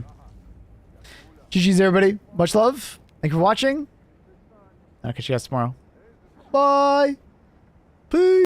GG's everybody. Much love. Thank you for watching. I'll catch you guys tomorrow. Bye. Peace.